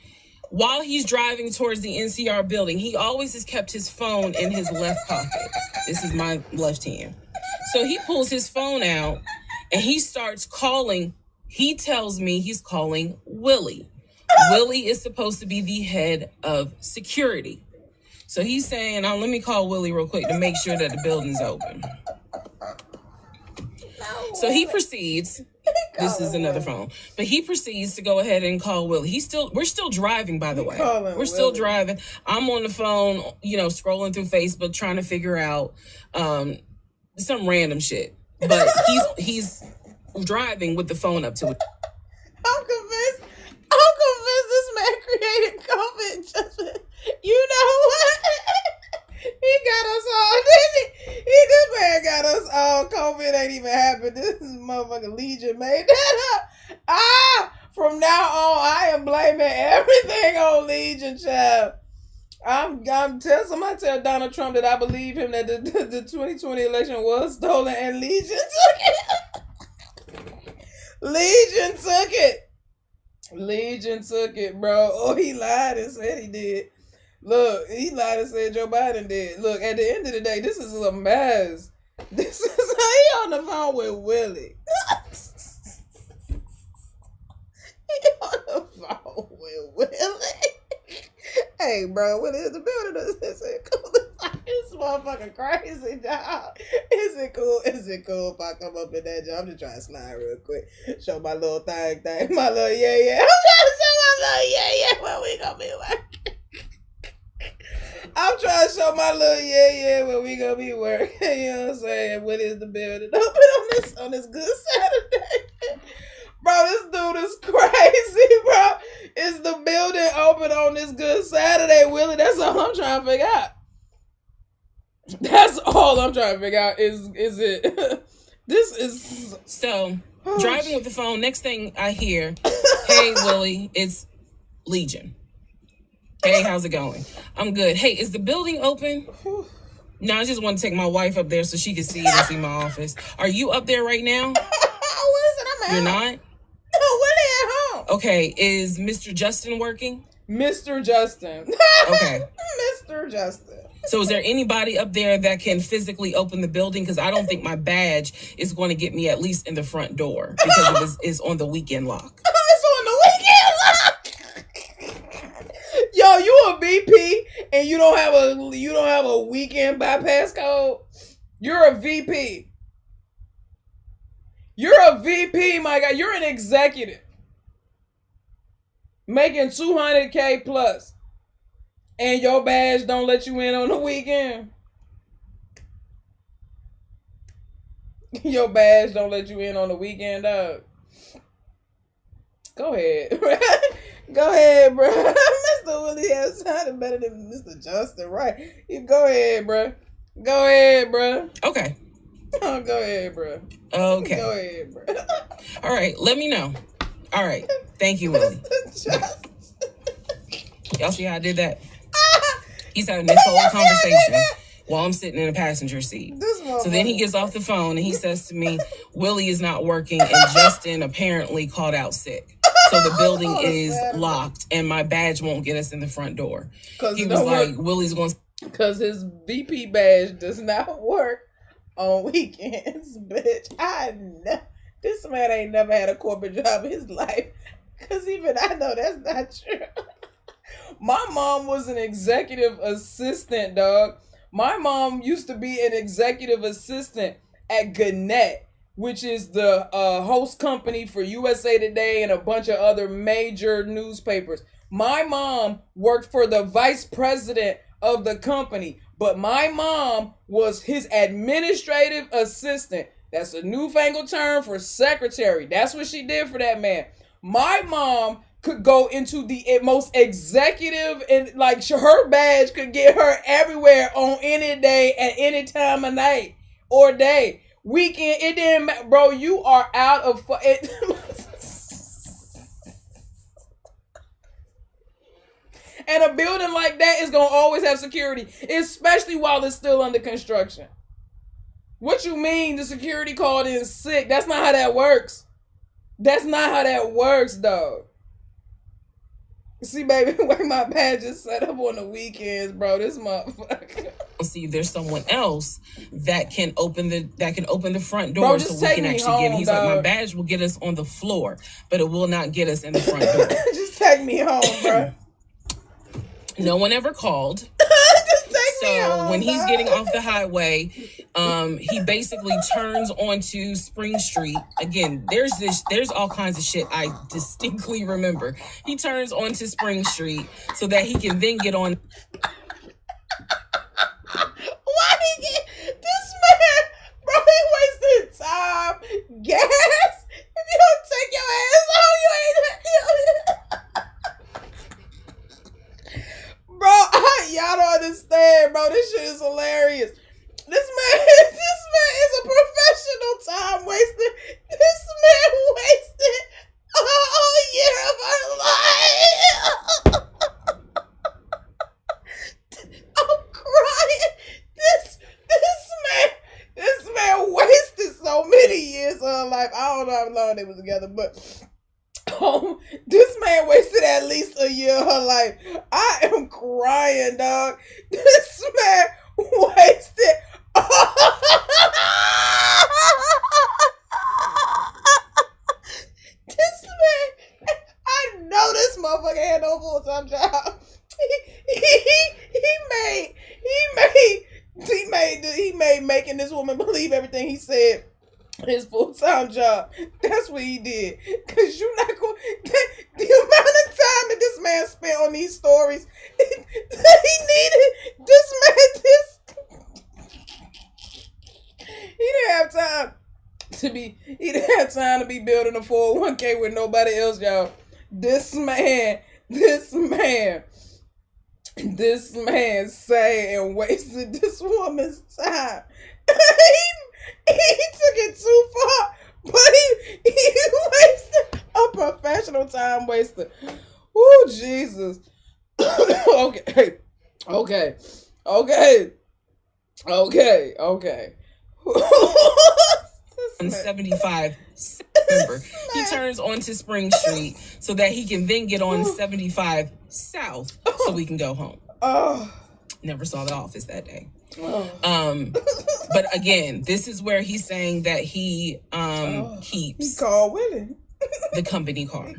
While he's driving towards the NCR building, he always has kept his phone in his left pocket. This is my left hand. So he pulls his phone out and he starts calling. He tells me he's calling Willie. Willie is supposed to be the head of security. So he's saying, "Let me call Willie real quick to make sure that the building's open." So he proceeds. This is another phone. But he proceeds to go ahead and call Willie. We're still driving, by the way. We're still driving. I'm on the phone, scrolling through Facebook, trying to figure out some random shit. But he's driving with the phone up to it. I'm convinced this man created COVID just, you know what? He got us all, didn't he? This man got us all. COVID ain't even happened. This motherfucking Legion made that up. From now on, I am blaming everything on Legion, child. Somebody tell Donald Trump that I believe him that the 2020 election was stolen and Legion took it. Legion took it, bro. Oh, he lied and said he did. Look, he lied and said Joe Biden did. Look, at the end of the day, this is a mess. This is he on the phone with Willie. He on the phone with Willie. Hey, bro, Willie is the building. Is it cool? This motherfucking crazy, dog. Is it cool if I come up in that job? I'm just trying to slide real quick. Show my little thing. My little yeah. I'm trying to show my little yeah. Where we gonna be working? I'm trying to show my little where we gonna be working. You know what I'm saying? What is the building open on this good Saturday? Bro, this dude is crazy, bro. Is the building open on this good Saturday, Willie? That's all I'm trying to figure out. That's all I'm trying to figure out is it. This is so driving with the phone. Next thing I hear, hey Willie, it's Legion. Hey, how's it going? I'm good. Hey, is the building open? No, I just want to take my wife up there so she can see it and see my office. Are you up there right now? Listen, I'm at You're home. not? No, Willie at home. Okay, is Mr. Justin working? Mr. Justin. Okay. Mr. Justin. So is there anybody up there that can physically open the building? Because I don't think my badge is going to get me at least in the front door because it's on the weekend lock. It's on the weekend lock. Yo, you a VP and you don't have a weekend bypass code? You're a VP. You're a VP, my guy. You're an executive. Making $200K plus. And your badge don't let you in on the weekend. Your badge don't let you in on the weekend, dog. Go ahead. Go ahead, bro. Mr. Willie has sounded better than Mr. Justin, right? You go ahead, bro. Go ahead, bro. Okay. Oh, go ahead, bro. Okay. Go ahead, bro. All right. Let me know. All right. Thank you, Willie. Y'all see how I did that? He's having this whole conversation while I'm sitting in the passenger seat. So then he gets off the phone and he says to me, Willie is not working and Justin apparently called out sick. So the building is locked and my badge won't get us in the front door. He was like, Willie's going to... Because his VP badge does not work on weekends, bitch. This man ain't never had a corporate job in his life. Because even I know that's not true. My mom was an executive assistant, dog. My mom used to be an executive assistant at Gannett, which is the host company for USA Today and a bunch of other major newspapers. My mom worked for the vice president of the company, but my mom was his administrative assistant. That's a newfangled term for secretary. That's what she did for that man. My mom could go into the most executive and like her badge could get her everywhere on any day at any time of night or day. Weekend, it didn't matter. Bro, you are out of it. And a building like that is going to always have security, especially while it's still under construction. What you mean the security called in sick? That's not how that works. That's not how that works, dog. See, baby, where my badge is set up on the weekends, bro. This motherfucker. See if there's someone else that can open the front door, bro, so we can actually get. He's like, my badge will get us on the floor, but it will not get us in the front door. Just take me home, bro. No one ever called. Just take me home. So when he's getting off the highway, he basically turns onto Spring Street. Again, there's all kinds of shit I distinctly remember. He turns onto Spring Street so that he can then get on. Why he get this man, bro? He wasted time, gas. If you don't take your ass home, you ain't. Bro, y'all don't understand, bro. This shit is hilarious. This man is a professional time waster. This man wasted a whole year of our life. I'm crying. This man wasted so many years of her life. I don't know how long they was together, but this man wasted at least a year of her life. I am crying, dog. This man wasted. This man, I know this motherfucker had no full-time job. He made making this woman believe everything he said his full-time job. That's what he did. Cause you're not going. The amount of time that this man spent on these stories, he needed. building a 401k with nobody else, y'all. This man say and wasted this woman's time. he took it too far, but he wasted a professional time waster. Oh, Jesus. Okay. On 75 September. He turns onto Spring Street so that he can then get on 75 South so we can go home. Never saw the office that day. But again, this is where he's saying that he keeps the company car.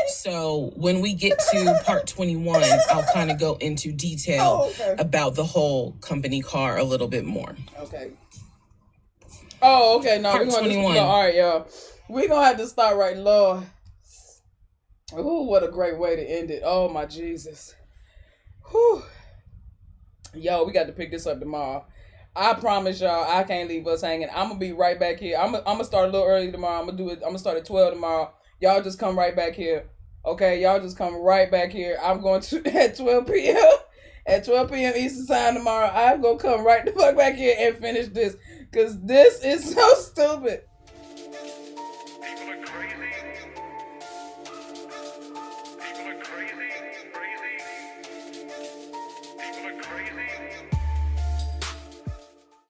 So when we get to part 21, I'll kind of go into detail about the whole company car a little bit more. Okay. Oh, okay. No, Part we're going 21. to all right, y'all. We're gonna have to start right, Lord. Oh, what a great way to end it. Oh my Jesus. Whew. Yo, we got to pick this up tomorrow. I promise y'all, I can't leave us hanging. I'm gonna be right back here. I'm gonna start a little early tomorrow. I'm gonna start at 12 tomorrow. Y'all just come right back here. Okay, y'all just come right back here. I'm going to at 12 p.m. At 12 p.m. Eastern time tomorrow. I'm gonna come right the fuck back here and finish this. Cause this is so stupid. People are crazy. People are crazy. People are crazy.